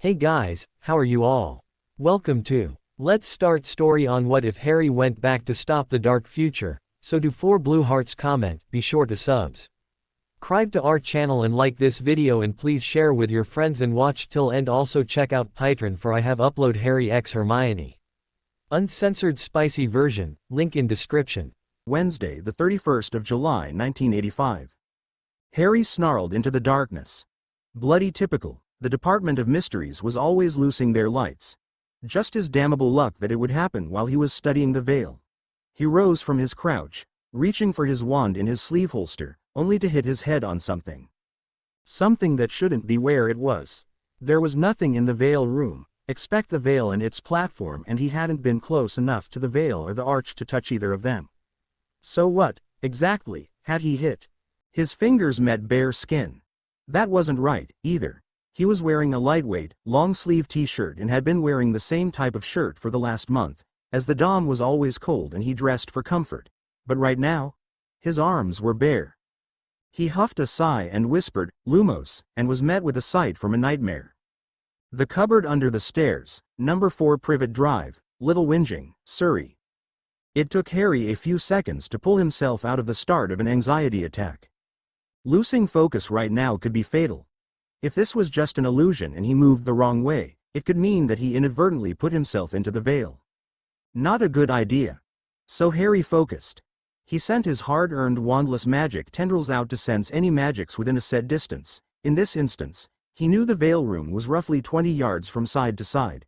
Hey guys, how are you all? Welcome to Let's Start Story on What If Harry Went Back to Stop the Dark Future. So do 4 blue hearts comment, be sure to subscribe to our channel and like this video and please share with your friends and watch till end. Also check out Patreon for I have upload Harry x Hermione uncensored spicy version, link in description. Wednesday, the 31st of July 1985. Harry snarled into the darkness. Bloody typical, the Department of Mysteries was always losing their lights. Just his damnable luck that it would happen while he was studying the veil. He rose from his crouch, reaching for his wand in his sleeve holster, only to hit his head on something. Something that shouldn't be where it was. There was nothing in the veil room, except the veil and its platform, and he hadn't been close enough to the veil or the arch to touch either of them. So what, exactly, had he hit? His fingers met bare skin. That wasn't right, either. He was wearing a lightweight, long-sleeve t-shirt and had been wearing the same type of shirt for the last month, as the Dom was always cold and he dressed for comfort. But right now, his arms were bare. He huffed a sigh and whispered, "Lumos," and was met with a sight from a nightmare. The cupboard under the stairs, number 4 Privet Drive, Little Whinging, Surrey. It took Harry a few seconds to pull himself out of the start of an anxiety attack. Losing focus right now could be fatal. If this was just an illusion and he moved the wrong way, it could mean that he inadvertently put himself into the veil. Not a good idea. So Harry focused. He sent his hard-earned wandless magic tendrils out to sense any magics within a set distance. In this instance, he knew the veil room was roughly 20 yards from side to side.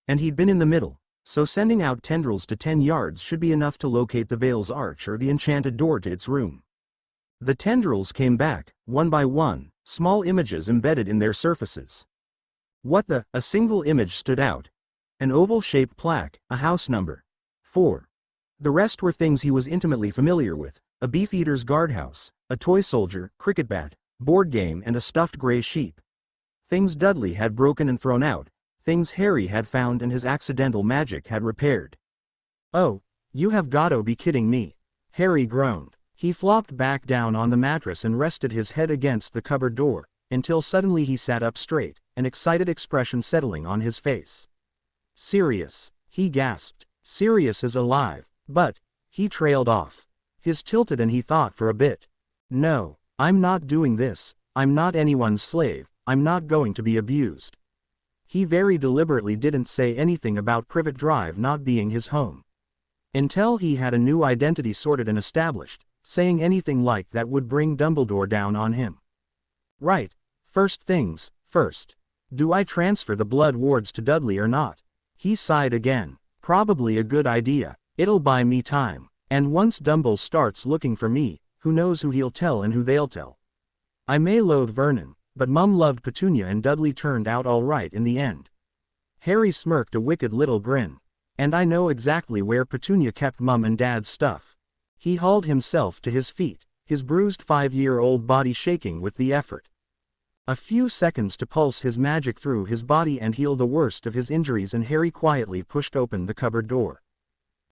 And he'd been in the middle, so sending out tendrils to 10 yards should be enough to locate the veil's arch or the enchanted door to its room. The tendrils came back, one by one, small images embedded in their surfaces. A single image stood out. An oval-shaped plaque, a house number 4. The rest were things he was intimately familiar with: a beefeater's guardhouse, a toy soldier, cricket bat, board game and a stuffed gray sheep. Things Dudley had broken and thrown out, things Harry had found and his accidental magic had repaired. "Oh, you have gotta be kidding me," Harry groaned. He flopped back down on the mattress and rested his head against the cupboard door, until suddenly he sat up straight, an excited expression settling on his face. "Sirius," he gasped. "Sirius is alive." But, he trailed off. His tilted and he thought for a bit. "No, I'm not doing this. I'm not anyone's slave. I'm not going to be abused." He very deliberately didn't say anything about Privet Drive not being his home. Until he had a new identity sorted and established. Saying anything like that would bring Dumbledore down on him. "Right, first things first. Do I transfer the blood wards to Dudley or not?" He sighed again. "Probably a good idea. It'll buy me time. And once Dumble starts looking for me, who knows who he'll tell and who they'll tell. I may loathe Vernon, but Mum loved Petunia and Dudley turned out all right in the end." Harry smirked a wicked little grin. "And I know exactly where Petunia kept Mum and Dad's stuff." He hauled himself to his feet, his bruised 5-year-old body shaking with the effort. A few seconds to pulse his magic through his body and heal the worst of his injuries, and Harry quietly pushed open the cupboard door.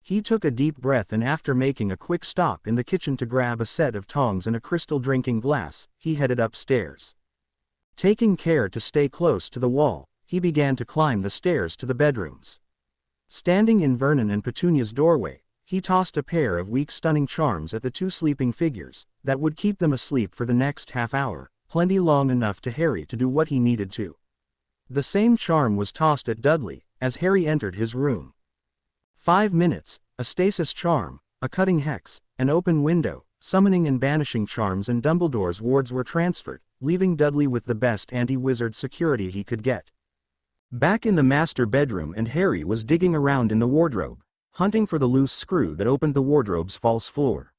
He took a deep breath and after making a quick stop in the kitchen to grab a set of tongs and a crystal drinking glass, he headed upstairs. Taking care to stay close to the wall, he began to climb the stairs to the bedrooms. Standing in Vernon and Petunia's doorway, he tossed a pair of weak stunning charms at the 2 sleeping figures, that would keep them asleep for the next half hour, plenty long enough to Harry to do what he needed to. The same charm was tossed at Dudley, as Harry entered his room. 5 minutes, a stasis charm, a cutting hex, an open window, summoning and banishing charms and Dumbledore's wards were transferred, leaving Dudley with the best anti-wizard security he could get. Back in the master bedroom, and Harry was digging around in the wardrobe, hunting for the loose screw that opened the wardrobe's false floor.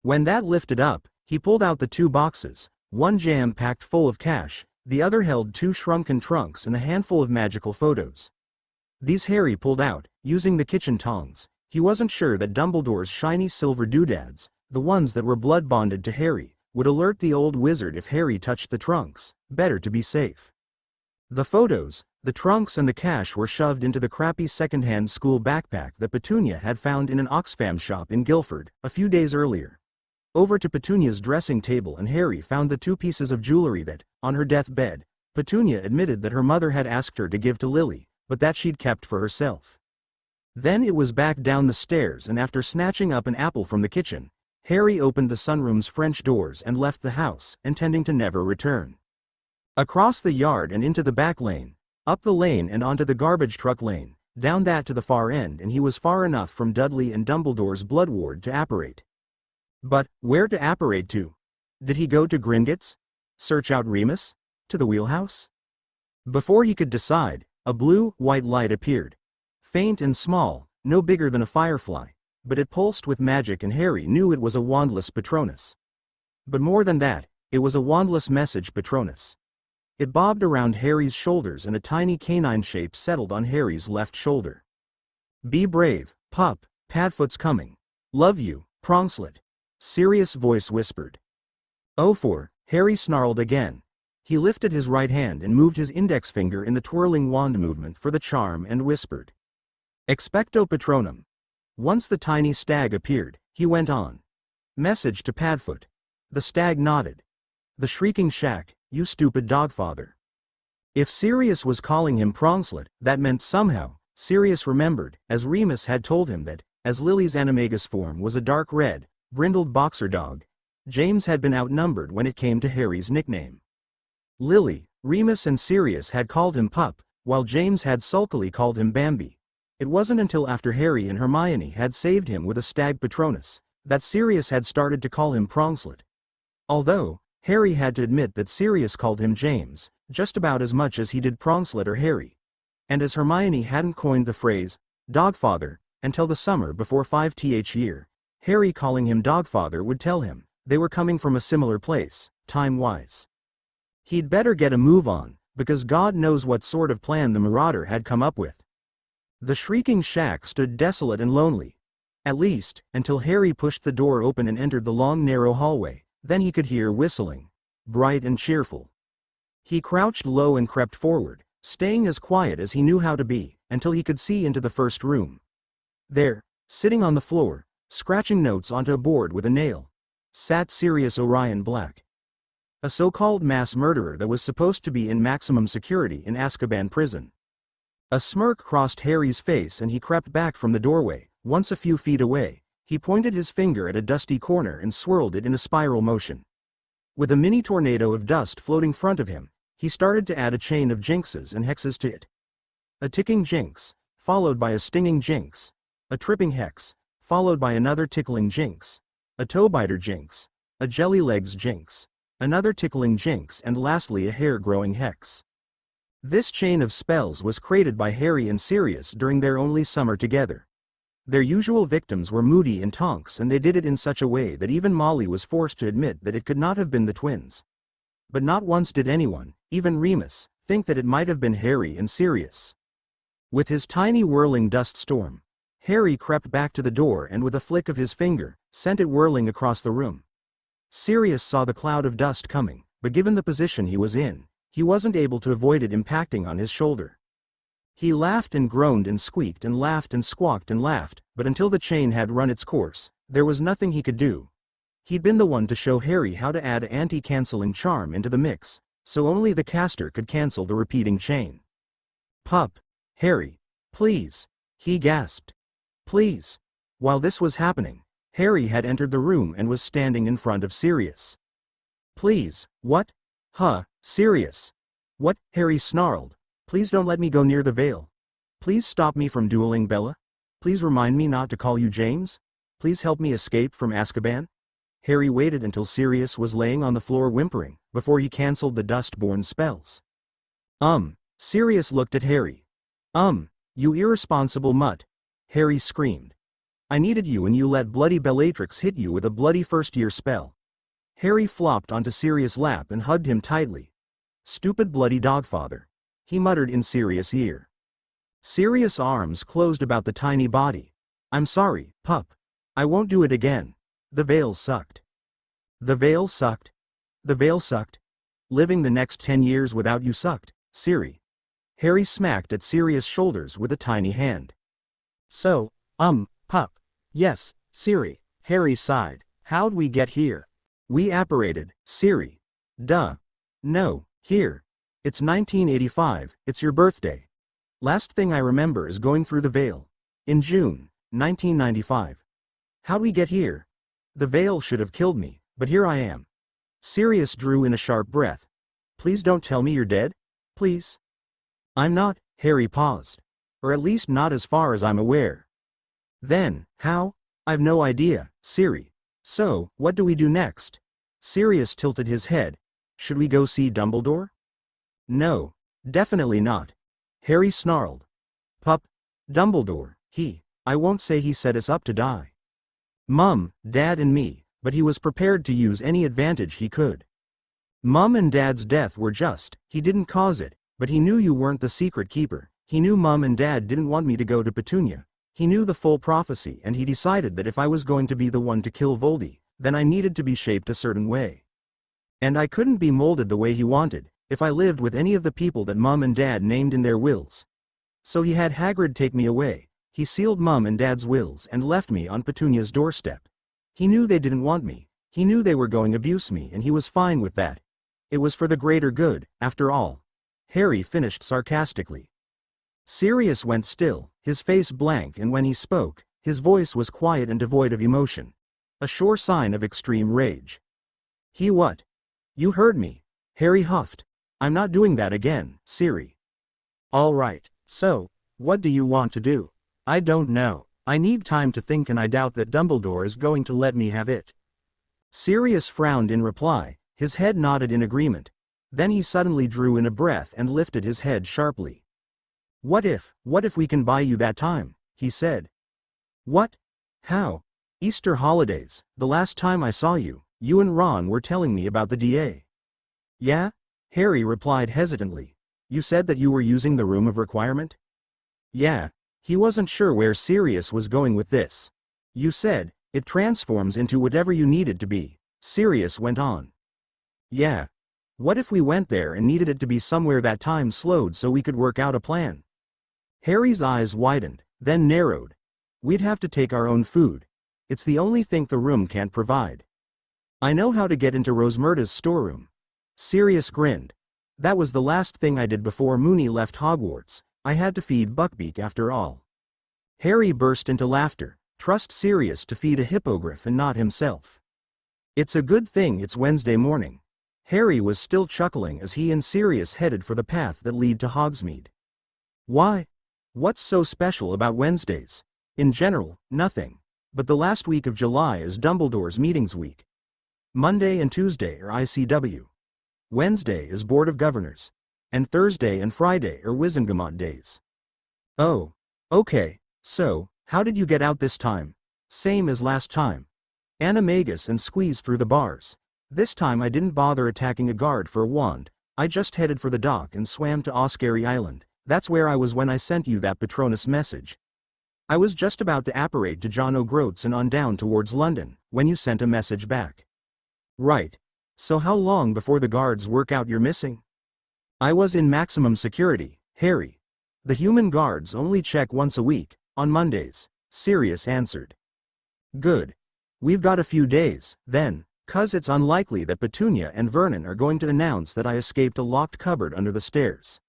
When that lifted up, he pulled out the 2 boxes, one jam-packed full of cash, the other held 2 shrunken trunks and a handful of magical photos. These Harry pulled out, using the kitchen tongs. He wasn't sure that Dumbledore's shiny silver doodads, the ones that were blood-bonded to Harry, would alert the old wizard if Harry touched the trunks. Better to be safe. The photos, the trunks and the cash were shoved into the crappy second-hand school backpack that Petunia had found in an Oxfam shop in Guildford, a few days earlier. Over to Petunia's dressing table, and Harry found the 2 pieces of jewelry that, on her deathbed, Petunia admitted that her mother had asked her to give to Lily, but that she'd kept for herself. Then it was back down the stairs, and after snatching up an apple from the kitchen, Harry opened the sunroom's French doors and left the house, intending to never return. Across the yard and into the back lane, up the lane and onto the garbage truck lane, down that to the far end, and he was far enough from Dudley and Dumbledore's blood ward to apparate. But where to apparate to? Did he go to Gringotts? Search out Remus? To the wheelhouse? Before he could decide, a blue-white light appeared. Faint and small, no bigger than a firefly, but it pulsed with magic, and Harry knew it was a wandless Patronus. But more than that, it was a wandless message Patronus. It bobbed around Harry's shoulders, and a tiny canine shape settled on Harry's left shoulder. "Be brave, pup, Padfoot's coming. Love you, Pronkslet," Sirius' voice whispered. "Oh, for," Harry snarled again. He lifted his right hand and moved his index finger in the twirling wand movement for the charm and whispered, "Expecto Patronum." Once the tiny stag appeared, he went on. "Message to Padfoot." The stag nodded. "The shrieking shack, you stupid dogfather." If Sirius was calling him Pronkslet, that meant somehow, Sirius remembered, as Remus had told him, that, as Lily's animagus form was a dark red, brindled boxer dog, James had been outnumbered when it came to Harry's nickname. Lily, Remus and Sirius had called him Pup, while James had sulkily called him Bambi. It wasn't until after Harry and Hermione had saved him with a stag Patronus, that Sirius had started to call him Pronkslet. Although, Harry had to admit that Sirius called him James, just about as much as he did Pronkslet or Harry. And as Hermione hadn't coined the phrase, Dogfather, until the summer before 5th year, Harry calling him Dogfather would tell him, they were coming from a similar place, time-wise. He'd better get a move on, because God knows what sort of plan the Marauder had come up with. The shrieking shack stood desolate and lonely. At least, until Harry pushed the door open and entered the long narrow hallway, then he could hear whistling. Bright and cheerful. He crouched low and crept forward, staying as quiet as he knew how to be, until he could see into the first room. There, sitting on the floor, scratching notes onto a board with a nail, sat Sirius Orion Black. A so-called mass murderer that was supposed to be in maximum security in Azkaban prison. A smirk crossed Harry's face and he crept back from the doorway. Once a few feet away, he pointed his finger at a dusty corner and swirled it in a spiral motion. With a mini tornado of dust floating front of him, he started to add a chain of jinxes and hexes to it. A ticking jinx, followed by a stinging jinx. A tripping hex, followed by another tickling jinx. A toe-biter jinx. A jelly-legs jinx. Another tickling jinx, and lastly a hair-growing hex. This chain of spells was created by Harry and Sirius during their only summer together. Their usual victims were Moody and Tonks, and they did it in such a way that even Molly was forced to admit that it could not have been the twins. But not once did anyone, even Remus, think that it might have been Harry and Sirius. With his tiny whirling dust storm, Harry crept back to the door and with a flick of his finger, sent it whirling across the room. Sirius saw the cloud of dust coming, but given the position he was in, he wasn't able to avoid it impacting on his shoulder. He laughed and groaned and squeaked and laughed and squawked and laughed, but until the chain had run its course, there was nothing he could do. He'd been the one to show Harry how to add anti-canceling charm into the mix, so only the caster could cancel the repeating chain. "Pup, Harry, please," he gasped. "Please." While this was happening, Harry had entered the room and was standing in front of Sirius. "Please, what? Huh, Sirius. What?" Harry snarled. "Please don't let me go near the veil. Please stop me from dueling Bella. Please remind me not to call you James. Please help me escape from Azkaban." Harry waited until Sirius was laying on the floor whimpering, before he cancelled the dust-born spells. Sirius looked at Harry. You irresponsible mutt," Harry screamed. "I needed you and you let bloody Bellatrix hit you with a bloody first-year spell." Harry flopped onto Sirius' lap and hugged him tightly. "Stupid bloody dogfather," he muttered in Sirius' ear. Sirius' arms closed about the tiny body. "I'm sorry, pup. I won't do it again. The veil sucked." "The veil sucked? The veil sucked? Living the next 10 years without you sucked, Siri." Harry smacked at Sirius' shoulders with a tiny hand. "So, pup. Yes, Siri," Harry sighed. "How'd we get here?" "We apparated, Siri. Duh. No, here. It's 1985, it's your birthday. Last thing I remember is going through the veil. In June, 1995. How'd we get here? The veil should have killed me, but here I am. Sirius drew in a sharp breath. Please don't tell me you're dead? Please? I'm not, Harry paused. Or at least not as far as I'm aware. Then, how? I've no idea, Siri. So, what do we do next? Sirius tilted his head. Should we go see Dumbledore? No, definitely not. Harry snarled. Pup, Dumbledore, I won't say he set us up to die. Mum, Dad and me, but he was prepared to use any advantage he could. Mum and Dad's death were just, he didn't cause it, but he knew you weren't the secret keeper. He knew Mum and Dad didn't want me to go to Petunia. He knew the full prophecy and he decided that if I was going to be the one to kill Voldy, then I needed to be shaped a certain way. And I couldn't be molded the way he wanted, if I lived with any of the people that Mum and Dad named in their wills. So he had Hagrid take me away. He sealed Mum and Dad's wills and left me on Petunia's doorstep. He knew they didn't want me. He knew they were going to abuse me and he was fine with that. It was for the greater good, after all. Harry finished sarcastically. Sirius went still, his face blank, and when he spoke, his voice was quiet and devoid of emotion. A sure sign of extreme rage. He what? You heard me. Harry huffed. I'm not doing that again, Siri. All right, so, what do you want to do? I don't know. I need time to think and I doubt that Dumbledore is going to let me have it. Sirius frowned in reply, his head nodded in agreement. Then he suddenly drew in a breath and lifted his head sharply. What if we can buy you that time? He said. What? How? Easter holidays, the last time I saw you, you and Ron were telling me about the DA. Yeah? Harry replied hesitantly. You said that you were using the Room of Requirement? Yeah. He wasn't sure where Sirius was going with this. You said, it transforms into whatever you need it to be, Sirius went on. Yeah. What if we went there and needed it to be somewhere that time slowed so we could work out a plan? Harry's eyes widened, then narrowed. We'd have to take our own food. It's the only thing the room can't provide. I know how to get into Rosmerta's storeroom. Sirius grinned. That was the last thing I did before Moony left Hogwarts. I had to feed Buckbeak after all. Harry burst into laughter. Trust Sirius to feed a hippogriff and not himself. It's a good thing it's Wednesday morning. Harry was still chuckling as he and Sirius headed for the path that lead to Hogsmeade. Why? What's so special about Wednesdays? In general, nothing. But the last week of July is Dumbledore's meetings week. Monday and Tuesday are ICW. Wednesday is Board of Governors. And Thursday and Friday are Wizengamot days. Oh. Okay, so, how did you get out this time? Same as last time. Animagus and squeeze through the bars. This time I didn't bother attacking a guard for a wand. I just headed for the dock and swam to Oscary Island. That's where I was when I sent you that Patronus message. I was just about to apparate to John O'Groats and on down towards London, when you sent a message back. Right. So how long before the guards work out you're missing? I was in maximum security, Harry. The human guards only check once a week, on Mondays, Sirius answered. Good. We've got a few days, then, 'cause it's unlikely that Petunia and Vernon are going to announce that I escaped a locked cupboard under the stairs.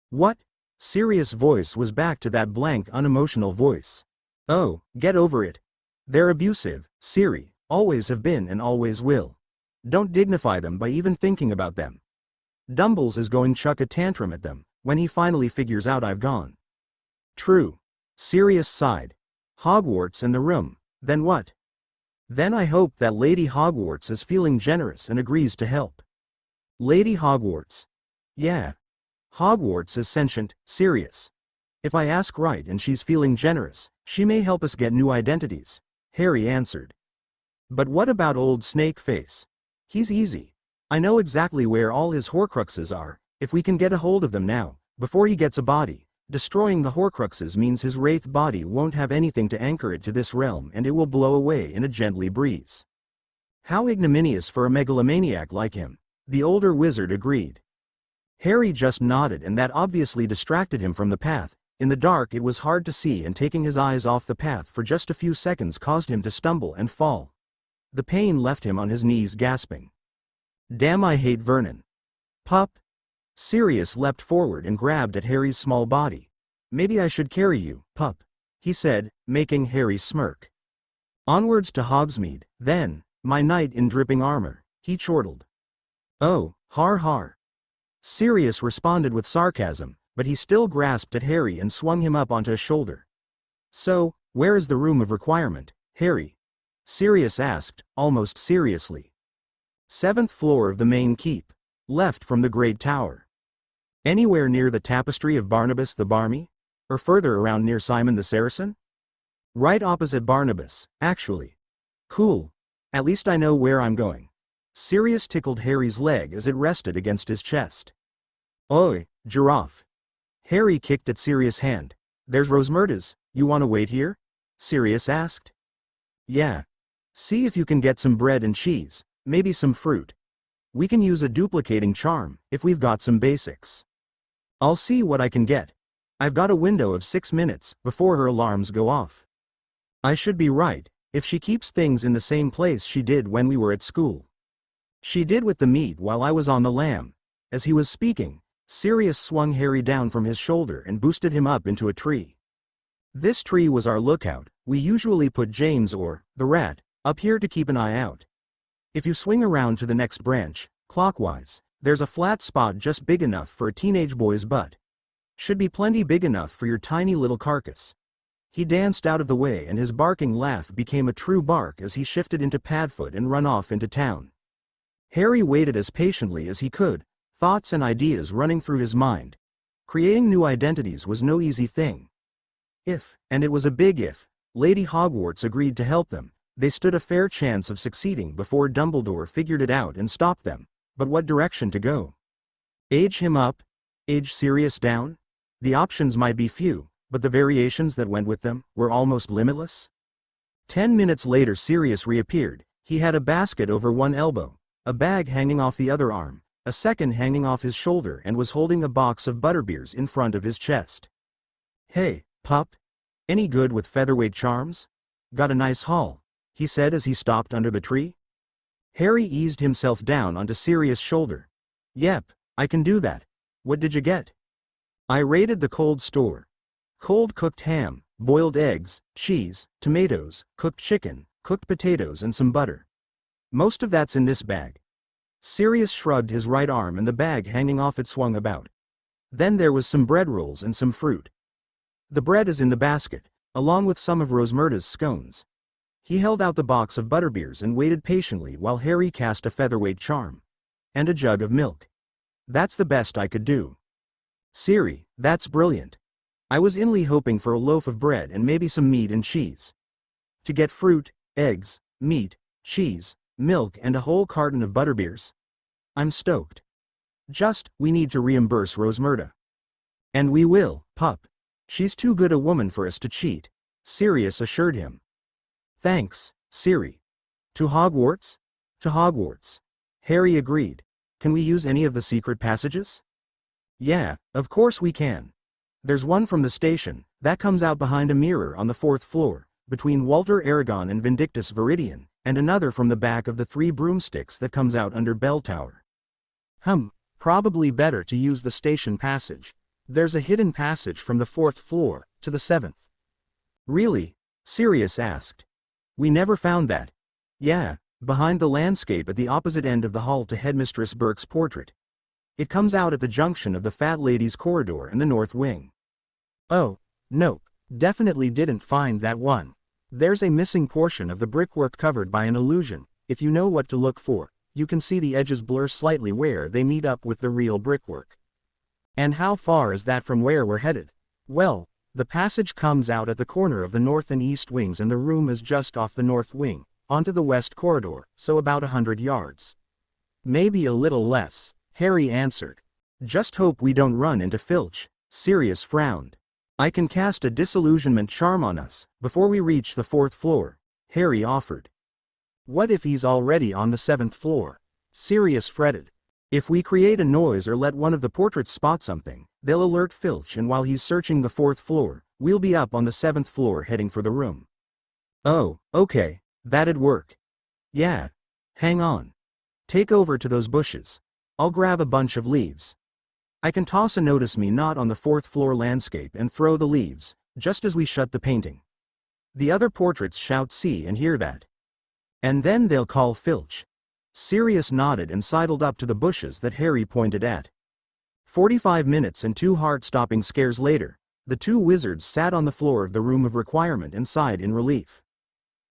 What? Sirius' voice was back to that blank, unemotional voice. Oh, get over it. They're abusive, Siri, always have been and always will. Don't dignify them by even thinking about them. Dumbles is going chuck a tantrum at them, when he finally figures out I've gone. True. Sirius sighed. Hogwarts and the room, then what? Then I hope that Lady Hogwarts is feeling generous and agrees to help. Lady Hogwarts. Yeah. Hogwarts is sentient, Sirius. If I ask right and she's feeling generous, she may help us get new identities, Harry answered. But what about old Snakeface? He's easy. I know exactly where all his Horcruxes are, if we can get a hold of them now, before he gets a body. Destroying the Horcruxes means his wraith body won't have anything to anchor it to this realm and it will blow away in a gently breeze. How ignominious for a megalomaniac like him, the older wizard agreed. Harry just nodded and that obviously distracted him from the path. In the dark it was hard to see and taking his eyes off the path for just a few seconds caused him to stumble and fall. The pain left him on his knees gasping. Damn, I hate Vernon. Pup. Sirius leapt forward and grabbed at Harry's small body. "Maybe I should carry you, pup," he said, making Harry smirk. "Onwards to Hogsmeade, then, my knight in dripping armor," he chortled. "Oh, har har." Sirius responded with sarcasm, but he still grasped at Harry and swung him up onto his shoulder. "So, where is the room of requirement, Harry?" Sirius asked, almost seriously. "7th floor of the main keep, left from the Great Tower. Anywhere near the tapestry of Barnabas the Barmy? Or further around near Simon the Saracen?" "Right opposite Barnabas, actually." "Cool. At least I know where I'm going." Sirius tickled Harry's leg as it rested against his chest. "Oi, giraffe." Harry kicked at Sirius' hand. "There's Rosmerta's, you wanna wait here?" Sirius asked. "Yeah. See if you can get some bread and cheese, maybe some fruit. We can use a duplicating charm, if we've got some basics. I'll see what I can get. I've got a window of 6 minutes, before her alarms go off. I should be right, if she keeps things in the same place she did when we were at school. She did with the meat while I was on the lamb." As he was speaking, Sirius swung Harry down from his shoulder and boosted him up into a tree. "This tree was our lookout. We usually put James or the rat up here to keep an eye out. If you swing around to the next branch, clockwise, there's a flat spot just big enough for a teenage boy's butt. Should be plenty big enough for your tiny little carcass." He danced out of the way and his barking laugh became a true bark as he shifted into Padfoot and run off into town. Harry waited as patiently as he could, thoughts and ideas running through his mind. Creating new identities was no easy thing. If, and it was a big if, Lady Hogwarts agreed to help them, they stood a fair chance of succeeding before Dumbledore figured it out and stopped them. But what direction to go? Age him up? Age Sirius down? The options might be few, but the variations that went with them were almost limitless. 10 minutes later Sirius reappeared. He had a basket over one elbow, a bag hanging off the other arm, a second hanging off his shoulder, and was holding a box of butterbeers in front of his chest. "Hey, pup. Any good with featherweight charms? Got a nice haul," he said as he stopped under the tree. Harry eased himself down onto Sirius' shoulder. "Yep, I can do that. What did you get?" "I raided the cold store. Cold cooked ham, boiled eggs, cheese, tomatoes, cooked chicken, cooked potatoes and some butter. Most of that's in this bag." Sirius shrugged his right arm and the bag hanging off it swung about. "Then there was some bread rolls and some fruit. The bread is in the basket, along with some of Rosmerta's scones." He held out the box of butterbeers and waited patiently while Harry cast a featherweight charm. "And a jug of milk." "That's the best I could do." "Siri, that's brilliant. I was inly hoping for a loaf of bread and maybe some meat and cheese. To get fruit, eggs, meat, cheese, milk and a whole carton of butterbeers. I'm stoked. We need to reimburse Rosmerta." "And we will, pup. She's too good a woman for us to cheat," Sirius assured him. "Thanks, Siri. To Hogwarts?" "To Hogwarts." Harry agreed. "Can we use any of the secret passages?" "Yeah, of course we can. There's one from the station, that comes out behind a mirror on the 4th floor, between Walter Aragon and Vindictus Viridian, and another from the back of the 3 broomsticks that comes out under Bell Tower." Probably better to use the station passage. There's a hidden passage from the 4th floor to the 7th. "Really?" Sirius asked. "We never found that." "Yeah, behind the landscape at the opposite end of the hall to Headmistress Burke's portrait. It comes out at the junction of the Fat Lady's corridor and the north wing." "Oh, nope, definitely didn't find that one. There's a missing portion of the brickwork covered by an illusion. If you know what to look for, you can see the edges blur slightly where they meet up with the real brickwork." "And how far is that from where we're headed?" "Well, the passage comes out at the corner of the north and east wings and the room is just off the north wing, onto the west corridor, so about 100 yards. "Maybe a little less," Harry answered. "Just hope we don't run into Filch," Sirius frowned. "I can cast a disillusionment charm on us, before we reach the 4th floor, Harry offered. "What if he's already on the 7th floor? Sirius fretted. "If we create a noise or let one of the portraits spot something, they'll alert Filch and while he's searching the 4th floor, we'll be up on the 7th floor heading for the room." "Oh, okay, that'd work." "Yeah. Hang on. Take over to those bushes. I'll grab a bunch of leaves." I can toss a notice me not on the fourth floor landscape and throw the leaves, just as we shut the painting. The other portraits shout see and hear that. And then they'll call Filch. Sirius nodded and sidled up to the bushes that Harry pointed at. 45 minutes and 2 heart-stopping scares later, the 2 wizards sat on the floor of the room of requirement and sighed in relief.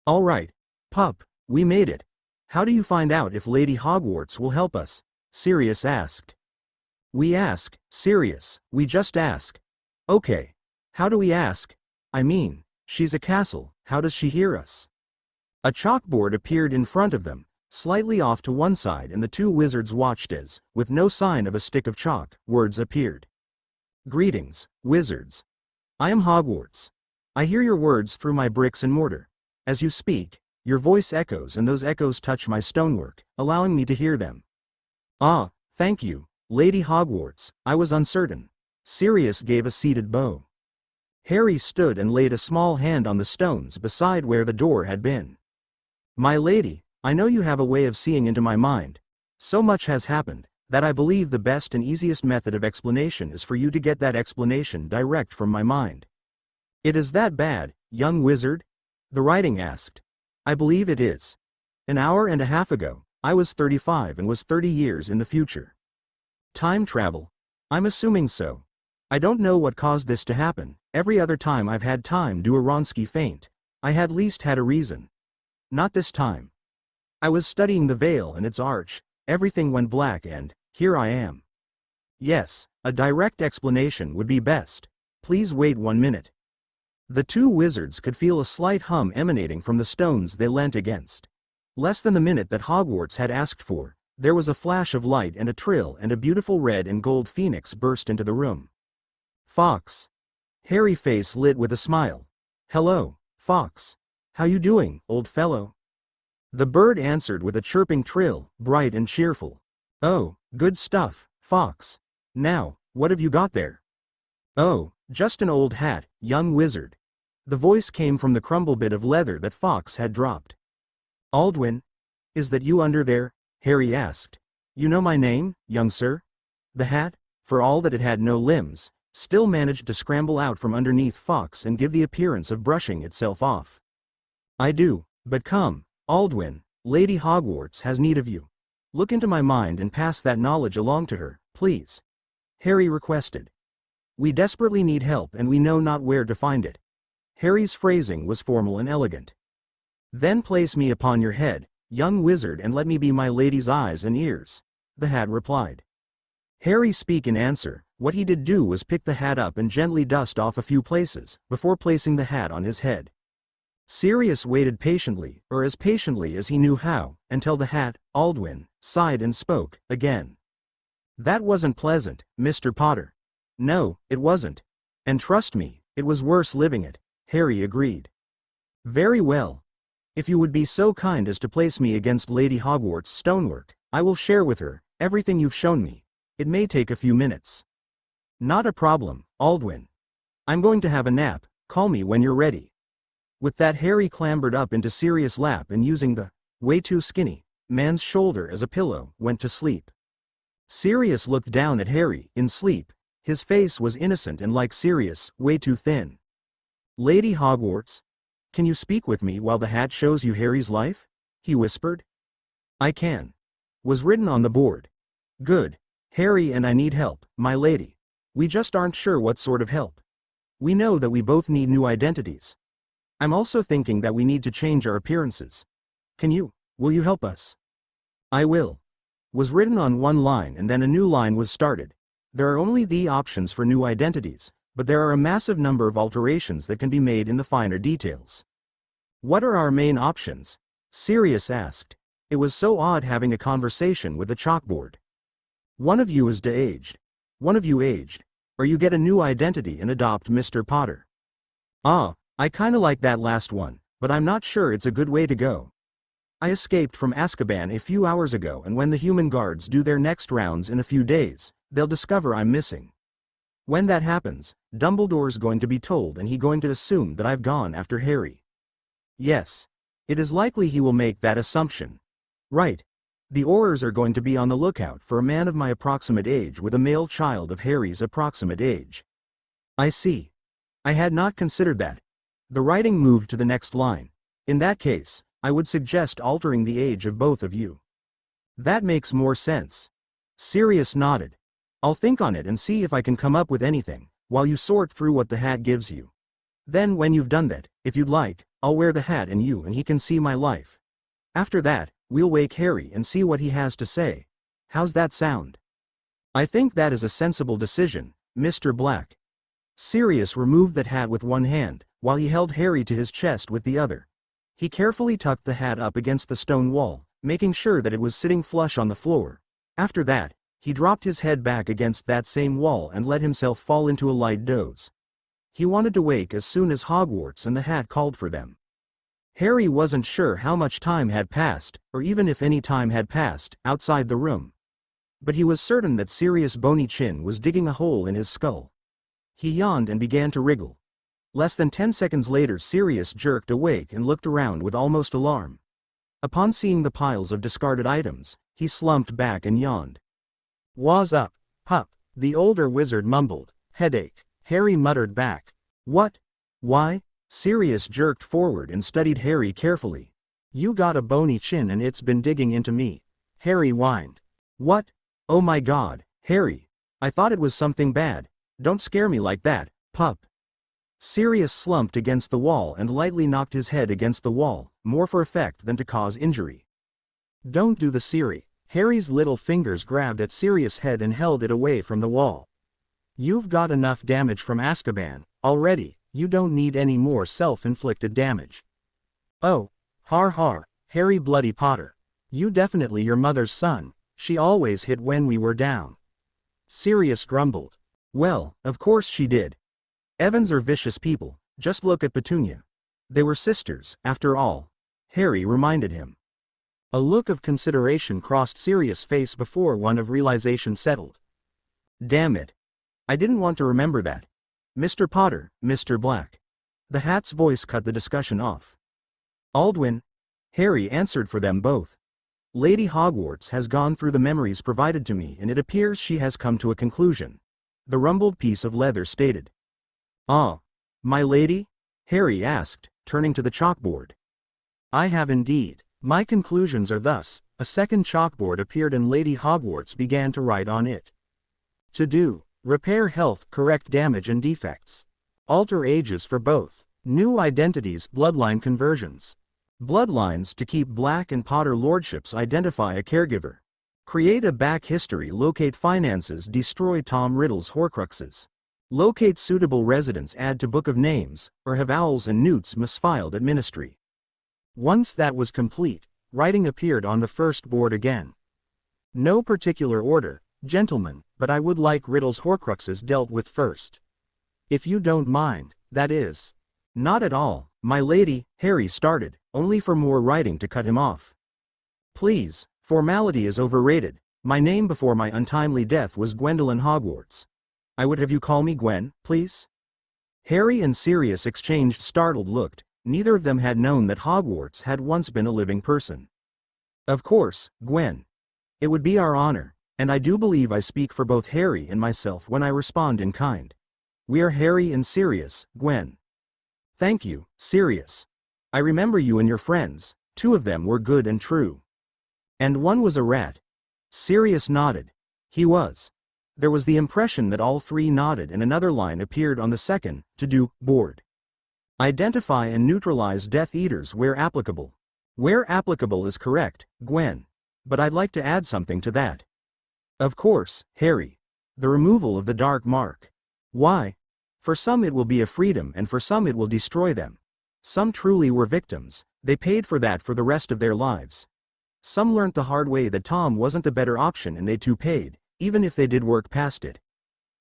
All right, pup, we made it. How do you find out if Lady Hogwarts will help us? Sirius asked. We ask, Sirius, we just ask. Okay. How do we ask? I mean, she's a castle, how does she hear us? A chalkboard appeared in front of them, slightly off to one side, and the 2 wizards watched as, with no sign of a stick of chalk, words appeared. Greetings, wizards. I am Hogwarts. I hear your words through my bricks and mortar. As you speak, your voice echoes and those echoes touch my stonework, allowing me to hear them. Ah, thank you, Lady Hogwarts, I was uncertain. Sirius gave a seated bow. Harry stood and laid a small hand on the stones beside where the door had been. My lady, I know you have a way of seeing into my mind. So much has happened, that I believe the best and easiest method of explanation is for you to get that explanation direct from my mind. It is that bad, young wizard? The writing asked. I believe it is. An hour and a half ago, I was 35 and was 30 years in the future. Time travel? I'm assuming so. I don't know what caused this to happen. Every other time I've had time do a Wronski feint, I had least had a reason. Not this time. I was studying the veil and its arch, everything went black and, here I am. Yes, a direct explanation would be best. Please wait 1 minute. The 2 wizards could feel a slight hum emanating from the stones they leant against. Less than the minute that Hogwarts had asked for, there was a flash of light and a trill and a beautiful red and gold phoenix burst into the room. Fawkes. Harry's face lit with a smile. Hello, Fawkes. How you doing, old fellow? The bird answered with a chirping trill, bright and cheerful. Oh, good stuff, Fawkes. Now, what have you got there? Oh, just an old hat, young wizard. The voice came from the crumble bit of leather that Fawkes had dropped. Aldwin? Is that you under there? Harry asked. You know my name, young sir? The hat, for all that it had no limbs, still managed to scramble out from underneath Fawkes and give the appearance of brushing itself off. I do, but come, Aldwin, Lady Hogwarts has need of you. Look into my mind and pass that knowledge along to her, please. Harry requested. We desperately need help and we know not where to find it. Harry's phrasing was formal and elegant. Then place me upon your head, young wizard, and let me be my lady's eyes and ears, the hat replied. Harry speak in answer. What he did do was pick the hat up and gently dust off a few places, before placing the hat on his head. Sirius waited patiently, or as patiently as he knew how, until the hat, Aldwin, sighed and spoke, again. That wasn't pleasant, Mr. Potter. No, it wasn't. And trust me, it was worse living it, Harry agreed. Very well. If you would be so kind as to place me against Lady Hogwarts' stonework, I will share with her everything you've shown me. It may take a few minutes. Not a problem, Aldwin. I'm going to have a nap, call me when you're ready. With that, Harry clambered up into Sirius' lap and using the way too skinny man's shoulder as a pillow, went to sleep. Sirius looked down at Harry, in sleep. His face was innocent and like Sirius, way too thin. Lady Hogwarts? Can you speak with me while the hat shows you Harry's life? He whispered. I can. Was written on the board. Good. Harry and I need help, my lady. We just aren't sure what sort of help. We know that we both need new identities. I'm also thinking that we need to change our appearances. Will you help us? I will. Was written on one line and then a new line was started. There are only the options for new identities, but there are a massive number of alterations that can be made in the finer details. What are our main options? Sirius asked. It was so odd having a conversation with a chalkboard. One of you is de-aged. One of you aged. Or you get a new identity and adopt Mr. Potter. Ah, I kinda like that last one, but I'm not sure it's a good way to go. I escaped from Azkaban a few hours ago, and when the human guards do their next rounds in a few days, they'll discover I'm missing. When that happens, Dumbledore's going to be told and he's going to assume that I've gone after Harry. Yes. It is likely he will make that assumption. Right. The Aurors are going to be on the lookout for a man of my approximate age with a male child of Harry's approximate age. I see. I had not considered that. The writing moved to the next line. In that case, I would suggest altering the age of both of you. That makes more sense. Sirius nodded. I'll think on it and see if I can come up with anything, while you sort through what the hat gives you. Then when you've done that, if you'd like, I'll wear the hat and he can see my life. After that, we'll wake Harry and see what he has to say. How's that sound? I think that is a sensible decision, Mr. Black. Sirius removed that hat with one hand, while he held Harry to his chest with the other. He carefully tucked the hat up against the stone wall, making sure that it was sitting flush on the floor. After that, he dropped his head back against that same wall and let himself fall into a light doze. He wanted to wake as soon as Hogwarts and the hat called for them. Harry wasn't sure how much time had passed, or even if any time had passed, outside the room. But he was certain that Sirius Bony Chin was digging a hole in his skull. He yawned and began to wriggle. Less than 10 seconds later Sirius jerked awake and looked around with almost alarm. Upon seeing the piles of discarded items, he slumped back and yawned. "What's up, pup?" the older wizard mumbled. "Headache," Harry muttered back. "What? Why?" Sirius jerked forward and studied Harry carefully. "You got a bony chin and it's been digging into me," Harry whined. "What? Oh my God, Harry. I thought it was something bad. Don't scare me like that, pup." Sirius slumped against the wall and lightly knocked his head against the wall, more for effect than to cause injury. "Don't do the Siri." Harry's little fingers grabbed at Sirius' head and held it away from the wall. "You've got enough damage from Azkaban already. You don't need any more self-inflicted damage." "Oh, har har, Harry Bloody Potter. You definitely your mother's son. She always hit when we were down." Sirius grumbled. "Well, of course she did. Evans are vicious people, just look at Petunia. They were sisters, after all," Harry reminded him. A look of consideration crossed Sirius' face before one of realization settled. "Damn it. I didn't want to remember that. Mr. Potter, Mr. Black." The hat's voice cut the discussion off. "Aldwin," Harry answered for them both. "Lady Hogwarts has gone through the memories provided to me and it appears she has come to a conclusion," the rumbled piece of leather stated. "Ah, my lady?" Harry asked, turning to the chalkboard. "I have indeed. My conclusions are thus." A second chalkboard appeared and Lady Hogwarts began to write on it. "To do. Repair health, correct damage and defects. Alter ages for both. New identities, bloodline conversions. Bloodlines to keep Black and Potter lordships, identify a caregiver. Create a back history, locate finances, destroy Tom Riddle's Horcruxes. Locate suitable residents, add to Book of Names, or have owls and newts misfiled at Ministry." Once that was complete, writing appeared on the first board again. "No particular order, gentlemen, but I would like Riddle's Horcruxes dealt with first. If you don't mind, that is." "Not at all, my lady," Harry started, only for more writing to cut him off. "Please, formality is overrated. My name before my untimely death was Gwendolyn Hogwarts. I would have you call me Gwen, please?" Harry and Sirius exchanged startled looks. Neither of them had known that Hogwarts had once been a living person. "Of course, Gwen. It would be our honor, and I do believe I speak for both Harry and myself when I respond in kind. We are Harry and Sirius, Gwen." "Thank you, Sirius. I remember you and your friends. 2 of them were good and true." "And one was a rat." Sirius nodded. "He was." There was the impression that all 3 nodded and another line appeared on the second, to-do, board. "Identify and neutralize Death Eaters where applicable." "Where applicable is correct, Gwen. But I'd like to add something to that." "Of course, Harry. The removal of the dark mark." "Why?" "For some it will be a freedom and for some it will destroy them. Some truly were victims, they paid for that for the rest of their lives. Some learnt the hard way that Tom wasn't the better option and they too paid, even if they did work past it.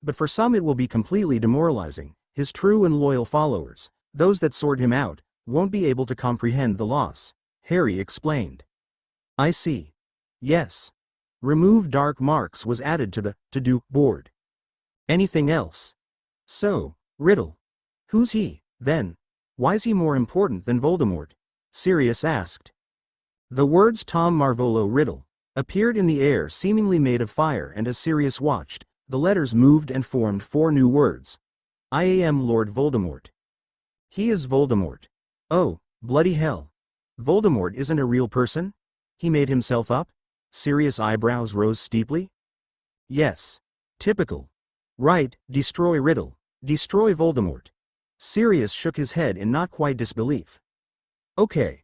But for some it will be completely demoralizing. His true and loyal followers, those that sort him out, won't be able to comprehend the loss," Harry explained. "I see. Yes. Remove dark marks was added to the to-do board. Anything else?" "So, Riddle. Who's he, then? Why's he more important than Voldemort?" Sirius asked. The words Tom Marvolo Riddle, appeared in the air seemingly made of fire, and as Sirius watched, the letters moved and formed 4 new words. I am Lord Voldemort. He is Voldemort. Oh, bloody hell. Voldemort isn't a real person? He made himself up? Sirius' eyebrows rose steeply. Yes. Typical. Right, destroy Riddle. Destroy Voldemort. Sirius shook his head in not quite disbelief. Okay.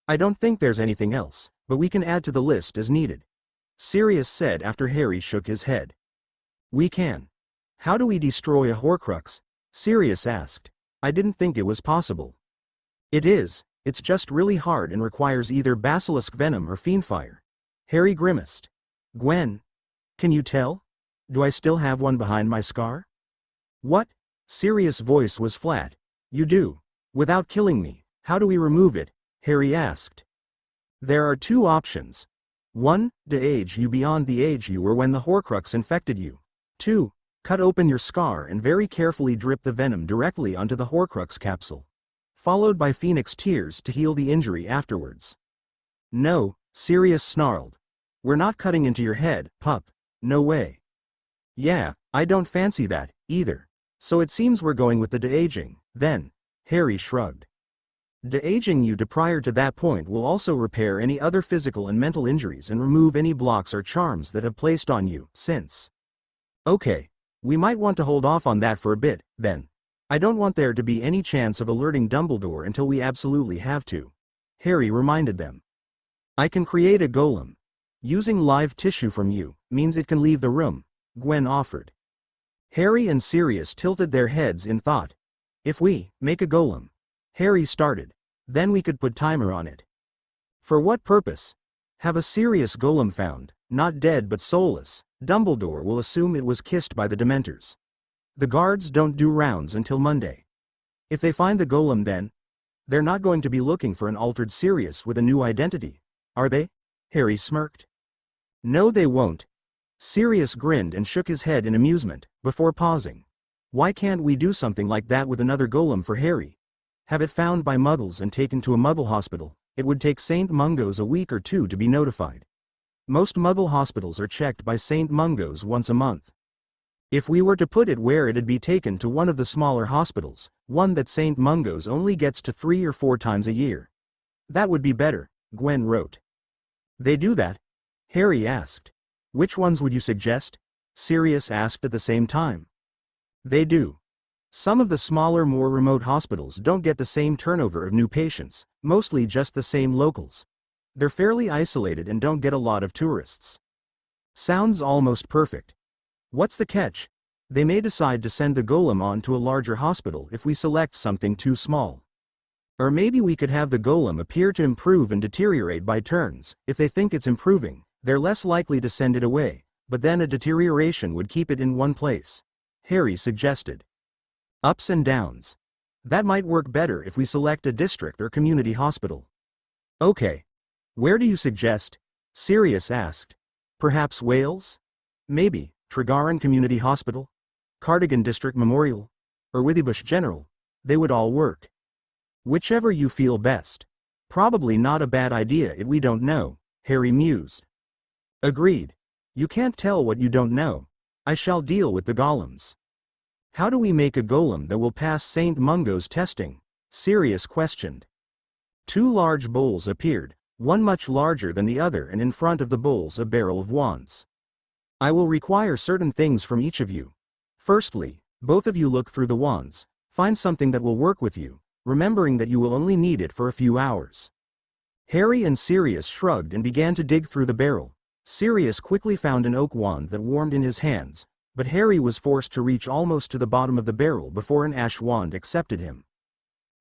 I don't think there's anything else, but we can add to the list as needed, Sirius said after Harry shook his head. We can. How do we destroy a Horcrux? Sirius asked. I didn't think it was possible. It is, it's just really hard and requires either basilisk venom or fiendfire. Harry grimaced. Gwen. Can you tell? Do I still have one behind my scar? What? Sirius' voice was flat. You do. Without killing me, how do we remove it? Harry asked. There are 2 options. 1. De-age you beyond the age you were when the Horcrux infected you. 2. Cut open your scar and very carefully drip the venom directly onto the Horcrux capsule, followed by Phoenix tears to heal the injury afterwards. No, Sirius snarled. We're not cutting into your head, pup. No way. Yeah, I don't fancy that, either. So it seems we're going with the de-aging, then. Harry shrugged. De-aging you to prior to that point will also repair any other physical and mental injuries and remove any blocks or charms that have placed on you, since. Okay. We might want to hold off on that for a bit, then. I don't want there to be any chance of alerting Dumbledore until we absolutely have to. Harry reminded them. I can create a golem. Using live tissue from you means it can leave the room, Gwen offered. Harry and Sirius tilted their heads in thought. If we make a golem, Harry started, then we could put timer on it. For what purpose? Have a Sirius golem found, not dead but soulless. Dumbledore will assume it was kissed by the Dementors. The guards don't do rounds until Monday. If they find the golem then, they're not going to be looking for an altered Sirius with a new identity, are they? Harry smirked. No they won't. Sirius grinned and shook his head in amusement, before pausing. Why can't we do something like that with another golem for Harry? Have it found by Muggles and taken to a Muggle hospital. It would take St. Mungo's a week or 2 to be notified. Most Muggle hospitals are checked by St. Mungo's once a month. If we were to put it where it'd be taken to one of the smaller hospitals, one that St. Mungo's only gets to 3 or 4 times a year. That would be better, Gwen wrote. They do that? Harry asked. Which ones would you suggest? Sirius asked at the same time. They do. Some of the smaller, more remote hospitals don't get the same turnover of new patients, mostly just the same locals. They're fairly isolated and don't get a lot of tourists. Sounds almost perfect. What's the catch? They may decide to send the golem on to a larger hospital if we select something too small. Or maybe we could have the golem appear to improve and deteriorate by turns. If they think it's improving, they're less likely to send it away, but then a deterioration would keep it in one place. Harry suggested. Ups and downs. That might work better if we select a district or community hospital. Okay. Where do you suggest? Sirius asked. Perhaps Wales? Maybe, Tregaron Community Hospital? Cardigan District Memorial? Or Withybush General? They would all work. Whichever you feel best. Probably not a bad idea if we don't know, Harry mused. Agreed. You can't tell what you don't know. I shall deal with the golems. How do we make a golem that will pass St. Mungo's testing? Sirius questioned. 2 large bowls appeared, one much larger than the other, and in front of the bowls a barrel of wands. I will require certain things from each of you. Firstly, both of you look through the wands, find something that will work with you, remembering that you will only need it for a few hours. Harry and Sirius shrugged and began to dig through the barrel. Sirius quickly found an oak wand that warmed in his hands, but Harry was forced to reach almost to the bottom of the barrel before an ash wand accepted him.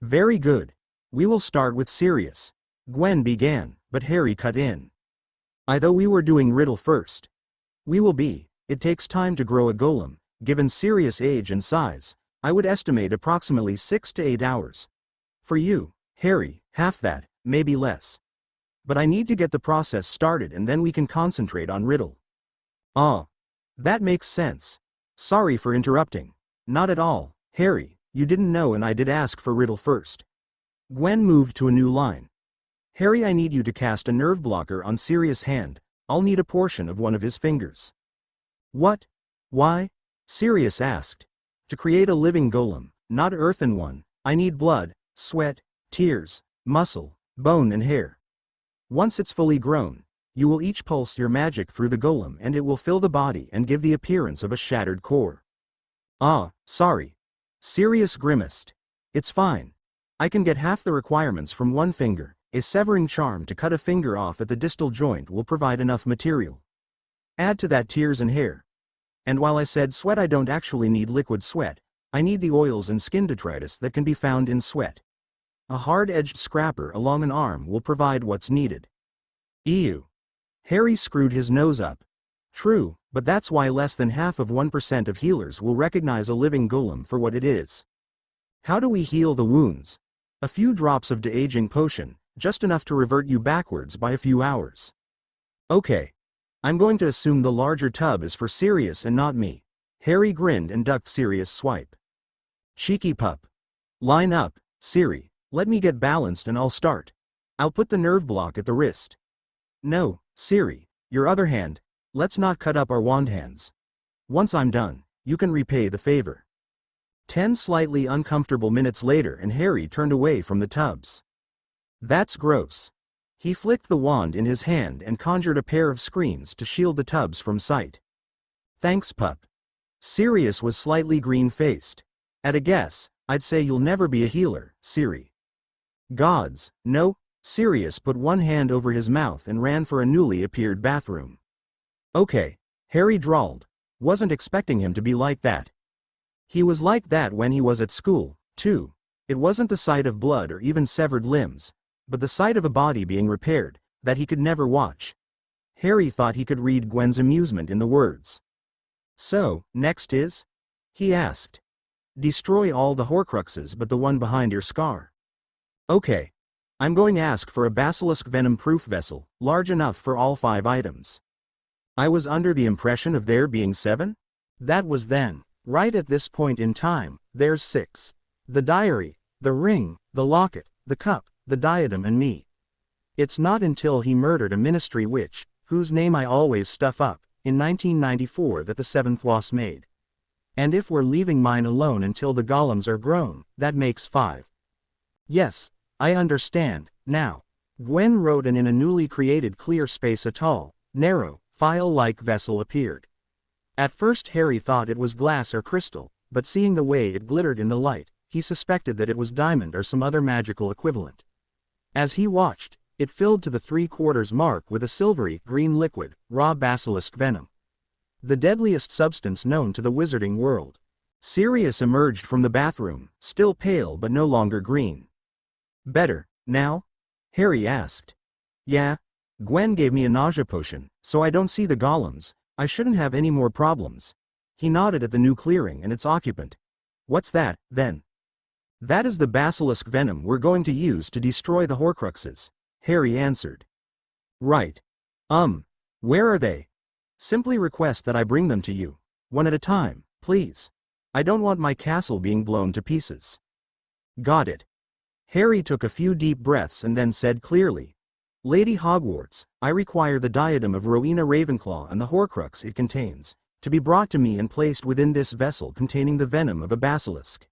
Very good. We will start with Sirius. Gwen began, but Harry cut in. I thought we were doing Riddle first. We will be. It takes time to grow a golem. Given Sirius' age and size, I would estimate approximately 6 to 8 hours. For you, Harry, half that, maybe less. But I need to get the process started and then we can concentrate on Riddle. Ah. That makes sense. Sorry for interrupting. Not at all, Harry, you didn't know and I did ask for Riddle first. Gwen moved to a new line. Harry, I need you to cast a nerve blocker on Sirius' hand. I'll need a portion of one of his fingers. What? Why? Sirius asked. To create a living golem, not earthen one, I need blood, sweat, tears, muscle, bone and hair. Once it's fully grown, you will each pulse your magic through the golem and it will fill the body and give the appearance of a shattered core. Ah, sorry. Sirius grimaced. It's fine. I can get half the requirements from one finger. A severing charm to cut a finger off at the distal joint will provide enough material. Add to that tears and hair. And while I said sweat, I don't actually need liquid sweat, I need the oils and skin detritus that can be found in sweat. A hard-edged scraper along an arm will provide what's needed. Ew. Harry screwed his nose up. True, but that's why less than half of 1% of healers will recognize a living golem for what it is. How do we heal the wounds? A few drops of de-aging potion, just enough to revert you backwards by a few hours. Okay. I'm going to assume the larger tub is for Sirius and not me. Harry grinned and ducked Sirius' swipe. Cheeky pup. Line up, Siri, let me get balanced and I'll start. I'll put the nerve block at the wrist. No, Siri, your other hand, let's not cut up our wand hands. Once I'm done, you can repay the favor. 10 slightly uncomfortable minutes later and Harry turned away from the tubs. That's gross. He flicked the wand in his hand and conjured a pair of screens to shield the tubs from sight. Thanks, pup. Sirius was slightly green-faced. At a guess, I'd say you'll never be a healer, Siri. Gods, no. Sirius put one hand over his mouth and ran for a newly appeared bathroom. Okay, Harry drawled. Wasn't expecting him to be like that. He was like that when he was at school, too. It wasn't the sight of blood or even severed limbs, but the sight of a body being repaired, that he could never watch. Harry thought he could read Gwen's amusement in the words. So, next is? He asked. Destroy all the Horcruxes but the one behind your scar. Okay. I'm going to ask for a basilisk venom-proof vessel, large enough for all 5 items. I was under the impression of there being 7? That was then. Right at this point in time, there's 6. The diary, the ring, the locket, the cup, the diadem and me. It's not until he murdered a ministry witch, whose name I always stuff up, in 1994 that the 7th was made. And if we're leaving mine alone until the golems are grown, that makes 5. Yes, I understand, now. Gwen wrote and in a newly created clear space a tall, narrow, file-like vessel appeared. At first Harry thought it was glass or crystal, but seeing the way it glittered in the light, he suspected that it was diamond or some other magical equivalent. As he watched, it filled to the 3/4 mark with a silvery, green liquid, raw basilisk venom. The deadliest substance known to the wizarding world. Sirius emerged from the bathroom, still pale but no longer green. Better, now? Harry asked. Yeah. Gwen gave me a nausea potion, so I don't see the golems. I shouldn't have any more problems. He nodded at the new clearing and its occupant. What's that, then? That is the basilisk venom we're going to use to destroy the Horcruxes, Harry answered. Right. Where are they? Simply request that I bring them to you. One at a time, please. I don't want my castle being blown to pieces. Got it. Harry took a few deep breaths and then said clearly, Lady Hogwarts, I require the diadem of Rowena Ravenclaw and the Horcrux it contains, to be brought to me and placed within this vessel containing the venom of a basilisk.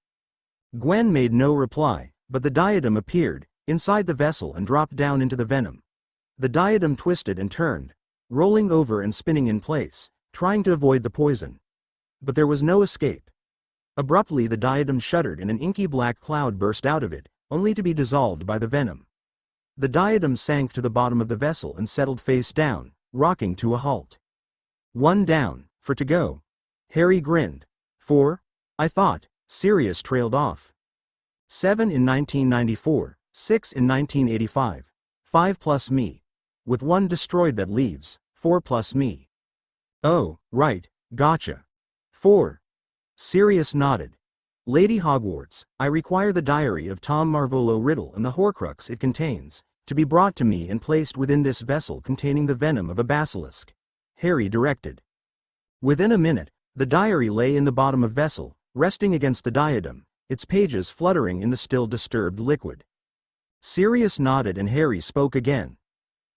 Gwen made no reply, but the diadem appeared, inside the vessel and dropped down into the venom. The diadem twisted and turned, rolling over and spinning in place, trying to avoid the poison. But there was no escape. Abruptly the diadem shuddered and an inky black cloud burst out of it, only to be dissolved by the venom. The diadem sank to the bottom of the vessel and settled face down, rocking to a halt. 1 down, 4 to go. Harry grinned. 4? I thought. Sirius trailed off. 7 in 1994, 6 in 1985. 5 plus me. With 1 destroyed that leaves, 4 plus me. Oh, right, gotcha. 4. Sirius nodded. Lady Hogwarts, I require the diary of Tom Marvolo Riddle and the Horcrux it contains, to be brought to me and placed within this vessel containing the venom of a basilisk, Harry directed. Within a minute, the diary lay in the bottom of vessel, resting against the diadem, its pages fluttering in the still disturbed liquid. Sirius nodded and Harry spoke again.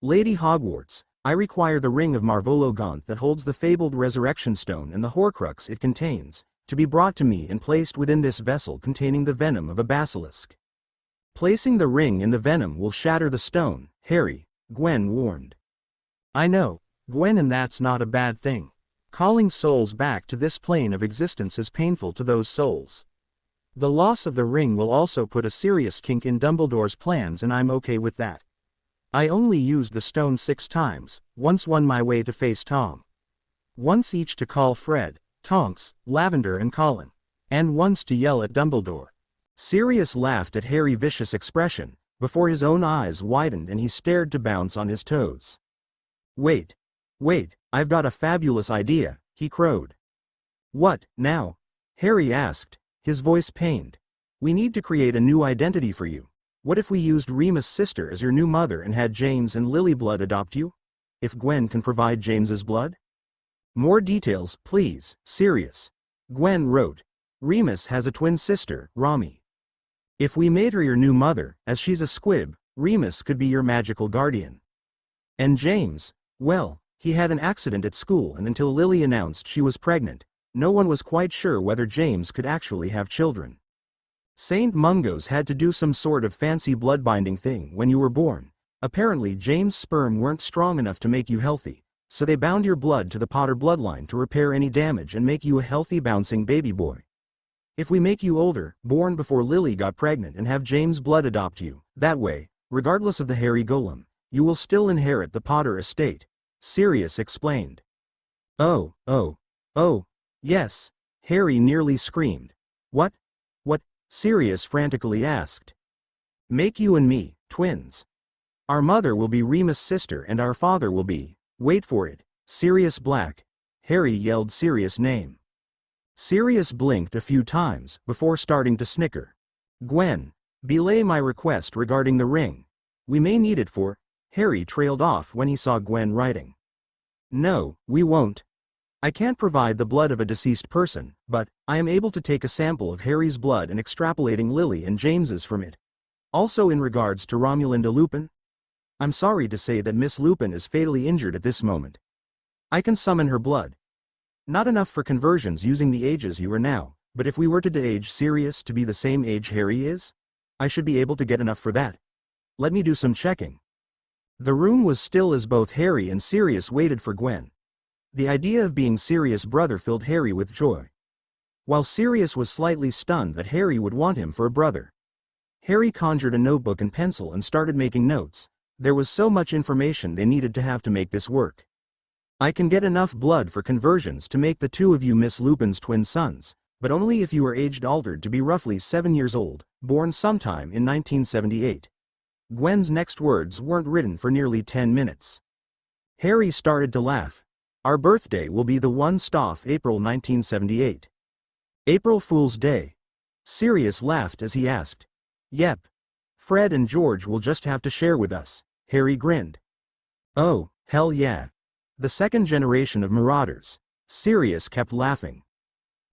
Lady Hogwarts, I require the ring of Marvolo-Gaunt that holds the fabled resurrection stone and the Horcrux it contains, to be brought to me and placed within this vessel containing the venom of a basilisk. Placing the ring in the venom will shatter the stone, Harry, Gwen warned. I know, Gwen, and that's not a bad thing. Calling souls back to this plane of existence is painful to those souls. The loss of the ring will also put a serious kink in Dumbledore's plans, and I'm okay with that. I only used the stone 6 times, once won my way to face Tom. Once each to call Fred, Tonks, Lavender and Colin. And once to yell at Dumbledore. Sirius laughed at Harry's vicious expression, before his own eyes widened and he stared to bounce on his toes. Wait, I've got a fabulous idea, he crowed. What, now? Harry asked, his voice pained. We need to create a new identity for you. What if we used Remus' sister as your new mother and had James and Lily Blood adopt you? If Gwen can provide James's blood? More details, please, Sirius. Gwen wrote. Remus has a twin sister, Rami. If we made her your new mother, as she's a squib, Remus could be your magical guardian. And James, well, he had an accident at school, and until Lily announced she was pregnant, no one was quite sure whether James could actually have children. St. Mungo's had to do some sort of fancy blood-binding thing when you were born. Apparently James' sperm weren't strong enough to make you healthy, so they bound your blood to the Potter bloodline to repair any damage and make you a healthy bouncing baby boy. If we make you older, born before Lily got pregnant, and have James' blood adopt you, that way, regardless of the hairy golem, you will still inherit the Potter estate, Sirius explained. Oh, yes, Harry nearly screamed. What? Sirius frantically asked. Make you and me, twins. Our mother will be Remus' sister and our father will be, wait for it, Sirius Black. Harry yelled Sirius' name. Sirius blinked a few times before starting to snicker. Gwen, belay my request regarding the ring. We may need it for... Harry trailed off when he saw Gwen writing. No, we won't. I can't provide the blood of a deceased person, but I am able to take a sample of Harry's blood and extrapolating Lily and James's from it. Also in regards to Romulinda Lupin. I'm sorry to say that Miss Lupin is fatally injured at this moment. I can summon her blood. Not enough for conversions using the ages you are now, but if we were to de-age Sirius to be the same age Harry is, I should be able to get enough for that. Let me do some checking. The room was still as both Harry and Sirius waited for Gwen. The idea of being Sirius' brother filled Harry with joy. While Sirius was slightly stunned that Harry would want him for a brother. Harry conjured a notebook and pencil and started making notes. There was so much information they needed to have to make this work. I can get enough blood for conversions to make the two of you Miss Lupin's twin sons, but only if you are aged altered to be roughly 7 years old, born sometime in 1978. Gwen's next words weren't written for nearly 10 minutes. Harry started to laugh. Our birthday will be the 1st April 1978. April Fool's Day. Sirius laughed as he asked. Yep. Fred and George will just have to share with us, Harry grinned. Oh, hell yeah. The second generation of Marauders. Sirius kept laughing.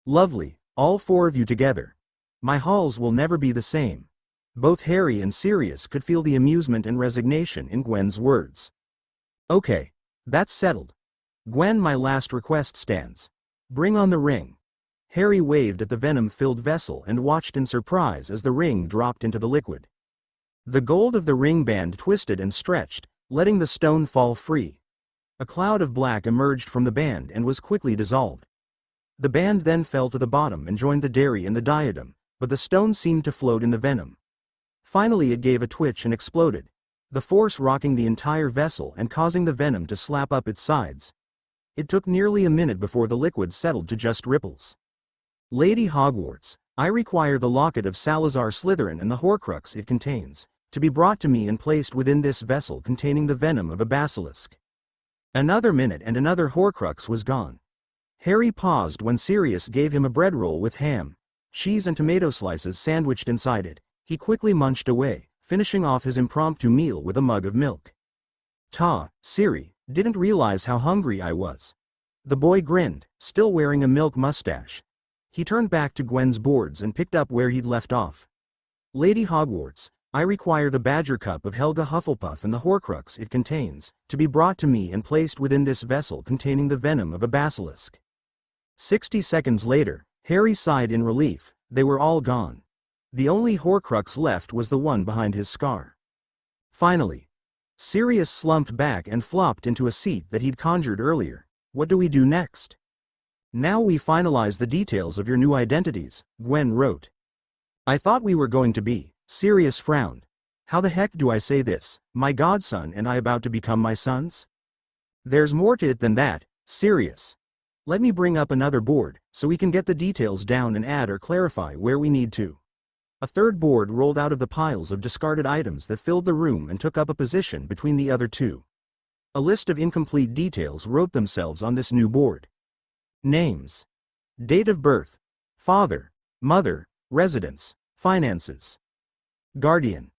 Lovely, all 4 of you together. My halls will never be the same. Both Harry and Sirius could feel the amusement and resignation in Gwen's words. Okay, that's settled. Gwen, my last request stands. Bring on the ring. Harry waved at the venom-filled vessel and watched in surprise as the ring dropped into the liquid. The gold of the ring band twisted and stretched, letting the stone fall free. A cloud of black emerged from the band and was quickly dissolved. The band then fell to the bottom and joined the dairy and the diadem, but the stone seemed to float in the venom. Finally it gave a twitch and exploded, the force rocking the entire vessel and causing the venom to slap up its sides. It took nearly a minute before the liquid settled to just ripples. Lady Hogwarts, I require the locket of Salazar Slytherin and the Horcrux it contains, to be brought to me and placed within this vessel containing the venom of a basilisk. Another minute and another Horcrux was gone. Harry paused when Sirius gave him a bread roll with ham, cheese and tomato slices sandwiched inside it. He quickly munched away, finishing off his impromptu meal with a mug of milk. Siri, didn't realize how hungry I was. The boy grinned, still wearing a milk mustache. He turned back to Gwen's boards and picked up where he'd left off. Lady Hogwarts, I require the Badger Cup of Helga Hufflepuff and the Horcrux it contains, to be brought to me and placed within this vessel containing the venom of a basilisk. 60 seconds later, Harry sighed in relief. They were all gone. The only Horcrux left was the one behind his scar. Finally, Sirius slumped back and flopped into a seat that he'd conjured earlier. What do we do next? Now we finalize the details of your new identities, Gwen wrote. I thought we were going to be. Sirius frowned. How the heck do I say this? My godson and I about to become my sons? There's more to it than that, Sirius. Let me bring up another board, so we can get the details down and add or clarify where we need to. A third board rolled out of the piles of discarded items that filled the room and took up a position between the other two. A list of incomplete details wrote themselves on this new board. Names. Date of birth. Father. Mother. Residence. Finances. Guardian.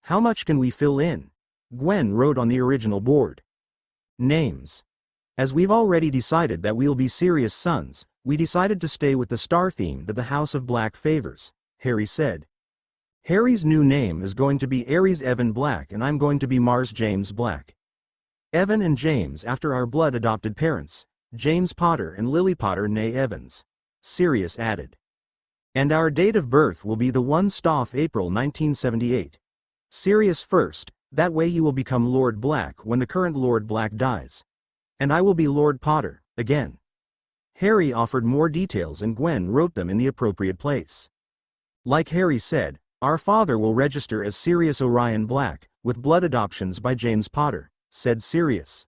How much can we fill in? Gwen wrote on the original board. Names. As we've already decided that we'll be Sirius sons, we decided to stay with the star theme that the House of Black favors, Harry said. Harry's new name is going to be Aries Evan Black and I'm going to be Mars James Black. Evan and James after our blood adopted parents, James Potter and Lily Potter née Evans, Sirius added. And our date of birth will be the 1st April 1978. Sirius first, that way you will become Lord Black when the current Lord Black dies. And I will be Lord Potter, again. Harry offered more details and Gwen wrote them in the appropriate place. Like Harry said, our father will register as Sirius Orion Black, with blood adoptions by James Potter, said Sirius.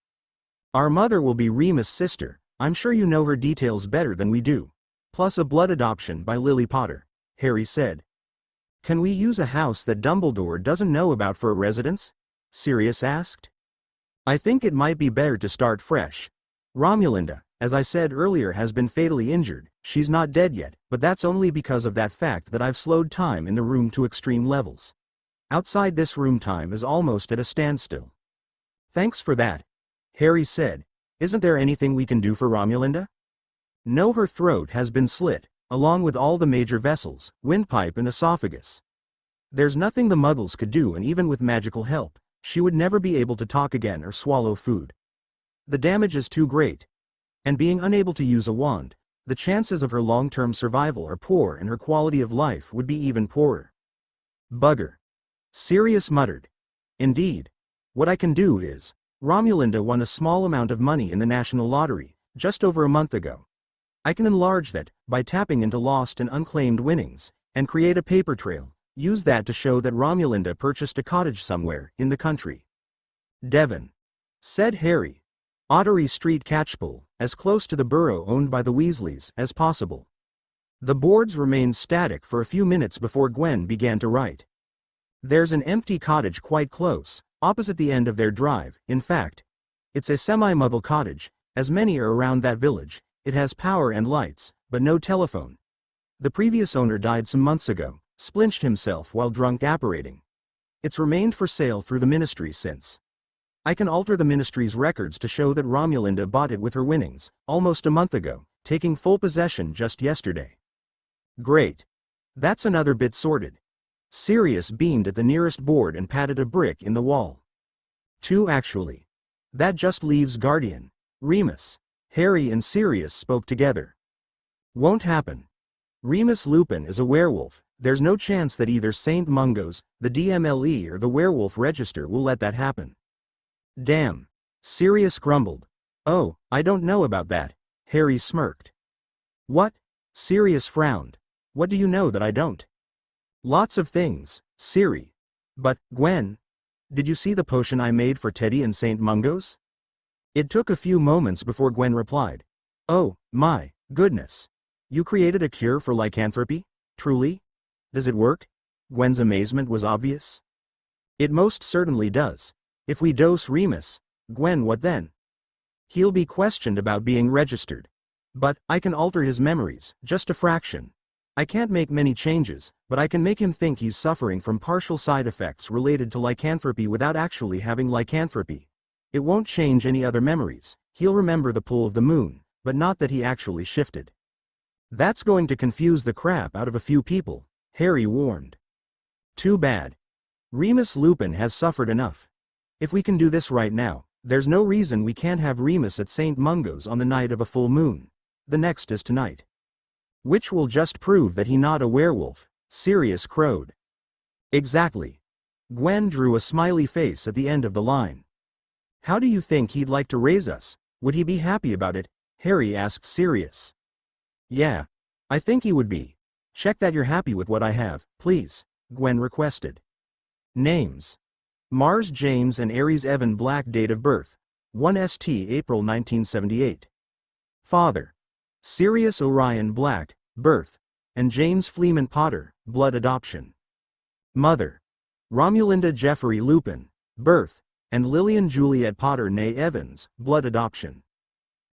Our mother will be Remus' sister, I'm sure you know her details better than we do. Plus a blood adoption by Lily Potter, Harry said. Can we use a house that Dumbledore doesn't know about for a residence? Sirius asked. I think it might be better to start fresh. Romulinda, as I said earlier, has been fatally injured. She's not dead yet, but that's only because of that fact that I've slowed time in the room to extreme levels. Outside this room time is almost at a standstill. Thanks for that, Harry said. Isn't there anything we can do for Romulinda? No, her throat has been slit, along with all the major vessels, windpipe and esophagus. There's nothing the Muggles could do, and even with magical help, she would never be able to talk again or swallow food. The damage is too great. And being unable to use a wand, the chances of her long-term survival are poor and her quality of life would be even poorer. Bugger. Sirius muttered. Indeed. What I can do is, Romulinda won a small amount of money in the National Lottery, just over a month ago. I can enlarge that, by tapping into lost and unclaimed winnings, and create a paper trail, use that to show that Romulinda purchased a cottage somewhere, in the country. Devon. Said Harry. Ottery Street Catchpole, as close to the borough owned by the Weasleys as possible. The boards remained static for a few minutes before Gwen began to write. There's an empty cottage quite close, opposite the end of their drive, in fact. It's a semi-Muggle cottage, as many are around that village. It has power and lights, but no telephone. The previous owner died some months ago, splinched himself while drunk apparating. It's remained for sale through the ministry since. I can alter the ministry's records to show that Romulinda bought it with her winnings, almost a month ago, taking full possession just yesterday. Great. That's another bit sorted. Sirius beamed at the nearest board and patted a brick in the wall. 2 actually. That just leaves Guardian. Remus. Harry and Sirius spoke together. Won't happen. Remus Lupin is a werewolf. There's no chance that either St. Mungo's, the DMLE or the Werewolf Register will let that happen. Damn. Sirius grumbled. Oh, I don't know about that. Harry smirked. What? Sirius frowned. What do you know that I don't? Lots of things, Siri. But, Gwen, did you see the potion I made for Teddy and St. Mungo's? It took a few moments before Gwen replied. Oh, my goodness. You created a cure for lycanthropy? Truly? Does it work? Gwen's amazement was obvious. It most certainly does. If we dose Remus, Gwen, what then? He'll be questioned about being registered. But, I can alter his memories, just a fraction. I can't make many changes, but I can make him think he's suffering from partial side effects related to lycanthropy without actually having lycanthropy. It won't change any other memories. He'll remember the pull of the moon, but not that he actually shifted. That's going to confuse the crap out of a few people, Harry warned. Too bad. Remus Lupin has suffered enough. If we can do this right now, there's no reason we can't have Remus at St. Mungo's on the night of a full moon. The next is tonight. Which will just prove that he's not a werewolf, Sirius crowed. Exactly. Gwen drew a smiley face at the end of the line. How do you think he'd like to raise us? Would he be happy about it? Harry asked Sirius. Yeah. I think he would be. Check that you're happy with what I have, please, Gwen requested. Names. Mars James and Aries Evan Black. Date of birth. 1st April 1978. Father. Sirius Orion Black, birth, and James Fleeman Potter, blood adoption. Mother. Romulinda Jeffrey Lupin, birth, and Lillian Juliet Potter née Evans, blood adoption.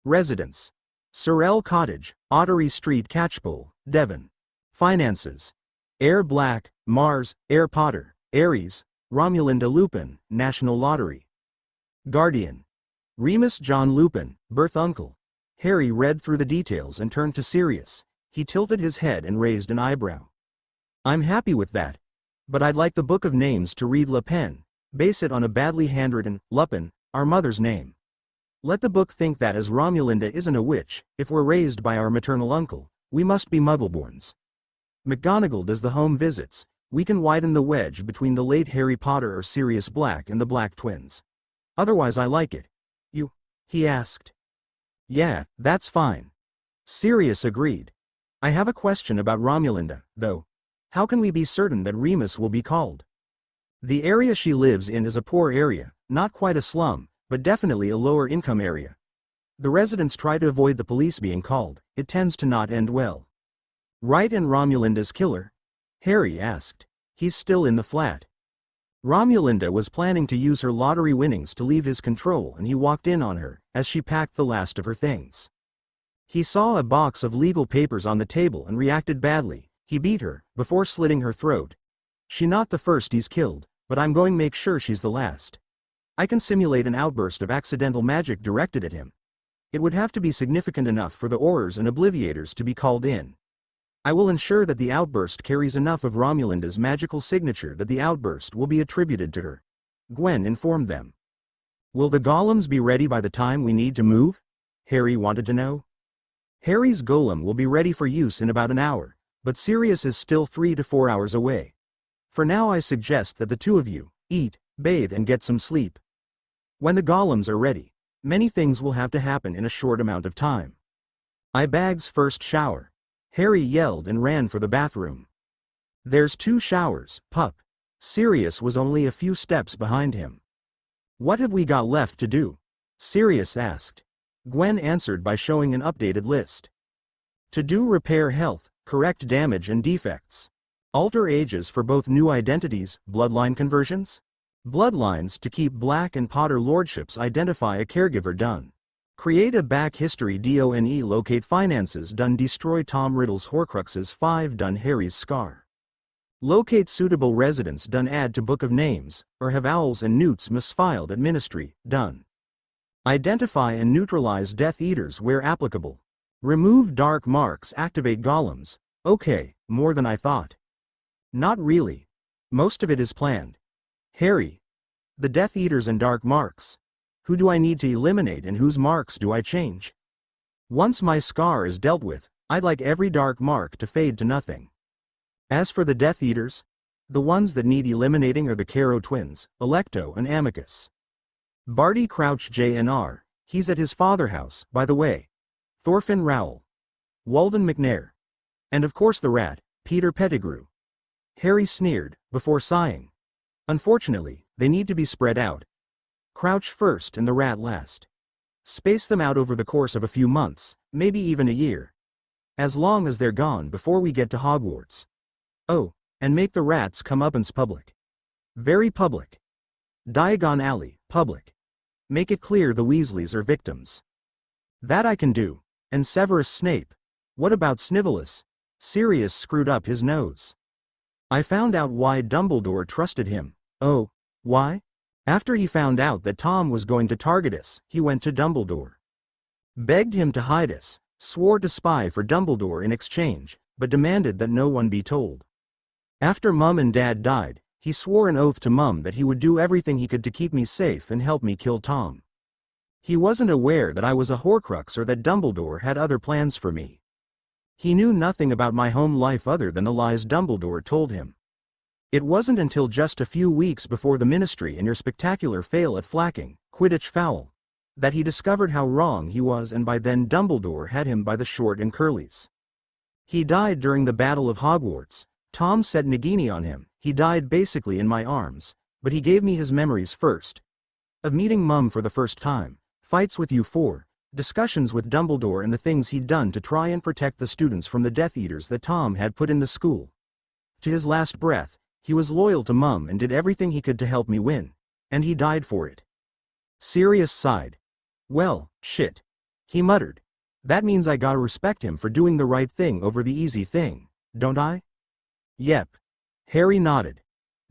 Residence. Sorrel Cottage, Ottery Street, Catchpole, Devon. Finances. Heir Black, Mars, Heir Potter, Aries, Romulinda Lupin, National Lottery. Guardian. Remus John Lupin, birth uncle. Harry read through the details and turned to Sirius. He tilted his head and raised an eyebrow. I'm happy with that. But I'd like the book of names to read Lupin, base it on a badly handwritten, Lupin, our mother's name. Let the book think that as Romulinda isn't a witch, if we're raised by our maternal uncle, we must be Muggleborns. McGonagall does the home visits. We can widen the wedge between the late Harry Potter or Sirius Black and the Black twins. Otherwise I like it. You? He asked. Yeah, that's fine. Sirius agreed. I have a question about Romulinda, though. How can we be certain that Remus will be called? The area she lives in is a poor area, not quite a slum, but definitely a lower income area. The residents try to avoid the police being called. It tends to not end well. Right, and Romulinda's killer? Harry asked. He's still in the flat. Romulinda was planning to use her lottery winnings to leave his control, and he walked in on her as she packed the last of her things. He saw a box of legal papers on the table and reacted badly. He beat her before slitting her throat. She's not the first he's killed, but I'm going to make sure she's the last. I can simulate an outburst of accidental magic directed at him. It would have to be significant enough for the Aurors and Obliviators to be called in. I will ensure that the outburst carries enough of Romulinda's magical signature that the outburst will be attributed to her. Gwen informed them. Will the golems be ready by the time we need to move? Harry wanted to know. Harry's golem will be ready for use in about an hour, but Sirius is still 3 to 4 hours away. For now I suggest that the two of you eat, bathe and get some sleep. When the golems are ready, many things will have to happen in a short amount of time. Bag's first shower. Harry yelled and ran for the bathroom. There's 2 showers, pup. Sirius was only a few steps behind him. What have we got left to do? Sirius asked. Gwen answered by showing an updated list. To do: repair health, correct damage and defects. Alter ages for both new identities, bloodline conversions. Bloodlines to keep Black and Potter lordships. Identify a caregiver. Done. Create a back history. Done. Locate finances. Done. Destroy Tom Riddle's Horcruxes. 5. Done. Harry's scar. Locate suitable residents. Done. Add to Book of Names, or have owls and newts misfiled at Ministry. Done. Identify and neutralize Death Eaters where applicable. Remove dark marks. Activate golems. Okay, more than I thought. Not really. Most of it is planned. Harry. The Death Eaters and dark marks. Who do I need to eliminate and whose marks do I change? Once my scar is dealt with, I'd like every dark mark to fade to nothing. As for the Death Eaters, the ones that need eliminating are the Caro twins, Electo and Amicus. Barty Crouch Jr., he's at his father's house, by the way. Thorfinn Rowell. Walden McNair. And of course the rat, Peter Pettigrew. Harry sneered, before sighing. Unfortunately, they need to be spread out. Crouch first and the rat last. Space them out over the course of a few months, maybe even a year. As long as they're gone before we get to Hogwarts. Oh, and make the rats' comeuppance public. Very public. Diagon Alley, public. Make it clear the Weasleys are victims. That I can do. And Severus Snape. What about Snivellus? Sirius screwed up his nose. I found out why Dumbledore trusted him. Oh, why? After he found out that Tom was going to target us, he went to Dumbledore. Begged him to hide us, swore to spy for Dumbledore in exchange, but demanded that no one be told. After Mum and Dad died, He swore an oath to Mum that he would do everything he could to keep me safe and help me kill Tom. He wasn't aware that I was a Horcrux or that Dumbledore had other plans for me. He knew nothing about my home life other than the lies Dumbledore told him. It wasn't until just a few weeks before the Ministry and your spectacular fail at Flacking, Quidditch Foul, that he discovered how wrong he was, and by then Dumbledore had him by the short and curlies. He died during the Battle of Hogwarts. Tom set Nagini on him. He died basically in my arms, but he gave me his memories first. Of meeting Mum for the first time, fights with you four, discussions with Dumbledore, and the things he'd done to try and protect the students from the Death Eaters that Tom had put in the school. To his last breath, he was loyal to Mum and did everything he could to help me win, and he died for it. Sirius sighed. Well, shit. He muttered. That means I gotta respect him for doing the right thing over the easy thing, don't I? Yep. Harry nodded.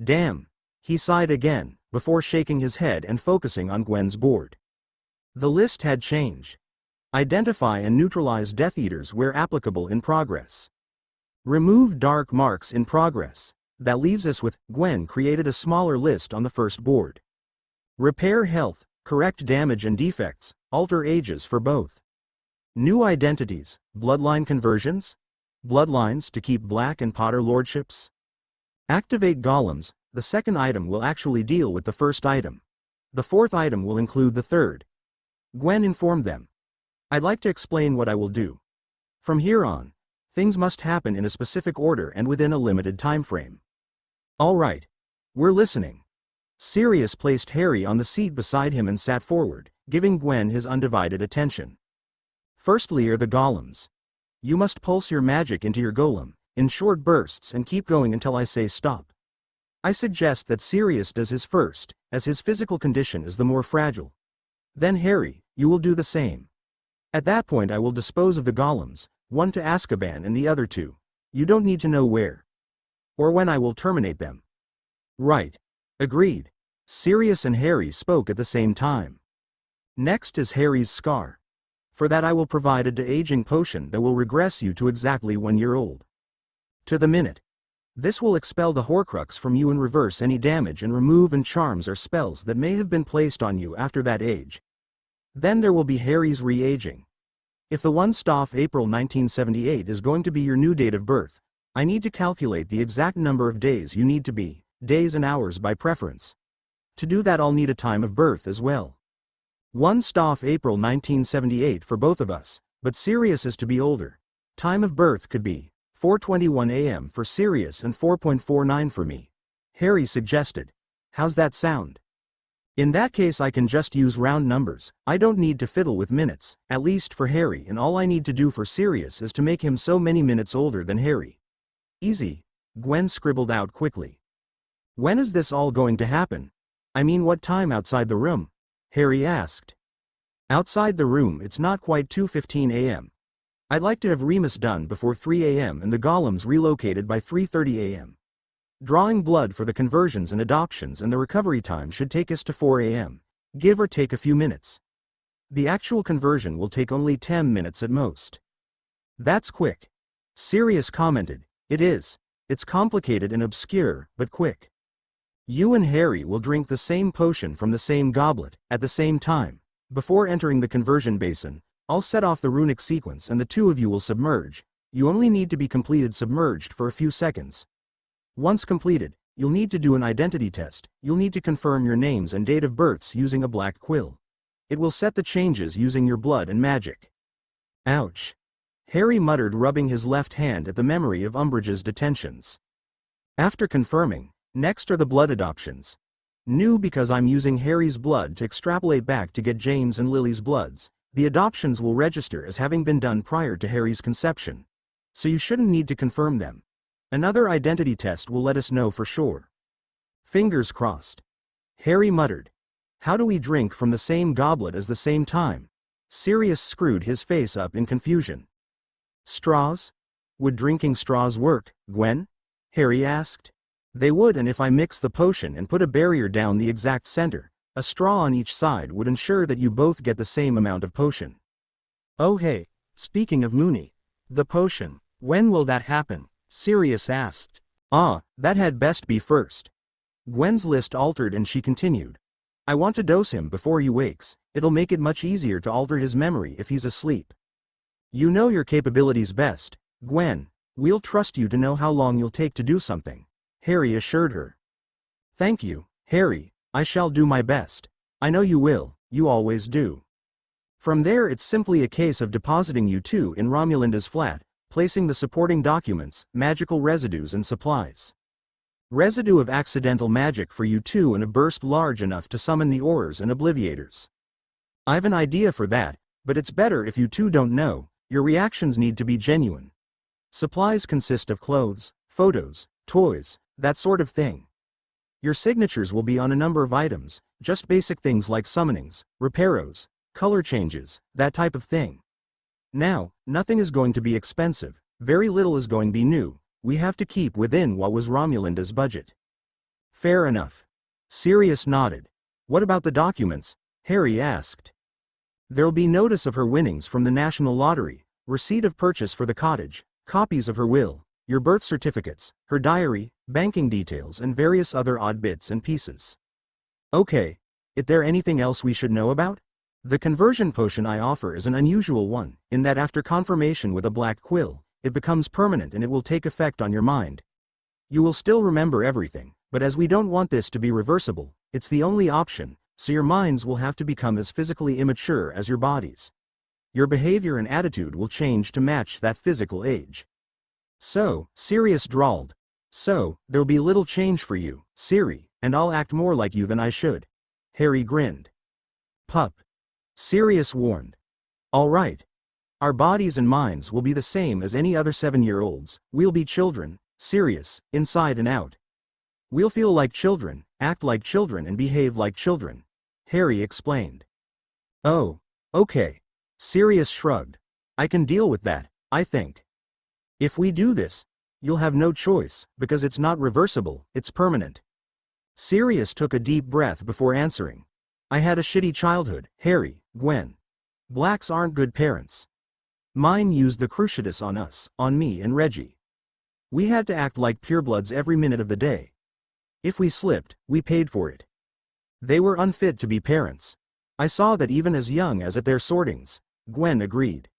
Damn. He sighed again, before shaking his head and focusing on Gwen's board. The list had changed. Identify and neutralize Death Eaters where applicable in progress. Remove dark marks in progress. That leaves us with, Gwen created a smaller list on the first board. Repair health, correct damage and defects, alter ages for both. New identities, bloodline conversions? Bloodlines to keep Black and Potter lordships? Activate golems. The second item will actually deal with the first item. The fourth item will include the third. Gwen informed them. I'd like to explain what I will do. From here on, things must happen in a specific order and within a limited time frame. All right. We're listening. Sirius placed Harry on the seat beside him and sat forward, giving Gwen his undivided attention. Firstly are the golems. You must pulse your magic into your golem, in short bursts, and keep going until I say stop. I suggest that Sirius does his first, as his physical condition is the more fragile. Then Harry, you will do the same. At that point I will dispose of the golems, one to Azkaban and the other two. You don't need to know where. Or when I will terminate them. Right. Agreed. Sirius and Harry spoke at the same time. Next is Harry's scar. For that I will provide a de-aging potion that will regress you to exactly 1 year old. To the minute. This will expel the Horcrux from you and reverse any damage and remove and charms or spells that may have been placed on you after that age. Then there will be Harry's re-aging. If the 1st April 1978 is going to be your new date of birth, I need to calculate the exact number of days you need to be, days and hours by preference. To do that I'll need a time of birth as well. 1st April 1978 for both of us, but Sirius is to be older. Time of birth could be 4:21 a.m. for Sirius and 4:49 for me. Harry suggested. How's that sound? In that case I can just use round numbers. I don't need to fiddle with minutes, at least for Harry, and all I need to do for Sirius is to make him so many minutes older than Harry. Easy. Gwen scribbled out quickly. When is this all going to happen? I mean, what time outside the room? Harry asked. Outside the room it's not quite 2:15 a.m. I'd like to have Remus done before 3 a.m. and the golems relocated by 3:30 a.m. Drawing blood for the conversions and adoptions and the recovery time should take us to 4 a.m., give or take a few minutes. The actual conversion will take only 10 minutes at most. That's quick. Sirius commented. It is. It's complicated and obscure, but quick. You and Harry will drink the same potion from the same goblet, at the same time. Before entering the conversion basin, I'll set off the runic sequence and the two of you will submerge. You only need to be completed submerged for a few seconds. Once completed, you'll need to do an identity test. You'll need to confirm your names and date of births using a black quill. It will set the changes using your blood and magic. Ouch. Harry muttered, rubbing his left hand at the memory of Umbridge's detentions. After confirming, next are the blood adoptions. New because I'm using Harry's blood to extrapolate back to get James and Lily's bloods. The adoptions will register as having been done prior to Harry's conception. So you shouldn't need to confirm them. Another identity test will let us know for sure. Fingers crossed. Harry muttered. How do we drink from the same goblet at the same time? Sirius screwed his face up in confusion. Straws? Would drinking straws work, Gwen? Harry asked. They would, and if I mix the potion and put a barrier down the exact center, a straw on each side would ensure that you both get the same amount of potion. Oh hey, speaking of Moony. The potion. When will that happen? Sirius asked. That had best be first. Gwen's list altered and she continued. I want to dose him before he wakes. It'll make it much easier to alter his memory if he's asleep. You know your capabilities best, Gwen. We'll trust you to know how long you'll take to do something, Harry assured her. Thank you, Harry. I shall do my best. I know you will, you always do. From there it's simply a case of depositing you two in Romulinda's flat, placing the supporting documents, magical residues and supplies. Residue of accidental magic for you two and a burst large enough to summon the Aurors and Obliviators. I've an idea for that, but it's better if you two don't know. Your reactions need to be genuine. Supplies consist of clothes, photos, toys, that sort of thing. Your signatures will be on a number of items, just basic things like summonings, repairos, color changes, that type of thing. Now, nothing is going to be expensive, very little is going to be new, we have to keep within what was Romulinda's budget. Fair enough. Sirius nodded. What about the documents? Harry asked. There'll be notice of her winnings from the National Lottery, receipt of purchase for the cottage, copies of her will, your birth certificates, her diary, banking details and various other odd bits and pieces. Okay. Is there anything else we should know about? The conversion potion I offer is an unusual one, in that after confirmation with a black quill, it becomes permanent and it will take effect on your mind. You will still remember everything, but as we don't want this to be reversible, it's the only option, so your minds will have to become as physically immature as your bodies. Your behavior and attitude will change to match that physical age. So, Sirius drawled. So, there'll be little change for you, Siri, and I'll act more like you than I should. Harry grinned. Pup. Sirius warned. All right. Our bodies and minds will be the same as any other 7-year-olds, we'll be children, Sirius, inside and out. We'll feel like children, act like children and behave like children, Harry explained. Oh, okay. Sirius shrugged. I can deal with that, I think. If we do this, you'll have no choice, because it's not reversible, it's permanent. Sirius took a deep breath before answering. I had a shitty childhood, Harry, Gwen. Blacks aren't good parents. Mine used the Cruciatus on us, on me and Reggie. We had to act like purebloods every minute of the day. If we slipped, we paid for it. They were unfit to be parents. I saw that even as young as at their sortings, Gwen agreed.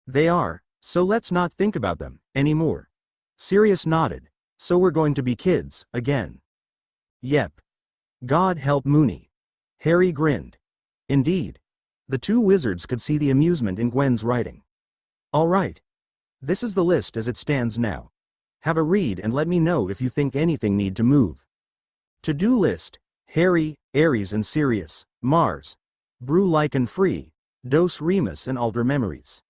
They are, so let's not think about them anymore. Sirius nodded. So we're going to be kids, again. Yep. God help Moony. Harry grinned. Indeed. The two wizards could see the amusement in Gwen's writing. All right. This is the list as it stands now. Have a read and let me know if you think anything need to move. To-do list. Harry, Ares and Sirius, Mars. Brew Lycan free. Dose Remus and alter memories.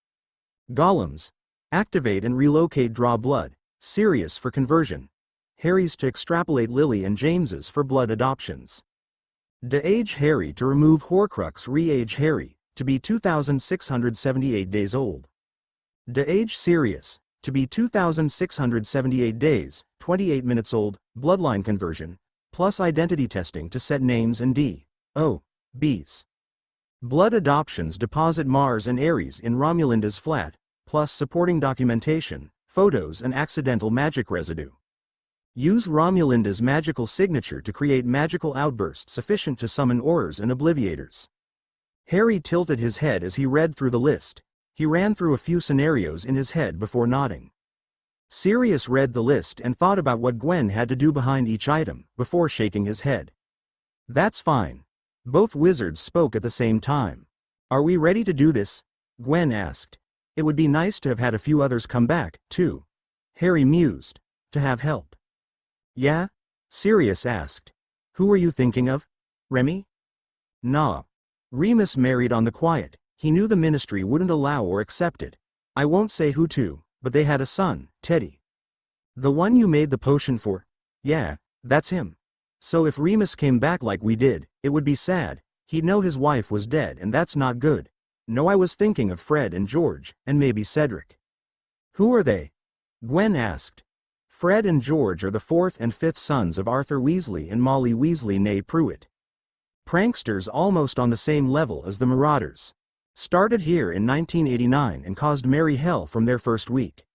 Golems. Activate and relocate draw blood. Sirius for conversion. Harry's to extrapolate Lily and James's for blood adoptions. De-age Harry to remove Horcrux re-age Harry, to be 2,678 days old. De-age Sirius, to be 2,678 days, 28 minutes old, bloodline conversion, plus identity testing to set names and D.O.Bs. Blood adoptions deposit Mars and Ares in Romulinda's flat, plus supporting documentation, photos and accidental magic residue. Use Romulinda's magical signature to create magical outbursts sufficient to summon Aurors and Obliviators. Harry tilted his head as he read through the list. He ran through a few scenarios in his head before nodding. Sirius read the list and thought about what Gwen had to do behind each item, before shaking his head. That's fine. Both wizards spoke at the same time. Are we ready to do this? Gwen asked. It would be nice to have had a few others come back, too. Harry mused. To have help. Yeah? Sirius asked. Who are you thinking of? Remy? Nah. Remus married on the quiet. He knew the ministry wouldn't allow or accept it. I won't say who to, but they had a son, Teddy. The one you made the potion for? Yeah, that's him. So if Remus came back like we did, it would be sad. He'd know his wife was dead and that's not good. No, I was thinking of Fred and George, and maybe Cedric. Who are they? Gwen asked. Fred and George are the 4th and 5th sons of Arthur Weasley and Molly Weasley née Pruitt. Pranksters almost on the same level as the Marauders. Started here in 1989 and caused merry hell from their first week.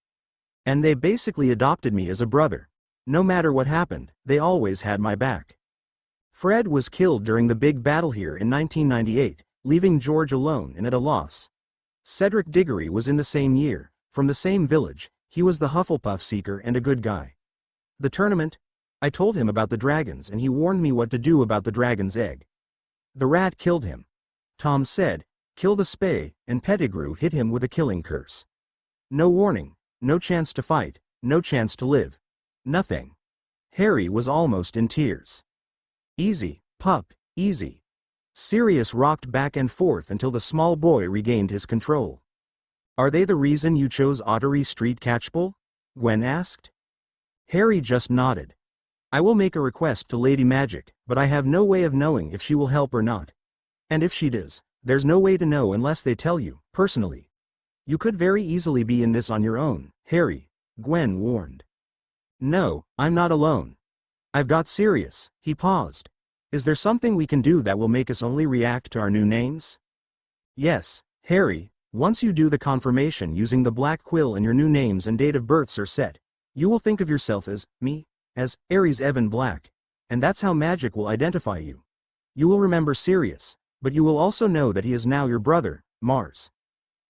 And they basically adopted me as a brother. No matter what happened, they always had my back. Fred was killed during the big battle here in 1998, leaving George alone and at a loss. Cedric Diggory was in the same year, from the same village. He was the Hufflepuff seeker and a good guy. The tournament? I told him about the dragons and he warned me what to do about the dragon's egg. The rat killed him. Tom said, kill the spay, and Pettigrew hit him with a killing curse. No warning, no chance to fight, no chance to live. Nothing. Harry was almost in tears. Easy, pup, easy. Sirius rocked back and forth until the small boy regained his control. Are they the reason you chose Ottery Street Catchpole? Gwen asked. Harry just nodded. I will make a request to Lady Magic, but I have no way of knowing if she will help or not. And if she does, there's no way to know unless they tell you, personally. You could very easily be in this on your own, Harry, Gwen warned. No, I'm not alone. I've got Sirius. He paused. Is there something we can do that will make us only react to our new names? Yes, Harry, once you do the confirmation using the black quill and your new names and date of births are set, you will think of yourself as, me, as, Aries Evan Black, and that's how magic will identify you. You will remember Sirius, but you will also know that he is now your brother, Mars.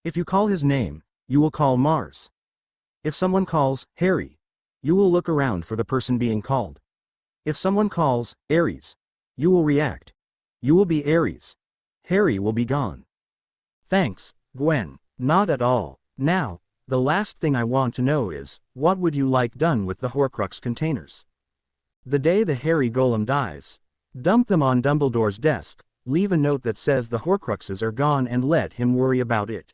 If you call his name, you will call Mars. If someone calls, Harry, you will look around for the person being called. If someone calls, Aries, you will react. You will be Aries. Harry will be gone. Thanks, Gwen. Not at all. Now, the last thing I want to know is, what would you like done with the Horcrux containers? The day the Harry Golem dies, dump them on Dumbledore's desk, leave a note that says the Horcruxes are gone and let him worry about it.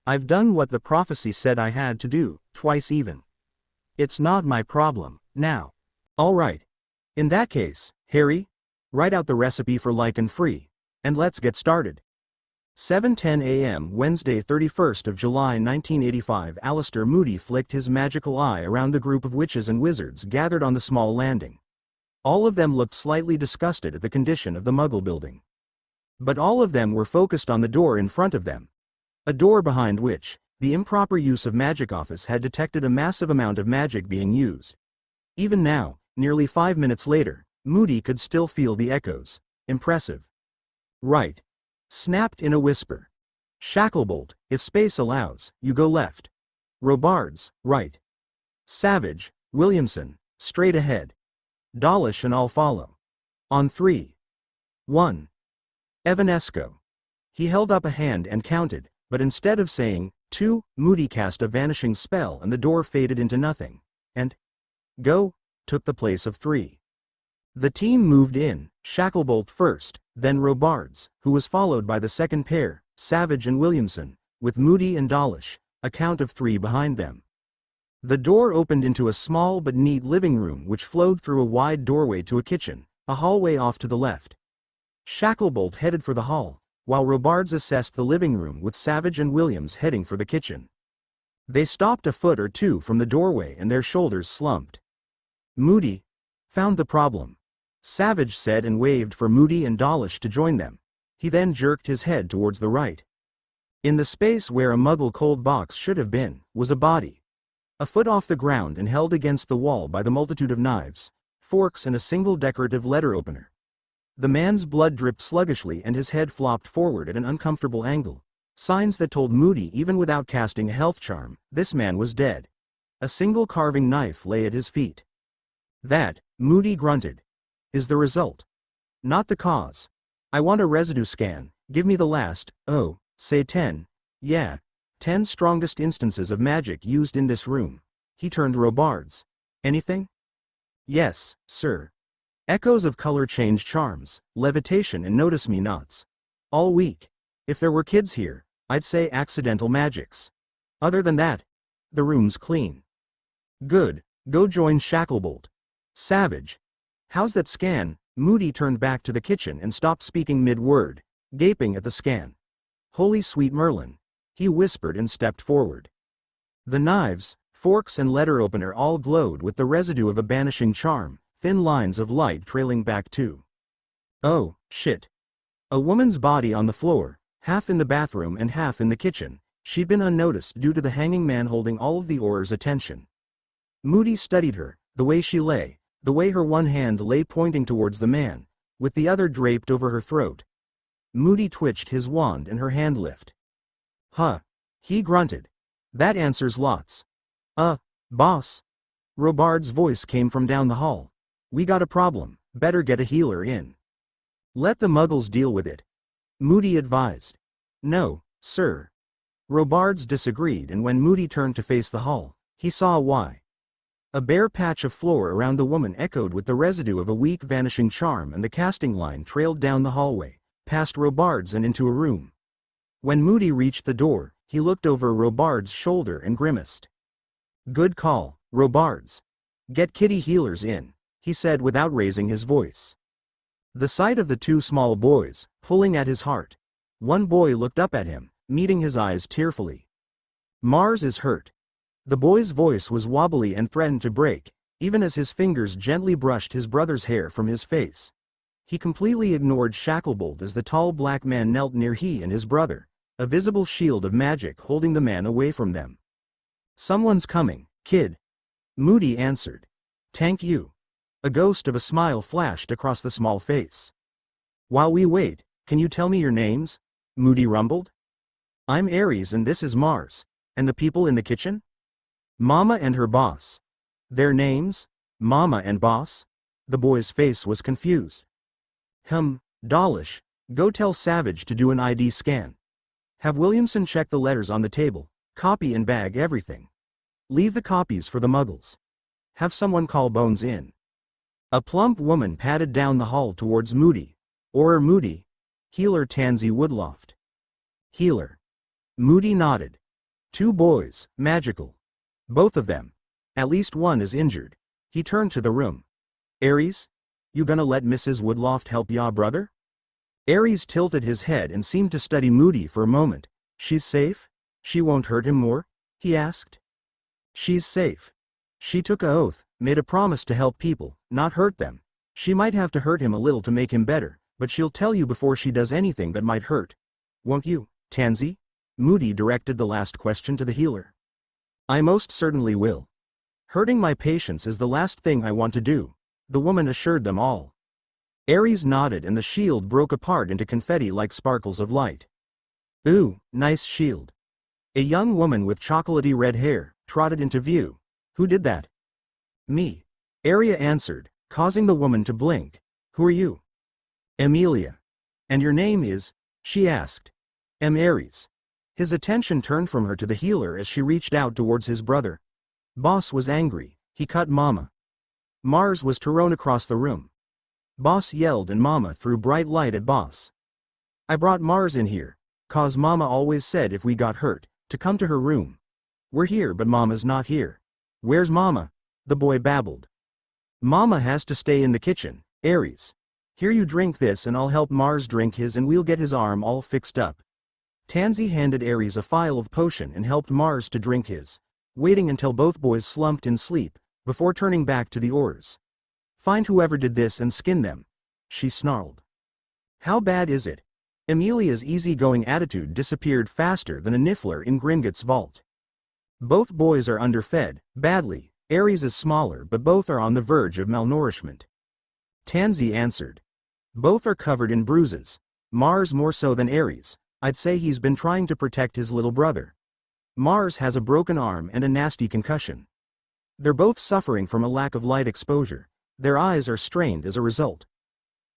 I've done what the prophecy said I had to do, twice even. It's not my problem, now. All right. In that case, Harry, write out the recipe for Lycan Free, and let's get started. 7:10 a.m. Wednesday 31st of July 1985. Alistair Moody flicked his magical eye around the group of witches and wizards gathered on the small landing. All of them looked slightly disgusted at the condition of the Muggle building. But all of them were focused on the door in front of them. A door behind which, the improper use of Magic Office had detected a massive amount of magic being used. Even now, nearly 5 minutes later, Moody could still feel the echoes. Impressive. Right. Snapped in a whisper. Shacklebolt, if space allows, you go left. Robards, right. Savage, Williamson, straight ahead. Dawlish and I'll follow. On 3. 1. Evanesco. He held up a hand and counted, but instead of saying, 2, Moody cast a vanishing spell and the door faded into nothing, and go, took the place of 3. The team moved in, Shacklebolt first, then Robards, who was followed by the second pair, Savage and Williamson, with Moody and Dawlish, a count of 3 behind them. The door opened into a small but neat living room which flowed through a wide doorway to a kitchen, a hallway off to the left. Shacklebolt headed for the hall, while Robards assessed the living room with Savage and Williams heading for the kitchen. They stopped a foot or two from the doorway and their shoulders slumped. Moody found the problem, Savage said and waved for Moody and Dawlish to join them. He then jerked his head towards the right. In the space where a Muggle cold box should have been, was a body. A foot off the ground and held against the wall by the multitude of knives, forks and a single decorative letter opener. The man's blood dripped sluggishly and his head flopped forward at an uncomfortable angle, signs that told Moody even without casting a health charm, this man was dead. A single carving knife lay at his feet. That, Moody grunted, is the result. Not the cause. I want a residue scan, give me the last, say 10, yeah, 10 strongest instances of magic used in this room. He turned Robards. Anything? Yes, sir. Echoes of color change charms, levitation and notice-me-nots. All week. If there were kids here, I'd say accidental magics. Other than that, the room's clean. Good, go join Shacklebolt. Savage. How's that scan? Moody turned back to the kitchen and stopped speaking mid-word, gaping at the scan. Holy sweet Merlin. He whispered and stepped forward. The knives, forks and letter opener all glowed with the residue of a banishing charm, thin lines of light trailing back too. Oh, shit. A woman's body on the floor, half in the bathroom and half in the kitchen. She'd been unnoticed due to the hanging man holding all of the Auror's attention. Moody studied her, the way she lay, the way her one hand lay pointing towards the man, with the other draped over her throat. Moody twitched his wand and her hand lift. Huh. He grunted. That answers lots. Boss. Robards' voice came from down the hall. We got a problem, better get a healer in. Let the muggles deal with it. Moody advised. No, sir. Robards disagreed, and when Moody turned to face the hall, he saw why. A bare patch of floor around the woman echoed with the residue of a weak vanishing charm, and the casting line trailed down the hallway, past Robards and into a room. When Moody reached the door, he looked over Robards' shoulder and grimaced. Good call, Robards. Get kitty healers in, he said without raising his voice. The sight of the two small boys, pulling at his heart. One boy looked up at him, meeting his eyes tearfully. Mars is hurt. The boy's voice was wobbly and threatened to break, even as his fingers gently brushed his brother's hair from his face. He completely ignored Shacklebolt as the tall black man knelt near he and his brother, a visible shield of magic holding the man away from them. Someone's coming, kid. Moody answered. Thank you. A ghost of a smile flashed across the small face. While we wait, can you tell me your names? Moody rumbled. I'm Ares and this is Mars. And the people in the kitchen? Mama and her boss. Their names? Mama and boss? The boy's face was confused. Dawlish, go tell Savage to do an ID scan. Have Williamson check the letters on the table, copy and bag everything. Leave the copies for the muggles. Have someone call Bones in. A plump woman padded down the hall towards Moody. Or Moody. Healer Tansy Woodloft. Healer. Moody nodded. Two boys, magical. Both of them. At least one is injured. He turned to the room. Ares? You gonna let Mrs. Woodloft help ya brother? Ares tilted his head and seemed to study Moody for a moment. She's safe? She won't hurt him more? He asked. She's safe. She took an oath, made a promise to help people, not hurt them. She might have to hurt him a little to make him better, but she'll tell you before she does anything that might hurt. Won't you, Tansy? Moody directed the last question to the healer. I most certainly will. Hurting my patients is the last thing I want to do, the woman assured them all. Ares nodded and the shield broke apart into confetti-like sparkles of light. Ooh, nice shield. A young woman with chocolatey red hair trotted into view. Who did that? Me. Arya answered, causing the woman to blink. Who are you? Emilia. And your name is? She asked. Ares. His attention turned from her to the healer as she reached out towards his brother. Boss was angry. He cut Mama. Mars was thrown across the room. Boss yelled and Mama threw bright light at Boss. I brought Mars in here, 'cause Mama always said if we got hurt, to come to her room. We're here but Mama's not here. Where's Mama? The boy babbled. Mama has to stay in the kitchen, Ares. Here you drink this and I'll help Mars drink his and we'll get his arm all fixed up. Tansy handed Ares a phial of potion and helped Mars to drink his, waiting until both boys slumped in sleep, before turning back to the oars. Find whoever did this and skin them, she snarled. How bad is it? Emilia's easygoing attitude disappeared faster than a niffler in Gringotts' vault. Both boys are underfed, badly. Ares is smaller but both are on the verge of malnourishment. Tansy answered. Both are covered in bruises. Mars more so than Ares. I'd say he's been trying to protect his little brother. Mars has a broken arm and a nasty concussion. They're both suffering from a lack of light exposure. Their eyes are strained as a result.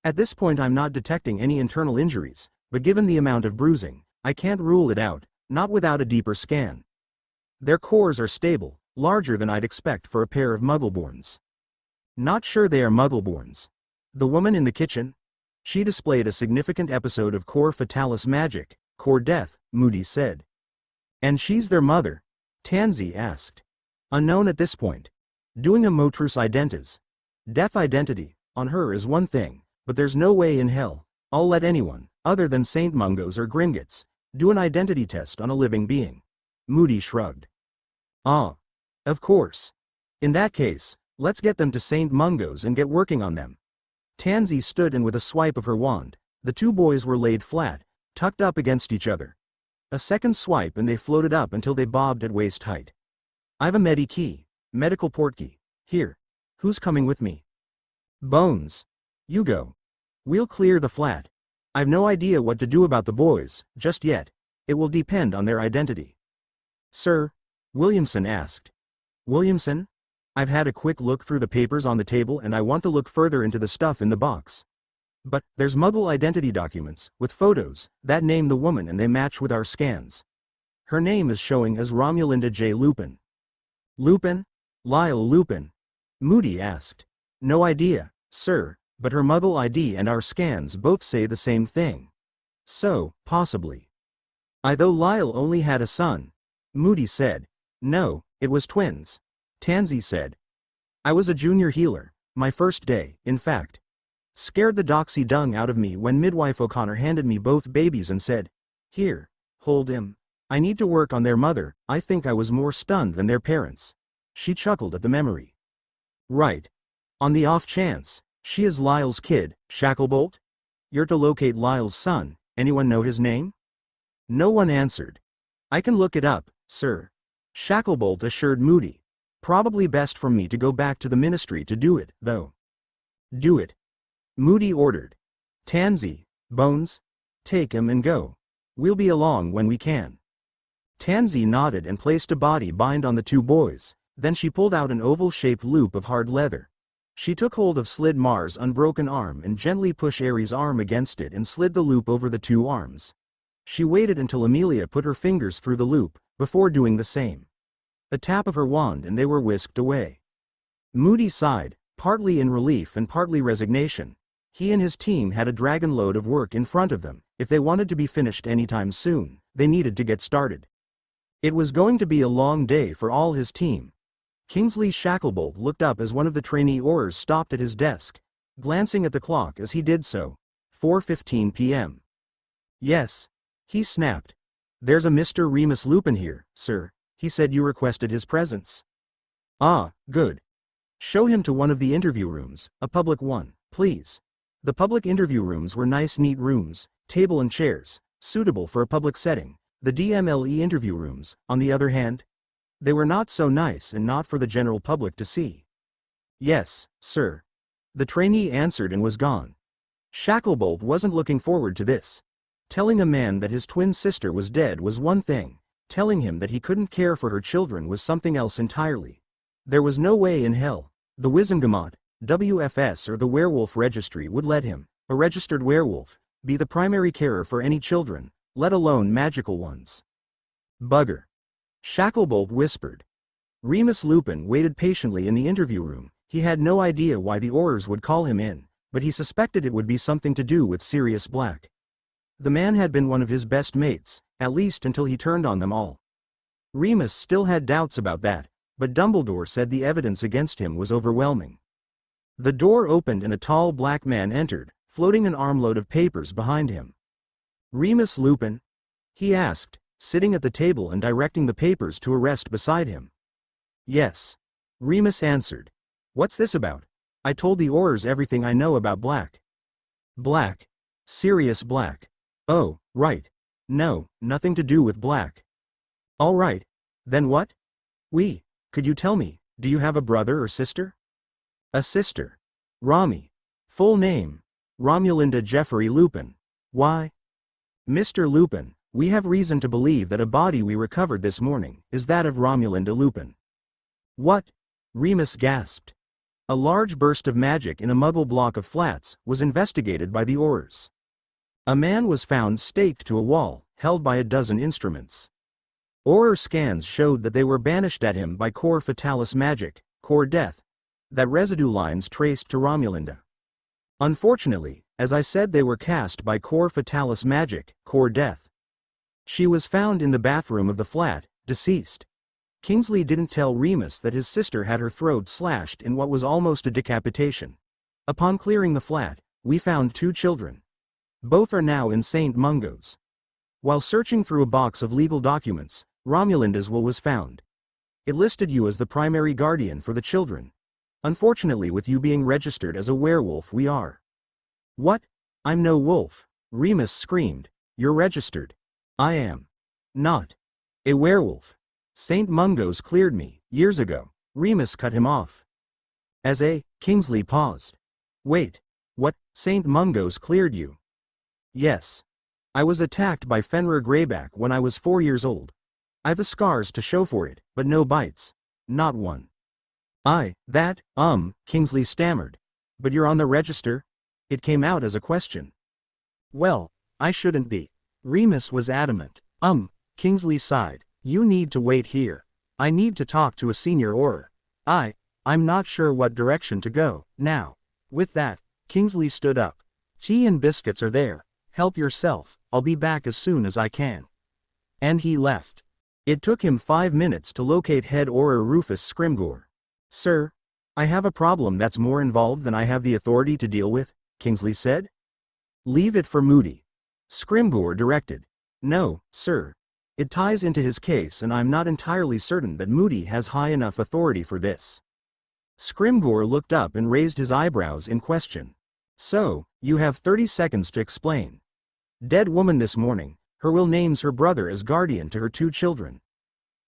At this point I'm not detecting any internal injuries, but given the amount of bruising, I can't rule it out, not without a deeper scan. Their cores are stable, larger than I'd expect for a pair of Muggleborns. Not sure they are Muggleborns. The woman in the kitchen? She displayed a significant episode of Core Fatalis magic, Core Death, Moody said. And she's their mother? Tansy asked. Unknown at this point. Doing a Motrus Identitas. Death identity, on her is one thing, but there's no way in hell I'll let anyone, other than Saint Mungos or Gringotts, do an identity test on a living being. Moody shrugged. Ah. Of course. In that case, let's get them to Saint Mungos and get working on them. Tansy stood and with a swipe of her wand, the two boys were laid flat, tucked up against each other. A second swipe and they floated up until they bobbed at waist height. I've a Medi-Key, medical portkey. Here. Who's coming with me? Bones. You go. We'll clear the flat. I've no idea what to do about the boys, just yet. It will depend on their identity. Sir? Williamson asked. Williamson? I've had a quick look through the papers on the table and I want to look further into the stuff in the box. But, there's Muggle identity documents, with photos, that name the woman and they match with our scans. Her name is showing as Romulinda J. Lupin. Lupin? Lyle Lupin? Moody asked. No idea, sir, but her Muggle ID and our scans both say the same thing. So, possibly. Though Lyle only had a son. Moody said. No, it was twins. Tansy said. I was a junior healer, my first day, in fact. Scared the doxy dung out of me when midwife O'Connor handed me both babies and said, "Here, hold him. I need to work on their mother." I think I was more stunned than their parents. She chuckled at the memory. Right. On the off chance, she is Lyle's kid, Shacklebolt? You're to locate Lyle's son. Anyone know his name? No one answered. I can look it up, sir. Shacklebolt assured Moody. Probably best for me to go back to the ministry to do it, though. Do it. Moody ordered. Tansy, Bones, take him and go. We'll be along when we can. Tansy nodded and placed a body bind on the two boys, then she pulled out an oval-shaped loop of hard leather. She took hold of Slid Mar's unbroken arm and gently pushed Aries' arm against it and slid the loop over the two arms. She waited until Amelia put her fingers through the loop, before doing the same. A tap of her wand and they were whisked away. Moody sighed, partly in relief and partly resignation. He and his team had a dragon load of work in front of them. If they wanted to be finished anytime soon, they needed to get started. It was going to be a long day for all his team. Kingsley Shacklebolt looked up as one of the trainee Aurors stopped at his desk, glancing at the clock as he did so. 4:15 p.m. Yes. He snapped. There's a Mr. Remus Lupin here, sir. He said you requested his presence. Ah, good. Show him to one of the interview rooms, a public one, please. The public interview rooms were nice neat rooms, table and chairs, suitable for a public setting. The DMLE interview rooms, on the other hand, they were not so nice and not for the general public to see. Yes, sir. The trainee answered and was gone. Shacklebolt wasn't looking forward to this. Telling a man that his twin sister was dead was one thing. Telling him that he couldn't care for her children was something else entirely. There was no way in hell the Wizengamot, WFS or the Werewolf Registry would let him, a registered werewolf, be the primary carer for any children, let alone magical ones. Bugger. Shacklebolt whispered. Remus Lupin waited patiently in the interview room. He had no idea why the Aurors would call him in, but he suspected it would be something to do with Sirius Black. The man had been one of his best mates, at least until he turned on them all. Remus still had doubts about that, but Dumbledore said the evidence against him was overwhelming. The door opened and a tall black man entered, floating an armload of papers behind him. Remus Lupin? He asked, sitting at the table and directing the papers to a rest beside him. Yes. Remus answered. What's this about? I told the Aurors everything I know about Black. Black? Sirius Black. Oh, right. No, nothing to do with Black. All right. Then what? Could you tell me, do you have a brother or sister? A sister. Romy. Full name. Romulinda Jeffrey Lupin. Why? Mr. Lupin, we have reason to believe that a body we recovered this morning is that of Romulinda Lupin. What? Remus gasped. A large burst of magic in a Muggle block of flats was investigated by the Aurors. A man was found staked to a wall, held by a dozen instruments. Auror scans showed that they were banished at him by Cor Fatalis magic, Cor Death, that residue lines traced to Romulinda. Unfortunately, as I said, they were cast by Cor Fatalis magic, Cor Death. She was found in the bathroom of the flat, deceased. Kingsley didn't tell Remus that his sister had her throat slashed in what was almost a decapitation. Upon clearing the flat, we found 2 children. Both are now in St. Mungo's. While searching through a box of legal documents, Romulinda's will was found. It listed you as the primary guardian for the children. Unfortunately, with you being registered as a werewolf, we are. What? I'm no wolf, Remus screamed. You're registered. I am. Not. A werewolf. St. Mungo's cleared me, years ago. Remus cut him off. Kingsley paused. Wait. What, St. Mungo's cleared you? Yes. I was attacked by Fenrir Greyback when I was 4 years old. I've the scars to show for it, but no bites. Not one. Kingsley stammered. But you're on the register? It came out as a question. Well, I shouldn't be. Remus was adamant. Kingsley sighed. You need to wait here. I need to talk to a senior Auror. I'm not sure what direction to go, now. With that, Kingsley stood up. Tea and biscuits are there. Help yourself, I'll be back as soon as I can. And he left. It took him 5 minutes to locate head Auror Rufus Scrimgeour. Sir, I have a problem that's more involved than I have the authority to deal with, Kingsley said. Leave it for Moody. Scrimgeour directed. No, sir. It ties into his case and I'm not entirely certain that Moody has high enough authority for this. Scrimgeour looked up and raised his eyebrows in question. So, you have 30 seconds to explain. Dead woman this morning, her will names her brother as guardian to her 2 children.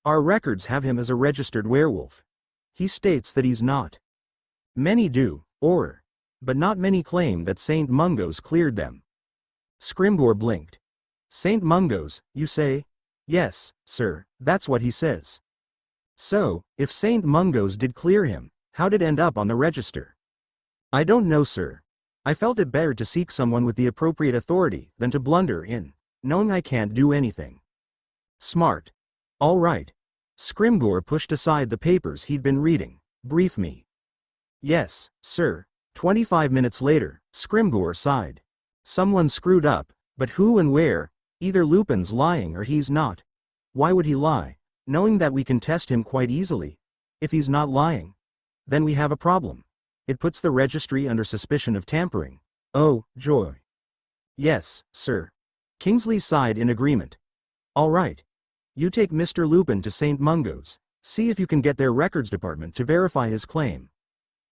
Our records have him as a registered werewolf. He states that he's not. Many do, but not many claim that St. Mungo's cleared them. Scrimgeour blinked. St. Mungo's, you say? Yes, sir, that's what he says. So, if St. Mungo's did clear him, how did it end up on the register? I don't know, sir. I felt it better to seek someone with the appropriate authority than to blunder in, knowing I can't do anything. Smart. All right. Scrimgeour pushed aside the papers he'd been reading. Brief me. Yes, sir. 25 minutes later, Scrimgeour sighed. Someone screwed up, but who and where? Either Lupin's lying or he's not. Why would he lie, knowing that we can test him quite easily? If he's not lying, then we have a problem. It puts the registry under suspicion of tampering. Oh, joy. Yes, sir. Kingsley sighed in agreement. All right. You take Mr. Lupin to St. Mungo's, see if you can get their records department to verify his claim.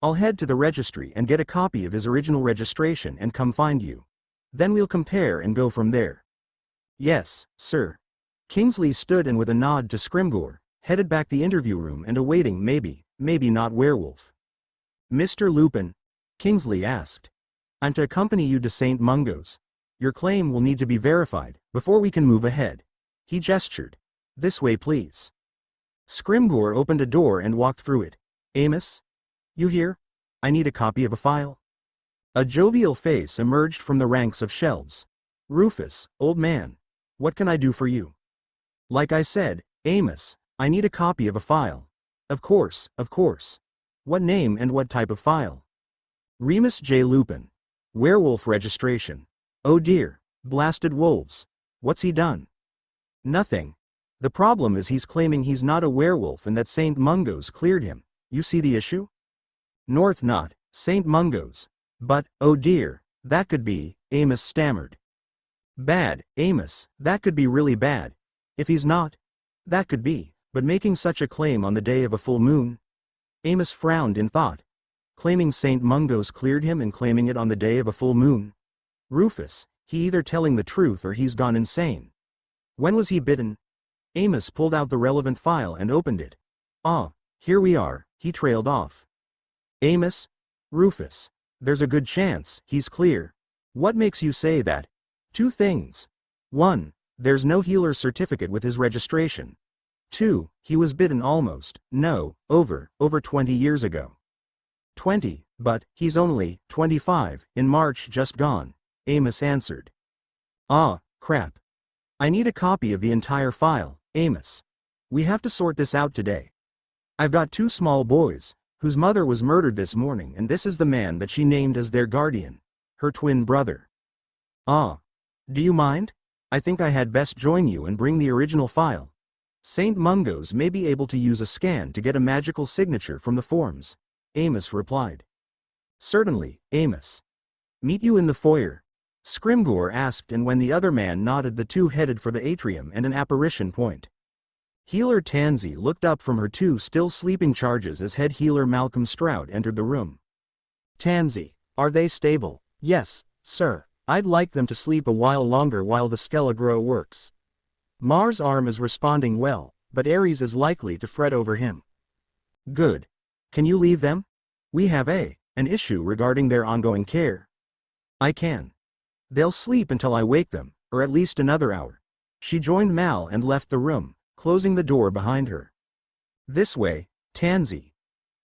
I'll head to the registry and get a copy of his original registration and come find you. Then we'll compare and go from there. Yes, sir. Kingsley stood and with a nod to Scrimgeour, headed back the interview room and awaiting maybe not werewolf. Mr. Lupin? Kingsley asked. I'm to accompany you to St. Mungo's. Your claim will need to be verified before we can move ahead. He gestured. This way, please. Scrimgeour opened a door and walked through it. Amos? You here? I need a copy of a file. A jovial face emerged from the ranks of shelves. Rufus, old man. What can I do for you? Like I said, Amos, I need a copy of a file. Of course. What name and what type of file? Remus J. Lupin. Werewolf registration. Oh dear, blasted wolves. What's he done? Nothing. The problem is he's claiming he's not a werewolf and that St. Mungo's cleared him. You see the issue? North not, St. Mungo's. But, oh dear, that could be, Amos stammered. Bad, Amos, that could be really bad. If he's not, that could be, but making such a claim on the day of a full moon? Amos frowned in thought. Claiming St. Mungo's cleared him and claiming it on the day of a full moon? Rufus, he either telling the truth or he's gone insane. When was he bitten? Amos pulled out the relevant file and opened it. Ah, here we are, he trailed off. Amos? Rufus. There's a good chance he's clear. What makes you say that? 2 things. 1, there's no healer's certificate with his registration. 2, he was bitten over 20 years ago. 20, but he's only 25, in March just gone, Amos answered. Ah, crap. I need a copy of the entire file, Amos. We have to sort this out today. I've got 2 small boys, whose mother was murdered this morning, and this is the man that she named as their guardian, her twin brother. Ah. Do you mind? I think I had best join you and bring the original file. St. Mungo's may be able to use a scan to get a magical signature from the forms, Amos replied. Certainly, Amos. Meet you in the foyer? Scrimgeour asked, and when the other man nodded, the 2 headed for the atrium and an apparition point. Healer Tansy looked up from her 2 still sleeping charges as head healer Malcolm Stroud entered the room. Tansy, are they stable? Yes, sir. I'd like them to sleep a while longer while the Skele-Gro works. Mars' arm is responding well, but Ares is likely to fret over him. Good. Can you leave them? We have an issue regarding their ongoing care, I can. They'll sleep until I wake them, or at least another hour. She joined Mal and left the room, closing the door behind her. This way, Tansy.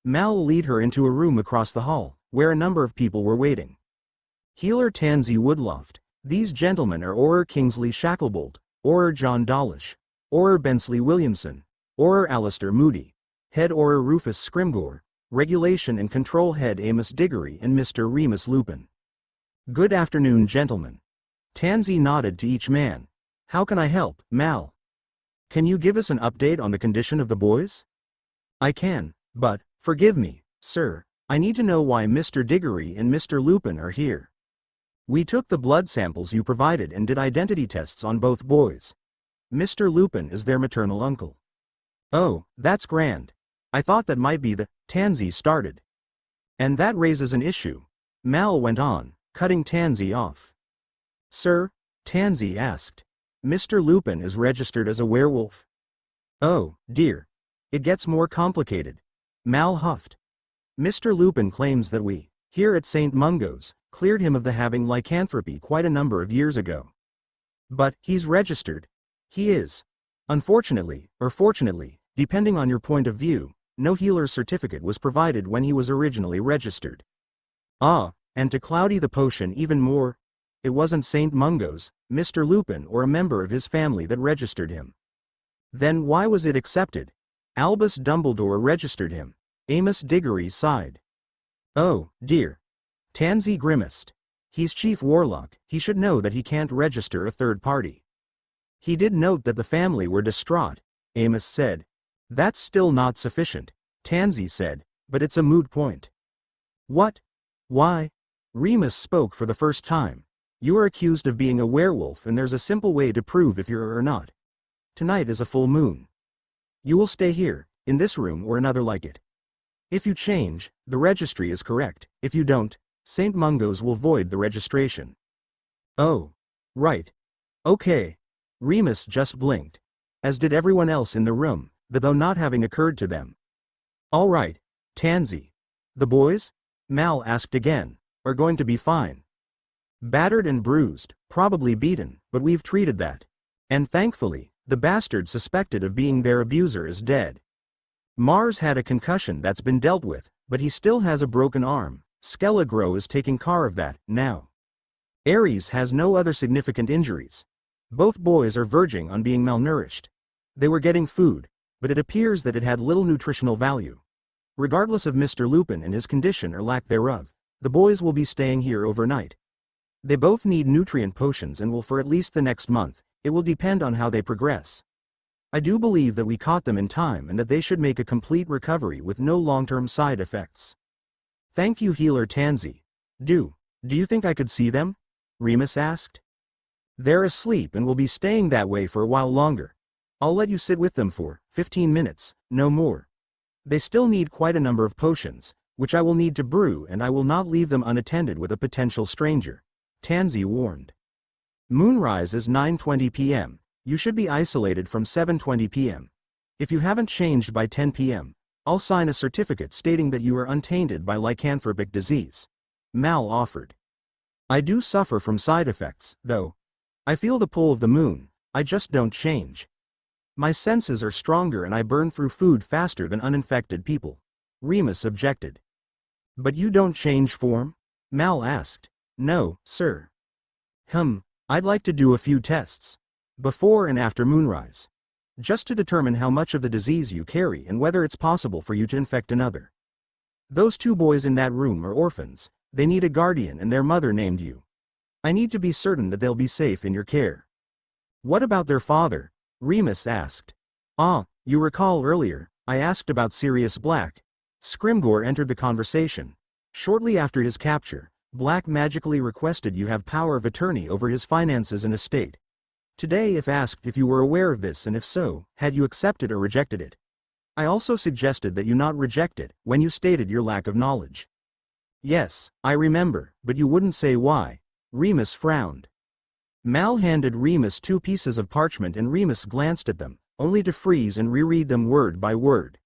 Mal will lead her into a room across the hall, where a number of people were waiting. Healer Tansy Woodloft. These gentlemen are Orer Kingsley Shacklebolt, Orer John Dawlish, Orer Bensley Williamson, Orer Alistair Moody, Head Orer Rufus Scrimgore, Regulation and Control Head Amos Diggory and Mr. Remus Lupin. Good afternoon, gentlemen. Tansy nodded to each man. How can I help, Mal? Can you give us an update on the condition of the boys? I can, but, forgive me, sir, I need to know why Mr. Diggory and Mr. Lupin are here. We took the blood samples you provided and did identity tests on both boys. Mr. Lupin is their maternal uncle. Oh, that's grand. I thought that might be the Tansy started. And that raises an issue. Mal went on, cutting Tansy off. Sir, Tansy asked. Mr. Lupin is registered as a werewolf. Oh, dear. It gets more complicated. Mal huffed. Mr. Lupin claims that we, here at St. Mungo's, cleared him of the having lycanthropy quite a number of years ago. But, he's registered. He is. Unfortunately, or fortunately, depending on your point of view, no healer's certificate was provided when he was originally registered. Ah, and to cloudy the potion even more, it wasn't St. Mungo's, Mr. Lupin or a member of his family that registered him. Then why was it accepted? Albus Dumbledore registered him. Amos Diggory sighed. Oh, dear. Tansy grimaced. He's chief warlock, he should know that he can't register a third party. He did note that the family were distraught, Amos said. That's still not sufficient, Tansy said, but it's a moot point. What? Why? Remus spoke for the first time. You are accused of being a werewolf and there's a simple way to prove if you're or not. Tonight is a full moon. You will stay here, in this room or another like it. If you change, the registry is correct. If you don't, St. Mungo's will void the registration. Oh. Right. Okay. Remus just blinked. As did everyone else in the room, though not having occurred to them. All right, Tansy. The boys? Mal asked again, are going to be fine. Battered and bruised, probably beaten, but we've treated that. And thankfully, the bastard suspected of being their abuser is dead. Mars had a concussion that's been dealt with, but he still has a broken arm. Skelegro is taking care of that, now. Ares has no other significant injuries. Both boys are verging on being malnourished. They were getting food, but it appears that it had little nutritional value. Regardless of Mr. Lupin and his condition or lack thereof, the boys will be staying here overnight. They both need nutrient potions and will for at least the next month. It will depend on how they progress. I do believe that we caught them in time and that they should make a complete recovery with no long-term side effects. Thank you, Healer Tansy. Do you think I could see them? Remus asked. They're asleep and will be staying that way for a while longer. I'll let you sit with them for 15 minutes, no more. They still need quite a number of potions, which I will need to brew, and I will not leave them unattended with a potential stranger, Tansy warned. Moonrise is 9:20 p.m. You should be isolated from 7:20 p.m. If you haven't changed by 10 p.m., I'll sign a certificate stating that you are untainted by lycanthropic disease. Mal offered. I do suffer from side effects, though. I feel the pull of the moon, I just don't change. My senses are stronger and I burn through food faster than uninfected people. Remus objected. But you don't change form? Mal asked. No, sir. I'd like to do a few tests. Before and after moonrise. Just to determine how much of the disease you carry and whether it's possible for you to infect another. Those two boys in that room are orphans. They need a guardian and their mother named you. I need to be certain that they'll be safe in your care. What about their father? Remus asked. You recall earlier, I asked about Sirius Black. Scrimgore entered the conversation. Shortly after his capture, Black magically requested you have power of attorney over his finances and estate. Today, if asked if you were aware of this and if so, had you accepted or rejected it? I also suggested that you not reject it when you stated your lack of knowledge. Yes, I remember, but you wouldn't say why. Remus frowned. Mal handed Remus 2 pieces of parchment and Remus glanced at them, only to freeze and reread them word by word.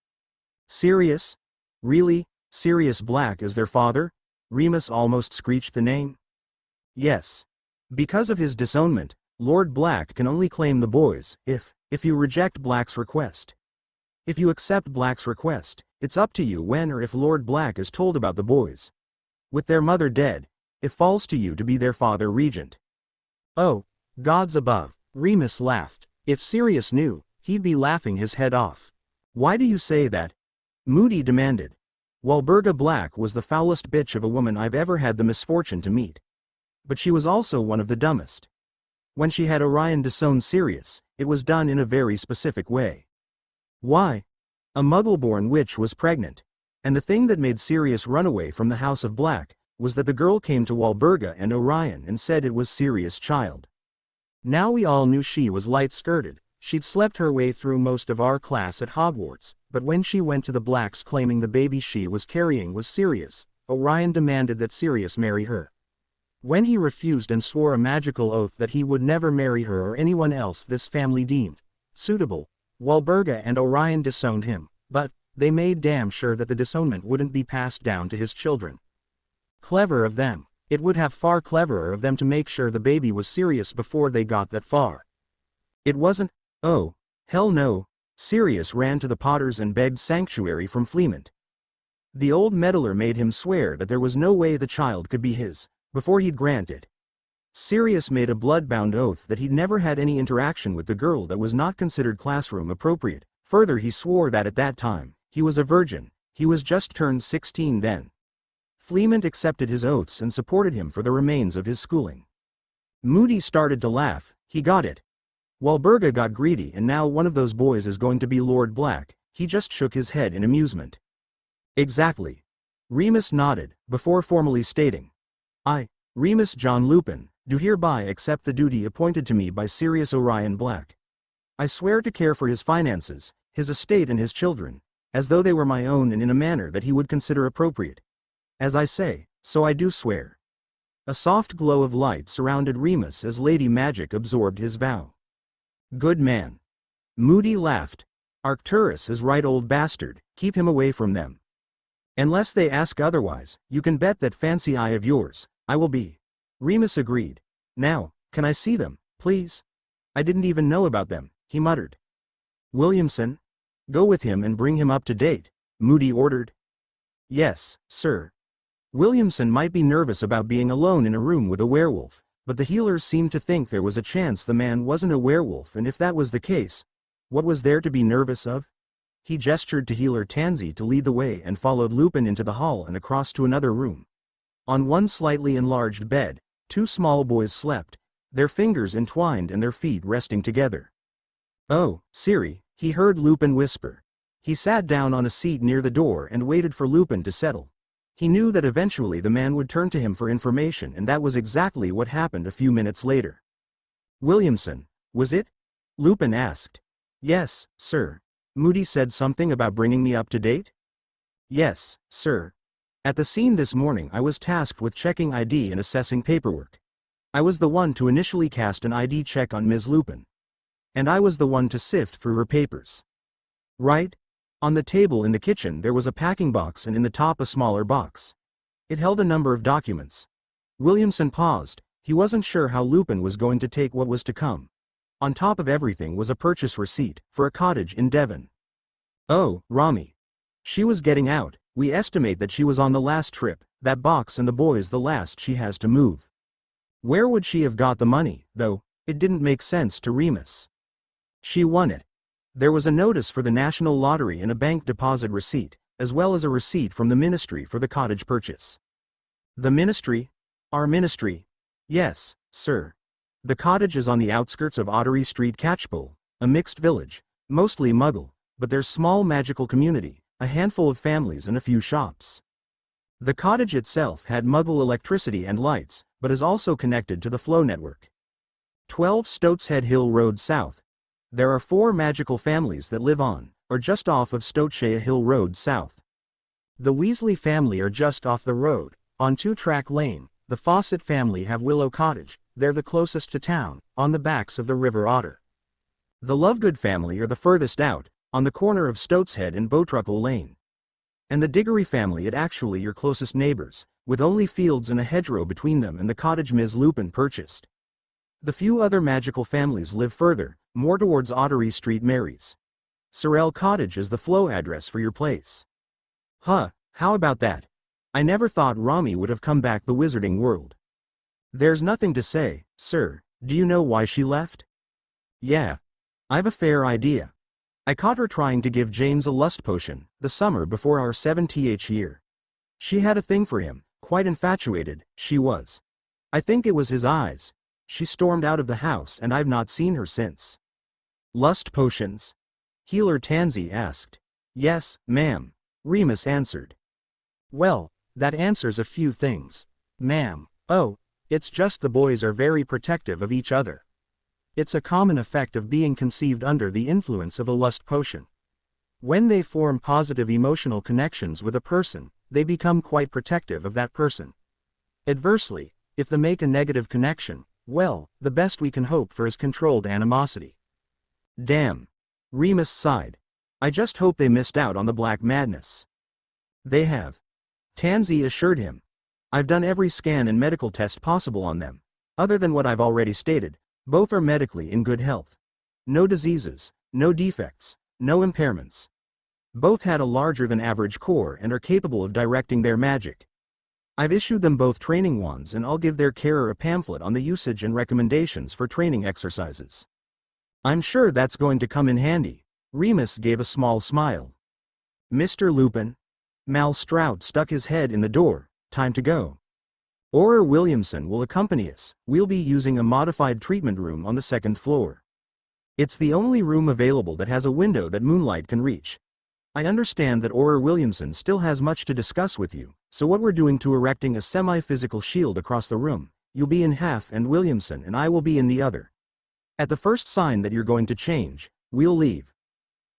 Sirius? Really? Sirius Black is their father? Remus almost screeched the name. Yes. Because of his disownment, Lord Black can only claim the boys, if you reject Black's request. If you accept Black's request, it's up to you when or if Lord Black is told about the boys. With their mother dead, it falls to you to be their father regent. Oh, gods above, Remus laughed. If Sirius knew, he'd be laughing his head off. Why do you say that? Moody demanded. Walburga Black was the foulest bitch of a woman I've ever had the misfortune to meet. But she was also one of the dumbest. When she had Orion disown Sirius, it was done in a very specific way. Why? A Muggle-born witch was pregnant. And the thing that made Sirius run away from the House of Black was that the girl came to Walburga and Orion and said it was Sirius' child. Now we all knew she was light-skirted. She'd slept her way through most of our class at Hogwarts, but when she went to the Blacks claiming the baby she was carrying was Sirius, Orion demanded that Sirius marry her. When he refused and swore a magical oath that he would never marry her or anyone else this family deemed suitable, Walburga and Orion disowned him, but they made damn sure that the disownment wouldn't be passed down to his children. Clever of them. It would have far cleverer of them to make sure the baby was Sirius before they got that far. It wasn't. Oh, hell no. Sirius ran to the Potters and begged sanctuary from Fleamont. The old meddler made him swear that there was no way the child could be his, before he'd grant it. Sirius made a blood-bound oath that he'd never had any interaction with the girl that was not considered classroom appropriate. Further, he swore that at that time, he was a virgin. He was just turned 16 then. Fleamont accepted his oaths and supported him for the remains of his schooling. Moody started to laugh. He got it. Walburga got greedy and now one of those boys is going to be Lord Black. He just shook his head in amusement. Exactly. Remus nodded, before formally stating, I, Remus John Lupin, do hereby accept the duty appointed to me by Sirius Orion Black. I swear to care for his finances, his estate and his children, as though they were my own and in a manner that he would consider appropriate. As I say, so I do swear. A soft glow of light surrounded Remus as Lady Magic absorbed his vow. Good man. Moody laughed. Arcturus is right, old bastard, keep him away from them. Unless they ask otherwise, you can bet that fancy eye of yours, I will be. Remus agreed. Now, can I see them, please? I didn't even know about them, he muttered. Williamson? Go with him and bring him up to date, Moody ordered. Yes, sir. Williamson might be nervous about being alone in a room with a werewolf, but the healers seemed to think there was a chance the man wasn't a werewolf, and if that was the case, what was there to be nervous of? He gestured to healer Tansy to lead the way and followed Lupin into the hall and across to another room. On one slightly enlarged bed, two small boys slept, their fingers entwined and their feet resting together. Oh, Siri, he heard Lupin whisper. He sat down on a seat near the door and waited for Lupin to settle. He knew that eventually the man would turn to him for information, and that was exactly what happened a few minutes later. Williamson, was it? Lupin asked. Yes, sir. Moody said something about bringing me up to date? Yes, sir. At the scene this morning I was tasked with checking ID and assessing paperwork. I was the one to initially cast an ID check on Ms. Lupin. And I was the one to sift through her papers. Right? On the table in the kitchen there was a packing box and in the top a smaller box. It held a number of documents. Williamson paused. He wasn't sure how Lupin was going to take what was to come. On top of everything was a purchase receipt for a cottage in Devon. Oh, Rami. She was getting out. We estimate that she was on the last trip, that box and the boys the last she has to move. Where would she have got the money, though? It didn't make sense to Remus. She won it. There was a notice for the National Lottery and a bank deposit receipt, as well as a receipt from the ministry for the cottage purchase. The ministry? Our ministry? Yes, sir. The cottage is on the outskirts of Ottery Street, Catchpole, a mixed village, mostly Muggle, but there's small magical community, a handful of families and a few shops. The cottage itself had Muggle electricity and lights, but is also connected to the flow network. 12 Stoatshead Hill Road South. There are 4 magical families that live on, or just off of Stoatshea Hill Road South. The Weasley family are just off the road, on 2-track lane. The Fawcett family have Willow Cottage, they're the closest to town, on the backs of the River Otter. The Lovegood family are the furthest out, on the corner of Stoatshead and Bowtruckle Lane. And the Diggory family are actually your closest neighbors, with only fields and a hedgerow between them and the cottage Ms. Lupin purchased. The few other magical families live further, more towards Ottery Street Mary's. Sorrel Cottage is the flow address for your place. Huh, how about that? I never thought Rami would have come back the wizarding world. There's nothing to say, sir. Do you know why she left? Yeah. I've a fair idea. I caught her trying to give James a lust potion, the summer before our 7th year. She had a thing for him, quite infatuated, she was. I think it was his eyes. She stormed out of the house and I've not seen her since. Lust potions? Healer Tansy asked. Yes, ma'am, Remus answered. Well, that answers a few things. Ma'am. Oh, it's just the boys are very protective of each other. It's a common effect of being conceived under the influence of a lust potion. When they form positive emotional connections with a person, they become quite protective of that person. Adversely, if they make a negative connection, well, the best we can hope for is controlled animosity. Damn. Remus sighed. I just hope they missed out on the black madness. They have. Tansy assured him. I've done every scan and medical test possible on them. Other than what I've already stated, both are medically in good health. No diseases, no defects, no impairments. Both had a larger than average core and are capable of directing their magic. I've issued them both training wands and I'll give their carer a pamphlet on the usage and recommendations for training exercises. I'm sure that's going to come in handy. Remus gave a small smile. Mr. Lupin? Mal Strout stuck his head in the door. Time to go. Auror Williamson will accompany us. We'll be using a modified treatment room on the 2nd floor. It's the only room available that has a window that moonlight can reach. I understand that Auror Williamson still has much to discuss with you, so what we're doing to erecting a semi-physical shield across the room, you'll be in half and Williamson and I will be in the other. At the first sign that you're going to change, we'll leave.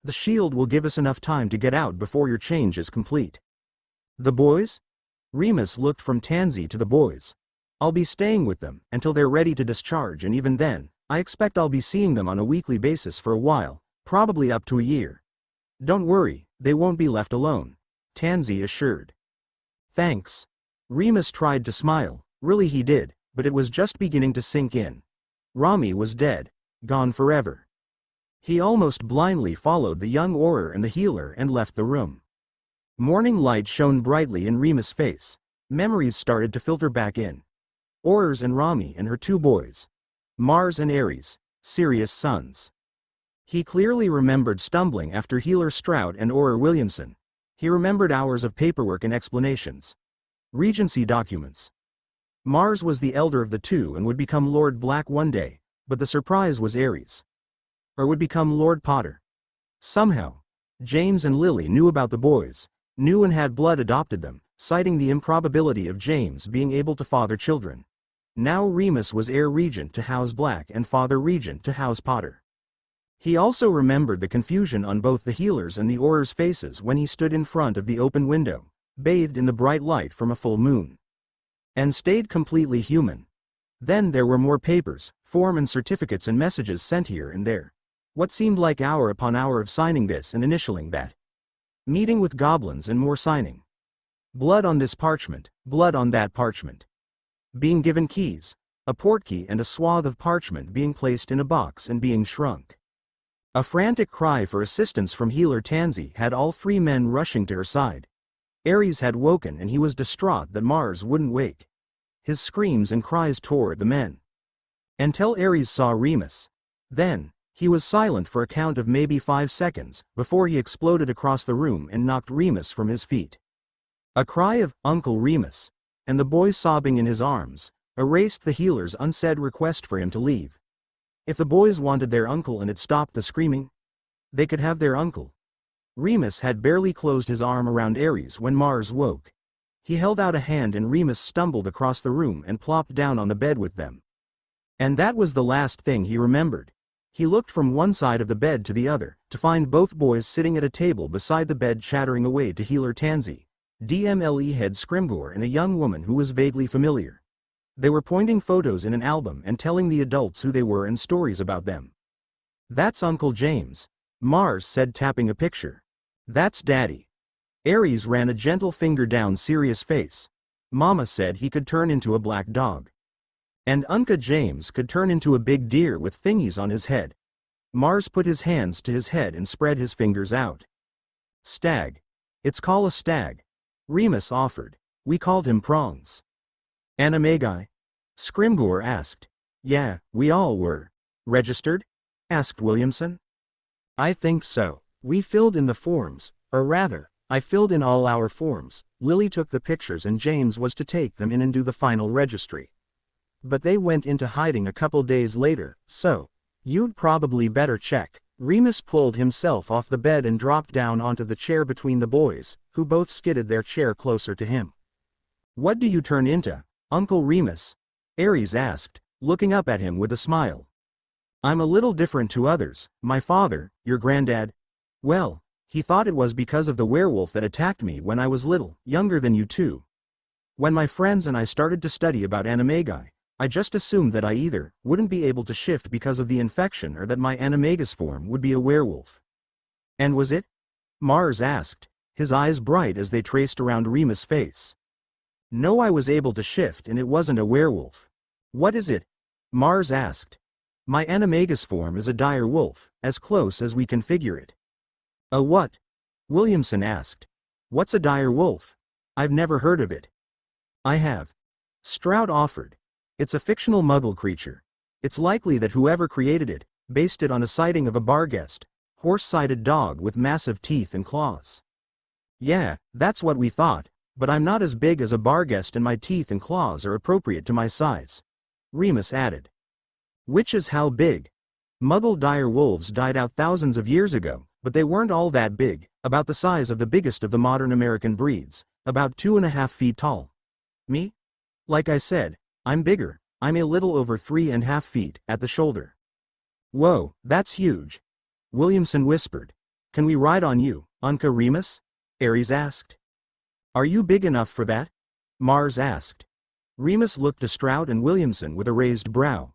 The shield will give us enough time to get out before your change is complete. The boys? Remus looked from Tansy to the boys. I'll be staying with them until they're ready to discharge, and even then, I expect I'll be seeing them on a weekly basis for a while, probably up to a year. Don't worry, they won't be left alone, Tansy assured. Thanks. Remus tried to smile, really he did, but it was just beginning to sink in. Rami was dead, gone forever. He almost blindly followed the young Auror and the healer and left the room. Morning light shone brightly in Remus' face. Memories started to filter back in. Aurors and Rami and her 2 boys. Mars and Ares, Sirius' sons. He clearly remembered stumbling after Healer Strout and Auror Williamson. He remembered hours of paperwork and explanations. Regency documents. Mars was the elder of the 2 and would become Lord Black one day, but the surprise was Ares. Or would become Lord Potter. Somehow, James and Lily knew about the boys, knew and had blood adopted them, citing the improbability of James being able to father children. Now Remus was heir regent to House Black and father regent to House Potter. He also remembered the confusion on both the healers and the Aurors' faces when he stood in front of the open window, bathed in the bright light from a full moon. And stayed completely human. Then there were more papers, form and certificates and messages sent here and there. What seemed like hour upon hour of signing this and initialing that. Meeting with goblins and more signing. Blood on this parchment, blood on that parchment. Being given keys, a portkey and a swath of parchment being placed in a box and being shrunk. A frantic cry for assistance from Healer Tansy had all 3 men rushing to her side. Ares had woken and he was distraught that Mars wouldn't wake. His screams and cries tore at the men. Until Ares saw Remus. Then, he was silent for a count of maybe 5 seconds, before he exploded across the room and knocked Remus from his feet. A cry of, "Uncle Remus," and the boy sobbing in his arms, erased the healer's unsaid request for him to leave. If the boys wanted their uncle and it stopped the screaming, they could have their uncle. Remus had barely closed his arm around Ares when Mars woke. He held out a hand and Remus stumbled across the room and plopped down on the bed with them. And that was the last thing he remembered. He looked from one side of the bed to the other, to find both boys sitting at a table beside the bed chattering away to Healer Tansy, DMLE head Scrimgore and a young woman who was vaguely familiar. They were pointing photos in an album and telling the adults who they were and stories about them. "That's Uncle James," Mars said, tapping a picture. "That's Daddy." Ares ran a gentle finger down Sirius' face. Mama said he could turn into a black dog. And Uncle James could turn into a big deer with thingies on his head. Mars put his hands to his head and spread his fingers out. Stag. It's called a stag. Remus offered. We called him Prongs. Animagi? Scrimgeour asked. Yeah, we all were. Registered? Asked Williamson. I think so. We filled in the forms, or rather, I filled in all our forms. Lily took the pictures and James was to take them in and do the final registry. But they went into hiding a couple days later, so you'd probably better check. Remus pulled himself off the bed and dropped down onto the chair between the boys, who both skidded their chair closer to him. What do you turn into, Uncle Remus? Aries asked, looking up at him with a smile. I'm a little different to others. My father, your granddad, well, he thought it was because of the werewolf that attacked me when I was little, younger than you two. When my friends and I started to study about animagi, I just assumed that I either wouldn't be able to shift because of the infection or that my animagus form would be a werewolf. And was it? Mars asked, his eyes bright as they traced around Remus' face. No, I was able to shift and it wasn't a werewolf. What is it? Mars asked. My animagus form is a dire wolf, as close as we can figure it. A what? Williamson asked. What's a dire wolf? I've never heard of it. I have. Stroud offered. It's a fictional muggle creature. It's likely that whoever created it based it on a sighting of a Barghest, horse-sided dog with massive teeth and claws. Yeah, that's what we thought, but I'm not as big as a Barghest and my teeth and claws are appropriate to my size. Remus added. Which is how big? Muggle dire wolves died out thousands of years ago, but they weren't all that big, about the size of the biggest of the modern American breeds, about 2.5 feet tall. Me? Like I said, I'm bigger. I'm a little over 3.5 feet at the shoulder. Whoa, that's huge. Williamson whispered. Can we ride on you, Uncle Remus? Aries asked. Are you big enough for that? Mars asked. Remus looked to Stroud and Williamson with a raised brow.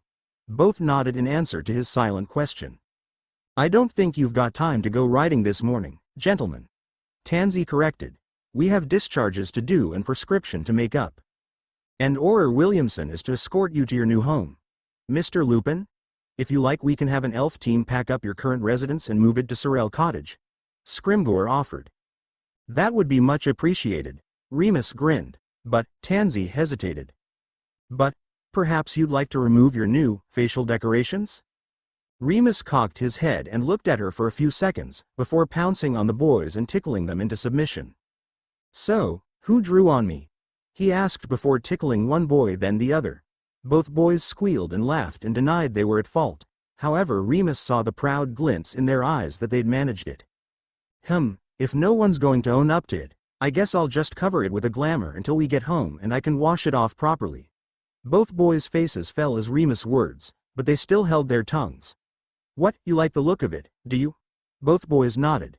Both nodded in answer to his silent question. I don't think you've got time to go riding this morning, gentlemen. Tansy corrected. We have discharges to do and prescription to make up. And Auror Williamson is to escort you to your new home. Mr. Lupin? If you like, we can have an elf team pack up your current residence and move it to Sorrel Cottage. Scrimgeour offered. That would be much appreciated. Remus grinned, but Tansy hesitated. But perhaps you'd like to remove your new facial decorations? Remus cocked his head and looked at her for a few seconds before pouncing on the boys and tickling them into submission. So, who drew on me? He asked before tickling one boy then the other. Both boys squealed and laughed and denied they were at fault. However, Remus saw the proud glints in their eyes that they'd managed it. If no one's going to own up to it, I guess I'll just cover it with a glamour until we get home and I can wash it off properly. Both boys' faces fell as Remus' words, but they still held their tongues. What, you like the look of it, do you? Both boys nodded.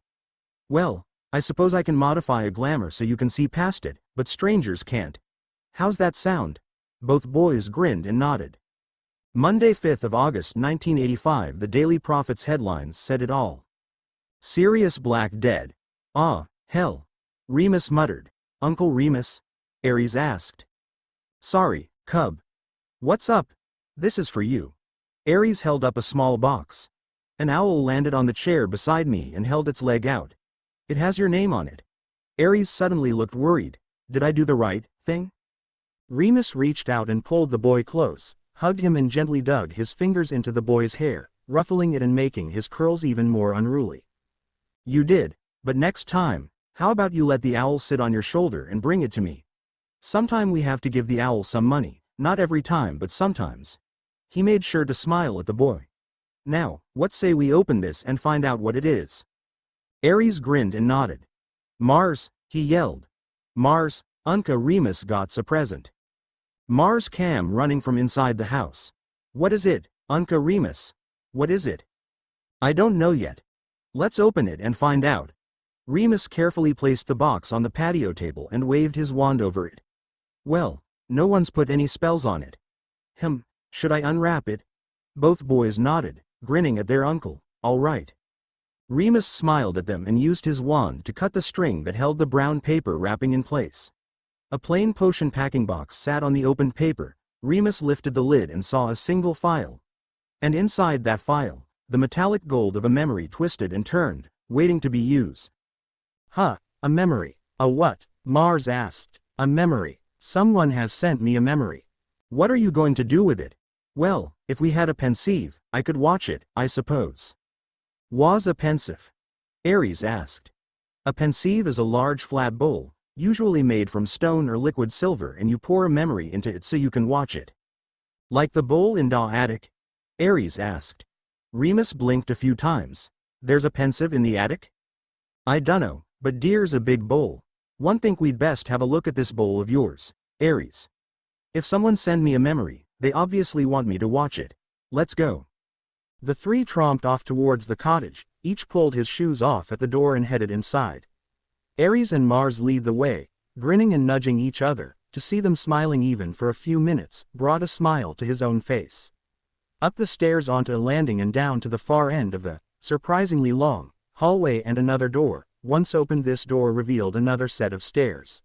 Well, I suppose I can modify a glamour so you can see past it, but strangers can't. How's that sound? Both boys grinned and nodded. Monday, 5th of August 1985. The Daily Prophet's headlines said it all. Sirius Black dead. Ah, hell. Remus muttered. Uncle Remus? Aries asked. Sorry, Cub. What's up? This is for you. Aries held up a small box. An owl landed on the chair beside me and held its leg out. It has your name on it. Aries suddenly looked worried. Did I do the right thing? Remus reached out and pulled the boy close, hugged him and gently dug his fingers into the boy's hair, ruffling it and making his curls even more unruly. You did, but next time, how about you let the owl sit on your shoulder and bring it to me? Sometime we have to give the owl some money, not every time but sometimes. He made sure to smile at the boy. Now, what say we open this and find out what it is? Aries grinned and nodded. Mars, he yelled. Mars, Uncle Remus got's a present. Mars came running from inside the house. What is it, Uncle Remus? What is it? I don't know yet. Let's open it and find out. Remus carefully placed the box on the patio table and waved his wand over it. Well, no one's put any spells on it. Should I unwrap it? Both boys nodded, grinning at their uncle. All right. Remus smiled at them and used his wand to cut the string that held the brown paper wrapping in place. A plain potion packing box sat on the opened paper. Remus lifted the lid and saw a single file. And inside that file, the metallic gold of a memory twisted and turned, waiting to be used. Huh, a memory. A what? Mars asked. A memory. Someone has sent me a memory. What are you going to do with it? Well, if we had a pensieve, I could watch it, I suppose. Was a pensieve? Ares asked. A pensieve is a large flat bowl, usually made from stone or liquid silver, and you pour a memory into it so you can watch it. Like the bowl in the attic? Ares asked. Remus blinked a few times. There's a pensieve in the attic? I dunno, but dear's a big bowl. One think we'd best have a look at this bowl of yours, Ares. If someone send me a memory, they obviously want me to watch it. Let's go. The three tromped off towards the cottage, each pulled his shoes off at the door and headed inside. Ares and Mars lead the way, grinning and nudging each other. To see them smiling even for a few minutes brought a smile to his own face. Up the stairs onto a landing and down to the far end of the, surprisingly long, hallway, and another door. Once opened, this door revealed another set of stairs.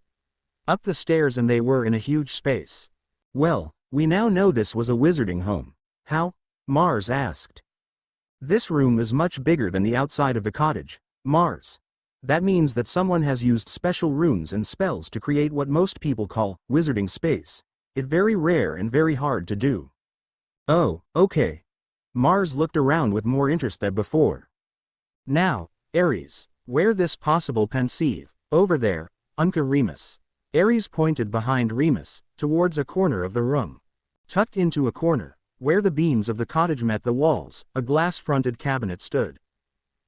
Up the stairs and they were in a huge space. Well, we now know this was a wizarding home. How? Mars asked. This room is much bigger than the outside of the cottage, Mars. That means that someone has used special runes and spells to create what most people call wizarding space. It's very rare and very hard to do. Oh, okay. Mars looked around with more interest than before. Now, Ares, where this possible pensieve? Over there, Unca Remus. Ares pointed behind Remus, towards a corner of the room. Tucked into a corner, where the beams of the cottage met the walls, a glass-fronted cabinet stood.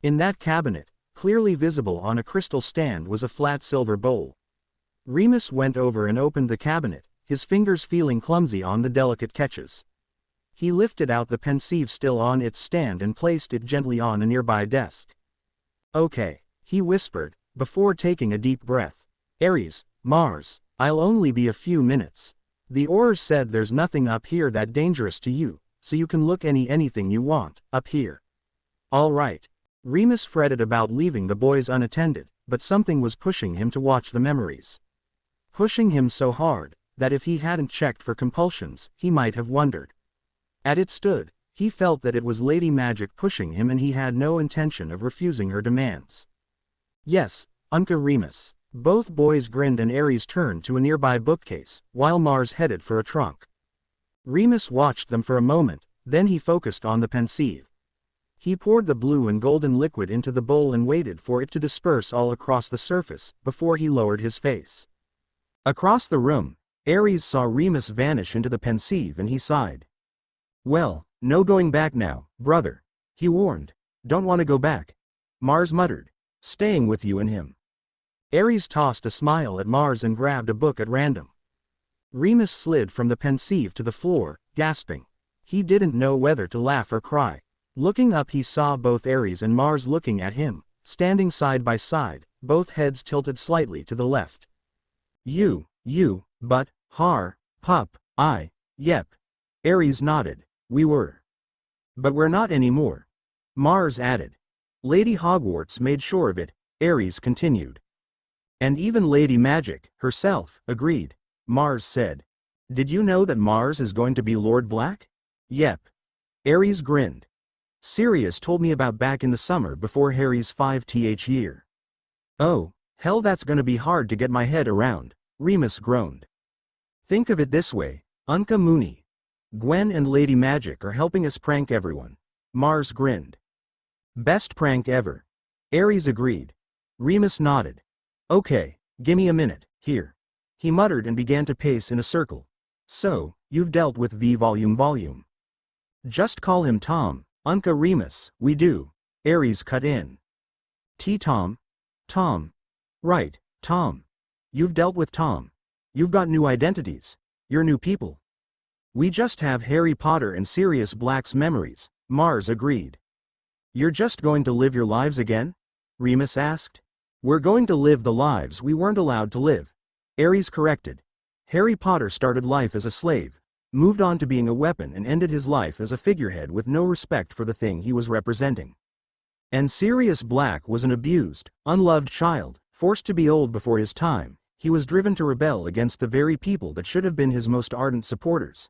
In that cabinet, clearly visible on a crystal stand, was a flat silver bowl. Remus went over and opened the cabinet, his fingers feeling clumsy on the delicate catches. He lifted out the pensieve still on its stand and placed it gently on a nearby desk. Okay, he whispered, before taking a deep breath. Ares, Mars, I'll only be a few minutes. The Aurors said there's nothing up here that dangerous to you, so you can look anything you want, up here. All right. Remus fretted about leaving the boys unattended, but something was pushing him to watch the memories. Pushing him so hard, that if he hadn't checked for compulsions, he might have wondered. As it stood, he felt that it was Lady Magic pushing him, and he had no intention of refusing her demands. Yes, Unca Remus. Both boys grinned and Ares turned to a nearby bookcase, while Mars headed for a trunk. Remus watched them for a moment, then he focused on the pensieve. He poured the blue and golden liquid into the bowl and waited for it to disperse all across the surface, before he lowered his face. Across the room, Ares saw Remus vanish into the pensieve and he sighed. Well, no going back now, brother. He warned. Don't want to go back. Mars muttered. Staying with you and him. Ares tossed a smile at Mars and grabbed a book at random. Remus slid from the pensieve to the floor, gasping. He didn't know whether to laugh or cry. Looking up, he saw both Ares and Mars looking at him, standing side by side, both heads tilted slightly to the left. You, but, pup, yep. Ares nodded. We were. But we're not anymore. Mars added. Lady Hogwarts made sure of it, Ares continued. And even Lady Magic, herself, agreed, Mars said. Did you know that Mars is going to be Lord Black? Yep. Ares grinned. Sirius told me about back in the summer before Harry's 5th year. Oh, hell, that's gonna be hard to get my head around, Remus groaned. Think of it this way, Unca Mooney. Gwen and Lady Magic are helping us prank everyone. Mars grinned. Best prank ever. Ares agreed. Remus nodded. Okay, gimme a minute, here. He muttered and began to pace in a circle. So, you've dealt with volume. Just call him Tom, Unca Remus, we do. Ares cut in. Tom? Tom. Right, Tom. You've dealt with Tom. You've got new identities. You're new people. We just have Harry Potter and Sirius Black's memories, Mars agreed. You're just going to live your lives again? Remus asked. We're going to live the lives we weren't allowed to live. Ares corrected. Harry Potter started life as a slave, moved on to being a weapon, and ended his life as a figurehead with no respect for the thing he was representing. And Sirius Black was an abused, unloved child, forced to be old before his time, He was driven to rebel against the very people that should have been his most ardent supporters.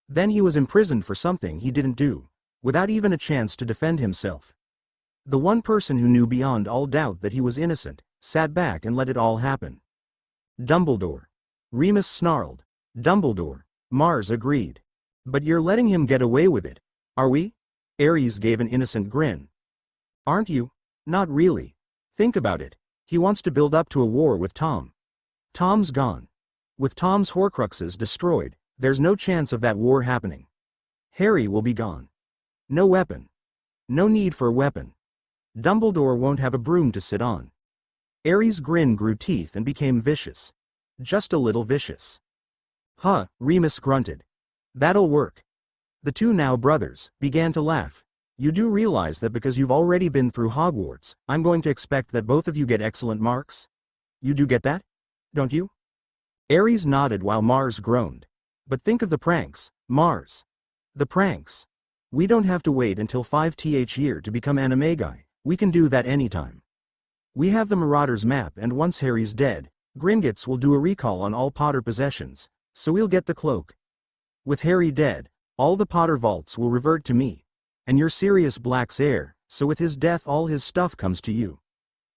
Then he was imprisoned for something he didn't do, without even a chance to defend himself. The one person who knew beyond all doubt that he was innocent, sat back and let it all happen. Dumbledore. Remus snarled. Dumbledore. Mars agreed. But you're letting him get away with it, are we? Ares gave an innocent grin. Aren't you? Not really. Think about it. He wants to build up to a war with Tom. Tom's gone. With Tom's Horcruxes destroyed, there's no chance of that war happening. Harry will be gone. No weapon. No need for a weapon. Dumbledore won't have a broom to sit on. Ares' grin grew teeth and became vicious. Just a little vicious. Huh, Remus grunted. That'll work. The two now brothers began to laugh. You do realize that because you've already been through Hogwarts, I'm going to expect that both of you get excellent marks? You do get that? Don't you? Ares nodded while Mars groaned. But think of the pranks, Mars. The pranks. We don't have to wait until 5th year to become Animagi, we can do that anytime. We have the Marauders map, and once Harry's dead, Gringotts will do a recall on all Potter possessions, so we'll get the cloak. With Harry dead, all the Potter vaults will revert to me. And you're Sirius Black's heir, so with his death all his stuff comes to you.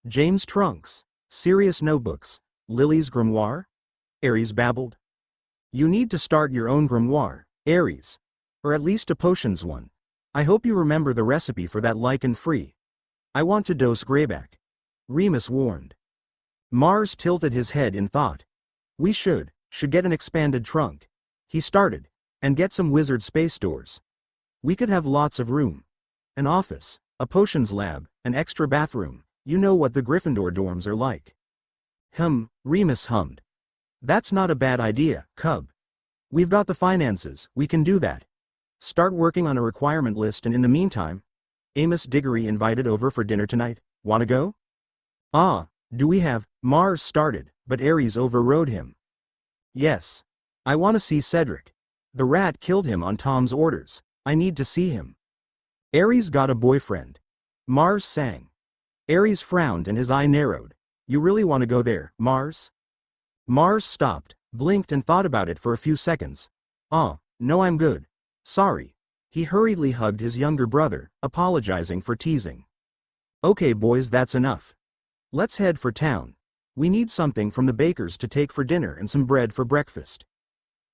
James' trunks, Sirius notebooks, Lily's grimoire? Ares babbled. You need to start your own grimoire, Ares. Or at least a potions one. I hope you remember the recipe for that lichen-free. I want to dose Greyback. Remus warned. Mars tilted his head in thought. We should get an expanded trunk. He started. And get some wizard space doors. We could have lots of room. An office, a potions lab, an extra bathroom. You know what the Gryffindor dorms are like. Remus hummed. That's not a bad idea, Cub. We've got the finances, we can do that. Start working on a requirement list, and in the meantime, Amos Diggory invited over for dinner tonight. Wanna go? Do we have? Mars started, but Ares overrode him. Yes. I want to see Cedric. The rat killed him on Tom's orders. I need to see him. Ares got a boyfriend. Mars sang. Ares frowned and his eye narrowed. You really want to go there, Mars? Mars stopped, blinked and thought about it for a few seconds. No, I'm good. Sorry. He hurriedly hugged his younger brother, apologizing for teasing. Okay boys, that's enough. Let's head for town. We need something from the baker's to take for dinner and some bread for breakfast.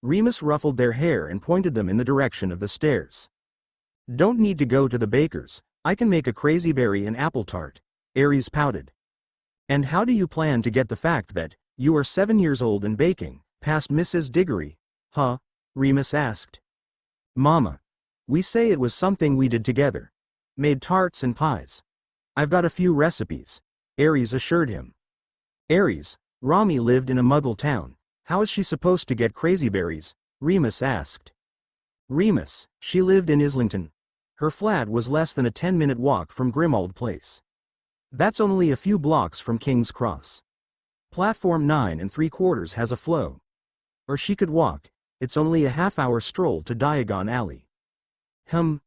Remus ruffled their hair and pointed them in the direction of the stairs. Don't need to go to the baker's, I can make a crazy berry and apple tart. Ares pouted. And how do you plan to get the fact that you are 7 years old and baking past Mrs. Diggory? Remus asked. Mama. We say it was something we did together. Made tarts and pies. I've got a few recipes, Ares assured him. Ares, Rami lived in a muggle town. How is she supposed to get crazy berries? Remus asked. Remus, she lived in Islington. Her flat was less than a 10-minute walk from Grimmauld Place. That's only a few blocks from King's Cross. Platform 9 3/4 has a flow. Or she could walk, it's only a half-hour stroll to Diagon Alley.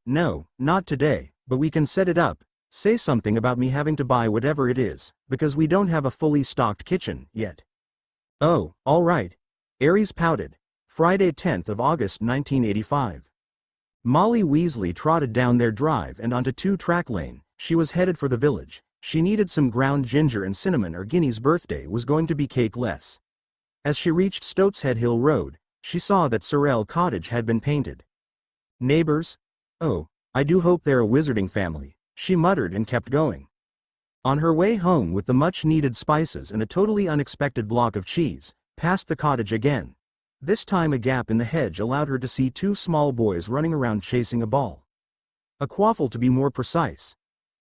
No, not today, but we can set it up. Say something about me having to buy whatever it is, because we don't have a fully stocked kitchen yet. Oh, all right. Ares pouted. Friday 10th of August 1985. Molly Weasley trotted down their drive and onto 2-track lane. She was headed for the village. She needed some ground ginger and cinnamon, or Guinea's birthday was going to be cake-less. As she reached Stoatshead Hill Road, she saw that Sorrel Cottage had been painted. Neighbors? Oh, I do hope they're a wizarding family, she muttered and kept going. On her way home with the much-needed spices and a totally unexpected block of cheese, past the cottage again. This time a gap in the hedge allowed her to see 2 small boys running around chasing a ball. A quaffle to be more precise.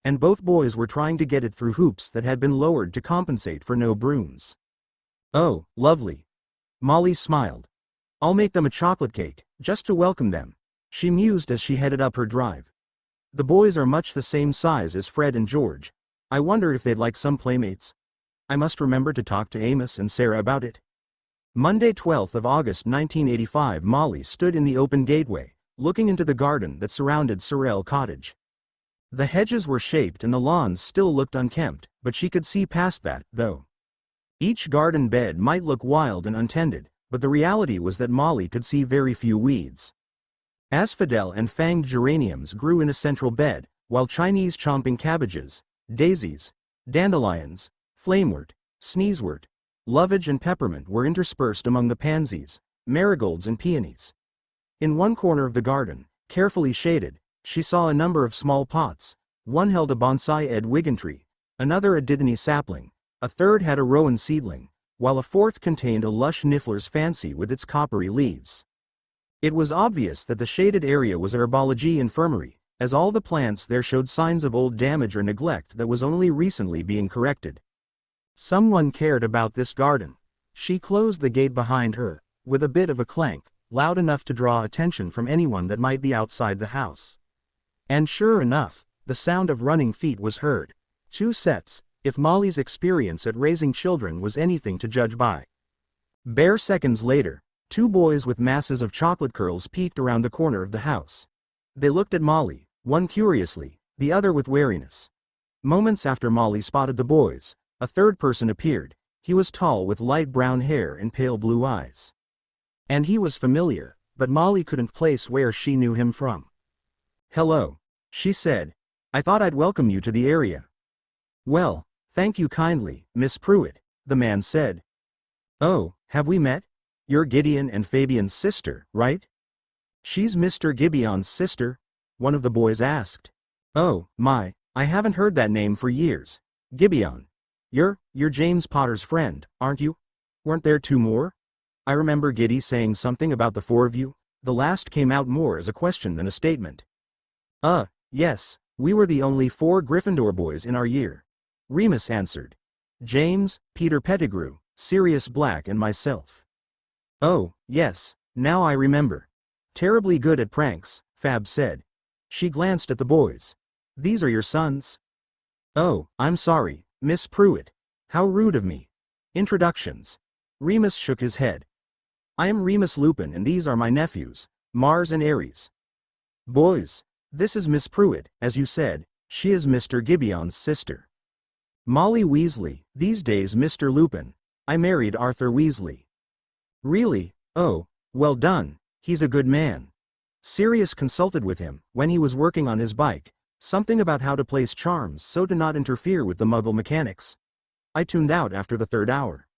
And both boys were trying to get it through hoops that had been lowered to compensate for no brooms. Oh, lovely. Molly smiled. I'll make them a chocolate cake, just to welcome them, she mused as she headed up her drive. The boys are much the same size as Fred and George. I wonder if they'd like some playmates. I must remember to talk to Amos and Sarah about it. Monday 12th of August 1985. Molly stood in the open gateway, looking into the garden that surrounded Sorrel Cottage. The hedges were shaped and the lawns still looked unkempt, but she could see past that, though. Each garden bed might look wild and untended, but the reality was that Molly could see very few weeds. Asphodel and fanged geraniums grew in a central bed, while Chinese chomping cabbages, daisies, dandelions, flamewort, sneezewort, lovage and peppermint were interspersed among the pansies, marigolds and peonies. In one corner of the garden, carefully shaded, she saw a number of small pots. One held a bonsai Ed Wiggintree, another a Dittany sapling, a third had a rowan seedling, while a fourth contained a lush Niffler's fancy with its coppery leaves. It was obvious that the shaded area was a herbology infirmary, as all the plants there showed signs of old damage or neglect that was only recently being corrected. Someone cared about this garden. She closed the gate behind her, with a bit of a clank, loud enough to draw attention from anyone that might be outside the house. And sure enough, the sound of running feet was heard. 2 sets, if Molly's experience at raising children was anything to judge by. Bare seconds later, 2 boys with masses of chocolate curls peeked around the corner of the house. They looked at Molly, one curiously, the other with wariness. Moments after Molly spotted the boys, a third person appeared. He was tall with light brown hair and pale blue eyes. And he was familiar, but Molly couldn't place where she knew him from. "Hello," she said. "I thought I'd welcome you to the area." "Well, thank you kindly, Miss Pruitt," the man said. "Oh, have we met? You're Gideon and Fabian's sister, right?" "She's Mr. Gibeon's sister," one of the boys asked. "Oh, my, I haven't heard that name for years. Gibeon. You're James Potter's friend, aren't you? Weren't there 2 more? I remember Giddy saying something about the 4 of you." The last came out more as a question than a statement. Yes, we were the only 4 Gryffindor boys in our year," Remus answered. "James, Peter Pettigrew, Sirius Black and myself." "Oh, yes, now I remember. Terribly good at pranks," Fab said. She glanced at the boys. "These are your sons?" "Oh, I'm sorry, Miss Pruitt. How rude of me. Introductions." Remus shook his head. "I am Remus Lupin and these are my nephews, Mars and Aries." "Boys, this is Miss Pruitt, as you said, she is Mr. Gibeon's sister." "Molly Weasley, these days Mr. Lupin. I married Arthur Weasley." "Really? Oh, well done, he's a good man." Sirius consulted with him, when he was working on his bike, something about how to place charms so to not interfere with the Muggle mechanics. "I tuned out after the 3rd hour."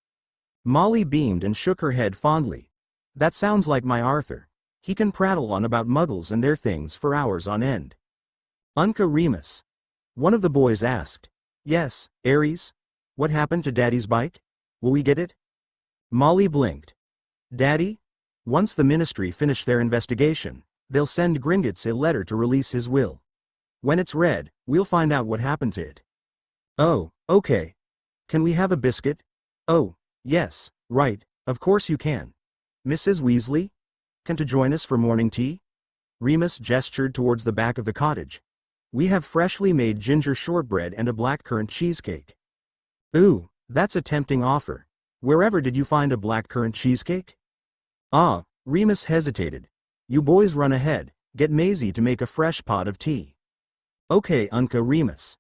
Molly beamed and shook her head fondly. "That sounds like my Arthur. He can prattle on about Muggles and their things for hours on end." "Unca Remus?" one of the boys asked. "Yes, Aries? What happened to Daddy's bike? Will we get it?" Molly blinked. "Daddy? Once the Ministry finish their investigation, they'll send Gringotts a letter to release his will. When it's read, we'll find out what happened to it." "Oh, okay. Can we have a biscuit?" "Oh, yes, right, of course you can. Mrs. Weasley? Can to join us for morning tea?" Remus gestured towards the back of the cottage. "We have freshly made ginger shortbread and a blackcurrant cheesecake." "Ooh, that's a tempting offer. Wherever did you find a blackcurrant cheesecake?" "Ah," Remus hesitated. "You boys run ahead, get Maisie to make a fresh pot of tea." "Okay, Unca Remus."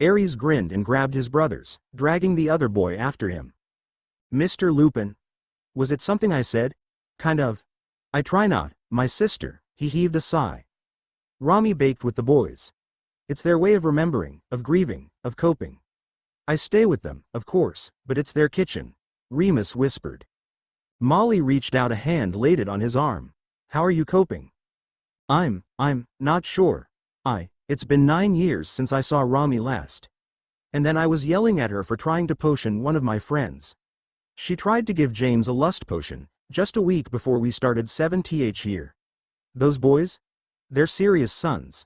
Aries grinned and grabbed his brothers, dragging the other boy after him. "Mr. Lupin? Was it something I said? Kind of. I try not, my sister," he heaved a sigh. Rami baked with the boys. "It's their way of remembering, of grieving, of coping. I stay with them, of course, but it's their kitchen," Remus whispered. Molly reached out a hand, laid it on his arm. "How are you coping?" I'm not sure. It's been 9 years since I saw Rami last. And then I was yelling at her for trying to potion one of my friends. She tried to give James a lust potion, just a week before we started 7th year. Those boys? They're Sirius sons.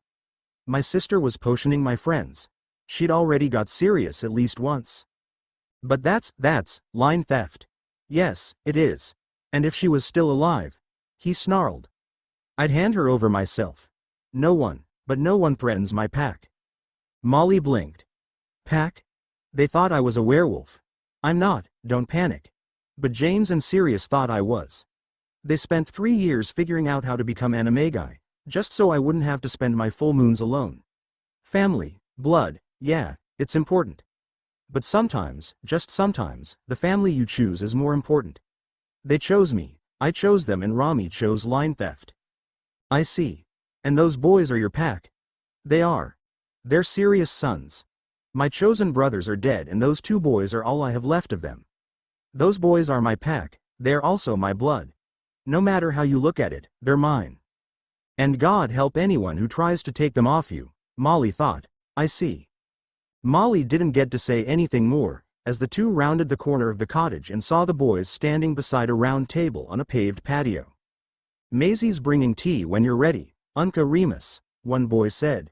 My sister was potioning my friends. She'd already got Sirius at least once. But that's line theft. Yes, it is. And if she was still alive," he snarled, "I'd hand her over myself. No one threatens my pack." Molly blinked. "Pack? They thought I was a werewolf. I'm not, don't panic. But James and Sirius thought I was. They spent 3 years figuring out how to become animagi, just so I wouldn't have to spend my full moons alone. Family, blood, yeah, it's important. But sometimes, just sometimes, the family you choose is more important. They chose me, I chose them, and Rami chose line theft. I see. And those boys are your pack? They are. They're Sirius sons. My chosen brothers are dead, and those two boys are all I have left of them. Those boys are my pack, they are also my blood. No matter how you look at it, they're mine. And God help anyone who tries to take them off you, Molly thought. I see. Molly didn't get to say anything more, as the two rounded the corner of the cottage and saw the boys standing beside a round table on a paved patio. Maisie's bringing tea when you're ready, Uncle Remus, one boy said.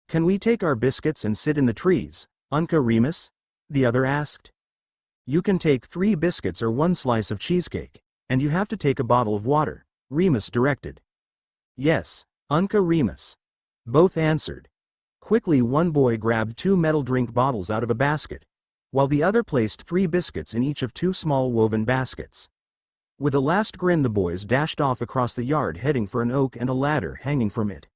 Can we take our biscuits and sit in the trees, Uncle Remus? The other asked. You can take 3 biscuits or 1 slice of cheesecake, and you have to take a bottle of water, Remus directed. Yes, Uncle Remus. Both answered. Quickly one boy grabbed 2 metal drink bottles out of a basket, while the other placed 3 biscuits in each of 2 small woven baskets. With a last grin the boys dashed off across the yard heading for an oak and a ladder hanging from it.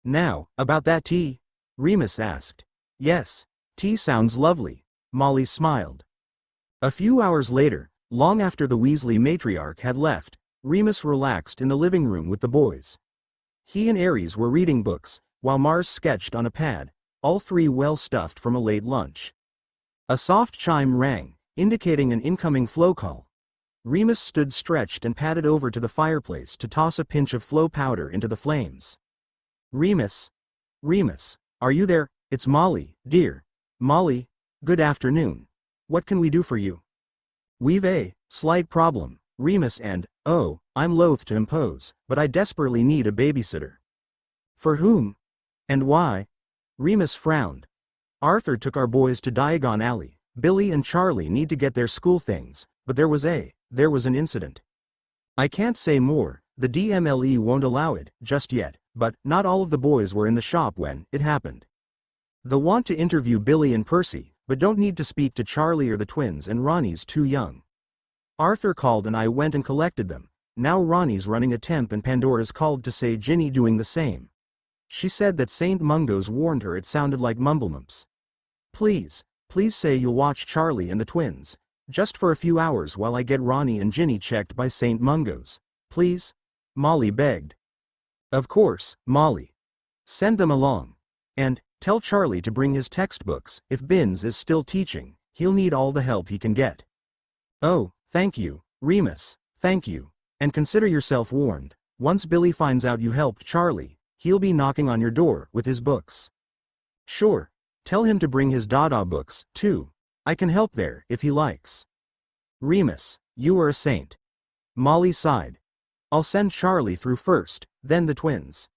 Now, about that tea? Remus asked. Yes, tea sounds lovely, Molly smiled. A few hours later, long after the Weasley matriarch had left, Remus relaxed in the living room with the boys. He and Aries were reading books, while Mars sketched on a pad, all 3 well stuffed from a late lunch. A soft chime rang, indicating an incoming flow call. Remus stood stretched and padded over to the fireplace to toss a pinch of flow powder into the flames. Remus. Remus, are you there? It's Molly, dear. Molly, good afternoon. What can we do for you? We've a slight problem, Remus, and, oh, I'm loath to impose, but I desperately need a babysitter. For whom? And why? Remus frowned. Arthur took our boys to Diagon Alley. Billy and Charlie need to get their school things, but there was an incident. I can't say more, the DMLE won't allow it, just yet, but not all of the boys were in the shop when it happened. They'll want to interview Billy and Percy, but don't need to speak to Charlie or the twins, and Ronnie's too young. Arthur called and I went and collected them. Now Ronnie's running a temp and Pandora's called to say Ginny doing the same. She said that St. Mungo's warned her it sounded like mumblemumps. Please say you'll watch Charlie and the twins, just for a few hours while I get Ronnie and Ginny checked by St. Mungo's. Please? Molly begged. Of course, Molly. Send them along. And, tell Charlie to bring his textbooks. If Binns is still teaching, he'll need all the help he can get. Oh, thank you, Remus, thank you. And consider yourself warned. Once Billy finds out you helped Charlie, he'll be knocking on your door with his books. Sure. Tell him to bring his Dada books, too. I can help there, if he likes. Remus, you are a saint. Molly sighed. I'll send Charlie through first, then the twins.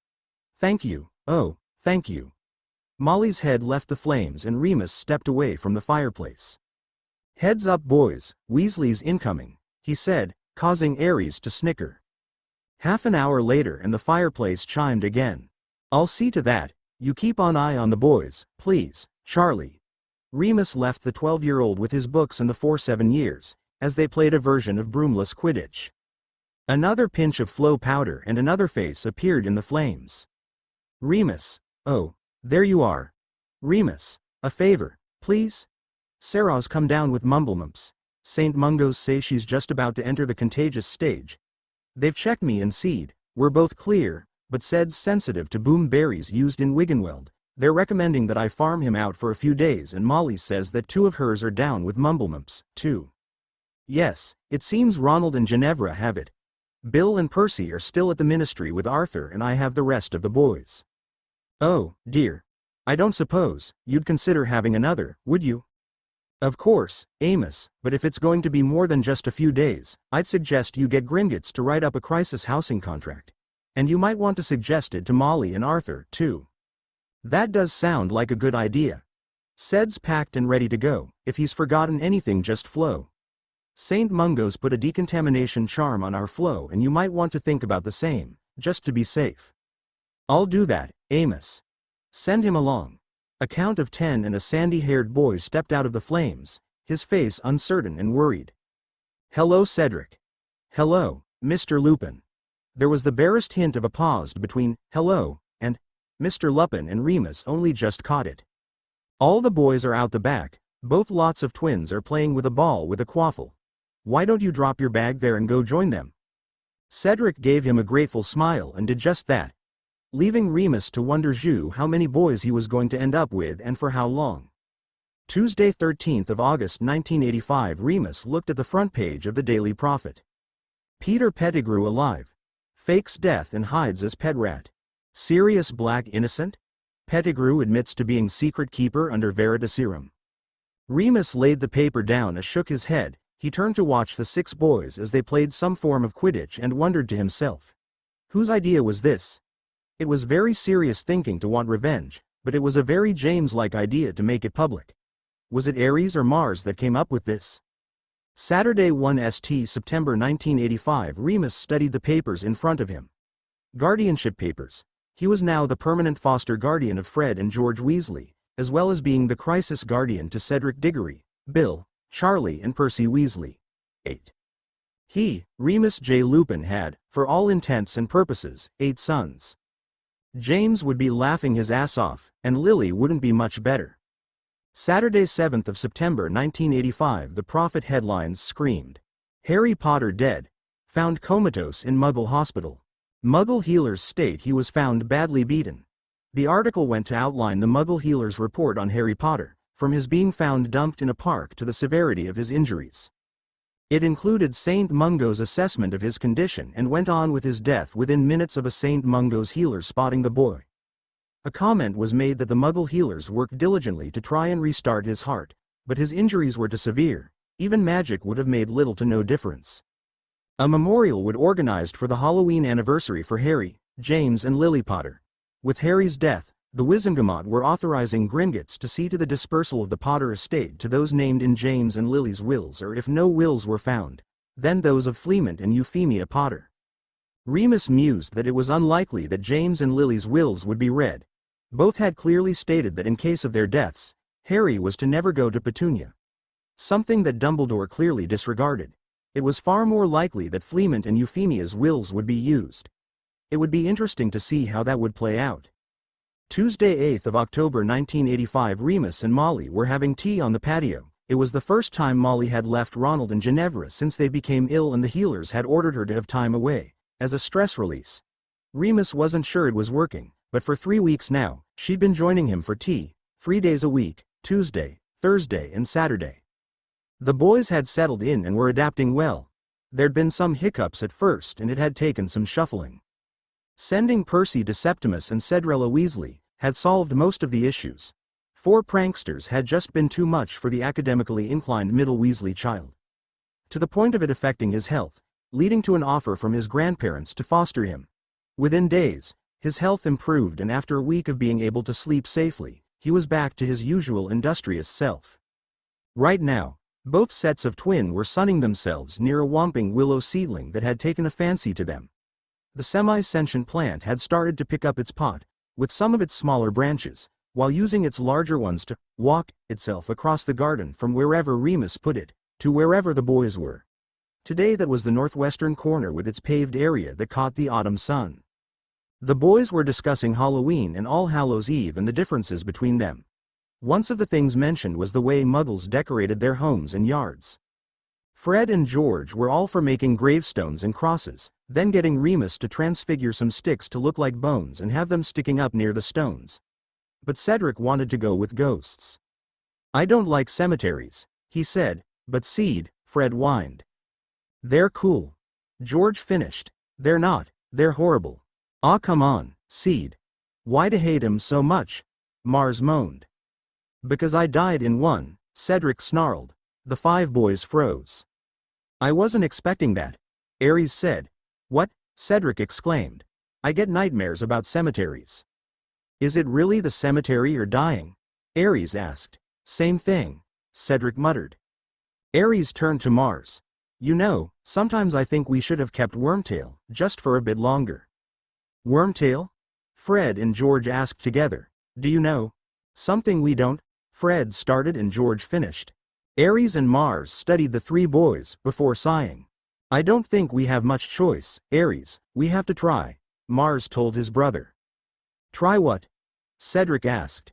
Thank you, oh, thank you. Molly's head left the flames and Remus stepped away from the fireplace. Heads up, boys, Weasley's incoming, he said, causing Aries to snicker. Half an hour later and the fireplace chimed again. I'll see to that. You keep an eye on the boys, please, Charlie. Remus left the 12-year-old with his books and the 4-7 years, as they played a version of broomless Quidditch. Another pinch of flow powder and another face appeared in the flames. Remus, oh, there you are. Remus, a favor, please? Sarah's come down with mumblemumps. St. Mungo's say she's just about to enter the contagious stage. They've checked me and seed, we're both clear, but Ced's sensitive to boom berries used in Wiggenweld. They're recommending that I farm him out for a few days, and Molly says that 2 of hers are down with mumblemumps, too. Yes, it seems Ronald and Ginevra have it. Bill and Percy are still at the ministry with Arthur and I have the rest of the boys. Oh, dear. I don't suppose you'd consider having another, would you? Of course, Amos, but if it's going to be more than just a few days, I'd suggest you get Gringotts to write up a crisis housing contract. And you might want to suggest it to Molly and Arthur, too. That does sound like a good idea. Ced's packed and ready to go. If he's forgotten anything, just flow. St. Mungo's put a decontamination charm on our flow and you might want to think about the same, just to be safe. I'll do that, Amos. Send him along. A count of 10 and a sandy-haired boy stepped out of the flames, his face uncertain and worried. Hello, Cedric. Hello, Mr. Lupin. There was the barest hint of a pause between hello and Mr. Lupin, and Remus only just caught it. All the boys are out the back, Both lots of twins are playing with a ball with a quaffle. Why don't you drop your bag there and go join them? Cedric gave him a grateful smile and did just that, leaving Remus to wonder how many boys he was going to end up with and for how long. Tuesday, 13th of August 1985. Remus looked at the front page of the Daily Prophet. Peter Pettigrew alive. Fakes death and hides as pet rat. Sirius Black innocent? Pettigrew admits to being secret keeper under Veritaserum. Remus laid the paper down and shook his head. He turned to watch the 6 boys as they played some form of Quidditch and wondered to himself, whose idea was this? It was very serious thinking to want revenge, but it was a very James-like idea to make it public. Was it Aries or Mars that came up with this? Saturday, 1 St. September 1985. Remus studied the papers in front of him. Guardianship papers. He was now the permanent foster guardian of Fred and George Weasley, as well as being the crisis guardian to Cedric Diggory, Bill, Charlie and Percy Weasley. 8. He, Remus J. Lupin, had, for all intents and purposes, 8 sons. James would be laughing his ass off, and Lily wouldn't be much better. Saturday, 7th of September 1985. The Prophet headlines screamed, Harry Potter dead, found comatose in Muggle hospital. Muggle healers state he was found badly beaten. The article went to outline the Muggle healers' report on Harry Potter, from his being found dumped in a park to the severity of his injuries. It included Saint Mungo's assessment of his condition and went on with his death within minutes of a Saint Mungo's healer spotting the boy. A comment was made that the Muggle healers worked diligently to try and restart his heart, but his injuries were too severe. Even magic would have made little to no difference. A memorial was organized for the Halloween anniversary for Harry, James and Lily Potter. With Harry's death, the Wizengamot were authorizing Gringotts to see to the dispersal of the Potter estate to those named in James and Lily's wills, or if no wills were found, then those of Fleamont and Euphemia Potter. Remus mused that it was unlikely that James and Lily's wills would be read. Both had clearly stated that in case of their deaths, Harry was to never go to Petunia. Something that Dumbledore clearly disregarded. It was far more likely that Fleamont and Euphemia's wills would be used. It would be interesting to see how that would play out. Tuesday, 8th of October 1985. Remus and Molly were having tea on the patio. It was the first time Molly had left Ronald and Ginevra since they became ill and the healers had ordered her to have time away, as a stress release. Remus wasn't sure it was working, but for 3 weeks now, she'd been joining him for tea, 3 days a week, Tuesday, Thursday and Saturday. The boys had settled in and were adapting well. There'd been some hiccups at first and it had taken some shuffling. Sending Percy to Septimus and Cedrella Weasley had solved most of the issues. 4 pranksters had just been too much for the academically inclined middle Weasley child. To the point of it affecting his health, leading to an offer from his grandparents to foster him. Within days, his health improved and after a week of being able to sleep safely, he was back to his usual industrious self. Right now, both sets of twin were sunning themselves near a whomping willow seedling that had taken a fancy to them. The semi-sentient plant had started to pick up its pot, with some of its smaller branches, while using its larger ones to walk itself across the garden from wherever Remus put it, to wherever the boys were. Today that was the northwestern corner with its paved area that caught the autumn sun. The boys were discussing Halloween and All Hallows' Eve and the differences between them. One of the things mentioned was the way Muggles decorated their homes and yards. Fred and George were all for making gravestones and crosses, then getting Remus to transfigure some sticks to look like bones and have them sticking up near the stones. But Cedric wanted to go with ghosts. I don't like cemeteries, he said, but Seed, Fred whined. They're cool. George finished. They're not, they're horrible. Aw come on, Seed. Why do hate 'em so much? Mars moaned. Because I died in one, Cedric snarled. The 5 boys froze. I wasn't expecting that, Aries said. What? Cedric exclaimed. I get nightmares about cemeteries. Is it really the cemetery or dying? Aries asked. Same thing, Cedric muttered. Aries turned to Mars. You know, sometimes I think we should have kept Wormtail, just for a bit longer. Wormtail? Fred and George asked together. Do you know something we don't? Fred started and George finished. Aries and Mars studied the 3 boys before sighing. I don't think we have much choice, Aries, we have to try, Mars told his brother. Try what? Cedric asked.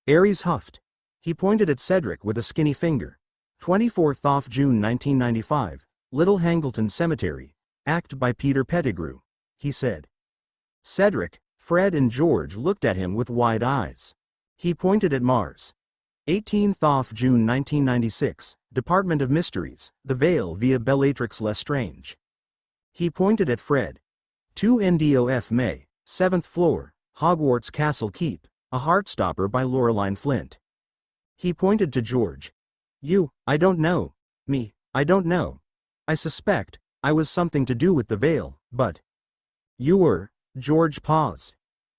Aries huffed. He pointed at Cedric with a skinny finger. 24th of June 1995, Little Hangleton Cemetery, act by Peter Pettigrew, he said. Cedric, Fred and George looked at him with wide eyes. He pointed at Mars. 18th of June 1996, Department of Mysteries, The Veil via Bellatrix Lestrange. He pointed at Fred. 2 NDOF May, 7th floor, Hogwarts Castle Keep, A Heartstopper by Laureline Flint. He pointed to George. You, I don't know. Me, I don't know. I suspect I was something to do with the Veil, but... You were, George paused.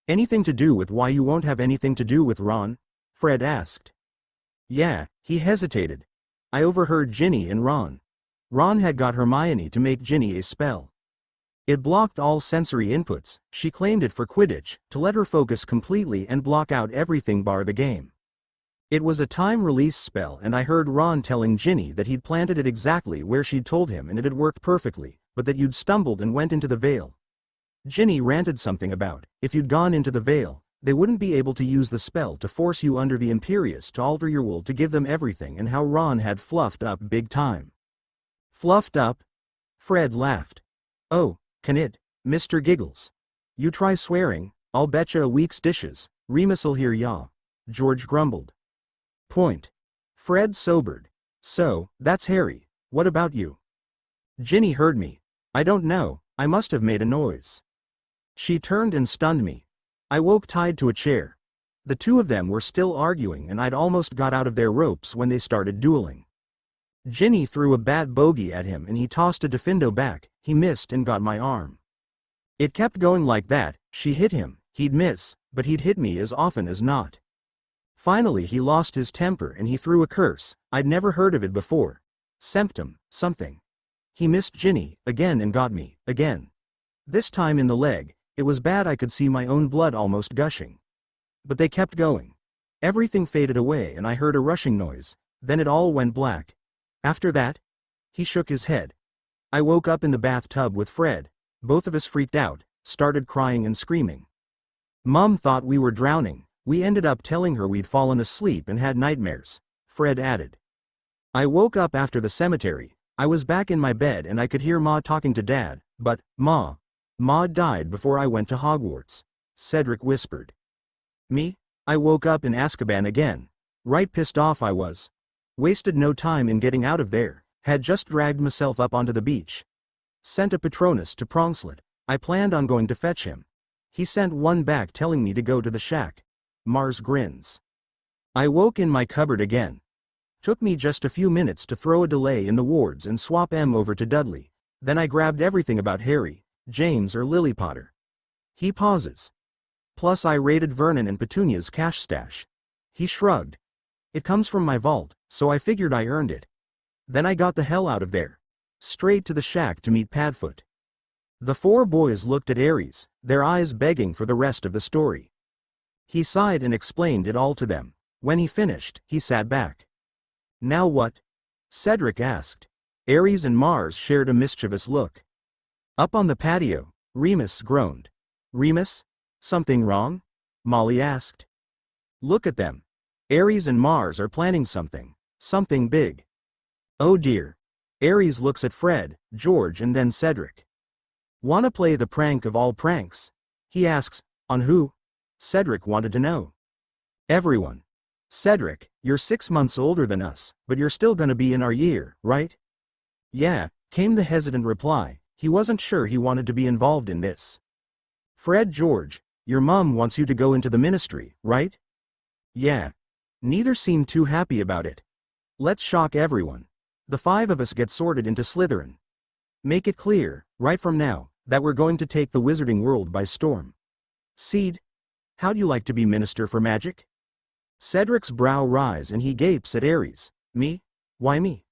Anything to do with why you won't have anything to do with Ron? Fred asked. Yeah, he hesitated. I overheard Ginny and Ron. Ron had got Hermione to make Ginny a spell. It blocked all sensory inputs, she claimed it for Quidditch, to let her focus completely and block out everything bar the game. It was a time-release spell and I heard Ron telling Ginny that he'd planted it exactly where she'd told him and it had worked perfectly, but that you'd stumbled and went into the Veil. Ginny ranted something about, if you'd gone into the Veil, they wouldn't be able to use the spell to force you under the Imperius to alter your will to give them everything and how Ron had fluffed up big time. Fluffed up? Fred laughed. Oh, can it, Mr. Giggles? You try swearing, I'll betcha a week's dishes, Remus'll hear ya. George grumbled. Point. Fred sobered. So, that's Harry, what about you? Ginny heard me. I don't know, I must have made a noise. She turned and stunned me. I woke tied to a chair. The two of them were still arguing and I'd almost got out of their ropes when they started dueling. Ginny threw a bad bogey at him and he tossed a Diffindo back, he missed and got my arm. It kept going like that, she hit him, he'd miss, but he'd hit me as often as not. Finally he lost his temper and he threw a curse, I'd never heard of it before. Semptum, something. He missed Ginny, again and got me, again. This time in the leg, it was bad I could see my own blood almost gushing. But they kept going. Everything faded away and I heard a rushing noise, then it all went black. After that? He shook his head. I woke up in the bathtub with Fred, both of us freaked out, started crying and screaming. Mom thought we were drowning. We ended up telling her we'd fallen asleep and had nightmares, Fred added. I woke up after the cemetery, I was back in my bed and I could hear Ma talking to Dad, but, Ma died before I went to Hogwarts, Cedric whispered. Me? I woke up in Azkaban again. Right pissed off I was. Wasted no time in getting out of there, had just dragged myself up onto the beach. Sent a Patronus to Pronkslet. I planned on going to fetch him. He sent one back telling me to go to the shack. Mars grins. I woke in my cupboard again. Took me just a few minutes to throw a delay in the wards and swap M over to Dudley. Then I grabbed everything about Harry, James or Lily Potter. He pauses. Plus I raided Vernon and Petunia's cash stash. He shrugged. It comes from my vault, so I figured I earned it. Then I got the hell out of there. Straight to the shack to meet Padfoot. The four boys looked at Aries, their eyes begging for the rest of the story. He sighed and explained it all to them. When he finished, he sat back. Now what? Cedric asked. Aries and Mars shared a mischievous look. Up on the patio, Remus groaned. Remus? Something wrong? Molly asked. Look at them. Aries and Mars are planning something. Something big. Oh dear. Aries looks at Fred, George and then Cedric. Wanna play the prank of all pranks? He asks, on who? Cedric wanted to know. Everyone. Cedric, you're 6 months older than us, but you're still gonna be in our year, right? Yeah, came the hesitant reply. He wasn't sure he wanted to be involved in this. Fred George, your mom wants you to go into the ministry, right? Yeah. Neither seemed too happy about it. Let's shock everyone. The 5 of us get sorted into Slytherin. Make it clear, right from now, that we're going to take the wizarding world by storm. Seed? How'd you like to be Minister for Magic? Cedric's brow rise and he gapes at Aries. Me? Why me?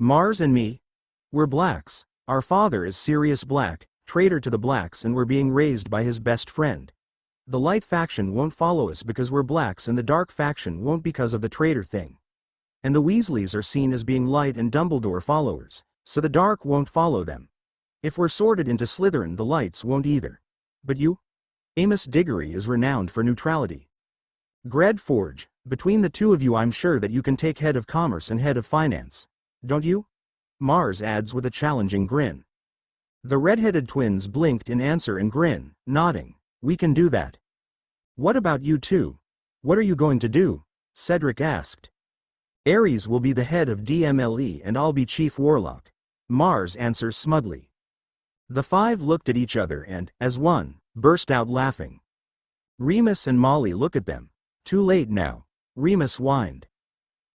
Mars and me? We're blacks. Our father is Sirius Black, traitor to the blacks and we're being raised by his best friend. The light faction won't follow us because we're blacks and the dark faction won't because of the traitor thing. And the Weasleys are seen as being light and Dumbledore followers, so the dark won't follow them. If we're sorted into Slytherin the lights won't either. But you? Amos Diggory is renowned for neutrality. Gred Forge, Between the two of you I'm sure that you can take head of commerce and head of finance. Don't you? Mars adds with a challenging grin. The red-headed twins blinked in answer and grin, nodding. We can do that. What about you two? What are you going to do? Cedric asked. Ares will be the head of DMLE and I'll be chief warlock. Mars answers smugly. The five looked at each other and, as one, burst out laughing. Remus and Molly look at them. Too late now. Remus whined.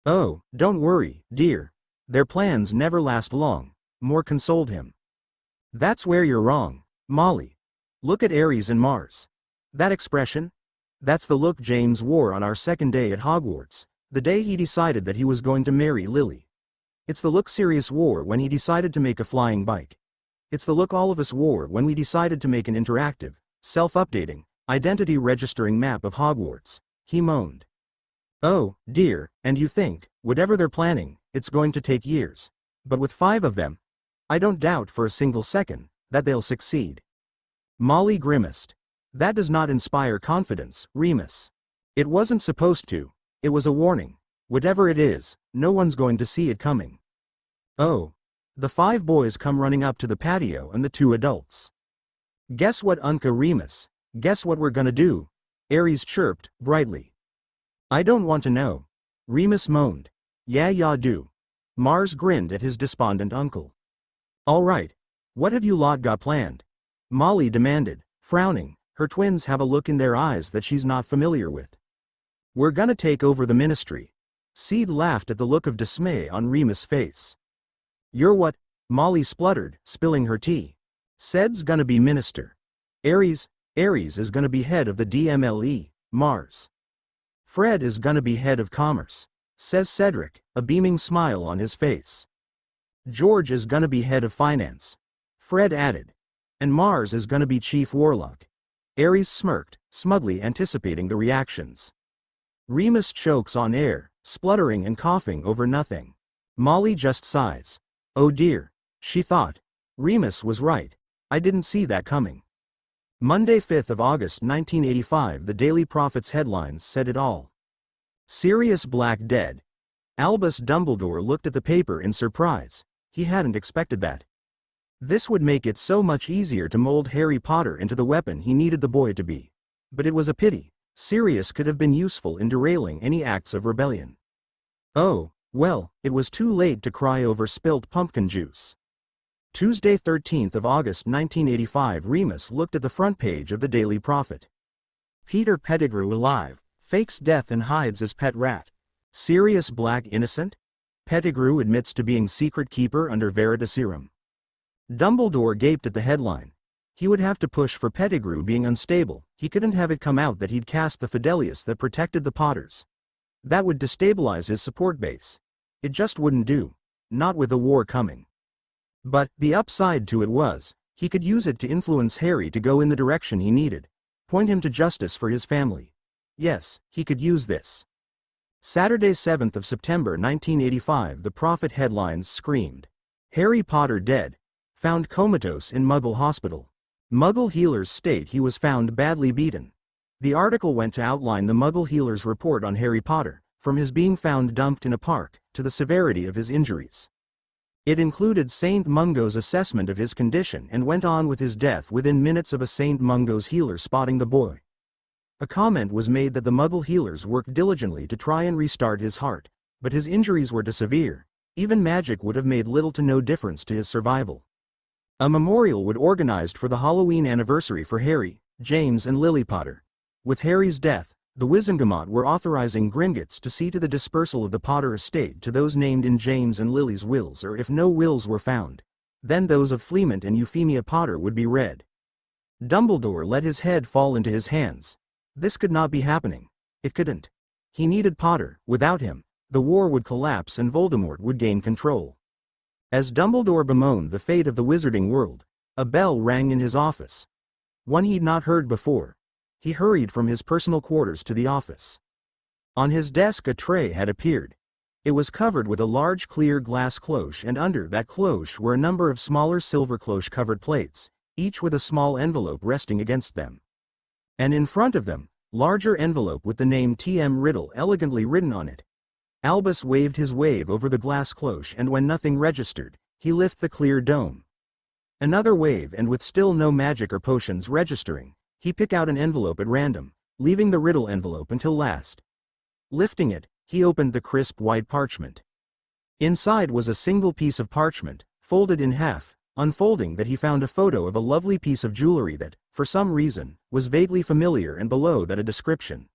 Oh, don't worry, dear. Their plans never last long, Moore consoled him. That's where you're wrong, Molly. Look at Ares and Mars. That expression? That's the look James wore on our second day at Hogwarts, the day he decided that he was going to marry Lily. It's the look Sirius wore when he decided to make a flying bike. It's the look all of us wore when we decided to make an interactive, self-updating, identity-registering map of Hogwarts, he moaned. Oh, dear, and you think, whatever they're planning, it's going to take years. But with 5 of them, I don't doubt for a single second that they'll succeed. Molly grimaced. That does not inspire confidence, Remus. It wasn't supposed to. It was a warning. Whatever it is, no one's going to see it coming. Oh. The 5 boys come running up to the patio and the 2 adults. Guess what, Unca Remus? Guess what we're gonna do? Ares chirped, brightly. I don't want to know. Remus moaned. Yeah, do. Mars grinned at his despondent uncle. All right. What have you lot got planned? Molly demanded, frowning. Her twins have a look in their eyes that she's not familiar with. We're gonna take over the ministry. Seed laughed at the look of dismay on Remus' face. You're what? Molly spluttered, spilling her tea. Ced's gonna be minister. Ares is gonna be head of the DMLE, Mars. Fred is gonna be head of commerce, says Cedric, a beaming smile on his face. George is gonna be head of finance, Fred added. And Mars is gonna be chief warlock. Ares smirked, smugly anticipating the reactions. Remus chokes on air, spluttering and coughing over nothing. Molly just sighs. Oh dear, she thought. Remus was right. I didn't see that coming. Monday, 5th of August 1985. The Daily Prophet's headlines said it all. Sirius Black dead. Albus Dumbledore looked at the paper in surprise. He hadn't expected that. This would make it so much easier to mold Harry Potter into the weapon he needed the boy to be. But it was a pity. Sirius could have been useful in derailing any acts of rebellion. Oh, well, it was too late to cry over spilt pumpkin juice. Tuesday, 13th of August 1985. Remus looked at the front page of the Daily Prophet. Peter Pettigrew alive, fakes death and hides as pet rat. Sirius Black innocent? Pettigrew admits to being secret keeper under Veritaserum. Dumbledore gaped at the headline. He would have to push for Pettigrew being unstable. He couldn't have it come out that he'd cast the Fidelius that protected the Potters. That would destabilize his support base. It just wouldn't do. Not with the war coming. But the upside to it was, he could use it to influence Harry to go in the direction he needed. Point him to justice for his family. Yes, he could use this. Saturday, 7th of September 1985. The Prophet headlines screamed. Harry Potter dead. Found comatose in Muggle hospital. Muggle healers state he was found badly beaten. The article went to outline the Muggle healers' report on Harry Potter, from his being found dumped in a park, to the severity of his injuries. It included Saint Mungo's assessment of his condition and went on with his death within minutes of a Saint Mungo's healer spotting the boy. A comment was made that the Muggle healers worked diligently to try and restart his heart, but his injuries were too severe. Even magic would have made little to no difference to his survival. A memorial was organized for the Halloween anniversary for Harry, James and Lily Potter. With Harry's death, the Wizengamot were authorizing Gringotts to see to the dispersal of the Potter estate to those named in James and Lily's wills, or if no wills were found, then those of Fleamont and Euphemia Potter would be read. Dumbledore let his head fall into his hands. This could not be happening. It couldn't. He needed Potter. Without him, the war would collapse and Voldemort would gain control. As Dumbledore bemoaned the fate of the wizarding world, a bell rang in his office. One he'd not heard before. He hurried from his personal quarters to the office. On his desk a tray had appeared. It was covered with a large clear glass cloche, and under that cloche were a number of smaller silver cloche-covered plates, each with a small envelope resting against them. And in front of them, Larger envelope with the name T.M. Riddle elegantly written on it. Albus waved his wave over the glass cloche, and when nothing registered, he lift the clear dome. Another wave, and with still no magic or potions registering, he pick out an envelope at random, leaving the Riddle envelope until last. Lifting it, he opened the crisp white parchment. Inside was a single piece of parchment, folded in half. Unfolding that, he found a photo of a lovely piece of jewelry that, for some reason, was vaguely familiar, and below that a description.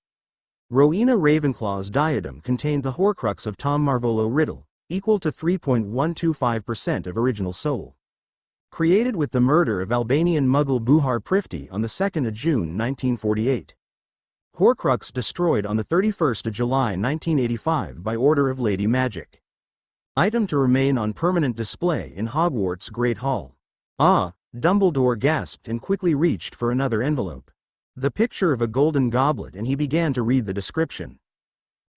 Rowena Ravenclaw's diadem contained the Horcrux of Tom Marvolo Riddle, equal to 3.125% of original soul. Created with the murder of Albanian Muggle Buhar Prifty on the 2nd of June 1948. Horcrux destroyed on the 31st of July 1985 by order of Lady Magic. Item to remain on permanent display in Hogwarts Great Hall. Ah, Dumbledore gasped and quickly reached for another envelope. The picture of a golden goblet, and he began to read the description.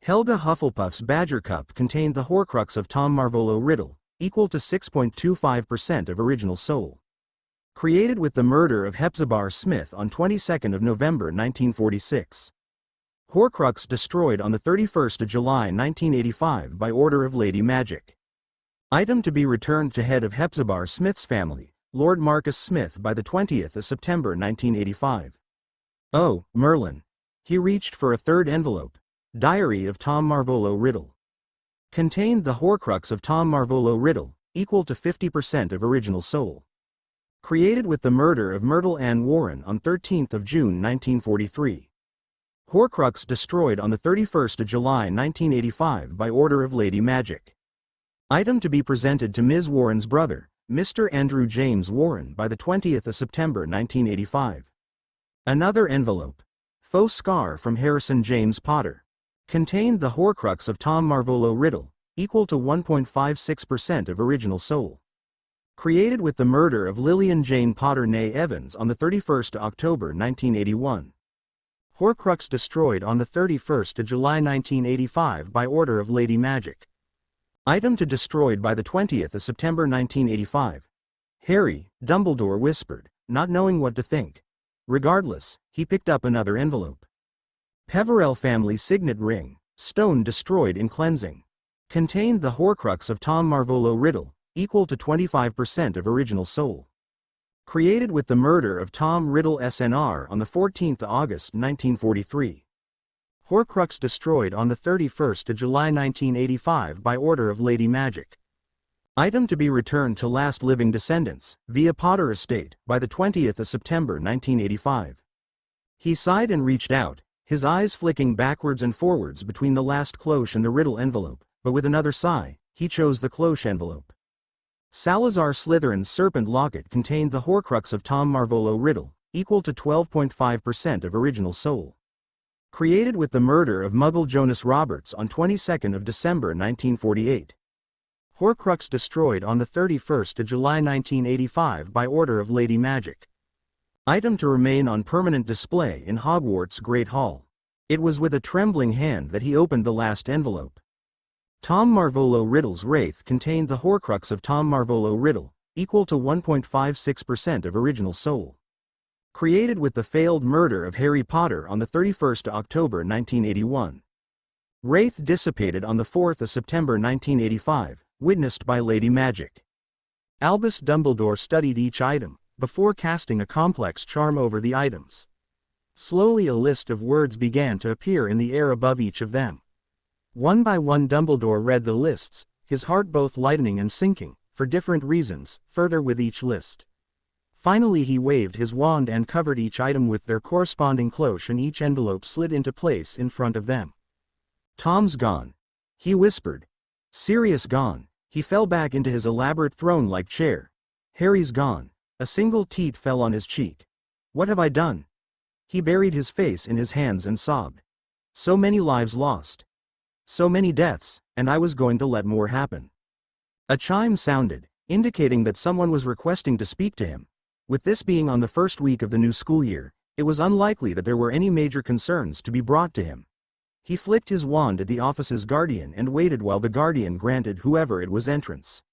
Helga Hufflepuff's Badger Cup contained the Horcrux of Tom Marvolo Riddle, equal to 6.25% of original soul. Created with the murder of Hepzibah Smith on 22nd of November 1946. Horcrux destroyed on the 31st of July 1985 by order of Lady Magic. Item to be returned to head of Hepzibah Smith's family, Lord Marcus Smith, by the 20th of September 1985. Oh, Merlin. He reached for a third envelope. Diary of Tom Marvolo Riddle. Contained the Horcrux of Tom Marvolo Riddle, equal to 50% of original soul. Created with the murder of Myrtle Ann Warren on 13th of June 1943. Horcrux destroyed on the 31st of July 1985 by order of Lady Magic. Item to be presented to Ms. Warren's brother, Mr. Andrew James Warren, by the 20th of September 1985. Another envelope. Faux scar from Harrison James Potter. Contained the Horcrux of Tom Marvolo Riddle, equal to 1.56% of original soul. Created with the murder of Lillian Jane Potter née Evans on the 31st of October 1981. Horcrux destroyed on the 31st of July 1985 by order of Lady Magic. Item to destroyed by the 20th of September 1985. Harry, Dumbledore whispered, not knowing what to think. Regardless, he picked up another envelope. Peverell family signet ring, stone destroyed in cleansing. Contained the Horcrux of Tom Marvolo Riddle, equal to 25% of original soul. Created with the murder of Tom Riddle SNR on the 14th of August 1943. Horcrux destroyed on the 31st of July 1985 by order of Lady Magic. Item to be returned to last living descendants, via Potter Estate, by the 20th of September 1985. He sighed and reached out, his eyes flicking backwards and forwards between the last cloche and the Riddle envelope, but with another sigh, he chose the cloche envelope. Salazar Slytherin's serpent locket contained the Horcrux of Tom Marvolo Riddle, equal to 12.5% of original soul. Created with the murder of Muggle Jonas Roberts on 22nd of December 1948. Horcrux destroyed on the 31st of July 1985 by order of Lady Magic. Item to remain on permanent display in Hogwarts Great Hall. It was with a trembling hand that he opened the last envelope. Tom Marvolo Riddle's wraith contained the Horcrux of Tom Marvolo Riddle, equal to 1.56% of original soul. Created with the failed murder of Harry Potter on the 31st of October 1981. Wraith dissipated on the 4th of September 1985, witnessed by Lady Magic. Albus Dumbledore studied each item, before casting a complex charm over the items. Slowly a list of words began to appear in the air above each of them. One by one Dumbledore read the lists, his heart both lightening and sinking, for different reasons, further with each list. Finally he waved his wand and covered each item with their corresponding cloche, and each envelope slid into place in front of them. Tom's gone. He whispered. Sirius gone. He fell back into his elaborate throne-like chair. Harry's gone. A single teat fell on his cheek. What have I done? He buried his face in his hands and sobbed. So many lives lost. So many deaths, and I was going to let more happen. A chime sounded, indicating that someone was requesting to speak to him. With this being on the first week of the new school year, it was unlikely that there were any major concerns to be brought to him. He flicked his wand at the office's guardian and waited while the guardian granted whoever it was entrance.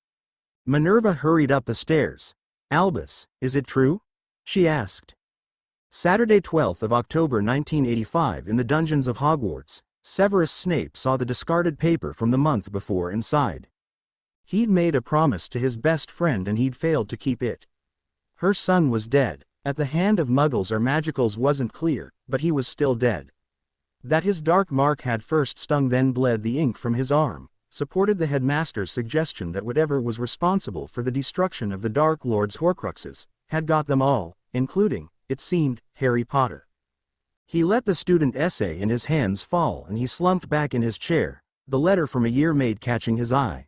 Minerva hurried up the stairs. Albus, is it true? She asked. Saturday 12th of October 1985 in the dungeons of Hogwarts, Severus Snape saw the discarded paper from the month before and sighed. He'd made a promise to his best friend and he'd failed to keep it. Her son was dead. At the hand of Muggles or Magicals wasn't clear, but he was still dead. That his dark mark had first stung then bled the ink from his arm, supported the headmaster's suggestion that whatever was responsible for the destruction of the Dark Lord's Horcruxes, had got them all, including, it seemed, Harry Potter. He let the student essay in his hands fall and he slumped back in his chair, the letter from a year mate catching his eye.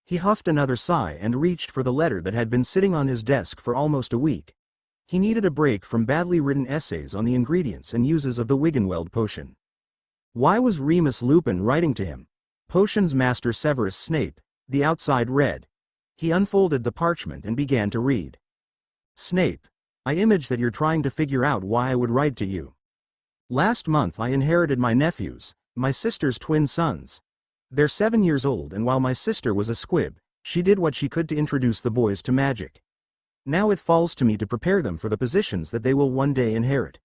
He huffed another sigh and reached for the letter that had been sitting on his desk for almost a week. He needed a break from badly written essays on the ingredients and uses of the Wiggenweld potion. Why was Remus Lupin writing to him? Potions Master Severus Snape, the outside read. He unfolded the parchment and began to read. Snape, I image that you're trying to figure out why I would write to you. Last month I inherited my nephews, my sister's twin sons. They're 7 years old and while my sister was a squib, she did what she could to introduce the boys to magic. Now it falls to me to prepare them for the positions that they will one day inherit.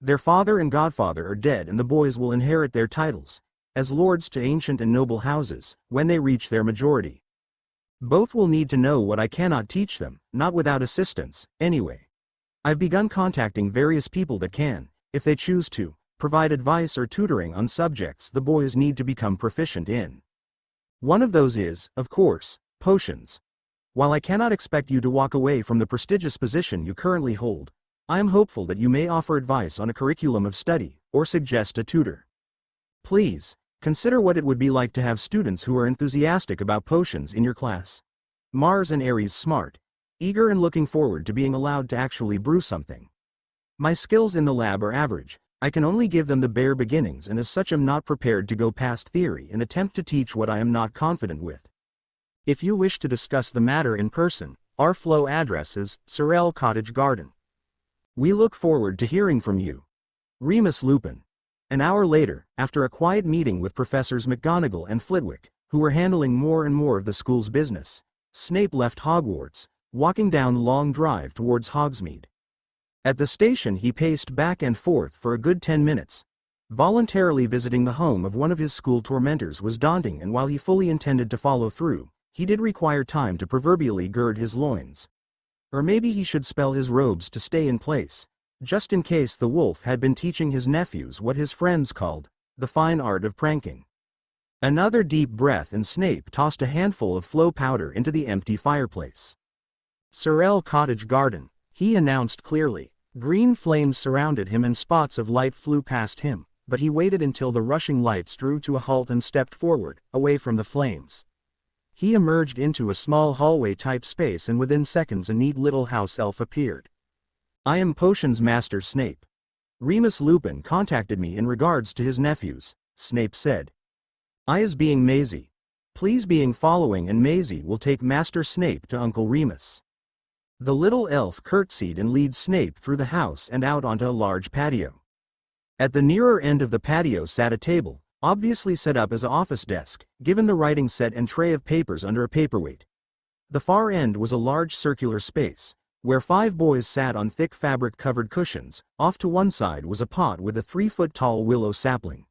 Their father and godfather are dead and the boys will inherit their titles, as lords to ancient and noble houses, when they reach their majority. Both will need to know what I cannot teach them, not without assistance, anyway. I've begun contacting various people that can, if they choose to, provide advice or tutoring on subjects the boys need to become proficient in. One of those is, of course, potions. While I cannot expect you to walk away from the prestigious position you currently hold, I am hopeful that you may offer advice on a curriculum of study, or suggest a tutor. Please, consider what it would be like to have students who are enthusiastic about potions in your class. Mars and Aries smart, eager and looking forward to being allowed to actually brew something. My skills in the lab are average, I can only give them the bare beginnings and as such am not prepared to go past theory and attempt to teach what I am not confident with. If you wish to discuss the matter in person, our flow address is Sorrel Cottage Garden. We look forward to hearing from you. Remus Lupin. An hour later, after a quiet meeting with Professors McGonagall and Flitwick, who were handling more and more of the school's business, Snape left Hogwarts, walking down the long drive towards Hogsmeade. At the station he paced back and forth for a good 10 minutes. Voluntarily visiting the home of one of his school tormentors was daunting and while he fully intended to follow through, he did require time to proverbially gird his loins. Or maybe he should spell his robes to stay in place, just in case the wolf had been teaching his nephews what his friends called the fine art of pranking. Another deep breath and Snape tossed a handful of flow powder into the empty fireplace. Sorrel Cottage Garden, he announced clearly. Green flames surrounded him and spots of light flew past him, but he waited until the rushing lights drew to a halt and stepped forward, away from the flames. He emerged into a small hallway-type space and within seconds a neat little house elf appeared. I am Potions Master Snape. Remus Lupin contacted me in regards to his nephews, Snape said. I is being Maisie. Please being following and Maisie will take Master Snape to Uncle Remus. The little elf curtsied and led Snape through the house and out onto a large patio. At the nearer end of the patio sat a table, obviously set up as an office desk, given the writing set and tray of papers under a paperweight. The far end was a large circular space, where 5 boys sat on thick fabric-covered cushions. Off to one side was a pot with a 3-foot-tall willow sapling.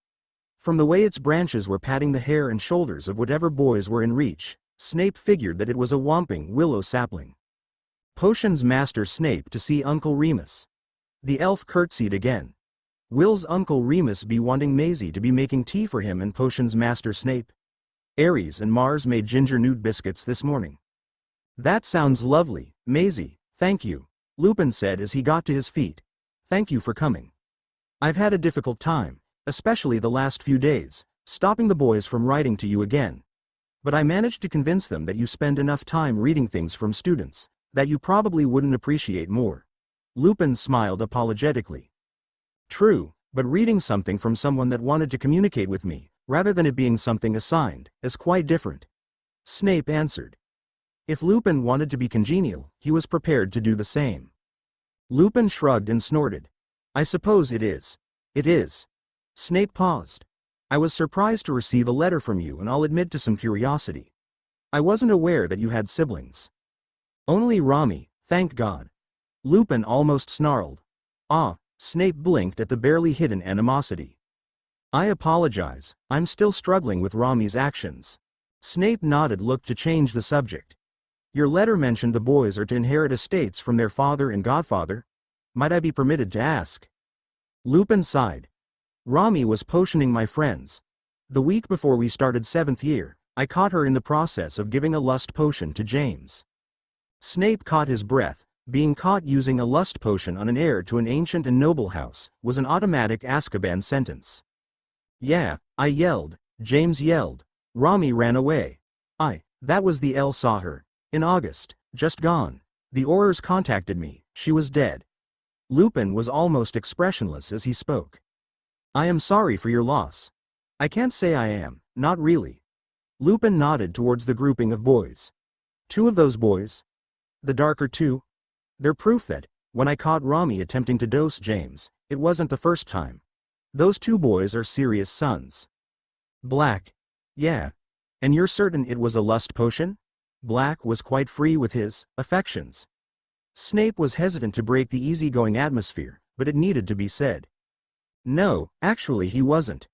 From the way its branches were patting the hair and shoulders of whatever boys were in reach, Snape figured that it was a whomping willow sapling. Potions Master Snape to see Uncle Remus. The elf curtsied again. Will's Uncle Remus be wanting Maisie to be making tea for him and Potions Master Snape? Aries and Mars made ginger newt biscuits this morning. That sounds lovely, Maisie, thank you, Lupin said as he got to his feet. Thank you for coming. I've had a difficult time, especially the last few days, stopping the boys from writing to you again. But I managed to convince them that you spend enough time reading things from students, that you probably wouldn't appreciate more. Lupin smiled apologetically. True, but reading something from someone that wanted to communicate with me, rather than it being something assigned, is quite different. Snape answered. If Lupin wanted to be congenial, he was prepared to do the same. Lupin shrugged and snorted. I suppose it is. It is. Snape paused. I was surprised to receive a letter from you and I'll admit to some curiosity. I wasn't aware that you had siblings. Only Rami, thank God. Lupin almost snarled. Ah, Snape blinked at the barely hidden animosity. I apologize, I'm still struggling with Rami's actions. Snape nodded, looked to change the subject. Your letter mentioned the boys are to inherit estates from their father and godfather. Might I be permitted to ask? Lupin sighed. Rami was potioning my friends. The week before we started 7th year, I caught her in the process of giving a lust potion to James. Snape caught his breath. Being caught using a lust potion on an heir to an ancient and noble house was an automatic Azkaban sentence. Yeah, I yelled. James yelled. Rami ran away. That was the L saw her. In August, just gone. The Aurors contacted me, she was dead. Lupin was almost expressionless as he spoke. I am sorry for your loss. I can't say I am, not really. Lupin nodded towards the grouping of boys. 2 of those boys? The darker 2? They're proof that, when I caught Rami attempting to dose James, it wasn't the first time. Those 2 boys are Sirius' sons. Black. Yeah. And you're certain it was a lust potion? Black was quite free with his affections. Snape was hesitant to break the easygoing atmosphere, but it needed to be said. No, actually he wasn't.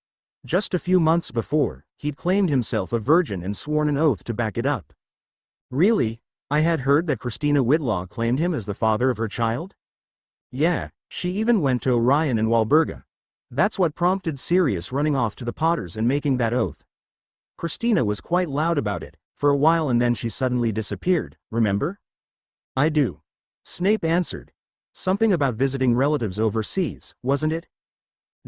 Just a few months before, he'd claimed himself a virgin and sworn an oath to back it up. Really? I had heard that Christina Whitlaw claimed him as the father of her child? Yeah, she even went to Orion and Walburga. That's what prompted Sirius running off to the Potters and making that oath. Christina was quite loud about it, for a while, and then she suddenly disappeared, remember? I do. Snape answered. Something about visiting relatives overseas, wasn't it?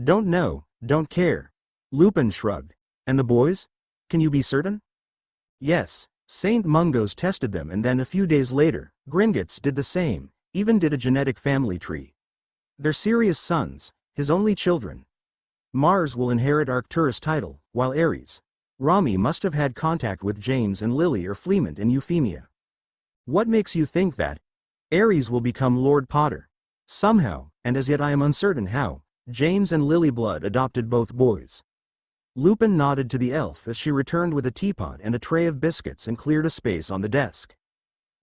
Don't know, don't care. Lupin shrugged. And the boys? Can you be certain? Yes, St. Mungo's tested them, and then a few days later, Gringotts did the same, even did a genetic family tree. They're Sirius' sons, his only children. Mars will inherit Arcturus' title, while Ares. Rami must have had contact with James and Lily or Fleamont and Euphemia. What makes you think that? Ares will become Lord Potter. Somehow, and as yet I am uncertain how, James and Lily Blood adopted both boys. Lupin nodded to the elf as she returned with a teapot and a tray of biscuits and cleared a space on the desk.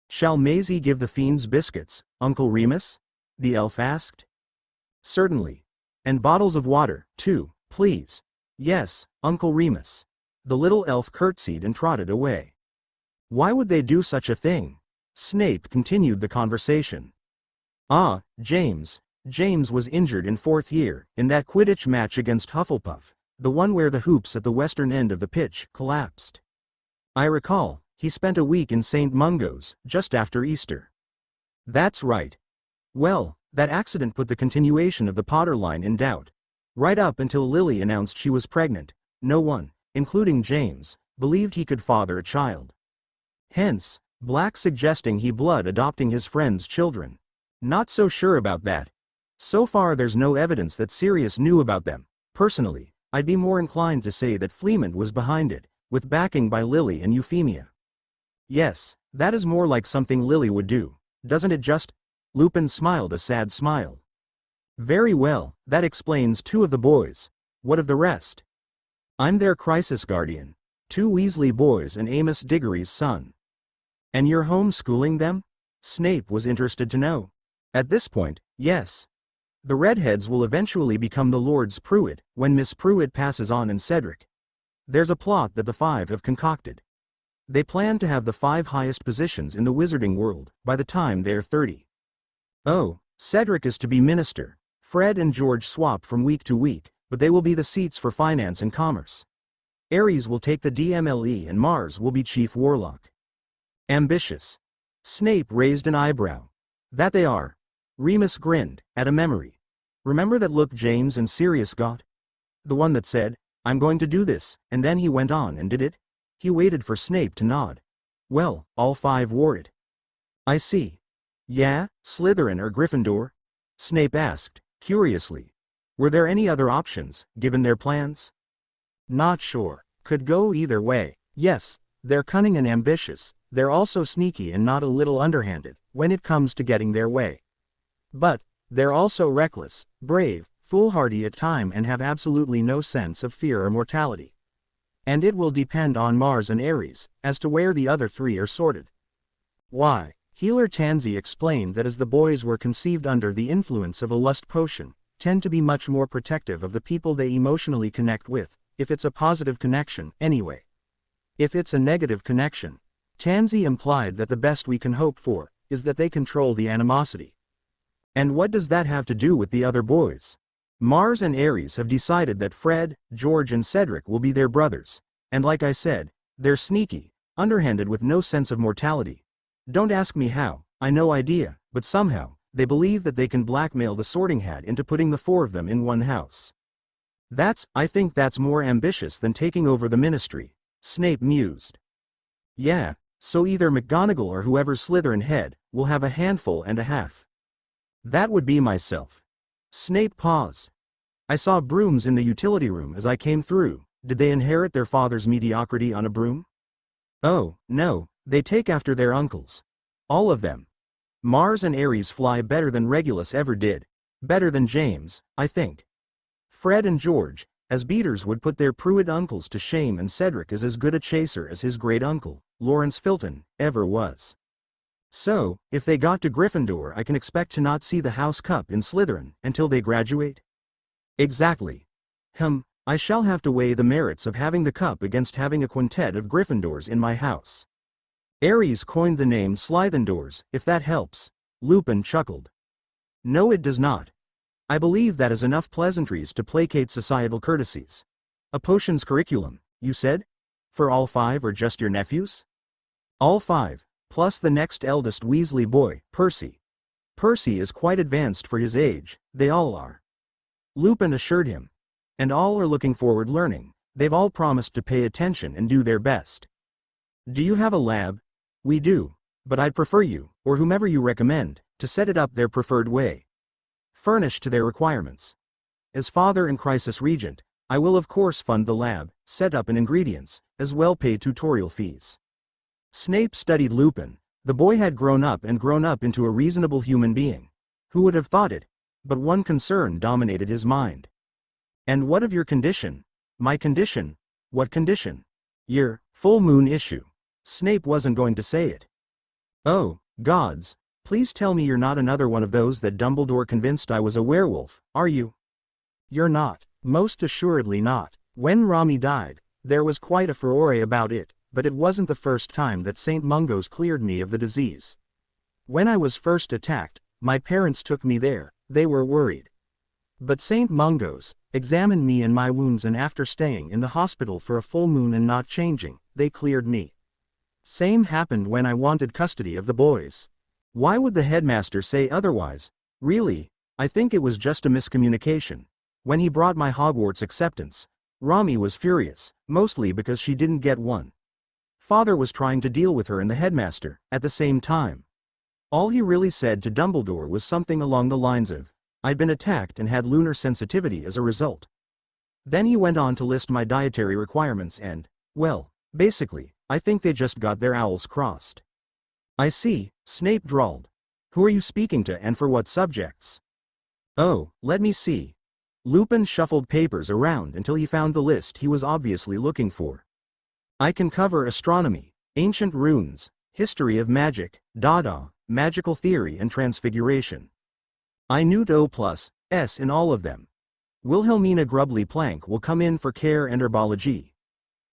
Shall Maisie give the fiends biscuits, Uncle Remus? The elf asked. Certainly. And bottles of water, too, please. Yes, Uncle Remus. The little elf curtsied and trotted away. Why would they do such a thing? Snape continued the conversation. James was injured in 4th year, in that Quidditch match against Hufflepuff, the one where the hoops at the western end of the pitch collapsed. I recall, he spent a week in St. Mungo's, just after Easter. That's right. Well, that accident put the continuation of the Potter line in doubt. Right up until Lily announced she was pregnant, no one, including James, believed he could father a child. Hence, Black suggesting he blood adopting his friend's children. Not so sure about that. So far there's no evidence that Sirius knew about them. Personally, I'd be more inclined to say that Fleamont was behind it, with backing by Lily and Euphemia. Yes, that is more like something Lily would do, doesn't it just? Lupin smiled a sad smile. Very well, that explains 2 of the boys. What of the rest? I'm their crisis guardian. 2 Weasley boys and Amos Diggory's son. And you're homeschooling them? Snape was interested to know. At this point, yes. The redheads will eventually become the Lords Pruitt, when Miss Pruitt passes on and Cedric. There's a plot that the 5 have concocted. They plan to have the 5 highest positions in the wizarding world, by the time they're 30. Oh, Cedric is to be minister. Fred and George swap from week to week, but they will be the seats for finance and commerce. Ares will take the DMLE and Mars will be chief warlock. Ambitious. Snape raised an eyebrow. That they are. Remus grinned, at a memory. Remember that look James and Sirius got? The one that said, I'm going to do this, and then he went on and did it? He waited for Snape to nod. Well, all 5 wore it. I see. Yeah, Slytherin or Gryffindor? Snape asked, curiously. Were there any other options, given their plans? Not sure. Could go either way. Yes, they're cunning and ambitious. They're also sneaky and not a little underhanded, when it comes to getting their way. But, they're also reckless, brave, foolhardy at times and have absolutely no sense of fear or mortality. And it will depend on Mars and Ares, as to where the other 3 are sorted. Why, Healer Tansy explained that as the boys were conceived under the influence of a lust potion, tend to be much more protective of the people they emotionally connect with, if it's a positive connection, anyway. If it's a negative connection, Tansy implied that the best we can hope for is that they control the animosity. And what does that have to do with the other boys? Mars and Ares have decided that Fred, George and Cedric will be their brothers, and like I said, they're sneaky, underhanded with no sense of mortality. Don't ask me how, I no idea, but somehow, they believe that they can blackmail the Sorting Hat into putting the four of them in one house. I think that's more ambitious than taking over the ministry, Snape mused. Yeah, so either McGonagall or whoever's Slytherin head will have a handful and a half. That would be myself. Snape paused. I saw brooms in the utility room as I came through. Did they inherit their father's mediocrity on a broom? Oh, no, they take after their uncles. All of them. Mars and Ares fly better than Regulus ever did. Better than James, I think. Fred and George, as beaters, would put their Pruitt uncles to shame, and Cedric is as good a chaser as his great-uncle, Lawrence Filton, ever was. So, if they got to Gryffindor, I can expect to not see the House Cup in Slytherin until they graduate? Exactly. I shall have to weigh the merits of having the cup against having a quintet of Gryffindors in my house. Ares coined the name Slythendors, if that helps. Lupin chuckled. No, it does not. I believe that is enough pleasantries to placate societal courtesies. A potions curriculum, you said? For all 5 or just your nephews? All 5, plus the next eldest Weasley boy, Percy. Percy is quite advanced for his age, they all are. Lupin assured him. And all are looking forward learning, they've all promised to pay attention and do their best. Do you have a lab? We do, but I'd prefer you, or whomever you recommend, to set it up their preferred way. Furnished to their requirements. As father and crisis regent, I will of course fund the lab, setup and ingredients, as well pay tutorial fees. Snape studied Lupin. The boy had grown up into a reasonable human being. Who would have thought it? But one concern dominated his mind. And what of your condition? My condition? What condition? Your full moon issue. Snape wasn't going to say it. Oh, gods, please tell me you're not another one of those that Dumbledore convinced I was a werewolf, are you? You're not, most assuredly not. When Rami died, there was quite a furore about it, but it wasn't the first time that St. Mungo's cleared me of the disease. When I was first attacked, my parents took me there, they were worried. But St. Mungo's examined me and my wounds, and after staying in the hospital for a full moon and not changing, they cleared me. Same happened when I wanted custody of the boys. Why would the headmaster say otherwise? Really, I think it was just a miscommunication. When he brought my Hogwarts acceptance, Rami was furious, mostly because she didn't get one. Father was trying to deal with her and the headmaster at the same time. All he really said to Dumbledore was something along the lines of, I'd been attacked and had lunar sensitivity as a result. Then he went on to list my dietary requirements and, well, basically, I think they just got their owls crossed. I see, Snape drawled. Who are you speaking to and for what subjects? Oh, let me see. Lupin shuffled papers around until he found the list he was obviously looking for. I can cover astronomy, ancient runes, history of magic, Dada, magical theory and transfiguration. I newt O+S in all of them. Wilhelmina Grubbly Plank will come in for care and herbology.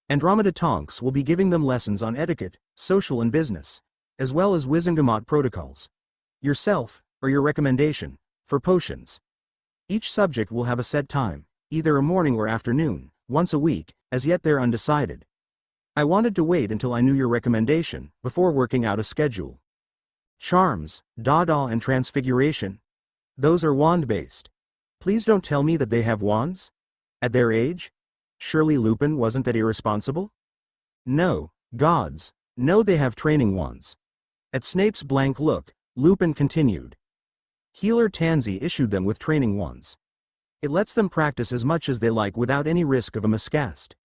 Andromeda Tonks will be giving them lessons on etiquette, social and business, as well as Wizengamot protocols. Yourself, or your recommendation, for potions. Each subject will have a set time, either a morning or afternoon, once a week, as yet they're undecided. I wanted to wait until I knew your recommendation, before working out a schedule. Charms, Dada and Transfiguration. Those are wand-based. Please don't tell me that they have wands? At their age? Surely Lupin wasn't that irresponsible? No, gods, no, they have training wands. At Snape's blank look, Lupin continued. Healer Tansy issued them with training wands. It lets them practice as much as they like without any risk of a miscast.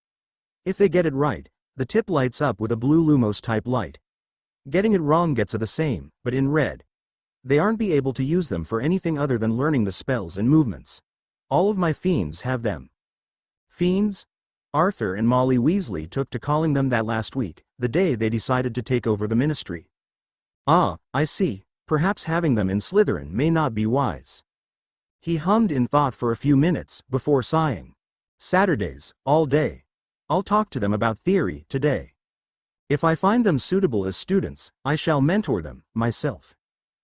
If they get it right, the tip lights up with a blue Lumos type light. Getting it wrong gets it the same, but in red. They aren't be able to use them for anything other than learning the spells and movements. All of my fiends have them. Fiends? Arthur and Molly Weasley took to calling them that last week, the day they decided to take over the ministry. Ah, I see, perhaps having them in Slytherin may not be wise. He hummed in thought for a few minutes, before sighing. Saturdays, all day. I'll talk to them about theory, today. If I find them suitable as students, I shall mentor them, myself.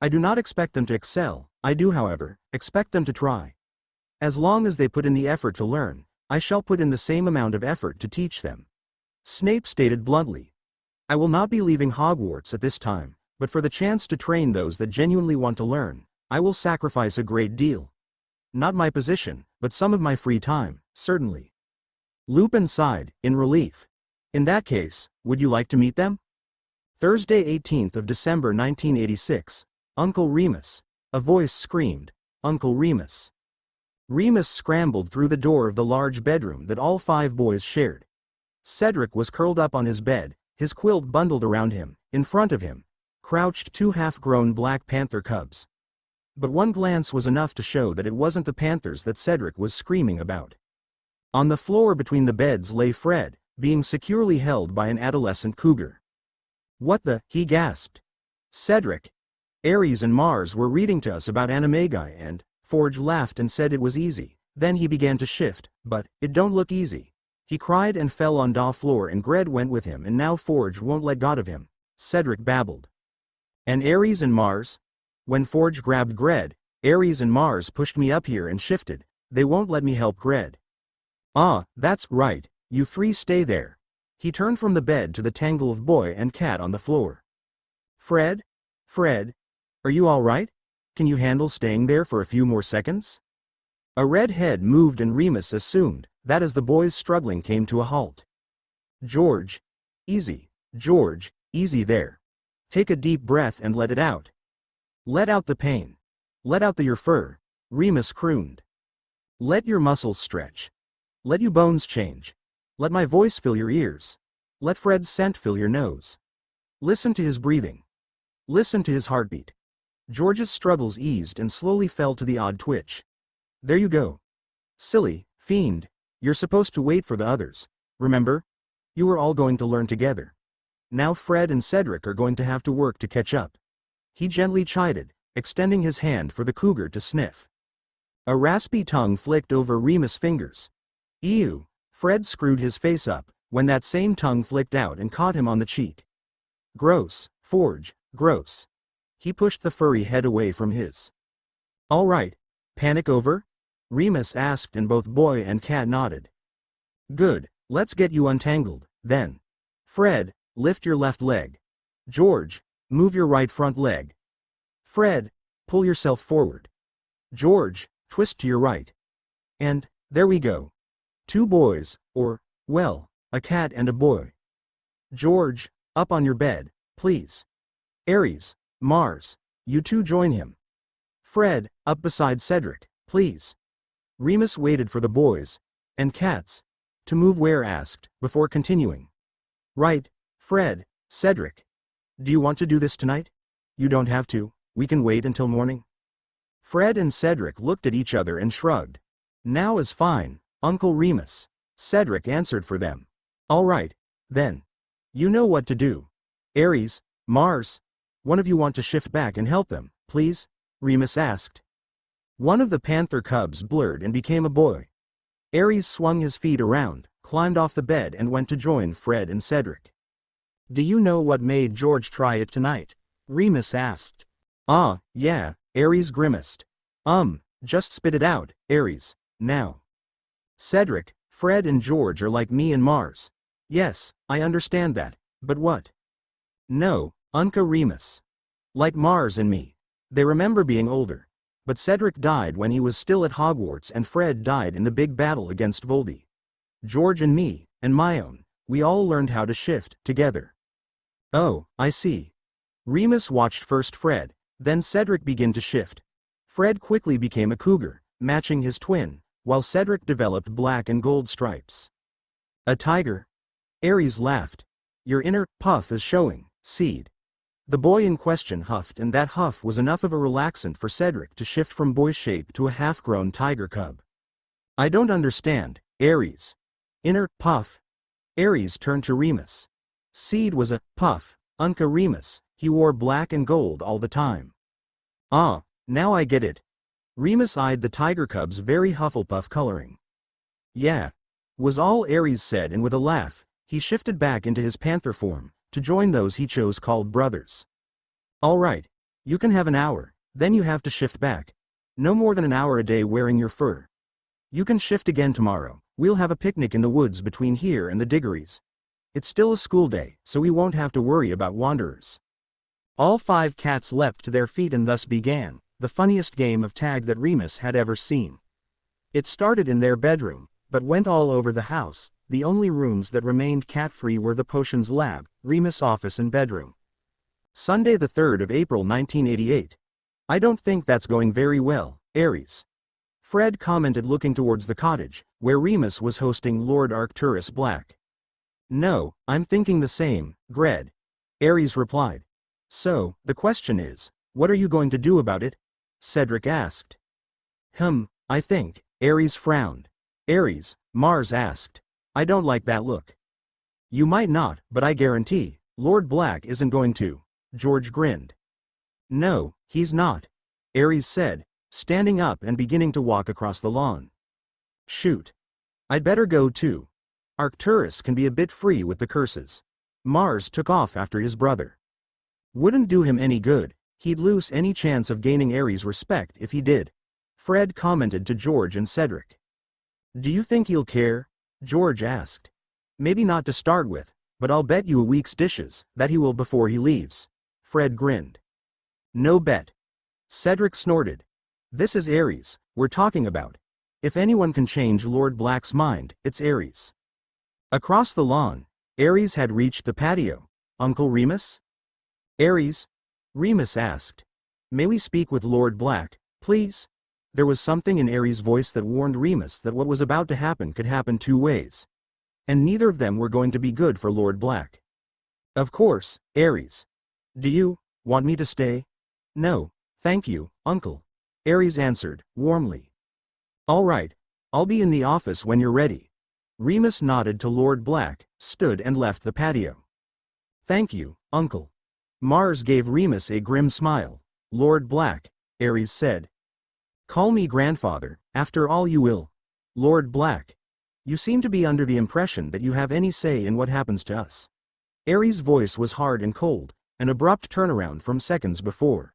I do not expect them to excel, I do however, expect them to try. As long as they put in the effort to learn, I shall put in the same amount of effort to teach them. Snape stated bluntly. I will not be leaving Hogwarts at this time, but for the chance to train those that genuinely want to learn, I will sacrifice a great deal. Not my position, but some of my free time, certainly. Lupin sighed, in relief. In that case, would you like to meet them? Thursday 18th of December 1986. Uncle Remus. A voice screamed, Uncle Remus. Remus scrambled through the door of the large bedroom that all 5 boys shared. Cedric was curled up on his bed, his quilt bundled around him. In front of him crouched 2 half-grown Black Panther cubs. But one glance was enough to show that it wasn't the panthers that Cedric was screaming about. On the floor between the beds lay Fred, being securely held by an adolescent cougar. What the, he gasped. Cedric. Ares and Mars were reading to us about animagi and, Forge laughed and said it was easy. Then he began to shift, but, it don't look easy. He cried and fell on the floor and Gred went with him and now Forge won't let go of him, Cedric babbled. And Ares and Mars? When Forge grabbed Gred, Ares and Mars pushed me up here and shifted. They won't let me help Gred. Ah, that's right, you 3 stay there. He turned from the bed to the tangle of boy and cat on the floor. Fred? Fred? Are you all right? Can you handle staying there for a few more seconds? A red head moved and Remus assumed that as the boys' struggling came to a halt. George. Easy, George, easy there. Take a deep breath and let it out. Let out the pain. Let out your fur, Remus crooned. Let your muscles stretch. Let your bones change. Let my voice fill your ears. Let Fred's scent fill your nose. Listen to his breathing. Listen to his heartbeat. George's struggles eased and slowly fell to the odd twitch. There you go. Silly, fiend, you're supposed to wait for the others, remember? You were all going to learn together. Now Fred and Cedric are going to have to work to catch up. He gently chided, extending his hand for the cougar to sniff. A raspy tongue flicked over Remus' fingers. Ew, Fred screwed his face up, when that same tongue flicked out and caught him on the cheek. Gross, Forge, gross. He pushed the furry head away from his. All right, panic over? Remus asked and both boy and cat nodded. Good, let's get you untangled, then. Fred, lift your left leg. George, move your right front leg. Fred, pull yourself forward. George, twist to your right. And, there we go. 2 boys, or, well, a cat and a boy. George, up on your bed, please. Ares, Mars, you 2 join him. Fred, up beside Cedric, please. Remus waited for the boys, and cats, to move where asked, before continuing. Right, Fred, Cedric. Do you want to do this tonight? You don't have to, we can wait until morning. Fred and Cedric looked at each other and shrugged. Now is fine, Uncle Remus. Cedric answered for them. All right, then. You know what to do. Ares, Mars, one of you want to shift back and help them, please? Remus asked. One of the panther cubs blurred and became a boy. Ares swung his feet around, climbed off the bed and went to join Fred and Cedric. Do you know what made George try it tonight? Remus asked. Ah, yeah, Ares grimaced. Just spit it out, Ares, now. Cedric, Fred and George are like me and Mars. Yes, I understand that, but what? No, Uncle Remus. Like Mars and me. They remember being older. But Cedric died when he was still at Hogwarts and Fred died in the big battle against Voldy. George and me, and my own, we all learned how to shift, together. Oh, I see. Remus watched first Fred, then Cedric begin to shift. Fred quickly became a cougar, matching his twin, while Cedric developed black and gold stripes. A tiger? Ares laughed. Your inner puff is showing, Seed. The boy in question huffed and that huff was enough of a relaxant for Cedric to shift from boy shape to a half-grown tiger cub. I don't understand, Ares. Inner puff? Ares turned to Remus. Seed was a puff, Unca Remus, He wore black and gold all the time. Ah, now I get it. Remus eyed the tiger cub's very Hufflepuff coloring. Yeah, was all Ares said, and with a laugh, he shifted back into his panther form, to join those he chose called brothers. All right, you can have an hour, then you have to shift back. No more than an hour a day wearing your fur. You can shift again tomorrow. We'll have a picnic in the woods between here and the Diggories. It's still a school day, so we won't have to worry about wanderers. All 5 cats leapt to their feet, and thus began the funniest game of tag that Remus had ever seen. It started in their bedroom, but went all over the house. The only rooms that remained cat-free were the potions lab, Remus' office and bedroom. Sunday the 3rd of April 1988. I don't think that's going very well, Ares. Fred commented, looking towards the cottage, where Remus was hosting Lord Arcturus Black. No, I'm thinking the same, Gred. Ares replied. So, the question is, what are you going to do about it? Cedric asked. I think. Ares frowned. Ares, Mars asked. I don't like that look. You might not, but I guarantee, Lord Black isn't going to. George grinned. No, he's not. Ares said, standing up and beginning to walk across the lawn. Shoot. I'd better go too. Arcturus can be a bit free with the curses. Mars took off after his brother. Wouldn't do him any good. He'd lose any chance of gaining Ares' respect if he did. Fred commented to George and Cedric. Do you think he'll care? George asked. Maybe not to start with, but I'll bet you a week's dishes that he will before he leaves. Fred grinned. No bet. Cedric snorted. This is Ares we're talking about. If anyone can change Lord Black's mind, it's Ares. Across the lawn, Ares had reached the patio. Uncle Remus? Ares? Remus asked. May we speak with Lord Black, please? There was something in Ares' voice that warned Remus that what was about to happen could happen 2 ways. And neither of them were going to be good for Lord Black. Of course, Ares. Do you want me to stay? No, thank you, Uncle. Ares answered, warmly. All right, I'll be in the office when you're ready. Remus nodded to Lord Black, stood and left the patio. Thank you, Uncle. Mars gave Remus a grim smile. Lord Black, Ares said. Call me grandfather, after all you will. Lord Black. You seem to be under the impression that you have any say in what happens to us. Ares' voice was hard and cold, an abrupt turnaround from seconds before.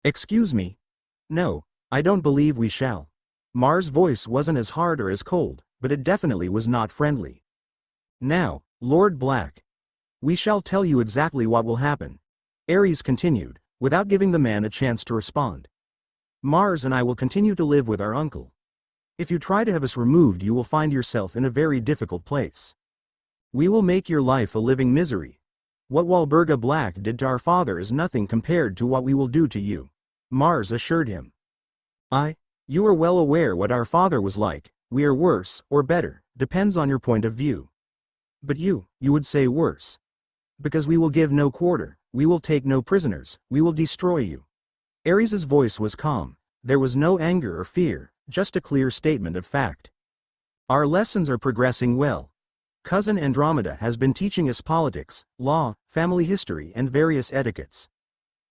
Excuse me? No, I don't believe we shall. Mars' voice wasn't as hard or as cold, but it definitely was not friendly. Now, Lord Black. We shall tell you exactly what will happen. Ares continued, without giving the man a chance to respond. Mars and I will continue to live with our uncle. If you try to have us removed, you will find yourself in a very difficult place. We will make your life a living misery. What Walburga Black did to our father is nothing compared to what we will do to you. Mars assured him. You are well aware what our father was like. We are worse, or better, depends on your point of view. But you would say worse. Because we will give no quarter, we will take no prisoners, we will destroy you. Ares' voice was calm. There was no anger or fear, just a clear statement of fact. Our lessons are progressing well. Cousin Andromeda has been teaching us politics, law, family history and various etiquettes.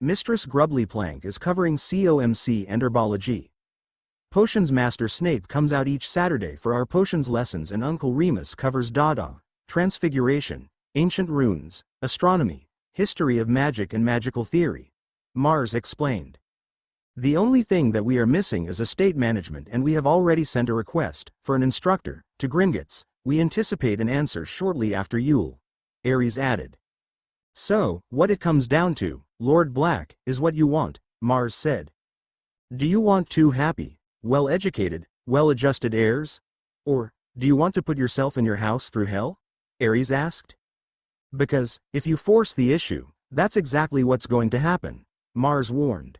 Mistress Grubbly Plank is covering COMC and herbology. Potions Master Snape comes out each Saturday for our potions lessons, and Uncle Remus covers Dada, Transfiguration, Ancient Runes, Astronomy, History of Magic and Magical Theory. Mars explained. The only thing that we are missing is estate management, and we have already sent a request for an instructor to Gringotts. We anticipate an answer shortly after Yule. Ares added. So, what it comes down to, Lord Black, is what you want, Mars said. Do you want 2 happy, well-educated, well-adjusted heirs? Or, do you want to put yourself and your house through hell? Ares asked. Because, if you force the issue, that's exactly what's going to happen, Mars warned.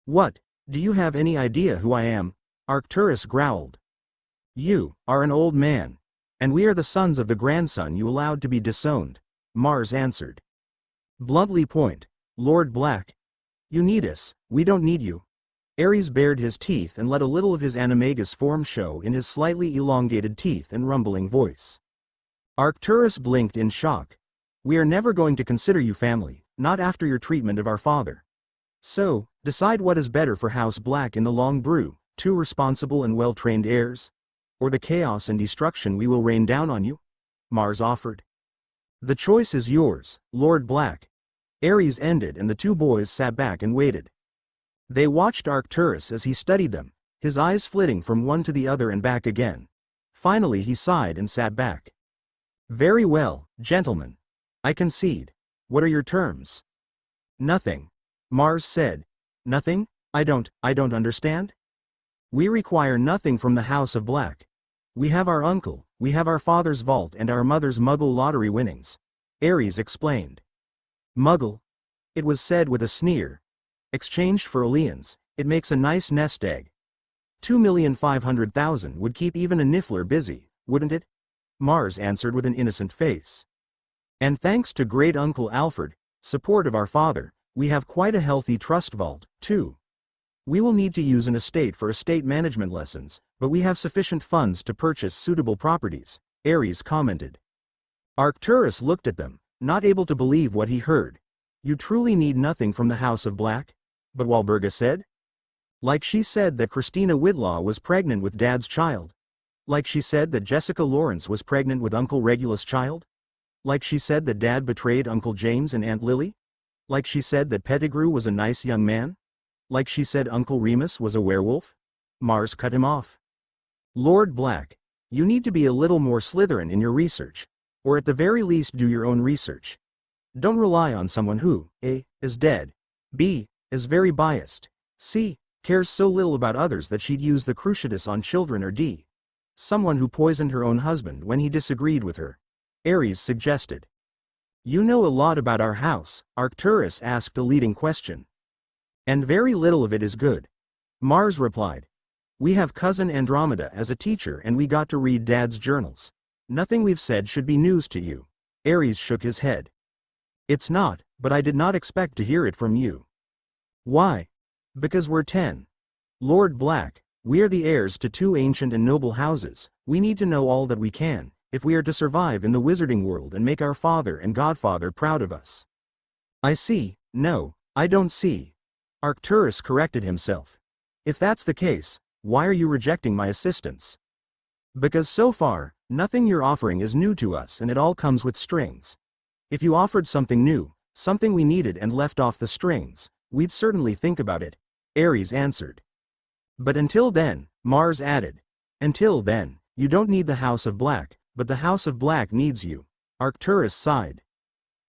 What, do you have any idea who I am? Arcturus growled. You are an old man. And we are the sons of the grandson you allowed to be disowned, Mars answered. Bluntly point, Lord Black. You need us, we don't need you. Ares bared his teeth and let a little of his animagus form show in his slightly elongated teeth and rumbling voice. Arcturus blinked in shock. We are never going to consider you family, not after your treatment of our father. So, decide what is better for House Black in the long brew, 2 responsible and well-trained heirs? Or the chaos and destruction we will rain down on you? Mars offered. The choice is yours, Lord Black. Ares ended and the 2 boys sat back and waited. They watched Arcturus as he studied them, his eyes flitting from one to the other and back again. Finally he sighed and sat back. Very well, gentlemen. I concede. What are your terms? Nothing. Mars said. Nothing? I don't understand? We require nothing from the House of Black. We have our uncle, we have our father's vault and our mother's Muggle lottery winnings. Ares explained. Muggle? It was said with a sneer. Exchanged for Oleans, it makes a nice nest egg. 2,500,000 would keep even a Niffler busy, wouldn't it? Mars answered with an innocent face. And thanks to great Uncle Alfred, support of our father, we have quite a healthy trust vault, too. We will need to use an estate for estate management lessons, but we have sufficient funds to purchase suitable properties, Ares commented. Arcturus looked at them, not able to believe what he heard. You truly need nothing from the House of Black? But Walburga said? Like she said that Christina Whitlaw was pregnant with Dad's child? Like she said that Jessica Lawrence was pregnant with Uncle Regulus' child? Like she said that Dad betrayed Uncle James and Aunt Lily? Like she said that Pettigrew was a nice young man? Like she said Uncle Remus was a werewolf? Mars cut him off. Lord Black, you need to be a little more Slytherin in your research, or at the very least do your own research. Don't rely on someone who, A, is dead, B, is very biased, C, cares so little about others that she'd use the Cruciatus on children, or D, someone who poisoned her own husband when he disagreed with her. Ares suggested. You know a lot about our house, Arcturus asked a leading question. And very little of it is good. Mars replied. We have cousin Andromeda as a teacher and we got to read Dad's journals. Nothing we've said should be news to you. Ares shook his head. It's not, but I did not expect to hear it from you. Why? Because we're 10. Lord Black, we are the heirs to 2 ancient and noble houses. We need to know all that we can, if we are to survive in the wizarding world and make our father and godfather proud of us. I see. No, I don't see. Arcturus corrected himself. If that's the case, why are you rejecting my assistance? Because so far, nothing you're offering is new to us and it all comes with strings. If you offered something new, something we needed and left off the strings, we'd certainly think about it, Ares answered. But until then, Mars added. Until then, you don't need the House of Black, but the House of Black needs you. Arcturus sighed.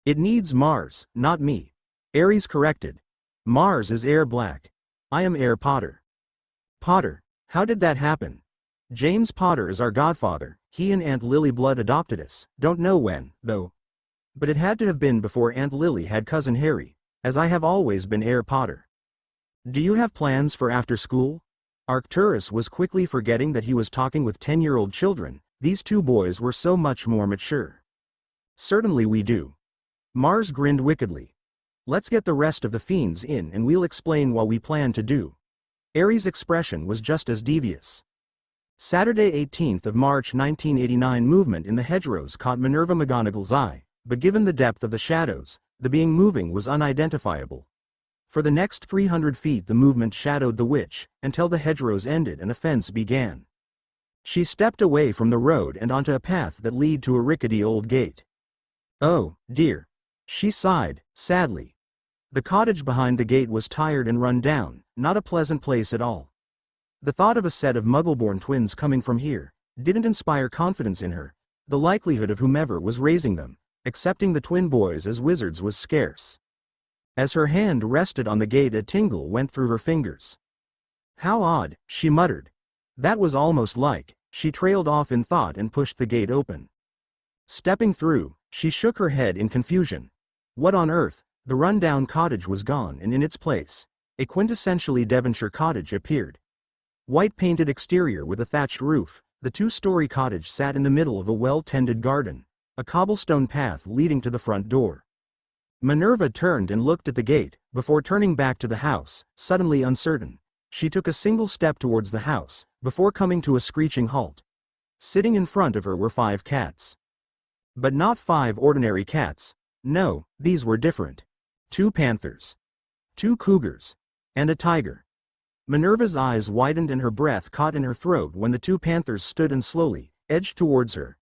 It needs Mars, not me. Ares corrected. Mars is heir Black. I am heir Potter. Potter, how did that happen? James Potter is our godfather, he and Aunt Lily Blood adopted us, don't know when, though. But it had to have been before Aunt Lily had cousin Harry, as I have always been heir Potter. Do you have plans for after school? Arcturus was quickly forgetting that he was talking with 10-year-old children, these 2 boys were so much more mature. Certainly we do. Mars grinned wickedly. Let's get the rest of the fiends in and we'll explain what we plan to do. Ares' expression was just as devious. Saturday 18th of March 1989 movement in the hedgerows caught Minerva McGonagall's eye, but given the depth of the shadows, the being moving was unidentifiable. For the next 300 feet the movement shadowed the witch, until the hedgerows ended and a fence began. She stepped away from the road and onto a path that led to a rickety old gate. Oh, dear. She sighed, sadly. The cottage behind the gate was tired and run down, not a pleasant place at all. The thought of a set of Muggle-born twins coming from here didn't inspire confidence in her. The likelihood of whomever was raising them, accepting the twin boys as wizards, was scarce. As her hand rested on the gate a tingle went through her fingers. How odd, she muttered. That was almost like. She trailed off in thought and pushed the gate open. Stepping through, she shook her head in confusion. What on earth? The run-down cottage was gone and in its place, a quintessentially Devonshire cottage appeared. White-painted exterior with a thatched roof, the 2-story cottage sat in the middle of a well-tended garden, a cobblestone path leading to the front door. Minerva turned and looked at the gate, before turning back to the house, suddenly uncertain. She took a single step towards the house, before coming to a screeching halt. Sitting in front of her were 5 cats. But not 5 ordinary cats. No, these were different. 2 panthers, 2 cougars, and a tiger. Minerva's eyes widened and her breath caught in her throat when the 2 panthers stood and slowly edged towards her,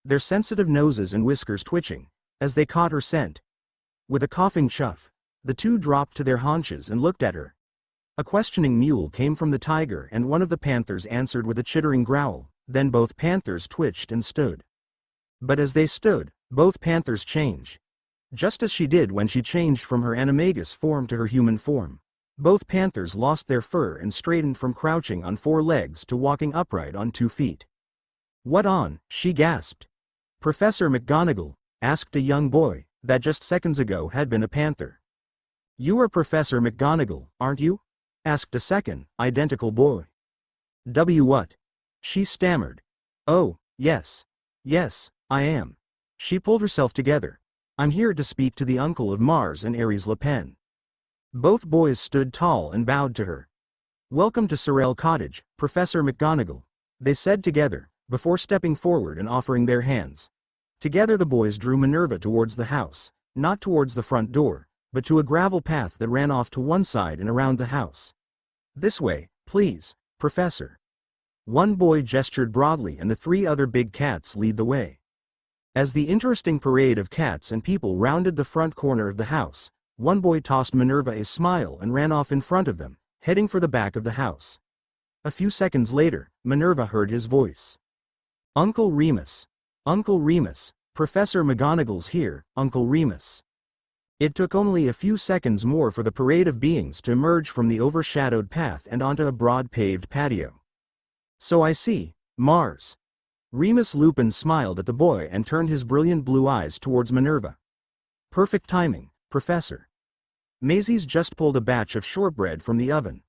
their sensitive noses and whiskers twitching as they caught her scent. With a coughing chuff, the 2 dropped to their haunches and looked at her. A questioning mewl came from the tiger and one of the panthers answered with a chittering growl, then both panthers twitched and stood. But as they stood, both panthers changed. Just as she did when she changed from her animagus form to her human form. Both panthers lost their fur and straightened from crouching on 4 legs to walking upright on 2 feet. "What on?" she gasped. "Professor McGonagall," asked a young boy that just seconds ago had been a panther. "You are Professor McGonagall, aren't you?" asked a second, identical boy. What?" she stammered. "Oh, yes. Yes, I am." She pulled herself together. "I'm here to speak to the uncle of Mars and Ares Lupin." Both boys stood tall and bowed to her. "Welcome to Sorrel Cottage, Professor McGonagall," they said together, before stepping forward and offering their hands. Together the boys drew Minerva towards the house, not towards the front door, but to a gravel path that ran off to one side and around the house. "This way, please, Professor." One boy gestured broadly and the 3 other big cats lead the way. As the interesting parade of cats and people rounded the front corner of the house, one boy tossed Minerva a smile and ran off in front of them, heading for the back of the house. A few seconds later, Minerva heard his voice. "Uncle Remus. Uncle Remus, Professor McGonagall's here, Uncle Remus." It took only a few seconds more for the parade of beings to emerge from the overshadowed path and onto a broad paved patio. "So I see, Mars." Remus Lupin smiled at the boy and turned his brilliant blue eyes towards Minerva. "Perfect timing, Professor. Maisie's just pulled a batch of shortbread from the oven.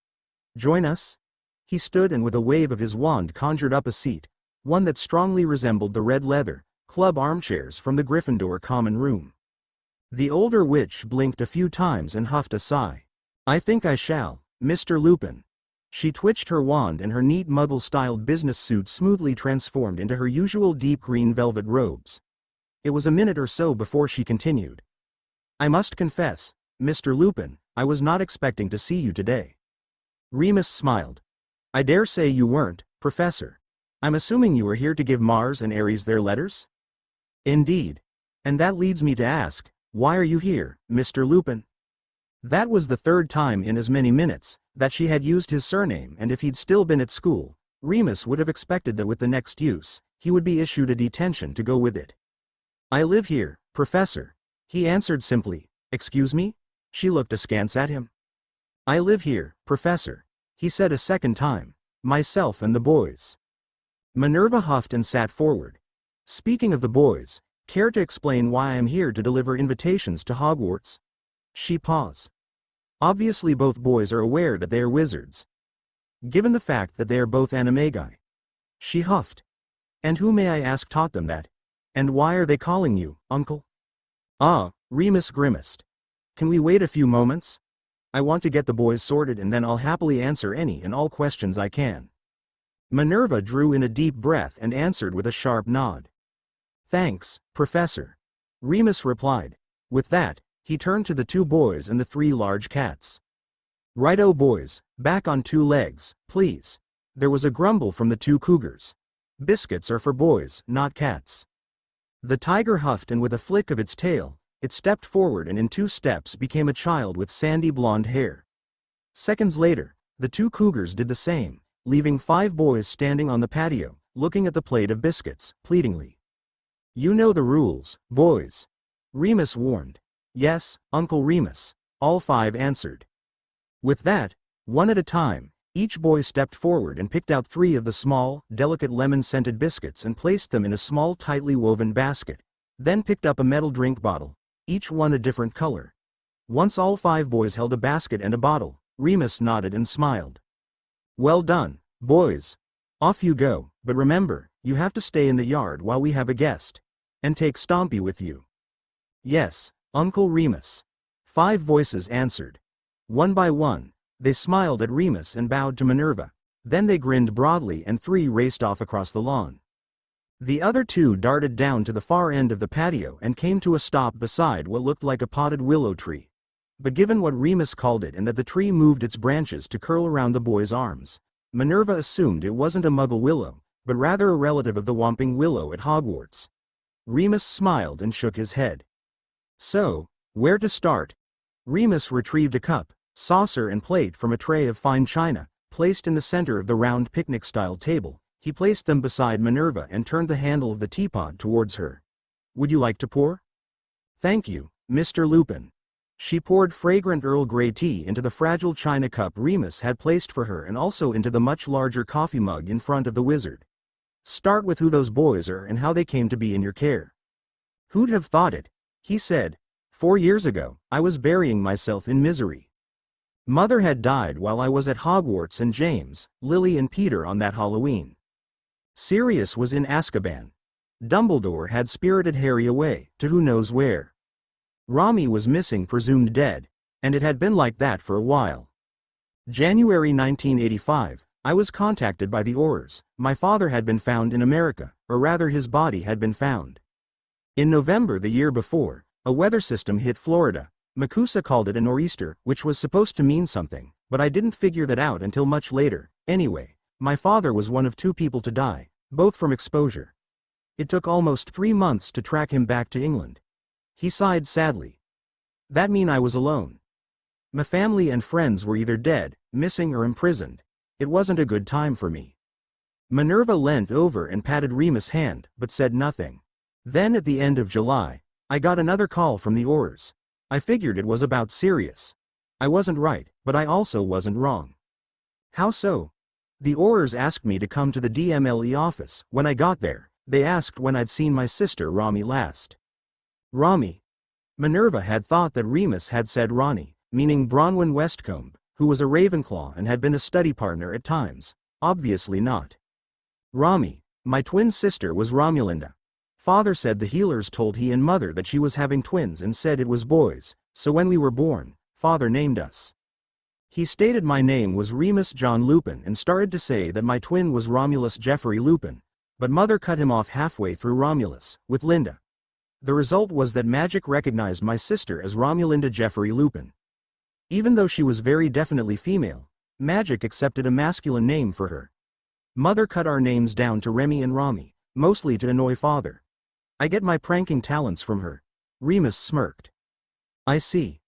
Join us?" He stood and with a wave of his wand conjured up a seat, one that strongly resembled the red leather club armchairs from the Gryffindor common room. The older witch blinked a few times and huffed a sigh. "I think I shall, Mr. Lupin." She twitched her wand and her neat Muggle-styled business suit smoothly transformed into her usual deep green velvet robes. It was a minute or so before she continued. "I must confess, Mr. Lupin, I was not expecting to see you today." Remus smiled. "I dare say you weren't, Professor. I'm assuming you are here to give Mars and Ares their letters?" "Indeed. And that leads me to ask, why are you here, Mr. Lupin?" That was the 3rd time in as many minutes that she had used his surname, and if he'd still been at school, Remus would have expected that with the next use, he would be issued a detention to go with it. "I live here, Professor," he answered simply. "Excuse me?" She looked askance at him. "I live here, Professor," he said a second time. "Myself and the boys." Minerva huffed and sat forward. "Speaking of the boys, care to explain why I am here to deliver invitations to Hogwarts?" She paused. Obviously both boys are aware that they are wizards. Given the fact that they are both animagi. She huffed. "And who, may I ask, taught them that? And why are they calling you, Uncle?" "Ah," Remus grimaced. "Can we wait a few moments? I want to get the boys sorted and then I'll happily answer any and all questions I can." Minerva drew in a deep breath and answered with a sharp nod. "Thanks, Professor," Remus replied. With that, he turned to the 2 boys and the 3 large cats. "Righto boys, back on 2 legs, please." There was a grumble from the 2 cougars. "Biscuits are for boys, not cats." The tiger huffed and with a flick of its tail, it stepped forward and in 2 steps became a child with sandy blonde hair. Seconds later, the 2 cougars did the same, leaving 5 boys standing on the patio, looking at the plate of biscuits, pleadingly. "You know the rules, boys," Remus warned. "Yes, Uncle Remus," all 5 answered. With that, one at a time, each boy stepped forward and picked out 3 of the small, delicate lemon-scented biscuits and placed them in a small tightly woven basket, then picked up a metal drink bottle, each one a different color. Once all 5 boys held a basket and a bottle, Remus nodded and smiled. "Well done, boys. Off you go, but remember, you have to stay in the yard while we have a guest. And take Stompy with you." "Yes, Uncle Remus," 5 voices answered. One by one, they smiled at Remus and bowed to Minerva, then they grinned broadly and 3 raced off across the lawn. The other 2 darted down to the far end of the patio and came to a stop beside what looked like a potted willow tree. But given what Remus called it and that the tree moved its branches to curl around the boy's arms, Minerva assumed it wasn't a Muggle willow, but rather a relative of the Whomping Willow at Hogwarts. Remus smiled and shook his head. So, where to start? Remus retrieved a cup, saucer and plate from a tray of fine china, placed in the center of the round picnic-style table. He placed them beside Minerva and turned the handle of the teapot towards her. Would you like to pour? Thank you, Mr. Lupin. She poured fragrant Earl Grey tea into the fragile china cup Remus had placed for her and also into the much larger coffee mug in front of the wizard. Start with who those boys are and how they came to be in your care. Who'd have thought it? He said. 4 years ago, I was burying myself in misery. Mother had died while I was at Hogwarts and James, Lily and Peter on that Halloween. Sirius was in Azkaban. Dumbledore had spirited Harry away, to who knows where. Rami was missing, presumed dead, and it had been like that for a while. January 1985, I was contacted by the Aurors. My father had been found in America, or rather his body had been found. In November the year before, a weather system hit Florida. Makusa called it a nor'easter, which was supposed to mean something, but I didn't figure that out until much later. Anyway, my father was one of 2 people to die, both from exposure. It took almost 3 months to track him back to England. He sighed sadly. That mean I was alone. My family and friends were either dead, missing or imprisoned. It wasn't a good time for me. Minerva leant over and patted Remus' hand, but said nothing. Then at the end of July, I got another call from the Aurors. I figured it was about Sirius. I wasn't right, but I also wasn't wrong. How so? The Aurors asked me to come to the DMLE office. When I got there, they asked when I'd seen my sister Rami last. Rami. Minerva had thought that Remus had said Ronnie, meaning Bronwyn Westcombe, who was a Ravenclaw and had been a study partner at times. Obviously not. Rami. My twin sister was Romulinda. Father said the healers told he and mother that she was having twins and said it was boys, so when we were born, father named us. He stated my name was Remus John Lupin and started to say that my twin was Romulus Jeffrey Lupin, but mother cut him off halfway through Romulus, with Linda. The result was that magic recognized my sister as Romulinda Jeffrey Lupin. Even though she was very definitely female, magic accepted a masculine name for her. Mother cut our names down to Remy and Rami, mostly to annoy father. I get my pranking talents from her. Remus smirked. I see.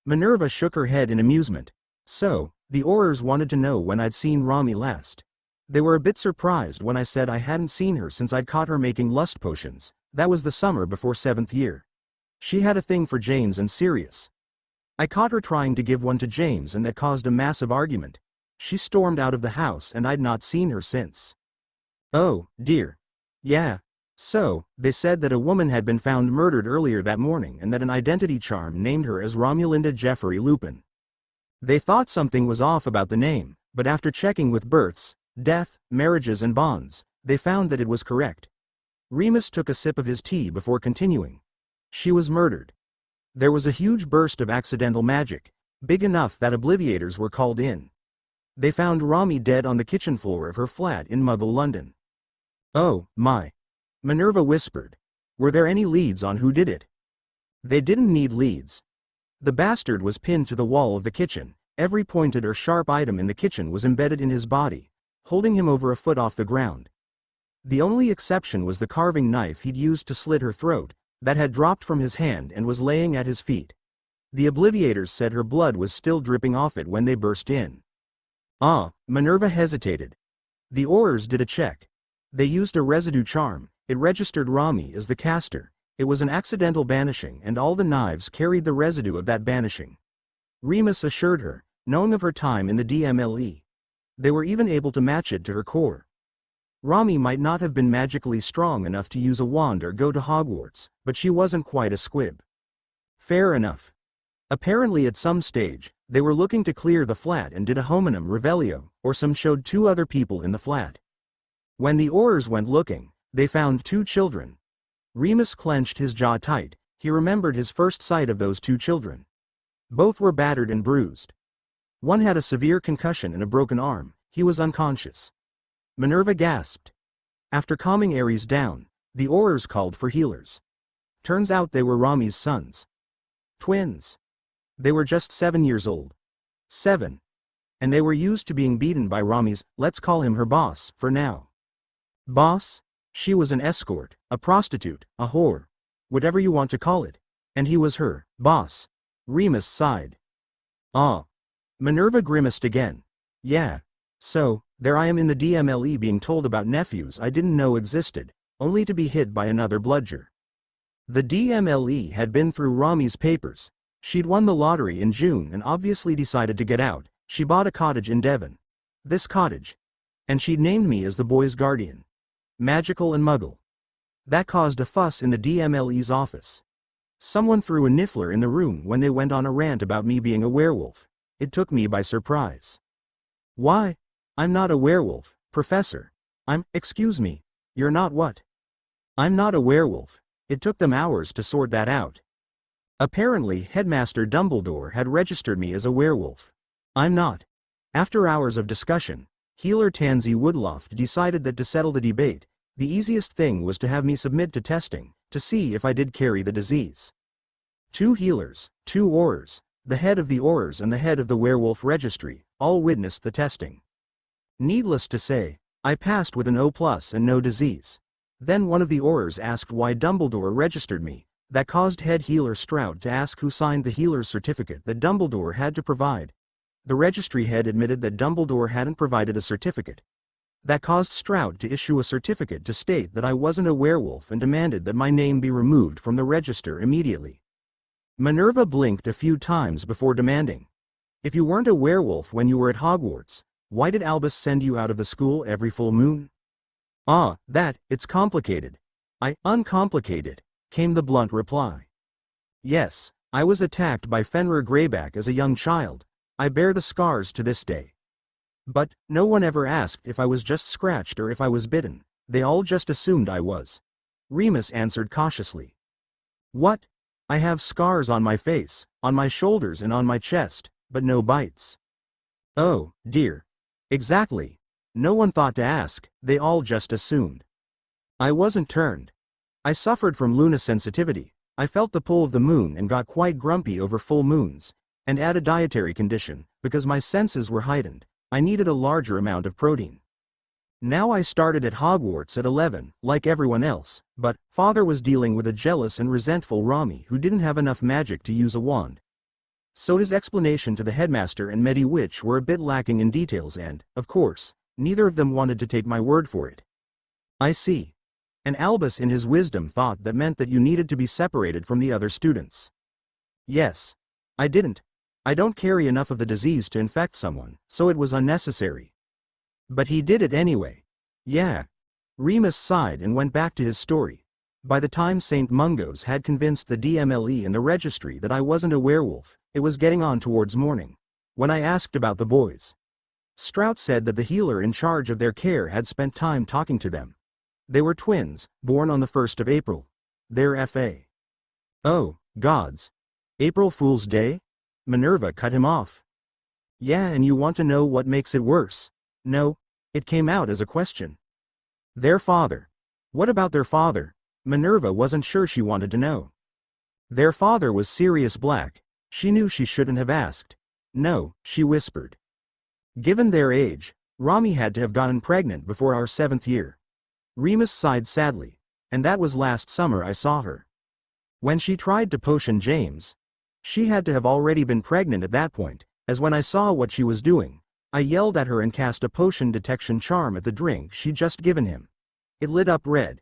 Minerva shook her head in amusement. So, the Aurors wanted to know when I'd seen Rami last. They were a bit surprised when I said I hadn't seen her since I'd caught her making lust potions. That was the summer before 7th year. She had a thing for James and Sirius. I caught her trying to give one to James and that caused a massive argument. She stormed out of the house and I'd not seen her since. Oh, dear. Yeah. So, they said that a woman had been found murdered earlier that morning and that an identity charm named her as Romulinda Jeffrey Lupin. They thought something was off about the name, but after checking with births, death, marriages and bonds, they found that it was correct. Remus took a sip of his tea before continuing. She was murdered. There was a huge burst of accidental magic, big enough that Obliviators were called in. They found Rami dead on the kitchen floor of her flat in Muggle London. Oh, my. Minerva whispered. Were there any leads on who did it? They didn't need leads. The bastard was pinned to the wall of the kitchen. Every pointed or sharp item in the kitchen was embedded in his body, holding him over a foot off the ground. The only exception was the carving knife he'd used to slit her throat, that had dropped from his hand and was laying at his feet. The Obliviators said her blood was still dripping off it when they burst in. Ah, Minerva hesitated. The Aurors did a check. They used a residue charm. It registered Rami as the caster. It was an accidental banishing and all the knives carried the residue of that banishing. Remus assured her, knowing of her time in the DMLE. They were even able to match it to her core. Rami might not have been magically strong enough to use a wand or go to Hogwarts, but she wasn't quite a squib. Fair enough. Apparently at some stage, they were looking to clear the flat and did a hominum revelio, or some showed 2 other people in the flat. When the Aurors went looking, they found 2 children. Remus clenched his jaw tight. He remembered his first sight of those 2 children. Both were battered and bruised. One had a severe concussion and a broken arm. He was unconscious. Minerva gasped. After calming Ares down, the Aurors called for healers. Turns out they were Rami's sons. Twins. They were just 7 years old. 7. And they were used to being beaten by Rami's, let's call him her boss, for now. Boss? She was an escort, a prostitute, a whore. Whatever you want to call it. And he was her boss. Remus sighed. Ah. Minerva grimaced again. Yeah. So, there I am in the DMLE being told about nephews I didn't know existed, only to be hit by another bludger. The DMLE had been through Rami's papers. She'd won the lottery in June and obviously decided to get out. She bought a cottage in Devon. This cottage. And she'd named me as the boy's guardian. Magical and muggle. That caused a fuss in the DMLE's office. Someone threw a niffler in the room when they went on a rant about me being a werewolf. It took me by surprise. Why? I'm not a werewolf, Professor. Excuse me. You're not what? I'm not a werewolf. It took them hours to sort that out. Apparently, Headmaster Dumbledore had registered me as a werewolf. I'm not. After hours of discussion, Healer Tansy Woodloft decided that to settle the debate, the easiest thing was to have me submit to testing, to see if I did carry the disease. 2 healers, 2 Aurors, the head of the Aurors and the head of the werewolf registry, all witnessed the testing. Needless to say, I passed with an O+ and no disease. Then one of the Aurors asked why Dumbledore registered me. That caused head healer Stroud to ask who signed the healer's certificate that Dumbledore had to provide. The registry head admitted that Dumbledore hadn't provided a certificate. That caused Stroud to issue a certificate to state that I wasn't a werewolf and demanded that my name be removed from the register immediately. Minerva blinked a few times before demanding. If you weren't a werewolf when you were at Hogwarts, why did Albus send you out of the school every full moon? Ah, it's complicated. Uncomplicated, came the blunt reply. Yes, I was attacked by Fenrir Greyback as a young child. I bear the scars to this day. But, no one ever asked if I was just scratched or if I was bitten. They all just assumed I was. Remus answered cautiously. What? I have scars on my face, on my shoulders and on my chest, but no bites. Oh, dear. Exactly. No one thought to ask, they all just assumed. I wasn't turned. I suffered from lunasensitivity. I felt the pull of the moon and got quite grumpy over full moons, and add a dietary condition, because my senses were heightened. I needed a larger amount of protein. Now I started at Hogwarts at 11, like everyone else, but Father was dealing with a jealous and resentful Rami who didn't have enough magic to use a wand. So his explanation to the headmaster and Medi-Witch were a bit lacking in details and, of course, neither of them wanted to take my word for it. I see. And Albus in his wisdom thought that meant that you needed to be separated from the other students. Yes. I didn't. I don't carry enough of the disease to infect someone, so it was unnecessary. But he did it anyway. Yeah. Remus sighed and went back to his story. By the time St. Mungo's had convinced the DMLE and the registry that I wasn't a werewolf, it was getting on towards morning. When I asked about the boys, Strout said that the healer in charge of their care had spent time talking to them. They were twins, born on the 1st of April. They're F.A. Oh, gods. April Fool's Day? Minerva cut him off. Yeah, and you want to know what makes it worse? No, it came out as a question. Their father. What about their father? Minerva wasn't sure she wanted to know. Their father was Sirius Black. She knew she shouldn't have asked. No, she whispered. Given their age, Rami had to have gotten pregnant before our 7th year. Remus sighed sadly. And that was last summer I saw her. When she tried to potion James, she had to have already been pregnant at that point, as when I saw what she was doing, I yelled at her and cast a potion detection charm at the drink she'd just given him. It lit up red.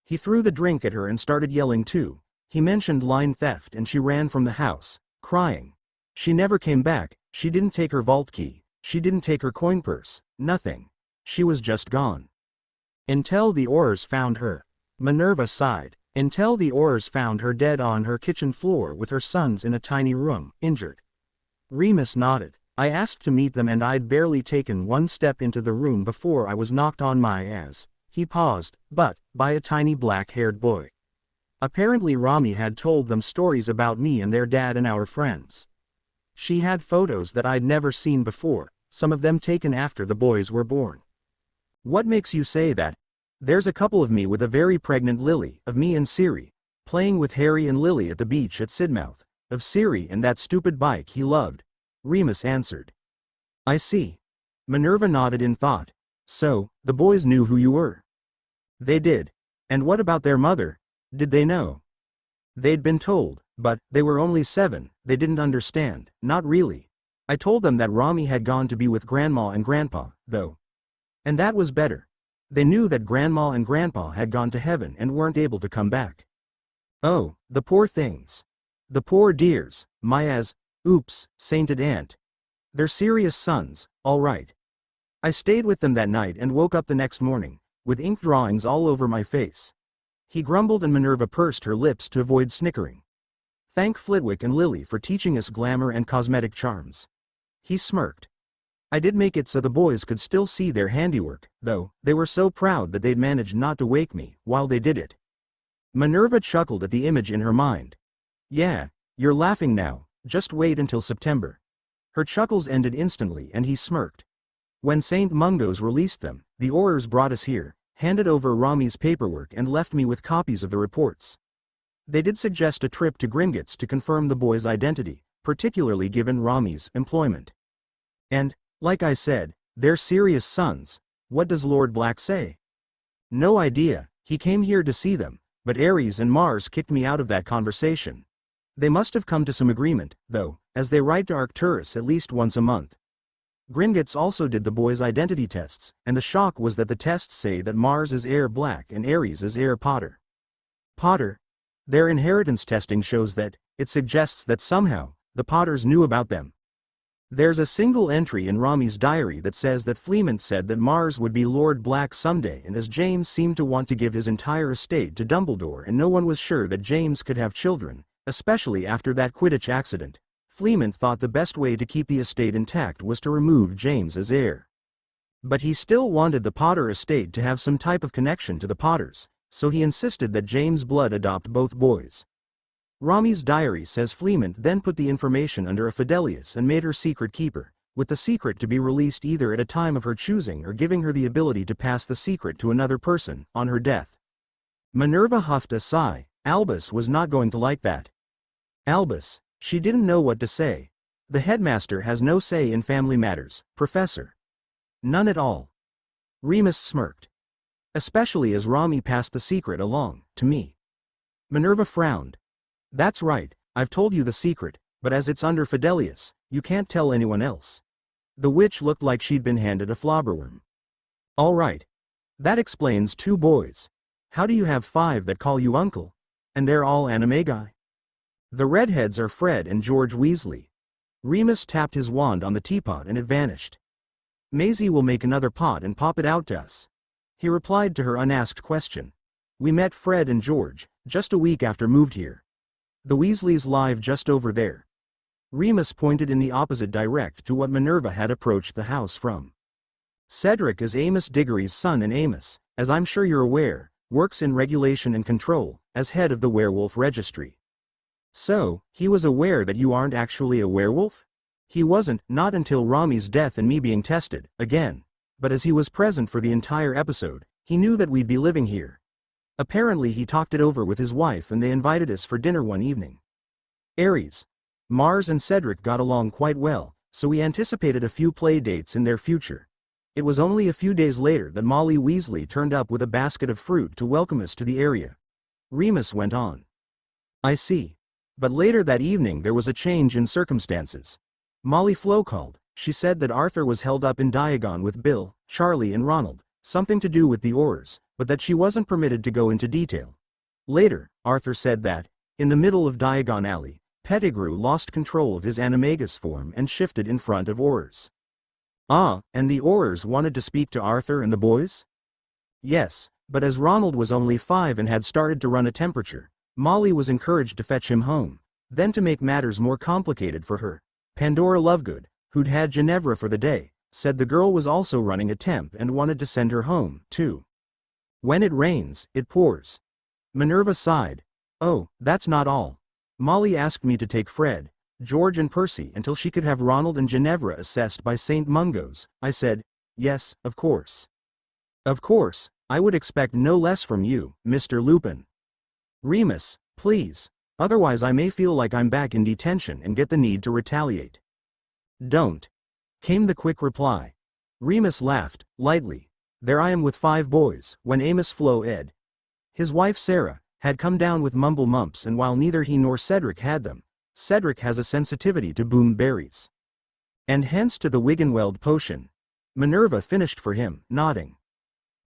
He threw the drink at her and started yelling too. He mentioned line theft and she ran from the house, crying. She never came back. She didn't take her vault key. She didn't take her coin purse. Nothing. She was just gone. Until the Aurors found her. Minerva sighed. Until the Aurors found her dead on her kitchen floor with her sons in a tiny room, injured. Remus nodded. I asked to meet them and I'd barely taken one step into the room before I was knocked on my ass. He paused, by a tiny black-haired boy. Apparently Rami had told them stories about me and their dad and our friends. She had photos that I'd never seen before, some of them taken after the boys were born. What makes you say that? There's a couple of me with a very pregnant Lily, of me and Ciri, playing with Harry and Lily at the beach at Sidmouth. Of Ciri and that stupid bike he loved, Remus answered. I see. Minerva nodded in thought. So, the boys knew who you were? They did. And what about their mother? Did they know? They'd been told, but they were only 7, they didn't understand, not really. I told them that Rami had gone to be with Grandma and Grandpa, though. And that was better. They knew that Grandma and Grandpa had gone to heaven and weren't able to come back. Oh, the poor things. The poor dears, Maya's, oops, sainted aunt. They're serious sons, all right. I stayed with them that night and woke up the next morning, with ink drawings all over my face. He grumbled and Minerva pursed her lips to avoid snickering. Thank Flitwick and Lily for teaching us glamour and cosmetic charms. He smirked. I did make it so the boys could still see their handiwork, though, they were so proud that they'd managed not to wake me while they did it. Minerva chuckled at the image in her mind. Yeah, you're laughing now, just wait until September. Her chuckles ended instantly and he smirked. When St. Mungo's released them, the Aurors brought us here, handed over Rami's paperwork and left me with copies of the reports. They did suggest a trip to Gringotts to confirm the boy's identity, particularly given Rami's employment. And, like I said, they're serious sons. What does Lord Black say? No idea, he came here to see them, but Ares and Mars kicked me out of that conversation. They must have come to some agreement, though, as they write to Arcturus at least once a month. Gringotts also did the boys' identity tests, and the shock was that the tests say that Mars is heir Black and Ares is heir Potter. Potter? Their inheritance testing shows that, it suggests that somehow, the Potters knew about them. There's a single entry in Rami's diary that says that Fleamont said that Mars would be Lord Black someday, and as James seemed to want to give his entire estate to Dumbledore and no one was sure that James could have children, especially after that Quidditch accident, Fleamont thought the best way to keep the estate intact was to remove James as heir. But he still wanted the Potter estate to have some type of connection to the Potters, so he insisted that James' blood adopt both boys. Rami's diary says Fleamont then put the information under a Fidelius and made her secret keeper, with the secret to be released either at a time of her choosing or giving her the ability to pass the secret to another person, on her death. Minerva huffed a sigh. Albus was not going to like that. Albus, she didn't know what to say. The headmaster has no say in family matters, Professor. None at all. Remus smirked. Especially as Rami passed the secret along, to me. Minerva frowned. That's right, I've told you the secret, but as it's under Fidelius, you can't tell anyone else. The witch looked like she'd been handed a flobberworm. All right. That explains 2 boys. How do you have 5 that call you uncle? And they're all animagi? The redheads are Fred and George Weasley. Remus tapped his wand on the teapot and it vanished. Maisie will make another pot and pop it out to us. He replied to her unasked question. We met Fred and George, just a week after moved here. The Weasleys live just over there. Remus pointed in the opposite direct to what Minerva had approached the house from. Cedric is Amos Diggory's son, and Amos, as I'm sure you're aware, works in regulation and control, as head of the werewolf registry. So, he was aware that you aren't actually a werewolf? He wasn't, not until Rami's death and me being tested, again. But as he was present for the entire episode, he knew that we'd be living here. Apparently he talked it over with his wife and they invited us for dinner one evening. Ares. Mars and Cedric got along quite well, so we anticipated a few play dates in their future. It was only a few days later that Molly Weasley turned up with a basket of fruit to welcome us to the area. Remus went on. I see. But later that evening there was a change in circumstances. Molly Flo called. She said that Arthur was held up in Diagon with Bill, Charlie and Ronald, something to do with the Aurors, but that she wasn't permitted to go into detail. Later, Arthur said that, in the middle of Diagon Alley, Pettigrew lost control of his animagus form and shifted in front of Aurors. Ah, and the Aurors wanted to speak to Arthur and the boys? Yes, but as Ronald was only 5 and had started to run a temperature, Molly was encouraged to fetch him home. Then to make matters more complicated for her, Pandora Lovegood, who'd had Ginevra for the day, said the girl was also running a temp and wanted to send her home, too. When it rains, it pours. Minerva sighed. Oh, that's not all. Molly asked me to take Fred, George and Percy until she could have Ronald and Ginevra assessed by St. Mungo's. I said, yes, of course. Of course, I would expect no less from you, Mr. Lupin. Remus, please. Otherwise I may feel like I'm back in detention and get the need to retaliate. Don't, came the quick reply. Remus laughed, lightly. There I am with 5 boys, when Amos Flo Ed. His wife Sarah had come down with mumble mumps, and while neither he nor Cedric had them, Cedric has a sensitivity to boom berries. And hence to the Wiggenweld potion. Minerva finished for him, nodding.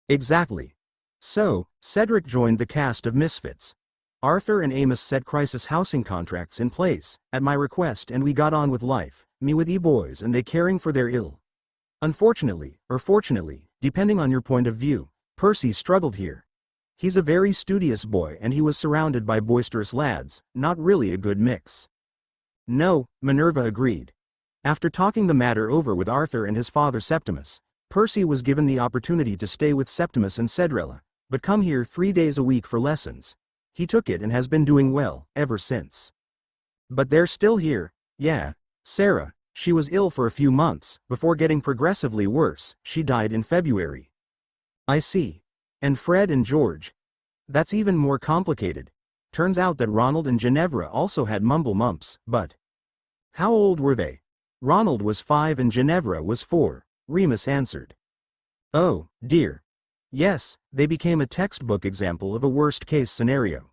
Exactly. So, Cedric joined the cast of Misfits. Arthur and Amos set crisis housing contracts in place, at my request, and we got on with life, me with boys and they caring for their ill. Unfortunately, or fortunately, depending on your point of view, Percy struggled here. He's a very studious boy and he was surrounded by boisterous lads, not really a good mix. No, Minerva agreed. After talking the matter over with Arthur and his father Septimus, Percy was given the opportunity to stay with Septimus and Cedrella, but come here 3 days a week for lessons. He took it and has been doing well, ever since. But they're still here, yeah. Sarah, she was ill for a few months, before getting progressively worse. She died in February. I see. And Fred and George? That's even more complicated. Turns out that Ronald and Ginevra also had mumble mumps, but... How old were they? Ronald was 5 and Ginevra was 4, Remus answered. Oh, dear. Yes, they became a textbook example of a worst-case scenario.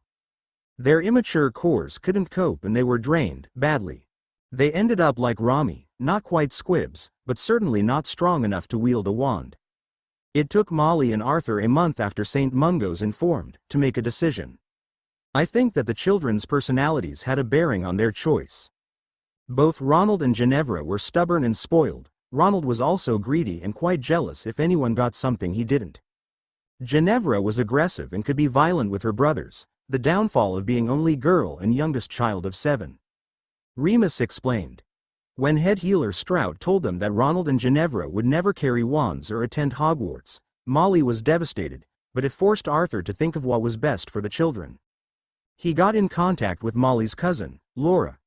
Their immature cores couldn't cope and they were drained, badly. They ended up like Rami, not quite squibs, but certainly not strong enough to wield a wand. It took Molly and Arthur a month after St. Mungo's informed, to make a decision. I think that the children's personalities had a bearing on their choice. Both Ronald and Ginevra were stubborn and spoiled. Ronald was also greedy and quite jealous if anyone got something he didn't. Ginevra was aggressive and could be violent with her brothers, the downfall of being only girl and youngest child of 7. Remus explained. When head healer Strout told them that Ronald and Ginevra would never carry wands or attend Hogwarts, Molly was devastated, but it forced Arthur to think of what was best for the children. He got in contact with Molly's cousin, Laura.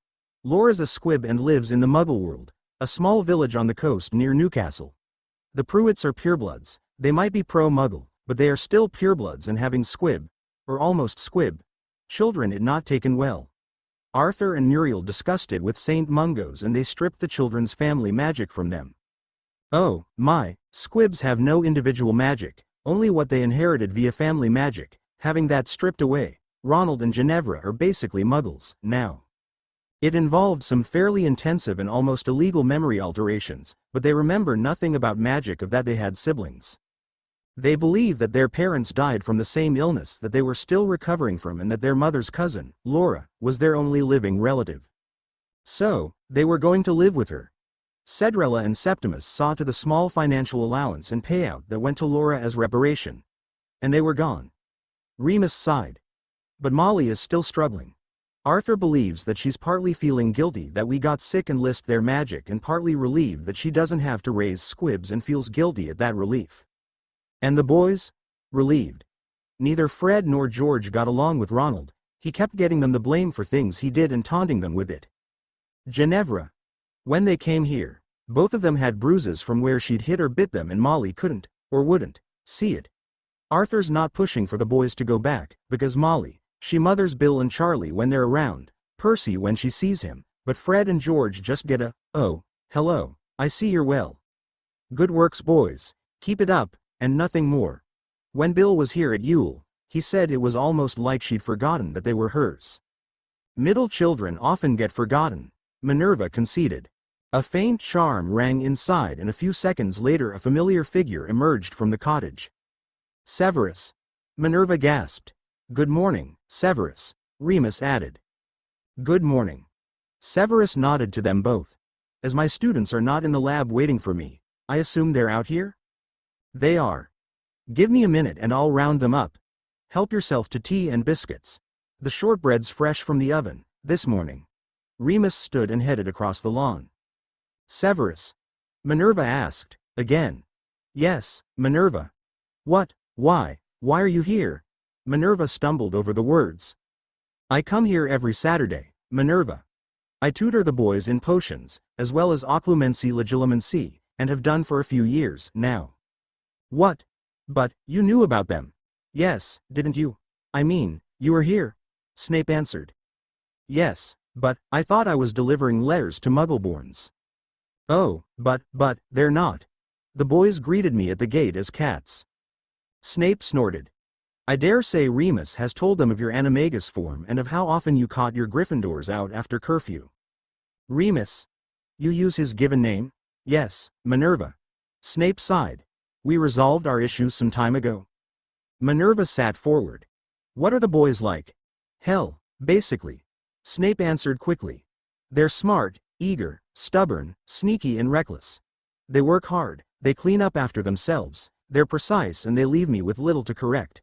Laura's a squib and lives in the Muggle world, a small village on the coast near Newcastle. The Pruitts are purebloods. They might be pro-Muggle, but they are still purebloods, and having squib, or almost squib, children it not taken well. Arthur and Muriel discussed it with St. Mungo's and they stripped the children's family magic from them. Oh, my, squibs have no individual magic, only what they inherited via family magic. Having that stripped away, Ronald and Ginevra are basically Muggles, now. It involved some fairly intensive and almost illegal memory alterations, but they remember nothing about magic of that they had siblings. They believe that their parents died from the same illness that they were still recovering from and that their mother's cousin, Laura, was their only living relative. So, they were going to live with her. Cedrella and Septimus saw to the small financial allowance and payout that went to Laura as reparation. And they were gone. Remus sighed. But Molly is still struggling. Arthur believes that she's partly feeling guilty that we got sick and list their magic and partly relieved that she doesn't have to raise squibs and feels guilty at that relief. And the boys? Relieved. Neither Fred nor George got along with Ronald. He kept getting them the blame for things he did and taunting them with it. Ginevra. When they came here, both of them had bruises from where she'd hit or bit them and Molly couldn't, or wouldn't, see it. Arthur's not pushing for the boys to go back, because Molly, she mothers Bill and Charlie when they're around, Percy when she sees him, but Fred and George just get a, oh, hello, I see you're well. Good works boys, keep it up, and nothing more. When Bill was here at Yule, he said it was almost like she'd forgotten that they were hers. Middle children often get forgotten, Minerva conceded. A faint charm rang inside and a few seconds later a familiar figure emerged from the cottage. Severus. Minerva gasped. Good morning, Severus, Remus added. Good morning. Severus nodded to them both. As my students are not in the lab waiting for me, I assume they're out here? They are. Give me a minute and I'll round them up. Help yourself to tea and biscuits. The shortbread's fresh from the oven, this morning. Remus stood and headed across the lawn. Severus. Minerva asked, again. Yes, Minerva. What, why are you here? Minerva stumbled over the words. I come here every Saturday, Minerva. I tutor the boys in potions, as well as occlumency legilimency, and have done for a few years, now. What? But, you knew about them. Yes, didn't you? I mean, you were here. Snape answered. Yes, but, I thought I was delivering letters to Muggleborns. Oh, but, they're not. The boys greeted me at the gate as cats. Snape snorted. I dare say Remus has told them of your animagus form and of how often you caught your Gryffindors out after curfew. Remus? You use his given name? Yes, Minerva. Snape sighed. We resolved our issues some time ago. Minerva sat forward. What are the boys like? Hell, basically. Snape answered quickly. They're smart, eager, stubborn, sneaky and reckless. They work hard, they clean up after themselves, they're precise and they leave me with little to correct.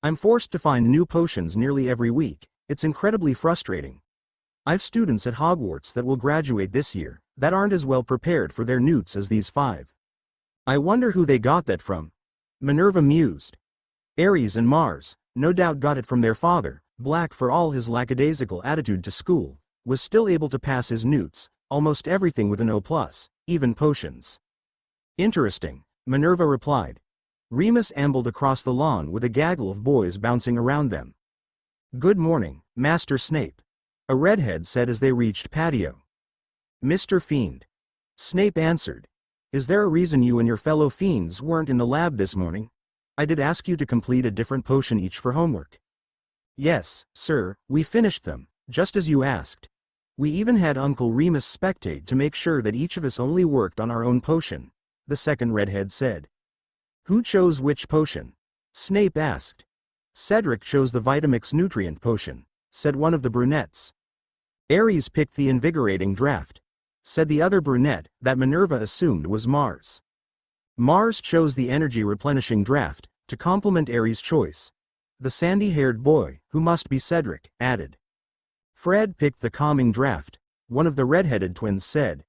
I'm forced to find new potions nearly every week, it's incredibly frustrating. I've students at Hogwarts that will graduate this year, that aren't as well prepared for their newts as these 5. I wonder who they got that from. Minerva mused. Ares and Mars, no doubt got it from their father. Black, for all his lackadaisical attitude to school, was still able to pass his newts, almost everything with an O+, even potions. Interesting, Minerva replied. Remus ambled across the lawn with a gaggle of boys bouncing around them. Good morning, Master Snape, a redhead said as they reached patio. Mr. Fiend. Snape answered. Is there a reason you and your fellow fiends weren't in the lab this morning? I did ask you to complete a different potion each for homework. Yes, sir, we finished them, just as you asked. We even had Uncle Remus spectate to make sure that each of us only worked on our own potion, the second redhead said. Who chose which potion? Snape asked. Cedric chose the Vitamix nutrient potion, said one of the brunettes. Ares picked the invigorating draft, said the other brunette, that Minerva assumed was Mars. Mars chose the energy replenishing draft, to complement Ares' choice. The sandy-haired boy, who must be Cedric, added. Fred picked the calming draft, one of the red-headed twins said.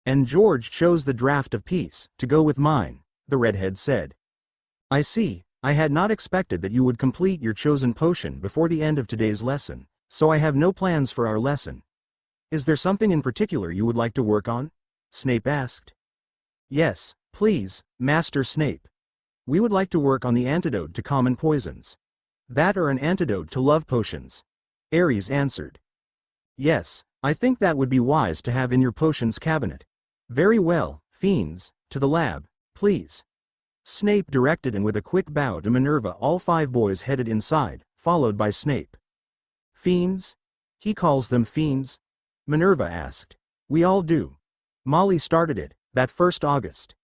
And George chose the draft of peace, to go with mine, the redhead said. I see, I had not expected that you would complete your chosen potion before the end of today's lesson, so I have no plans for our lesson. Is there something in particular you would like to work on? Snape asked. Yes, please, Master Snape. We would like to work on the antidote to common poisons. That or an antidote to love potions. Ares answered. Yes, I think that would be wise to have in your potions cabinet. Very well, fiends, to the lab, please. Snape directed, and with a quick bow to Minerva all 5 boys headed inside, followed by Snape. Fiends? He calls them fiends? Minerva asked. We all do. Molly started it, that first August.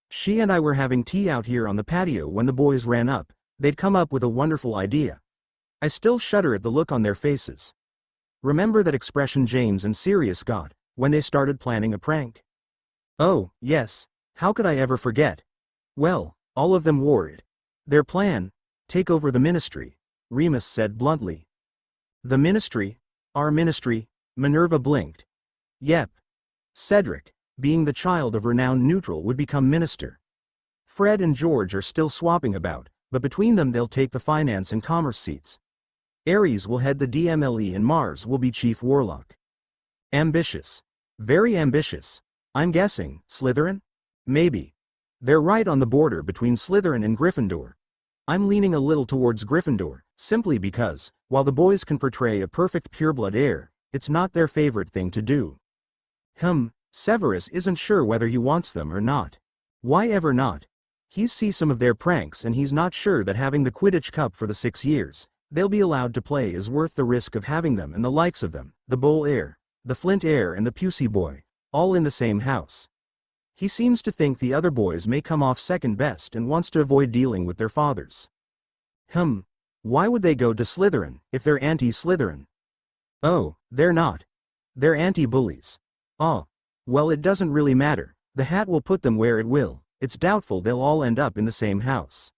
She and I were having tea out here on the patio when the boys ran up. They'd come up with a wonderful idea. I still shudder at the look on their faces. Remember that expression James and Sirius got, when they started planning a prank? Oh, yes, how could I ever forget? Well, all of them wore it. Their plan? Take over the ministry, Remus said bluntly. The ministry? Our ministry? Minerva blinked. Yep. Cedric, being the child of renowned neutral, would become minister. Fred and George are still swapping about, but between them they'll take the finance and commerce seats. Ares will head the DMLE and Mars will be chief warlock. Ambitious. Very ambitious. I'm guessing, Slytherin? Maybe. They're right on the border between Slytherin and Gryffindor. I'm leaning a little towards Gryffindor, simply because, while the boys can portray a perfect pureblood heir, it's not their favorite thing to do. Severus isn't sure whether he wants them or not. Why ever not? He's seen some of their pranks and he's not sure that having the Quidditch Cup for the 6 years they'll be allowed to play is worth the risk of having them and the likes of them, the Bull heir, the Flint heir and the Pusey boy, all in the same house. He seems to think the other boys may come off second best and wants to avoid dealing with their fathers. Why would they go to Slytherin, if they're anti-Slytherin? Oh, they're not. They're anti-bullies. Oh. Well, it doesn't really matter, the hat will put them where it will, it's doubtful they'll all end up in the same house.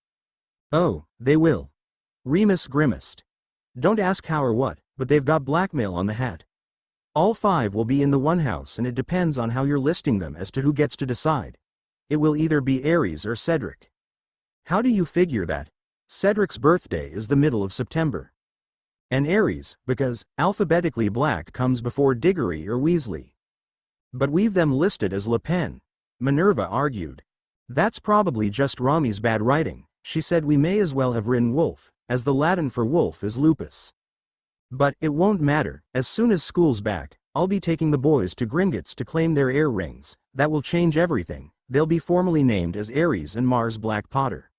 Oh, they will. Remus grimaced. Don't ask how or what, but they've got blackmail on the hat. All 5 will be in the one house and it depends on how you're listing them as to who gets to decide. It will either be Ares or Cedric. How do you figure that? Cedric's birthday is the middle of September. And Ares, because, alphabetically Black comes before Diggory or Weasley. But we've them listed as Lupin, Minerva argued. That's probably just Rami's bad writing, she said. We may as well have written wolf, as the Latin for wolf is lupus. But it won't matter. As soon as school's back, I'll be taking the boys to Gringotts to claim their heir rings. That will change everything. They'll be formally named as Aries and Mars Black Potter.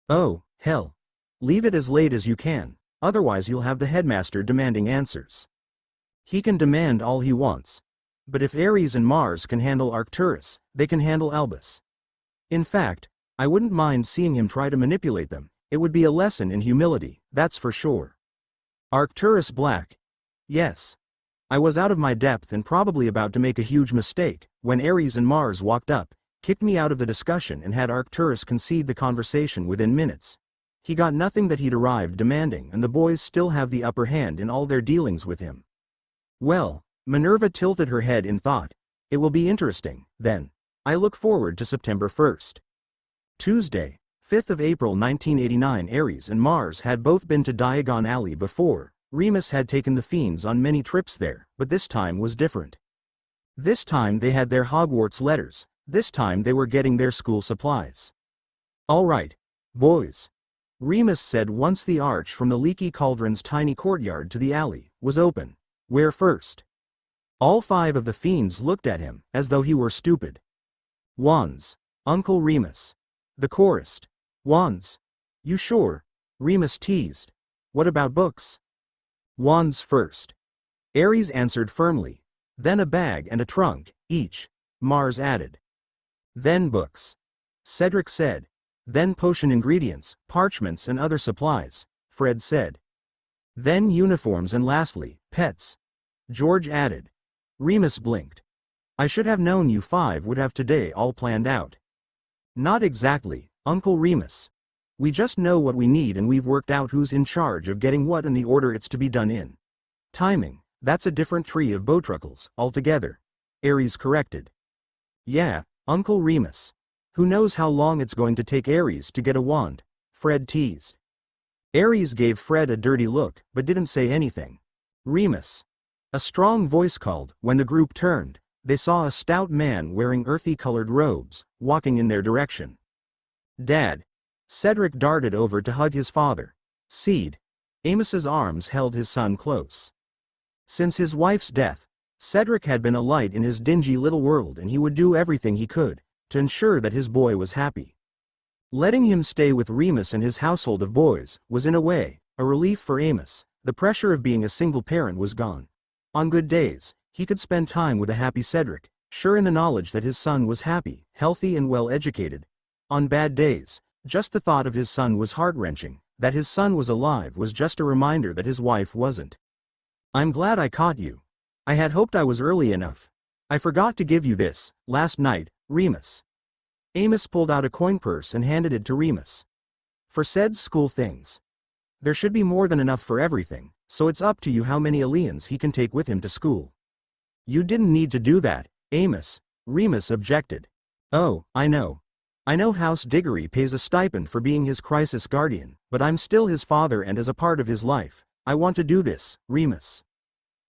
Oh, hell. Leave it as late as you can, otherwise you'll have the headmaster demanding answers. He can demand all he wants. But if Aries and Mars can handle Arcturus, they can handle Albus. In fact, I wouldn't mind seeing him try to manipulate them. It would be a lesson in humility, that's for sure. Arcturus Black. Yes. I was out of my depth and probably about to make a huge mistake, when Aries and Mars walked up, kicked me out of the discussion and had Arcturus concede the conversation within minutes. He got nothing that he'd arrived demanding, and the boys still have the upper hand in all their dealings with him. Well, Minerva tilted her head in thought. It will be interesting, then. I look forward to September 1st. Tuesday, 5th of April 1989. Aries and Mars had both been to Diagon Alley before. Remus had taken the fiends on many trips there, but this time was different. This time they had their Hogwarts letters. This time they were getting their school supplies. All right, boys. Remus said once the arch from the Leaky Cauldron's tiny courtyard to the alley was open. Where first? All 5 of the fiends looked at him, as though he were stupid. Wands. Uncle Remus. The chorused. Wands. You sure? Remus teased. What about books? Wands first. Aries answered firmly. Then a bag and a trunk, each. Mars added. Then books. Cedric said. Then potion ingredients, parchments and other supplies, Fred said. Then uniforms and lastly, pets. George added. Remus blinked. I should have known you 5 would have today all planned out. Not exactly, Uncle Remus. We just know what we need and we've worked out who's in charge of getting what and the order it's to be done in. Timing, that's a different tree of bowtruckles, altogether. Aries corrected. Yeah, Uncle Remus. Who knows how long it's going to take Aries to get a wand, Fred teased. Aries gave Fred a dirty look, but didn't say anything. Remus. A strong voice called. When the group turned, they saw a stout man wearing earthy-colored robes, walking in their direction. Dad. Cedric darted over to hug his father. Seed. Amos's arms held his son close. Since his wife's death, Cedric had been a light in his dingy little world and he would do everything he could to ensure that his boy was happy. Letting him stay with Remus and his household of boys was in a way a relief for Amos. The pressure of being a single parent was gone. On good days, he could spend time with a happy Cedric, sure in the knowledge that his son was happy, healthy and well educated. On bad days, just the thought of his son was heart-wrenching. That his son was alive was just a reminder that his wife wasn't. I'm glad I caught you. I had hoped I was early enough. I forgot to give you this, last night, Remus. Amos pulled out a coin purse and handed it to Remus. For said school things. There should be more than enough for everything, so it's up to you how many aliens he can take with him to school. You didn't need to do that, Amos, Remus objected. Oh, I know. I know House Diggory pays a stipend for being his crisis guardian, but I'm still his father and as a part of his life, I want to do this, Remus.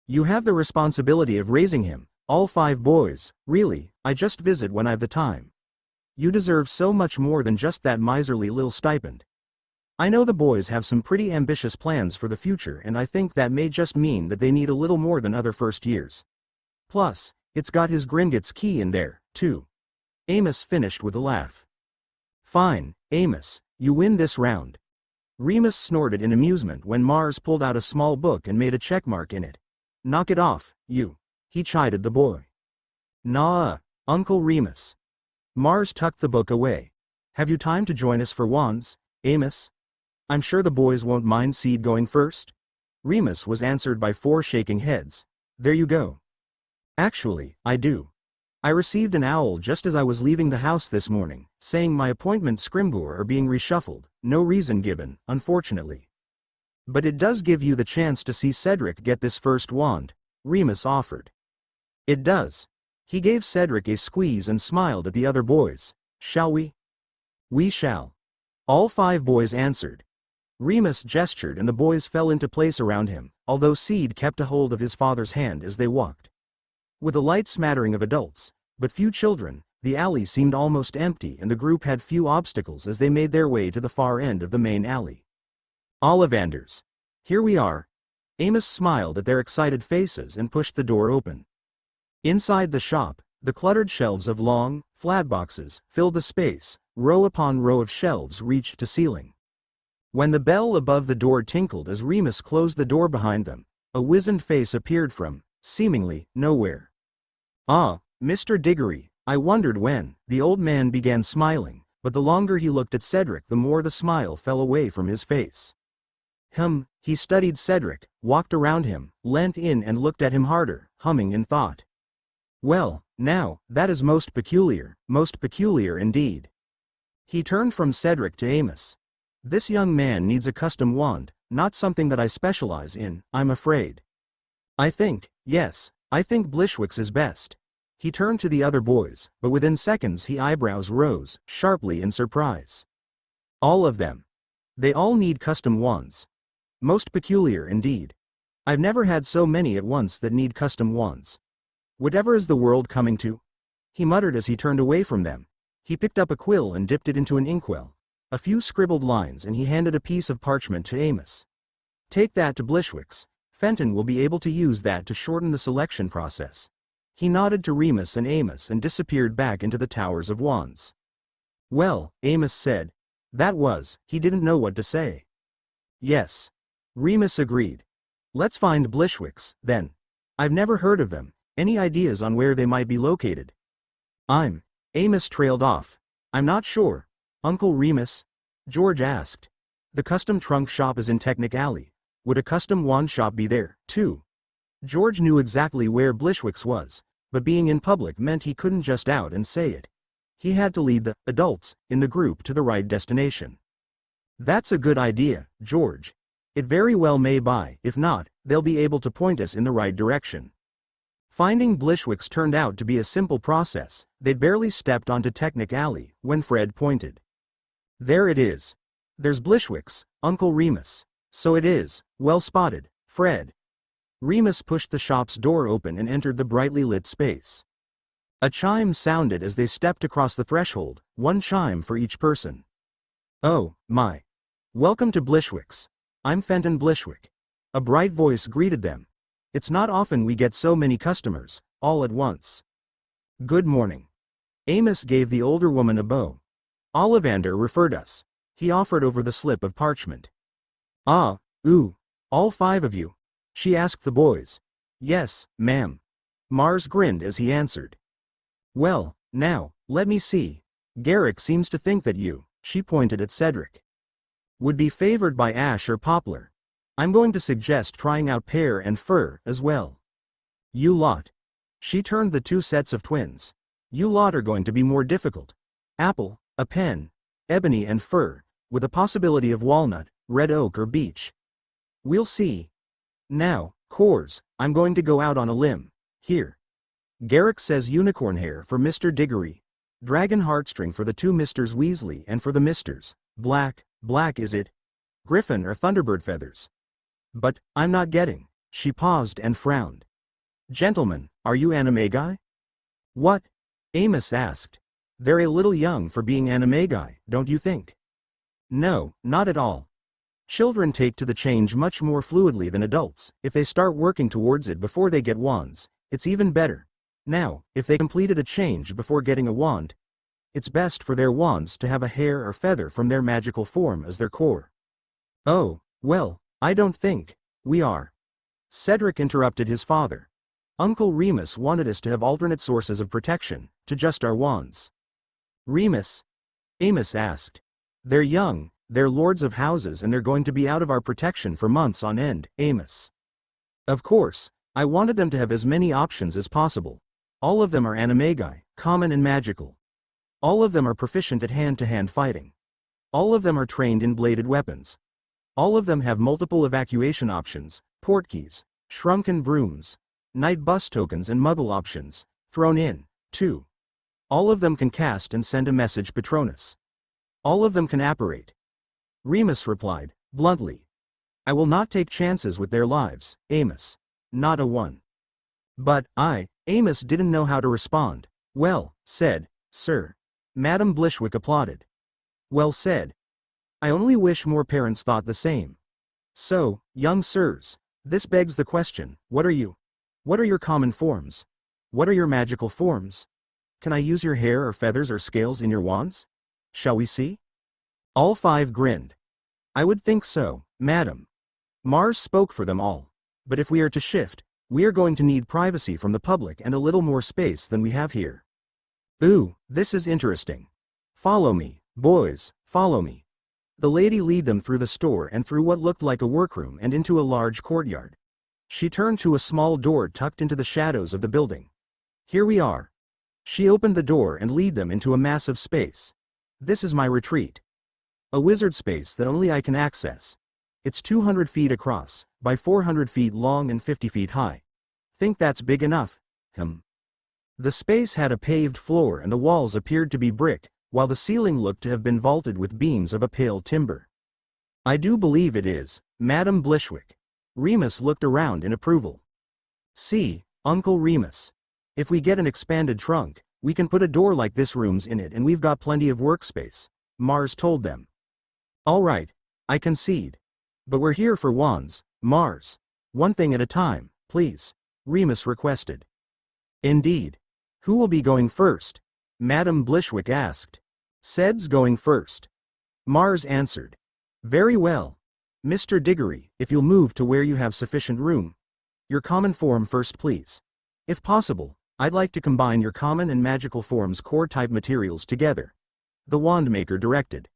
You have the responsibility of raising him, all 5 boys, really, I just visit when I've the time. You deserve so much more than just that miserly little stipend. I know the boys have some pretty ambitious plans for the future and I think that may just mean that they need a little more than other first years. Plus, it's got his Gringotts key in there, too. Amos finished with a laugh. Fine, Amos, you win this round. Remus snorted in amusement when Mars pulled out a small book and made a checkmark in it. Knock it off, you. He chided the boy. Nah, Uncle Remus. Mars tucked the book away. Have you time to join us for wands, Amos? I'm sure the boys won't mind Seed going first. Remus was answered by 4 shaking heads. There you go. Actually, I do. I received an owl just as I was leaving the house this morning, saying my appointment Scrimbour are being reshuffled, no reason given, unfortunately. But it does give you the chance to see Cedric get this first wand, Remus offered. It does. He gave Cedric a squeeze and smiled at the other boys. Shall we? We shall. All 5 boys answered. Remus gestured and the boys fell into place around him, although Seed kept a hold of his father's hand as they walked. With a light smattering of adults, but few children, the alley seemed almost empty and the group had few obstacles as they made their way to the far end of the main alley. Ollivanders. Here we are. Amos smiled at their excited faces and pushed the door open. Inside the shop, the cluttered shelves of long, flat boxes filled the space, row upon row of shelves reached to ceiling. When the bell above the door tinkled as Remus closed the door behind them, a wizened face appeared from, seemingly, nowhere. "Ah, Mr. Diggory, I wondered when." The old man began smiling, but the longer he looked at Cedric the more the smile fell away from his face. He studied Cedric, walked around him, leant in and looked at him harder, humming in thought. "Well, now, that is most peculiar indeed." He turned from Cedric to Amos. "This young man needs a custom wand, not something that I specialize in, I'm afraid. I think Blishwick's is best." He turned to the other boys, but within seconds his eyebrows rose, sharply in surprise. "All of them? They all need custom wands? Most peculiar indeed. I've never had so many at once that need custom wands. Whatever is the world coming to?" he muttered as he turned away from them. He picked up a quill and dipped it into an inkwell. A few scribbled lines and he handed a piece of parchment to Amos. "Take that to Blishwick's. Fenton will be able to use that to shorten the selection process." He nodded to Remus and Amos and disappeared back into the towers of wands. "Well," Amos said. He didn't know what to say. "Yes," Remus agreed. "Let's find Blishwick's, then. I've never heard of them. Any ideas on where they might be located?" Amos trailed off. "I'm not sure." "Uncle Remus?" George asked. "The custom trunk shop is in Technic Alley. Would a custom wand shop be there, too?" George knew exactly where Blishwick's was, but being in public meant he couldn't just out and say it. He had to lead the adults in the group to the right destination. "That's a good idea, George. It very well may be. If not, they'll be able to point us in the right direction." Finding Blishwick's turned out to be a simple process. They'd barely stepped onto Technic Alley when Fred pointed. "There it is. There's Blishwick's, Uncle Remus." "So it is. Well spotted, Fred." Remus pushed the shop's door open and entered the brightly lit space. A chime sounded as they stepped across the threshold, one chime for each person. "Oh, my. Welcome to Blishwick's. I'm Fenton Blishwick." A bright voice greeted them. "It's not often we get so many customers, all at once." "Good morning." Amos gave the older woman a bow. "Ollivander referred us." He offered over the slip of parchment. All 5 of you?" she asked the boys. "Yes, ma'am." Mars grinned as he answered. "Well, now, let me see. Garrick seems to think that you," she pointed at Cedric, "would be favored by ash or poplar. I'm going to suggest trying out pear and fir as well. You lot." She turned the 2 sets of twins. "You lot are going to be more difficult. Apple, a pen, ebony and fir, with a possibility of walnut, red oak or beech. We'll see. Now, Cores, I'm going to go out on a limb. Here. Garrick says unicorn hair for Mr. Diggory. Dragon heartstring for the 2 Misters Weasley and for the Misters. Black is it? Griffin or Thunderbird feathers. But, I'm not getting." She paused and frowned. "Gentlemen, are you animagi?" "What?" Amos asked. "They're a little young for being animagi, don't you think?" "No, not at all. Children take to the change much more fluidly than adults. If they start working towards it before they get wands, it's even better. Now, if they completed a change before getting a wand, it's best for their wands to have a hair or feather from their magical form as their core." "Oh, well, I don't think we are." Cedric interrupted his father. "Uncle Remus wanted us to have alternate sources of protection, to just our wands." "Remus?" Amos asked. "They're young, they're lords of houses and they're going to be out of our protection for months on end, Amos. Of course, I wanted them to have as many options as possible. All of them are animagi, common and magical. All of them are proficient at hand-to-hand fighting. All of them are trained in bladed weapons. All of them have multiple evacuation options, portkeys, shrunken brooms, night bus tokens and muggle options, thrown in, too. All of them can cast and send a message Patronus. All of them can apparate." Remus replied, bluntly. "I will not take chances with their lives, Amos. Not a one." But Amos didn't know how to respond. "Well said, sir." Madame Blishwick applauded. "Well said. I only wish more parents thought the same. So, young sirs, This begs the question, what are you? What are your common forms? What are your magical forms? Can I use your hair or feathers or scales in your wands? Shall we see? All five grinned. I would think so, madam. Mars spoke for them all. But if we are to shift, we are going to need privacy from the public and a little more space than we have here. Ooh, this is interesting. Follow me, boys, follow me. The lady led them through the store and through what looked like a workroom and into a large courtyard. She turned to a small door tucked into the shadows of the building. Here we are. She opened the door and led them into a massive space. This is my retreat. A wizard space that only I can access. It's 200 feet across, by 400 feet long and 50 feet high. Think that's big enough? The space had a paved floor and the walls appeared to be brick, while the ceiling looked to have been vaulted with beams of a pale timber. I do believe it is, Madam Blishwick. Remus looked around in approval. See, Uncle Remus. If we get an expanded trunk, we can put a door like this room's in it and we've got plenty of workspace, Mars told them. All right, I concede. But we're here for wands, Mars. One thing at a time, please, Remus requested. Indeed. Who will be going first? Madam Blishwick asked. Ced's going first. Mars answered. Very well. Mr. Diggory, if you'll move to where you have sufficient room. Your common form first, please. If possible, I'd like to combine your common and magical form's core type materials together. The wandmaker directed.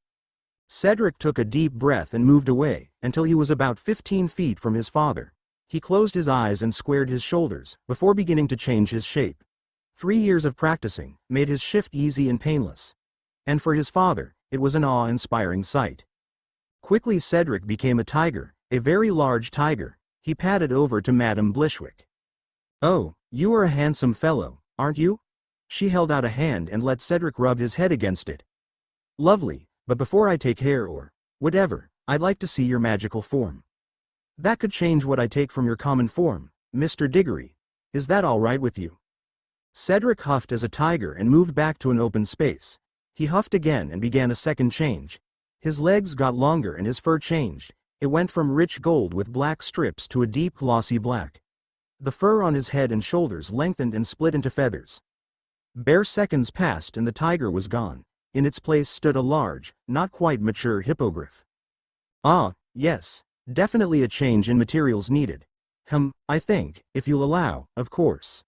Cedric took a deep breath and moved away, until he was about 15 feet from his father. He closed his eyes and squared his shoulders, before beginning to change his shape. 3 years of practicing made his shift easy and painless. And for his father, it was an awe-inspiring sight. Quickly Cedric became a tiger, a very large tiger. He padded over to Madam Blishwick. Oh, you are a handsome fellow, aren't you? She held out a hand and let Cedric rub his head against it. Lovely. But before I take hair or whatever, I'd like to see your magical form. That could change what I take from your common form, Mr. Diggory. Is that all right with you? Cedric huffed as a tiger and moved back to an open space. He huffed again and began a second change. His legs got longer and his fur changed. It went from rich gold with black strips to a deep glossy black. The fur on his head and shoulders lengthened and split into feathers. Bare seconds passed and the tiger was gone. In its place stood a large, not quite mature hippogriff. Ah, yes, definitely a change in materials needed. I think, if you'll allow, of course.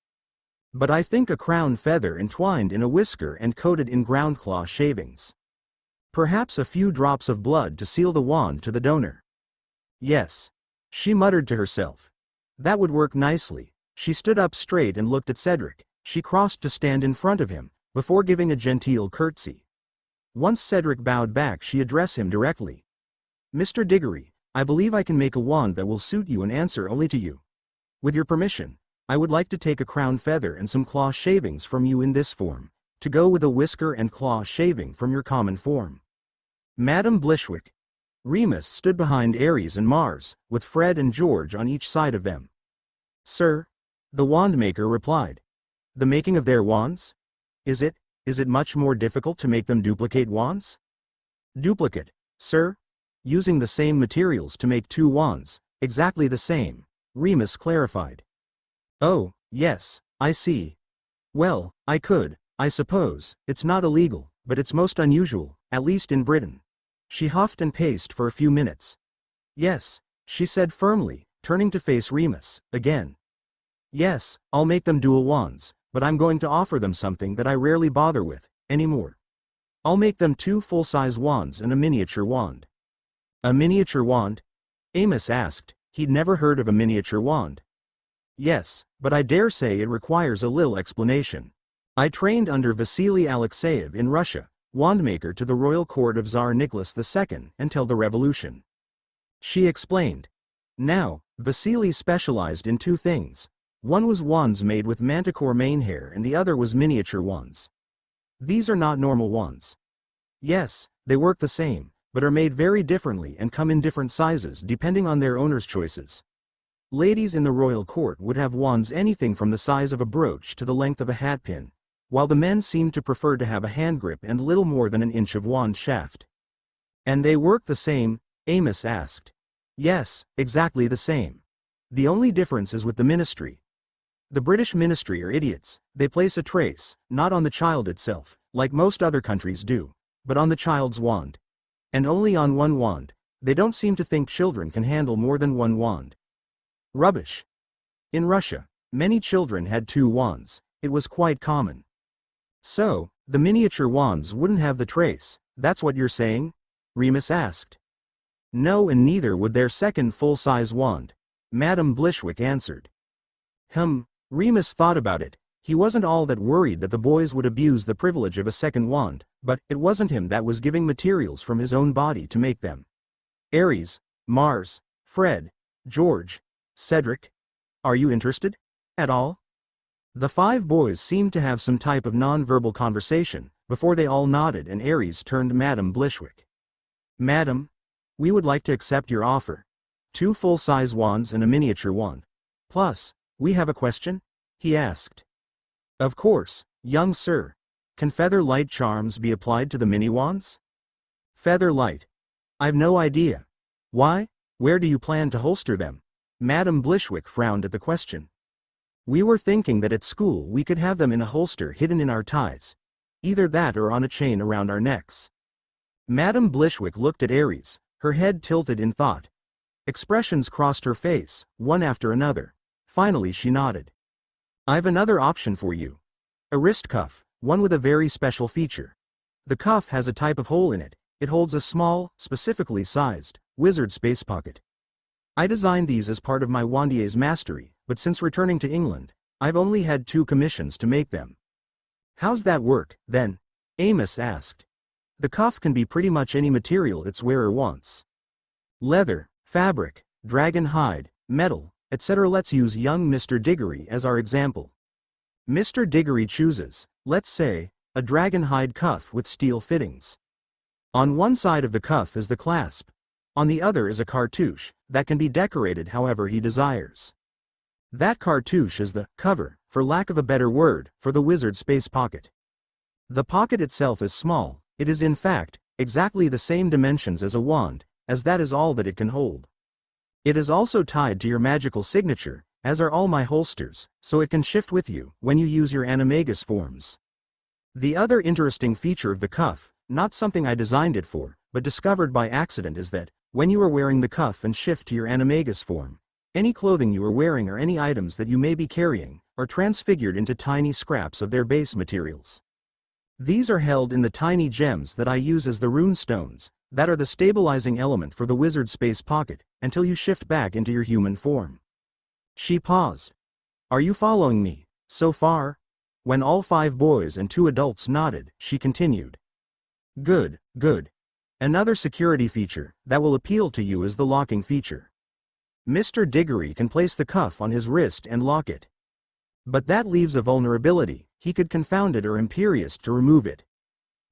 But I think a crown feather entwined in a whisker and coated in ground claw shavings. Perhaps a few drops of blood to seal the wand to the donor. Yes. She muttered to herself. That would work nicely. She stood up straight and looked at Cedric. She crossed to stand in front of him, before giving a genteel curtsy. Once Cedric bowed back, she addressed him directly. Mr. Diggory, I believe I can make a wand that will suit you and answer only to you. With your permission, I would like to take a crown feather and some claw shavings from you in this form, to go with a whisker and claw shaving from your common form. Madam Blishwick. Remus stood behind Ares and Mars, with Fred and George on each side of them. Sir? The wandmaker replied. The making of their wands? Is it much more difficult to make them duplicate wands? Duplicate, sir? Using the same materials to make 2 wands, exactly the same, Remus clarified. Oh, yes, I see. Well, I could, I suppose. It's not illegal, but it's most unusual, at least in Britain. She huffed and paced for a few minutes. Yes, she said firmly, turning to face Remus, again. Yes, I'll make them dual wands, but I'm going to offer them something that I rarely bother with, anymore. I'll make them 2 full-size wands and a miniature wand. A miniature wand? Amos asked. He'd never heard of a miniature wand. Yes, but I dare say it requires a little explanation. I trained under Vasily Alexeyev in Russia, wandmaker to the royal court of Tsar Nicholas II until the revolution. She explained. Now, Vasily specialized in 2 things. One was wands made with manticore mane hair and the other was miniature wands. These are not normal wands. Yes, they work the same, but are made very differently and come in different sizes depending on their owner's choices. Ladies in the royal court would have wands anything from the size of a brooch to the length of a hatpin, while the men seemed to prefer to have a hand grip and little more than an inch of wand shaft. And they work the same? Amos asked. Yes, exactly the same. The only difference is with the ministry. The British ministry are idiots. They place a trace, not on the child itself, like most other countries do, but on the child's wand. And only on one wand. They don't seem to think children can handle more than one wand. Rubbish. In Russia, many children had 2 wands. It was quite common. So, the miniature wands wouldn't have the trace, that's what you're saying? Remus asked. No, and neither would their second full-size wand, Madame Blishwick answered. Remus thought about it. He wasn't all that worried that the boys would abuse the privilege of a second wand, but it wasn't him that was giving materials from his own body to make them. Aries, Mars, Fred, George, Cedric. Are you interested? At all? The 5 boys seemed to have some type of non-verbal conversation, before they all nodded and Aries turned to Madame Blishwick. Madam, we would like to accept your offer. 2 full-size wands and a miniature wand. Plus, we have a question? He asked. Of course, young sir. Can feather light charms be applied to the mini wands? Feather light? I've no idea. Why? Where do you plan to holster them? Madame Blishwick frowned at the question. We were thinking that at school we could have them in a holster hidden in our ties. Either that or on a chain around our necks. Madame Blishwick looked at Aries, her head tilted in thought. Expressions crossed her face, one after another. Finally she nodded. I've another option for you. A wrist cuff, one with a very special feature. The cuff has a type of hole in it. It holds a small, specifically sized, wizard space pocket. I designed these as part of my wandier's mastery, but since returning to England, I've only had 2 commissions to make them. How's that work, then? Amos asked. The cuff can be pretty much any material its wearer wants. Leather, fabric, dragon hide, metal, etc. Let's use young Mr. Diggory as our example. Mr. Diggory chooses, let's say, a dragon hide cuff with steel fittings. On one side of the cuff is the clasp. On the other is a cartouche, that can be decorated however he desires. That cartouche is the cover, for lack of a better word, for the wizard space pocket. The pocket itself is small. It is in fact, exactly the same dimensions as a wand, as that is all that it can hold. It is also tied to your magical signature, as are all my holsters, so it can shift with you when you use your animagus forms. The other interesting feature of the cuff, not something I designed it for, but discovered by accident, is that, when you are wearing the cuff and shift to your animagus form, any clothing you are wearing or any items that you may be carrying, are transfigured into tiny scraps of their base materials. These are held in the tiny gems that I use as the rune stones, that are the stabilizing element for the wizard space pocket, until you shift back into your human form. She paused. Are you following me, so far? When all 5 boys and 2 adults nodded, she continued. Good, good. Another security feature that will appeal to you is the locking feature. Mr. Diggory can place the cuff on his wrist and lock it. But that leaves a vulnerability. He could confound it or Imperious to remove it.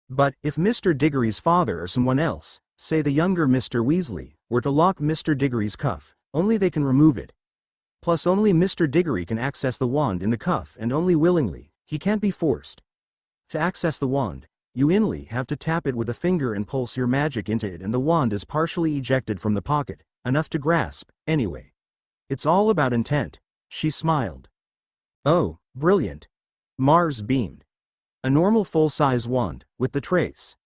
But if Mr. Diggory's father or someone else, say the younger Mr. Weasley, were to lock Mr. Diggory's cuff, only they can remove it. Plus only Mr. Diggory can access the wand in the cuff, and only willingly. He can't be forced. To access the wand, you inly have to tap it with a finger and pulse your magic into it, and the wand is partially ejected from the pocket, enough to grasp, anyway. It's all about intent. She smiled. Oh, brilliant. Mars beamed. A normal full-size wand, with the trace.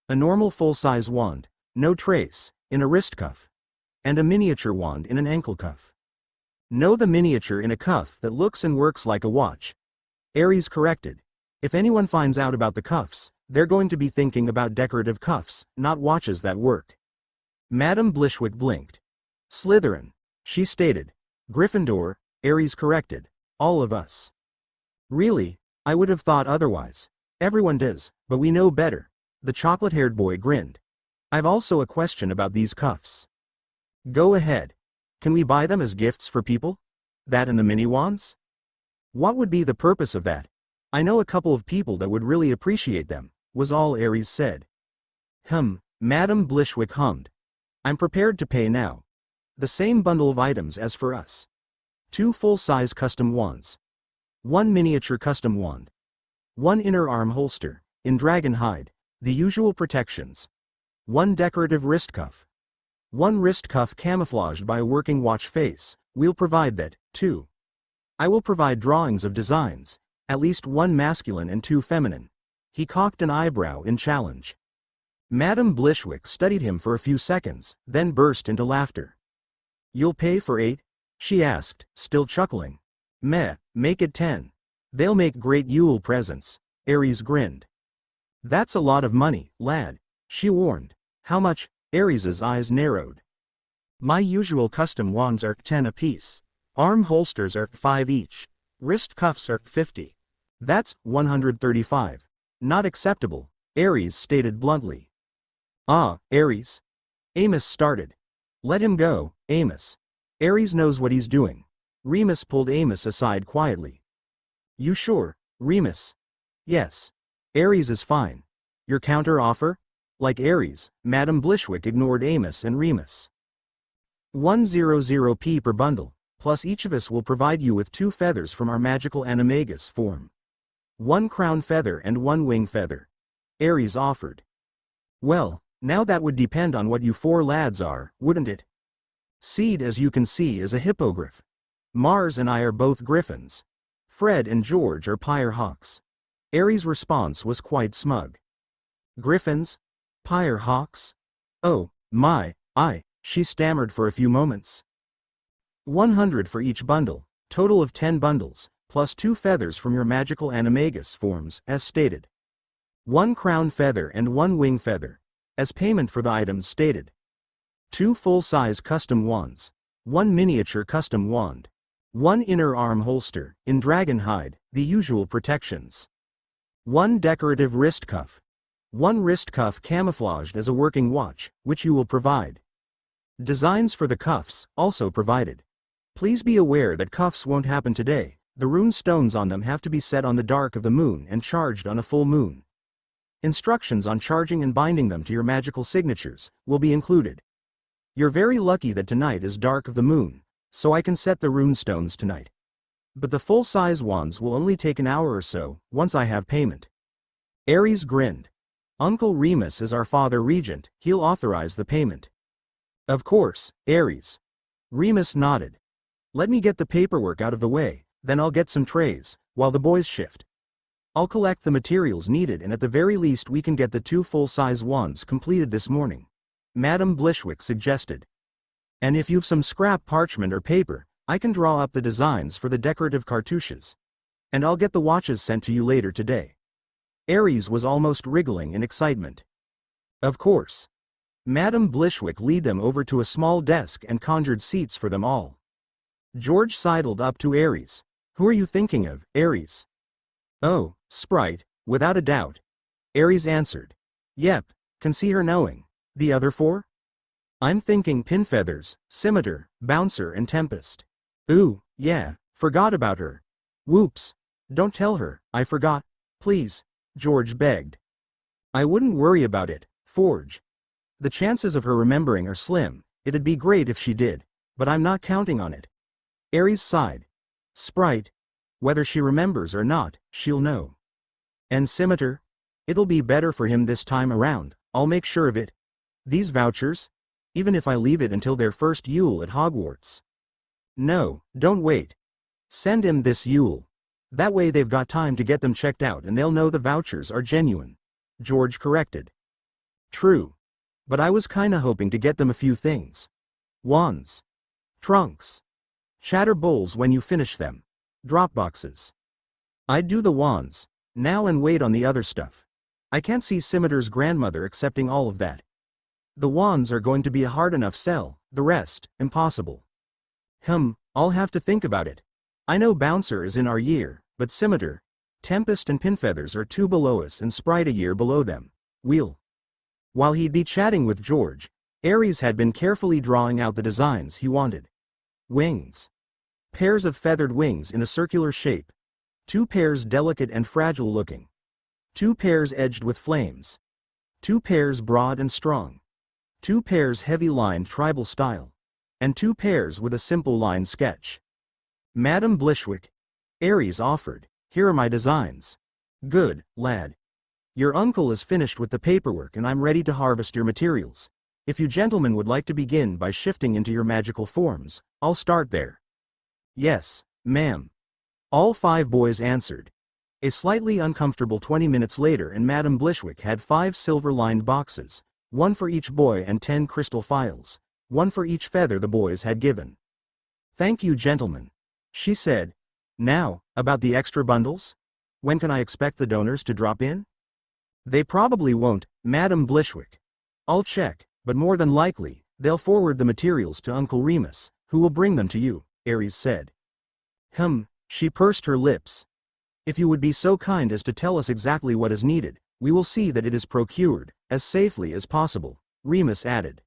A normal full-size wand, no trace, in a wrist cuff. And a miniature wand in an ankle cuff. No, the miniature in a cuff that looks and works like a watch. Aries corrected. If anyone finds out about the cuffs, they're going to be thinking about decorative cuffs, not watches that work. Madame Blishwick blinked. Slytherin, she stated. Gryffindor, Aries corrected. All of us. Really? I would have thought otherwise. Everyone does, but we know better. The chocolate-haired boy grinned. I've also a question about these cuffs. Go ahead. Can we buy them as gifts for people? That and the mini wands? What would be the purpose of that? I know a couple of people that would really appreciate them, was all Aries said. Madame Blishwick hummed. I'm prepared to pay now. The same bundle of items as for us. 2 full-size custom wands. 1 miniature custom wand. 1 inner arm holster, in dragon hide, the usual protections. 1 decorative wrist cuff. 1 wrist cuff camouflaged by a working watch face, We'll provide that, too. I will provide drawings of designs, at least one masculine and two feminine. He cocked an eyebrow in challenge. Madame Blishwick studied him for a few seconds, then burst into laughter. You'll pay for 8? She asked, still chuckling. Meh, make it 10. They'll make great Yule presents. Ares grinned. That's a lot of money, lad, she warned. How much? Ares's eyes narrowed. My usual custom wands are 10 apiece. Arm holsters are 5 each. Wrist cuffs are 50. That's 135. Not acceptable, Ares stated bluntly. Ah, Ares. Amos started. Let him go, Amos. Ares knows what he's doing. Remus pulled Amos aside quietly. You sure, Remus? Yes. Ares is fine. Your counter offer? Like Ares, Madame Blishwick ignored Amos and Remus. 100p per bundle, plus each of us will provide you with 2 feathers from our magical animagus form. 1 crown feather and 1 wing feather. Ares offered. Well, now that would depend on what you 4 lads are, wouldn't it? Seed, as you can see, is a hippogriff. Mars and I are both griffins. Fred and George are pyre hawks. Ares' response was quite smug. Griffins? Pyre hawks? Oh, my, she stammered for a few moments. 100 for each bundle, total of 10 bundles, plus 2 feathers from your magical animagus forms, as stated. 1 crown feather and 1 wing feather, as payment for the items stated. 2 full-size custom wands, 1 miniature custom wand, 1 inner arm holster, in dragon hide, the usual protections. 1 decorative wrist cuff. 1 wrist cuff camouflaged as a working watch, which you will provide. Designs for the cuffs, also provided. Please be aware that cuffs won't happen today. The rune stones on them have to be set on the dark of the moon and charged on a full moon. Instructions on charging and binding them to your magical signatures will be included. You're very lucky that tonight is dark of the moon, so I can set the rune stones tonight. But the full-size wands will only take an hour or so, once I have payment. Ares grinned. Uncle Remus is our father regent, he'll authorize the payment. Of course, Ares. Remus nodded. Let me get the paperwork out of the way, then I'll get some trays, while the boys shift. I'll collect the materials needed and at the very least we can get the 2 full-size wands completed this morning, Madame Blishwick suggested. And if you've some scrap parchment or paper, I can draw up the designs for the decorative cartouches. And I'll get the watches sent to you later today. Ares was almost wriggling in excitement. Of course. Madame Blishwick led them over to a small desk and conjured seats for them all. George sidled up to Ares. Who are you thinking of, Ares? Oh, Sprite, without a doubt. Ares answered. Yep, can see her knowing. The other 4? I'm thinking Pinfeathers, Scimitar, Bouncer and Tempest. Ooh, yeah, forgot about her. Whoops. Don't tell her, I forgot. Please, George begged. I wouldn't worry about it, Forge. The chances of her remembering are slim, it'd be great if she did, but I'm not counting on it. Ares sighed. Sprite. Whether she remembers or not, she'll know. And Scimitar? It'll be better for him this time around, I'll make sure of it. These vouchers? Even if I leave it until their first Yule at Hogwarts. No, don't wait. Send him this Yule. That way they've got time to get them checked out and they'll know the vouchers are genuine. George corrected. True. But I was kinda hoping to get them a few things. Wands. Trunks. Chatter bowls when you finish them. Drop boxes. I'd do the wands, now and wait on the other stuff. I can't see Scimitar's grandmother accepting all of that. The wands are going to be a hard enough sell, the rest, impossible. I'll have to think about it. I know Bouncer is in our year, but Scimitar, Tempest and Pinfeathers are 2 below us and Sprite a year below them. While he'd be chatting with George, Ares had been carefully drawing out the designs he wanted. Wings. Pairs of feathered wings in a circular shape. 2 pairs delicate and fragile looking. 2 pairs edged with flames. 2 pairs broad and strong. 2 pairs heavy-lined tribal style. And 2 pairs with a simple line sketch. Madame Blishwick. Ares offered, here are my designs. Good, lad. Your uncle is finished with the paperwork and I'm ready to harvest your materials. If you gentlemen would like to begin by shifting into your magical forms, I'll start there. Yes, ma'am. All 5 boys answered. A slightly uncomfortable 20 minutes later and Madame Blishwick had 5 silver-lined boxes, 1 for each boy and 10 crystal phials, 1 for each feather the boys had given. "Thank you, gentlemen," she said. "Now, about the extra bundles? When can I expect the donors to drop in?" "They probably won't, Madame Blishwick. I'll check, but more than likely, they'll forward the materials to Uncle Remus, who will bring them to you," Aries said. She pursed her lips. "If you would be so kind as to tell us exactly what is needed, we will see that it is procured, as safely as possible," Remus added.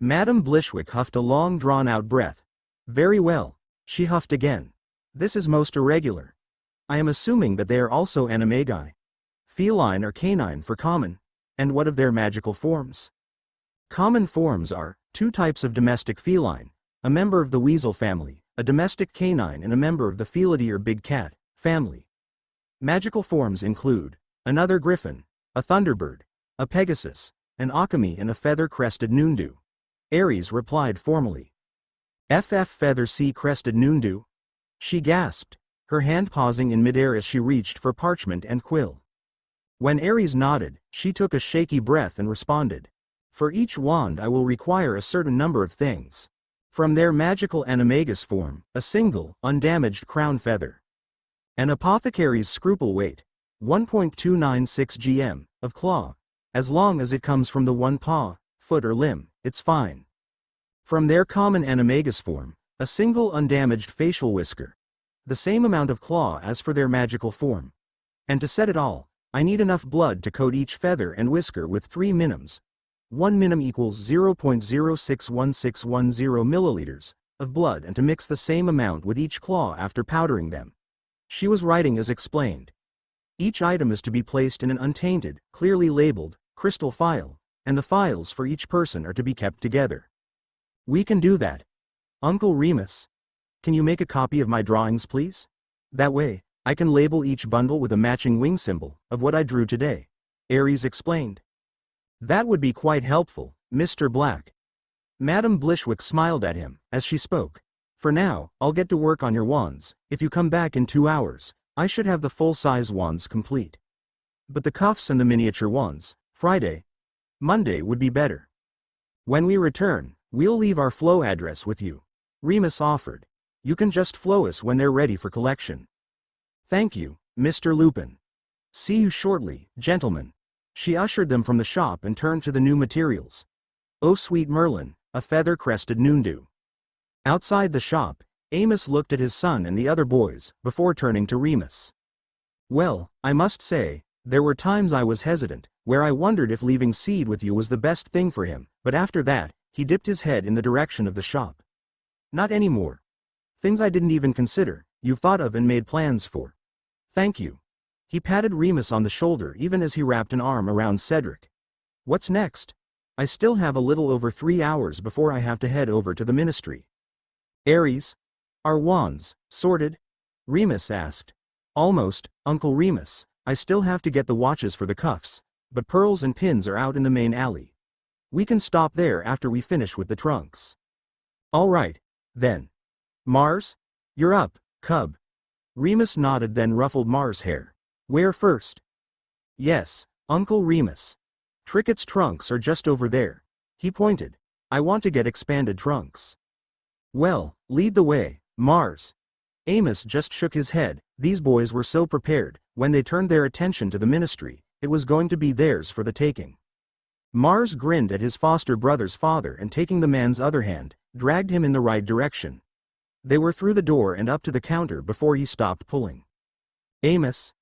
Madame Blishwick huffed a long drawn-out breath. "Very well," she huffed again. "This is most irregular. I am assuming that they are also animagi. Feline or canine for common, and what of their magical forms?" "Common forms are 2 types of domestic feline, a member of the weasel family, a domestic canine and a member of the Felidae or big cat family. Magical forms include another griffin, a thunderbird, a pegasus, an akami and a feather-crested noondew," Aries replied formally. Feather sea-crested noondew?" She gasped, her hand pausing in midair as she reached for parchment and quill. When Aries nodded, she took a shaky breath and responded. "For each wand I will require a certain number of things. From their magical animagus form, a single, undamaged crown feather. An apothecary's scruple weight, 1.296 gm, of claw. As long as it comes from the one paw, foot or limb, it's fine. From their common animagus form, a single undamaged facial whisker. The same amount of claw as for their magical form. And to set it all, I need enough blood to coat each feather and whisker with 3 minims. 1 minim equals 0.061610 milliliters of blood and to mix the same amount with each claw after powdering them." She was writing as explained. "Each item is to be placed in an untainted, clearly labeled, crystal phial, and the phials for each person are to be kept together." "We can do that. Uncle Remus, can you make a copy of my drawings, please? That way, I can label each bundle with a matching wing symbol of what I drew today," Aries explained. "That would be quite helpful, Mr. Black." Madame Blishwick smiled at him as she spoke. "For now, I'll get to work on your wands. If you come back in 2 hours, I should have the full-size wands complete. But the cuffs and the miniature wands, Monday would be better. When we return, we'll leave our flow address with you," Remus offered. "You can just flow us when they're ready for collection." "Thank you, Mr. Lupin. See you shortly, gentlemen." She ushered them from the shop and turned to the new materials. "Oh sweet Merlin, a feather-crested noondew." Outside the shop, Amos looked at his son and the other boys, before turning to Remus. "Well, I must say, there were times I was hesitant, where I wondered if leaving Seed with you was the best thing for him, but after that," he dipped his head in the direction of the shop. "Not anymore. Things I didn't even consider, you've thought of and made plans for. Thank you." He patted Remus on the shoulder even as he wrapped an arm around Cedric. "What's next? I still have a little over 3 hours before I have to head over to the ministry." "Aries, are wands sorted?" Remus asked. "Almost, Uncle Remus. I still have to get the watches for the cuffs, but pearls and pins are out in the main alley. We can stop there after we finish with the trunks." "All right, then. Mars, you're up, cub." Remus nodded, then ruffled Mars' hair. "Where first?" "Yes, Uncle Remus. Tricket's trunks are just over there." He pointed. "I want to get expanded trunks." "Well, lead the way, Mars." Amos just shook his head. These boys were so prepared. When they turned their attention to the ministry, it was going to be theirs for the taking. Mars grinned at his foster brother's father and, taking the man's other hand, dragged him in the right direction. They were through the door and up to the counter before he stopped pulling. "Amos."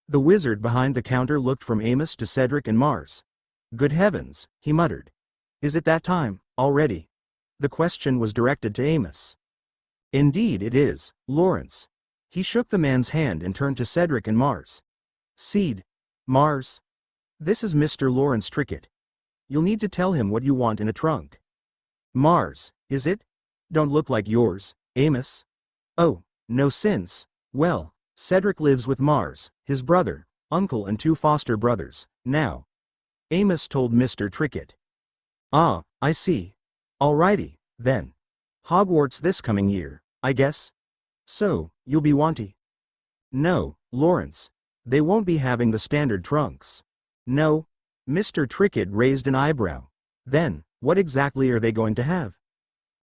The wizard behind the counter looked from Amos to Cedric and Mars. "Good heavens," he muttered. "Is it that time, already?" The question was directed to Amos. "Indeed it is, Lawrence." He shook the man's hand and turned to Cedric and Mars. "Seed. Mars. This is Mr. Lawrence Trickett. You'll need to tell him what you want in a trunk." "Mars, is it? Don't look like yours, Amos." "Oh, no sense. Well, Cedric lives with Mars, his brother, uncle and 2 foster brothers, now," Amos told Mr. Trickett. "Ah, I see. Alrighty, then. Hogwarts this coming year, I guess." So, you'll be wanty? No, Lawrence. They won't be having the standard trunks. No. Mr. Trickett raised an eyebrow. Then, what exactly are they going to have?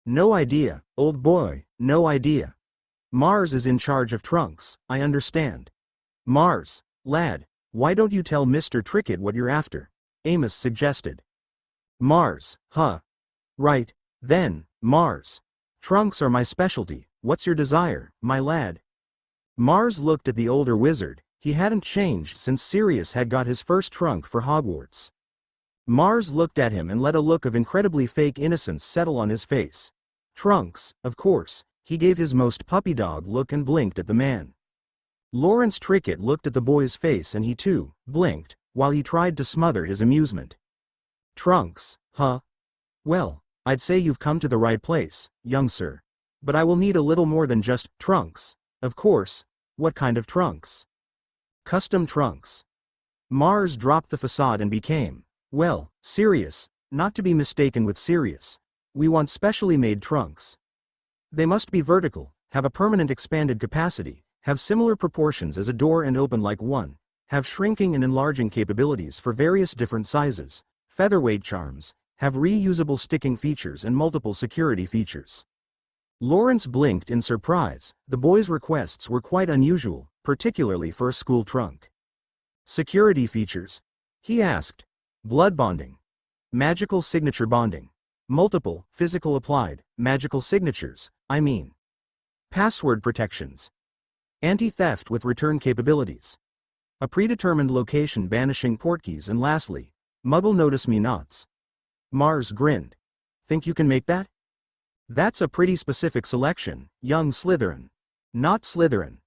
No idea, old boy, no idea. Mars is in charge of trunks, I understand. Mars, lad, why don't you tell Mr. Trickett what you're after? Amos suggested. Mars, huh? Right, then, Mars. Trunks are my specialty, what's your desire, my lad? Mars looked at the older wizard. He hadn't changed since Sirius had got his first trunk for Hogwarts. Mars looked at him and let a look of incredibly fake innocence settle on his face. Trunks, of course. He gave his most puppy dog look and blinked at the man. Lawrence Trickett looked at the boy's face and he too blinked, while he tried to smother his amusement. Trunks, huh? Well, I'd say you've come to the right place, young sir. But I will need a little more than just trunks. Of course. What kind of trunks? Custom trunks. Mars dropped the facade and became, well, Sirius, not to be mistaken with Sirius. We want specially made trunks. They must be vertical, have a permanent expanded capacity, have similar proportions as a door and open like one, have shrinking and enlarging capabilities for various different sizes, featherweight charms, have reusable sticking features and multiple security features. Lawrence blinked in surprise. The boy's requests were quite unusual, particularly for a school trunk. Security features? He asked. Blood bonding. Magical signature bonding. Multiple, physical applied, magical signatures, I mean. Password protections. Anti-theft with return capabilities. A predetermined location banishing portkeys, and lastly, Muggle notice me nots. Mars grinned. Think you can make that? That's a pretty specific selection, young Slytherin. Not Slytherin.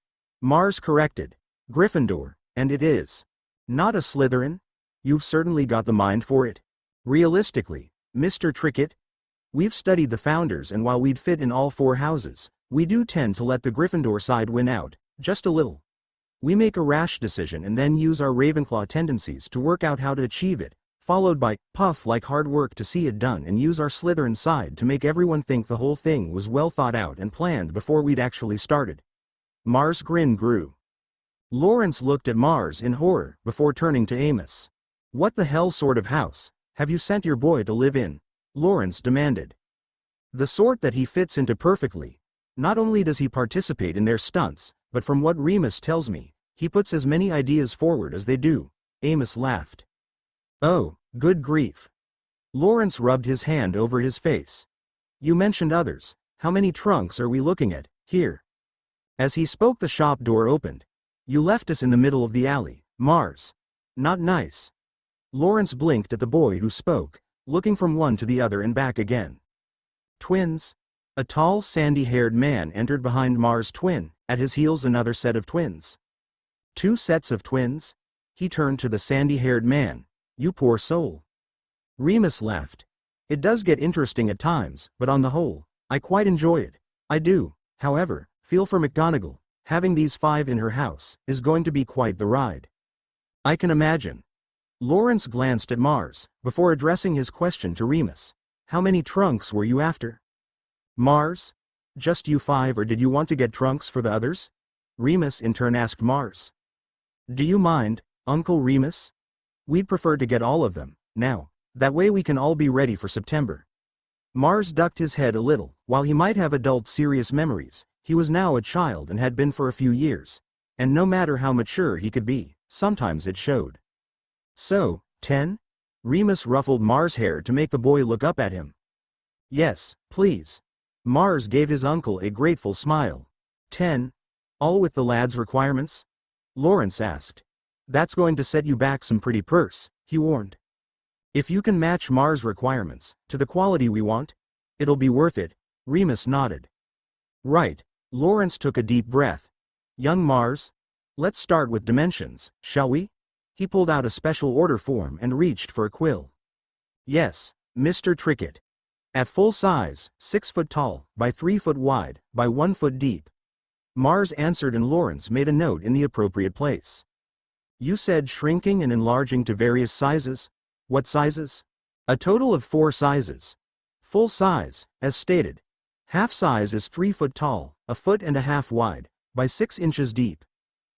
Mars corrected. Gryffindor, and it is. Not a Slytherin? You've certainly got the mind for it. Realistically, Mr. Trickett, we've studied the founders, and while we'd fit in all four houses, we do tend to let the Gryffindor side win out, just a little. We make a rash decision and then use our Ravenclaw tendencies to work out how to achieve it, followed by, puff like hard work to see it done, and use our Slytherin side to make everyone think the whole thing was well thought out and planned before we'd actually started. Mars' grin grew. Lawrence looked at Mars in horror before turning to Amos. What the hell sort of house have you sent your boy to live in? Lawrence demanded. The sort that he fits into perfectly. Not only does he participate in their stunts, but from what Remus tells me, he puts as many ideas forward as they do. Amos laughed. Oh, good grief. Lawrence rubbed his hand over his face. You mentioned others. How many trunks are we looking at, here? As he spoke, the shop door opened. You left us in the middle of the alley, Mars. Not nice. Lawrence blinked at the boy who spoke, looking from one to the other and back again. Twins? A tall, sandy-haired man entered behind Mars' twin, at his heels another set of twins. Two sets of twins? He turned to the sandy-haired man. You poor soul. Remus laughed. It does get interesting at times, but on the whole, I quite enjoy it. I do, however, feel for McGonagall. Having these 5 in her house is going to be quite the ride. I can imagine. Lawrence glanced at Mars, before addressing his question to Remus. How many trunks were you after? Mars? Just you 5, or did you want to get trunks for the others? Remus in turn asked Mars. Do you mind, Uncle Remus? We'd prefer to get all of them, now. That way we can all be ready for September. Mars ducked his head a little. While he might have adult serious memories, he was now a child and had been for a few years. And no matter how mature he could be, sometimes it showed. So, 10? Remus ruffled Mars' hair to make the boy look up at him. Yes, please. Mars gave his uncle a grateful smile. 10? All with the lad's requirements? Lawrence asked. That's going to set you back some pretty purse, he warned. If you can match Mars' requirements, to the quality we want, it'll be worth it, Remus nodded. Right. Lawrence took a deep breath. Young Mars? Let's start with dimensions, shall we? He pulled out a special order form and reached for a quill. Yes, Mr. Trickett. At full size, 6 foot tall, by 3 foot wide, by 1 foot deep. Mars answered and Lawrence made a note in the appropriate place. You said shrinking and enlarging to various sizes? What sizes? A total of 4 sizes. Full size, as stated. Half size is 3 foot tall, a foot and a half wide, by 6 inches deep.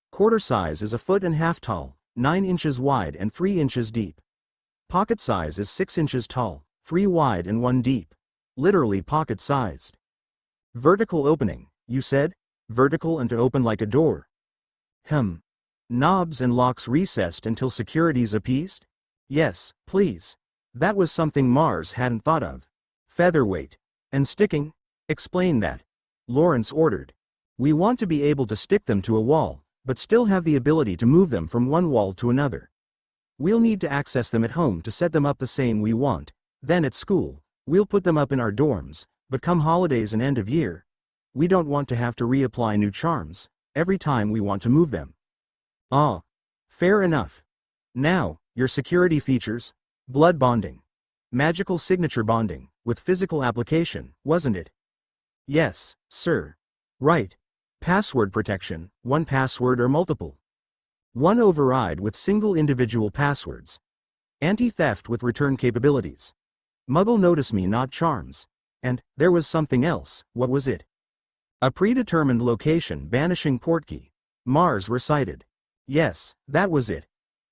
Quarter size is a foot and a half tall, 9 inches wide and 3 inches deep. Pocket size is 6 inches tall, 3 wide and 1 deep. Literally pocket-sized. Vertical opening, you said? Vertical and to open like a door. Knobs and locks recessed until security's appeased? Yes, please. That was something Mars hadn't thought of. Featherweight. And sticking? Explain that. Lawrence ordered. We want to be able to stick them to a wall, but still have the ability to move them from one wall to another. We'll need to access them at home to set them up the same we want. Then at school, we'll put them up in our dorms, but come holidays and end of year, we don't want to have to reapply new charms every time we want to move them. Ah, fair enough. Now, your security features? Blood bonding. Magical signature bonding, with physical application, wasn't it? Yes, sir. Right. Password protection, one password or multiple. One override with single individual passwords. Anti-theft with return capabilities. Muggle notice me not charms. And, there was something else, what was it? A predetermined location banishing portkey. Mars recited. Yes, that was it.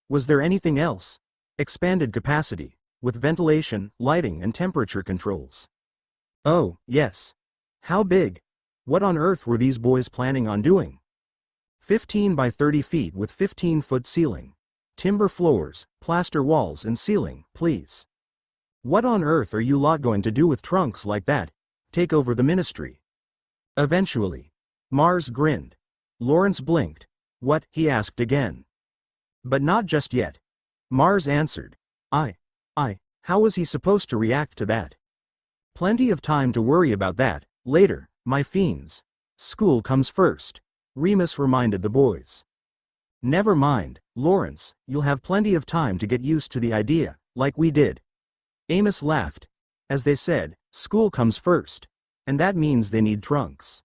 Was there anything else? Expanded capacity, with ventilation, lighting and temperature controls. Oh, yes. How big? What on earth were these boys planning on doing? 15 by 30 feet with 15-foot ceiling. Timber floors, plaster walls and ceiling, please. What on earth are you lot going to do with trunks like that? Take over the ministry. Eventually. Mars grinned. Lawrence blinked. What? He asked again. But not just yet. Mars answered. How was he supposed to react to that? Plenty of time to worry about that, later, my fiends. School comes first. Remus reminded the boys. Never mind, Lawrence, you'll have plenty of time to get used to the idea, like we did. Amos laughed. As they said, school comes first. And that means they need trunks.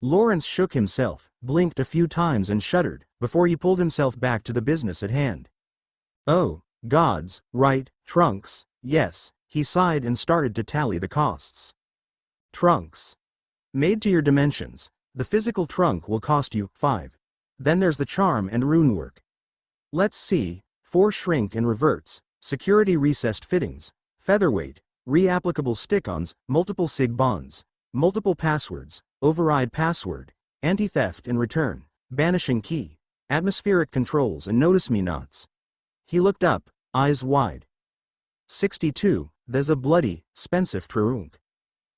Lawrence shook himself, blinked a few times and shuddered, before he pulled himself back to the business at hand. Oh, gods, right, trunks, yes, he sighed and started to tally the costs. Trunks. Made to your dimensions, the physical trunk will cost you 5. Then there's the charm and rune work. Let's see, 4 shrink and reverts, security recessed fittings, featherweight, reapplicable stick-ons, multiple sig bonds, multiple passwords, override password, anti-theft and return, banishing key, atmospheric controls and notice me nots. He looked up, eyes wide. 62, there's a bloody, expensive trunk.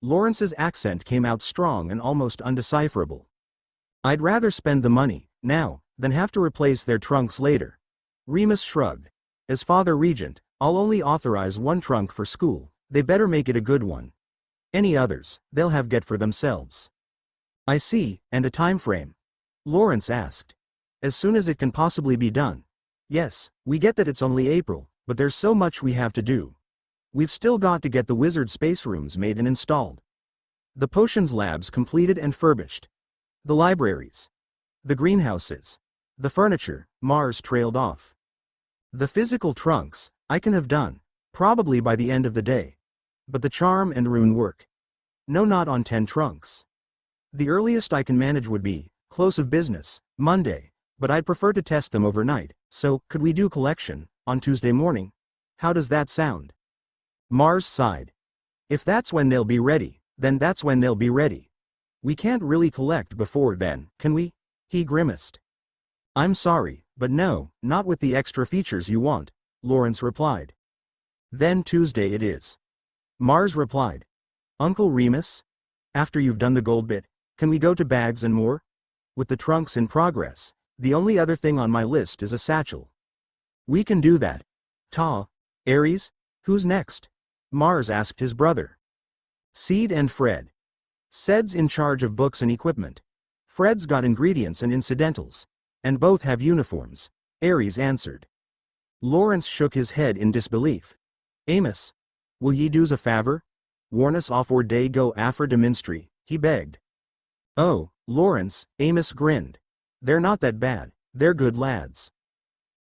Lawrence's accent came out strong and almost undecipherable. I'd rather spend the money, now, than have to replace their trunks later. Remus shrugged. As Father Regent, I'll only authorize 1 trunk for school, they better make it a good one. Any others, they'll have get for themselves. I see, and a time frame? Lawrence asked. As soon as it can possibly be done. Yes, we get that it's only April, but there's so much we have to do. We've still got to get the wizard space rooms made and installed. The potions labs completed and furbished. The libraries. The greenhouses. The furniture, Mars trailed off. The physical trunks, I can have done, probably by the end of the day. But the charm and rune work. No, not on 10 trunks. The earliest I can manage would be, close of business, Monday, but I'd prefer to test them overnight, so, could we do collection, on Tuesday morning? How does that sound? Mars sighed. If that's when they'll be ready, then that's when they'll be ready. We can't really collect before then, can we? He grimaced. I'm sorry, but no, not with the extra features you want, Lawrence replied. Then Tuesday it is. Mars replied. Uncle Remus? After you've done the gold bit, can we go to bags and more? With the trunks in progress, the only other thing on my list is a satchel. We can do that. Ares? Who's next? Mars asked his brother. Seed and Fred. Ced's in charge of books and equipment. Fred's got ingredients and incidentals. And both have uniforms, Ares answered. Lawrence shook his head in disbelief. Amos, will ye do's a favor? Warn us off or day go after de minstry, he begged. Oh, Lawrence, Amos grinned. They're not that bad, they're good lads.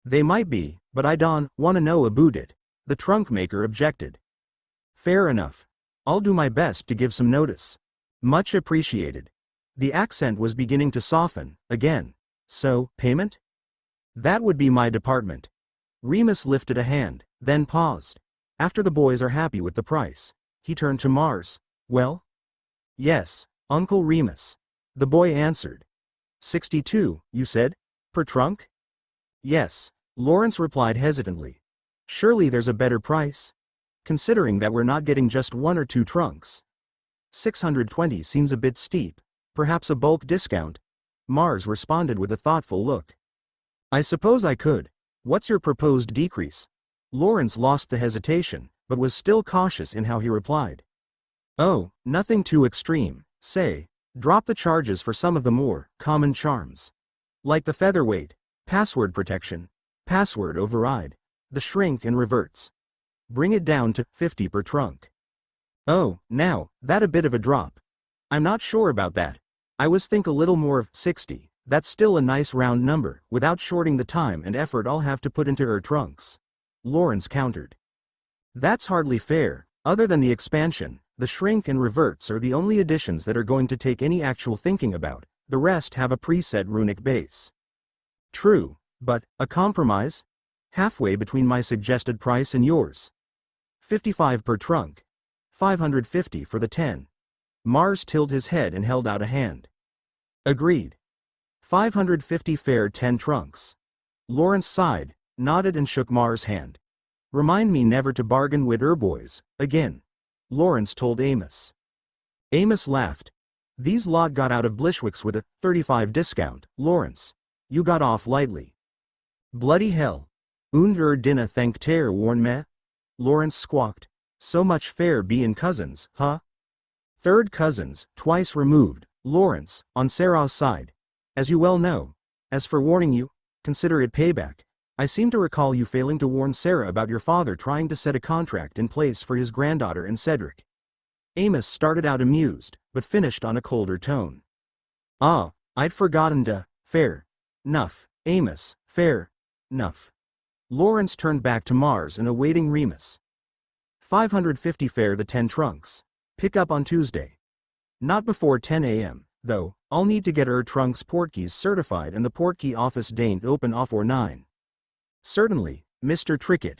They might be, but I don't want to know about it, the trunk maker objected. Fair enough. I'll do my best to give some notice. Much appreciated. The accent was beginning to soften, again. So, payment? That would be my department. Remus lifted a hand, then paused. After the boys are happy with the price. He turned to Mars. Well? Yes, Uncle Remus. The boy answered. 62, you said? Per trunk? Yes, Lawrence replied hesitantly. Surely there's a better price? Considering that we're not getting just 1 or 2 trunks. 620 seems a bit steep. Perhaps a bulk discount? Mars responded with a thoughtful look. I suppose I could. What's your proposed decrease? Lawrence lost the hesitation, but was still cautious in how he replied. Oh, nothing too extreme. Say, drop the charges for some of the more common charms. Like the featherweight, password protection, password override, the shrink and reverts. Bring it down to 50 per trunk. Oh, now, that a bit of a drop. I'm not sure about that. I was think a little more of 60. That's still a nice round number, without shorting the time and effort I'll have to put into trunks. Lawrence countered. That's hardly fair. Other than the expansion, the shrink and reverts are the only additions that are going to take any actual thinking about. The rest have a preset runic base. True, but, a compromise? Halfway between my suggested price and yours. 55 per trunk. 550 for the 10. Mars tilted his head and held out a hand. Agreed. 550 fair 10 trunks. Lawrence sighed, nodded and shook Mars' hand. Remind me never to bargain with boys, again. Lawrence told Amos. Amos laughed. These lot got out of Blishwick's with a 35 discount, Lawrence. You got off lightly. Bloody hell. Und dinna thank ter warn me? Lawrence squawked. So much fair bein' cousins, huh? Third cousins, twice removed, Lawrence, on Sarah's side. As you well know. As for warning you, consider it payback. I seem to recall you failing to warn Sarah about your father trying to set a contract in place for his granddaughter and Cedric. Amos started out amused, but finished on a colder tone. Ah, I'd forgotten to, fair. Nuff, Amos, fair. Nuff. Lawrence turned back to Mars and awaiting Remus. 550 fair the 10 trunks. Pick up on Tuesday. Not before 10 a.m., though. I'll need to get trunks portkeys certified and the portkey office dain't open off or 9. Certainly, Mr. Trickett.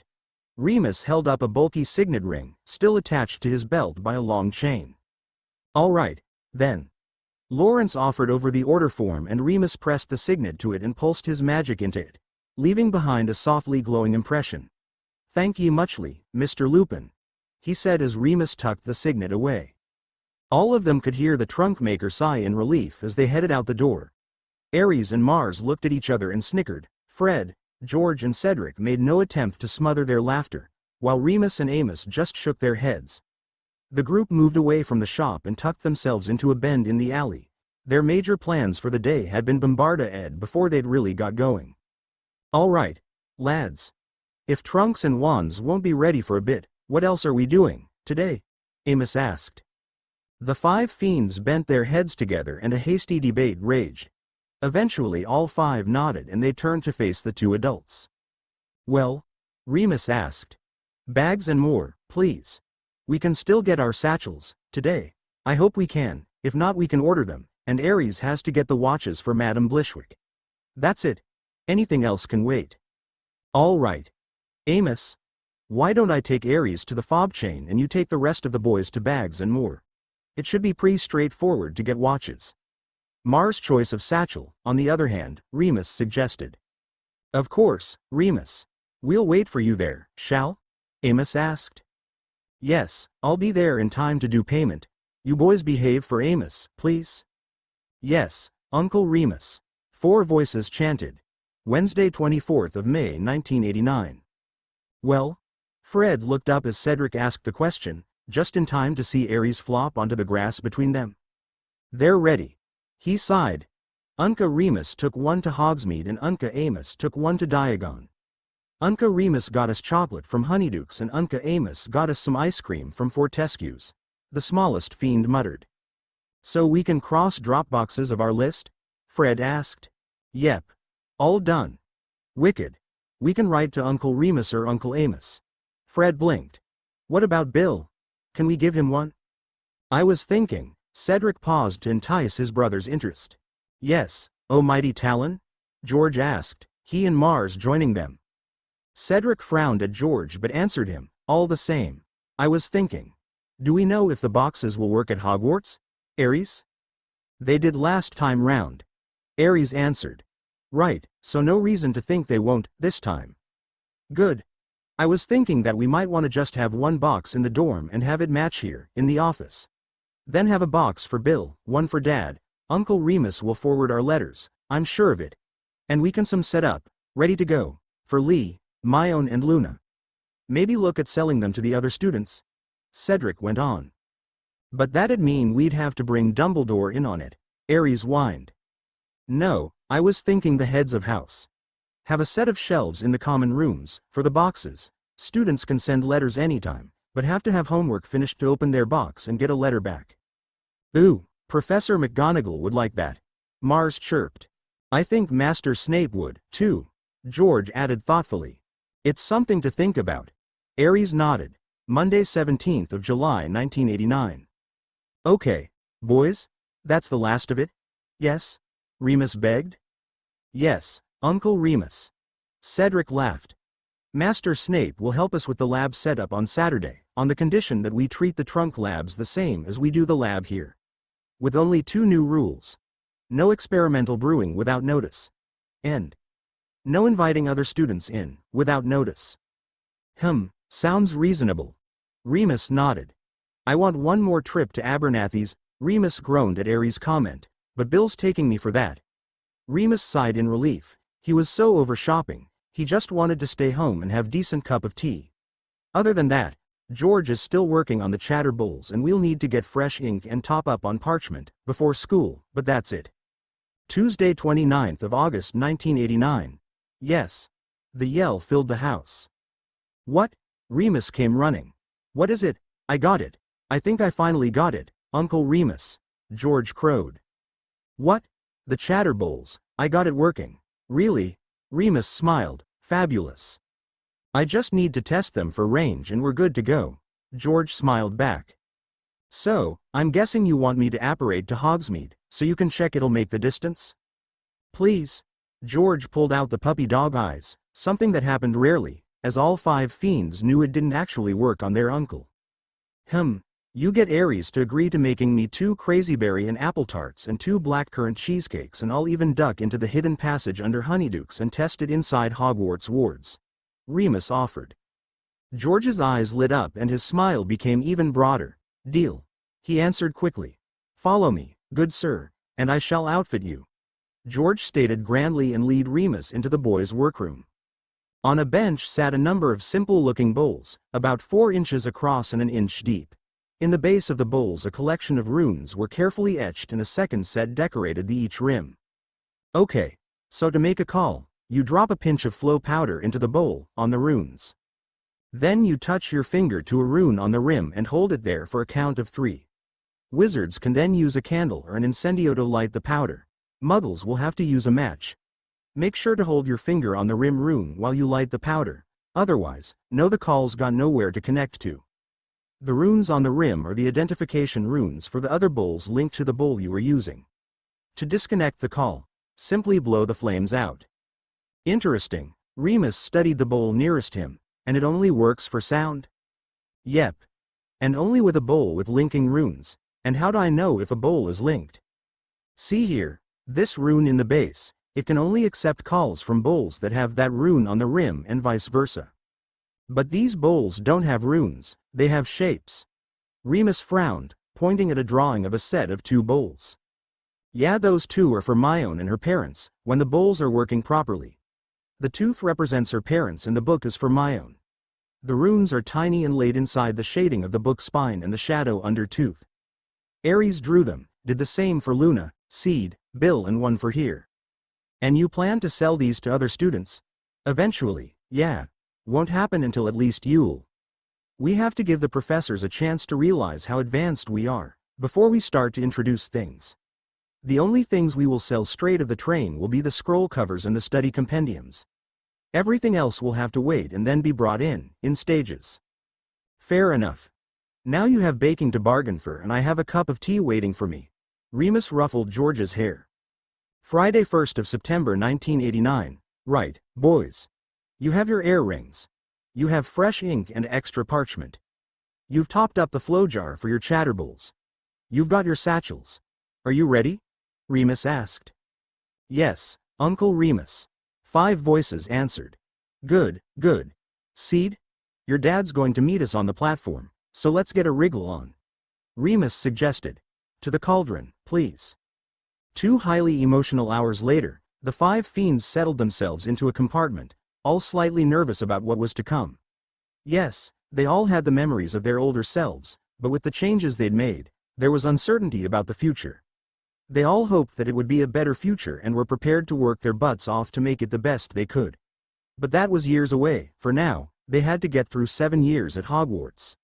Remus held up a bulky signet ring, still attached to his belt by a long chain. All right, then. Lawrence offered over the order form and Remus pressed the signet to it and pulsed his magic into it, leaving behind a softly glowing impression. Thank ye muchly, Mr. Lupin, he said as Remus tucked the signet away. All of them could hear the trunk maker sigh in relief as they headed out the door. Ares and Mars looked at each other and snickered. Fred, George and Cedric made no attempt to smother their laughter, while Remus and Amos just shook their heads. The group moved away from the shop and tucked themselves into a bend in the alley. Their major plans for the day had been bombarded before they'd really got going. All right, lads. If trunks and wands won't be ready for a bit, what else are we doing today? Amos asked. The 5 fiends bent their heads together and a hasty debate raged. Eventually all 5 nodded and they turned to face the 2 adults. Well? Remus asked. Bags and more, please. We can still get our satchels, today. I hope we can, if not we can order them, and Ares has to get the watches for Madame Blishwick. That's it. Anything else can wait. All right. Amos. Why don't I take Ares to the fob chain and you take the rest of the boys to bags and more? It should be pretty straightforward to get watches. Mars' choice of satchel, on the other hand, Remus suggested. Of course, Remus. We'll wait for you there, shall? Amos asked. Yes, I'll be there in time to do payment. You boys behave for Amos, please. Yes, Uncle Remus. 4 voices chanted. Wednesday 24th of May 1989. Well? Fred looked up as Cedric asked the question, just in time to see Ares flop onto the grass between them. They're ready. He sighed. Unca Remus took 1 to Hogsmeade and Unca Amos took 1 to Diagon. Unca Remus got us chocolate from Honeydukes and Unca Amos got us some ice cream from Fortescue's. The smallest fiend muttered. So we can cross drop boxes of our list? Fred asked. Yep. All done. Wicked. We can write to Uncle Remus or Uncle Amos. Fred blinked. What about Bill? Can we give him one? I was thinking, Cedric paused to entice his brother's interest. Yes, oh mighty Talon? George asked, he and Mars joining them. Cedric frowned at George but answered him, all the same. I was thinking. Do we know if the boxes will work at Hogwarts? Ares? They did last time round. Ares answered. Right, so no reason to think they won't, this time. Good. I was thinking that we might want to just have one box in the dorm and have it match here, in the office. Then have a box for Bill, one for Dad. Uncle Remus will forward our letters, I'm sure of it. And we can some set up, ready to go, for Lee, Myone and Luna. Maybe look at selling them to the other students. Cedric went on. But that'd mean we'd have to bring Dumbledore in on it, Ares whined. No, I was thinking the heads of house. Have a set of shelves in the common rooms, for the boxes. Students can send letters anytime, but have to have homework finished to open their box and get a letter back. Ooh, Professor McGonagall would like that. Mars chirped. I think Master Snape would, too. George added thoughtfully. It's something to think about. Ares nodded. Monday 17th of July 1989. Okay, boys? That's the last of it? Yes? Remus begged. Yes, Uncle Remus. Cedric laughed. Master Snape will help us with the lab setup on Saturday, on the condition that we treat the trunk labs the same as we do the lab here. With only 2 new rules. No experimental brewing without notice. And no inviting other students in, without notice. Sounds reasonable. Remus nodded. I want one more trip to Abernathy's. Remus groaned at Ares' comment, but Bill's taking me for that. Remus sighed in relief. He was so over shopping, he just wanted to stay home and have decent cup of tea. Other than that, George is still working on the Chatterbulls and we'll need to get fresh ink and top up on parchment, before school, but that's it. Tuesday 29th of August 1989. Yes. The yell filled the house. What? Remus came running. What is it? I got it. I think I finally got it, Uncle Remus. George crowed. What? The Chatterbulls, I got it working. Really? Remus smiled. Fabulous. I just need to test them for range and we're good to go. George smiled back. So, I'm guessing you want me to apparate to Hogsmeade, so you can check it'll make the distance? Please. George pulled out the puppy dog eyes, something that happened rarely, as all 5 fiends knew it didn't actually work on their uncle. You get Ares to agree to making me 2 crazyberry and apple tarts and 2 blackcurrant cheesecakes and I'll even duck into the hidden passage under Honeydukes and test it inside Hogwarts wards. Remus offered. George's eyes lit up and his smile became even broader. Deal. He answered quickly. Follow me, good sir, and I shall outfit you. George stated grandly and lead Remus into the boys' workroom. On a bench sat a number of simple-looking bowls, about 4 inches across and an inch deep. In the base of the bowls a collection of runes were carefully etched and a second set decorated each rim. Okay, so to make a call, you drop a pinch of flow powder into the bowl, on the runes. Then you touch your finger to a rune on the rim and hold it there for a count of 3. Wizards can then use a candle or an incendio to light the powder. Muggles will have to use a match. Make sure to hold your finger on the rim rune while you light the powder, otherwise, know the call's got nowhere to connect to. The runes on the rim are the identification runes for the other bowls linked to the bowl you are using. To disconnect the call, simply blow the flames out. Interesting. Remus studied the bowl nearest him, and it only works for sound? Yep. And only with a bowl with linking runes. And how do I know if a bowl is linked? See here, this rune in the base, it can only accept calls from bowls that have that rune on the rim and vice versa. But these bowls don't have runes, they have shapes. Remus frowned, pointing at a drawing of a set of 2 bowls. Yeah, those 2 are for Myone and her parents, when the bowls are working properly. The tooth represents her parents and the book is for Myone. The runes are tiny and laid inside the shading of the book spine and the shadow under tooth. Ares drew them, did the same for Luna, Seed, Bill and one for here. And you plan to sell these to other students? Eventually, yeah. Won't happen until at least Yule. We have to give the professors a chance to realize how advanced we are, before we start to introduce things. The only things we will sell straight of the train will be the scroll covers and the study compendiums. Everything else will have to wait and then be brought in stages. Fair enough. Now you have baking to bargain for and I have a cup of tea waiting for me. Remus ruffled George's hair. Friday 1st of September 1989. Right, boys. You have your air rings. You have fresh ink and extra parchment. You've topped up the flow jar for your chatterballs. You've got your satchels. Are you ready? Remus asked. Yes, Uncle Remus. 5 voices answered. Good, good. Seed? Your dad's going to meet us on the platform, so let's get a wriggle on. Remus suggested. To the cauldron, please. 2 highly emotional hours later, the 5 fiends settled themselves into a compartment, all slightly nervous about what was to come. Yes, they all had the memories of their older selves, but with the changes they'd made, there was uncertainty about the future. They all hoped that it would be a better future and were prepared to work their butts off to make it the best they could. But that was years away. For now, they had to get through 7 years at Hogwarts.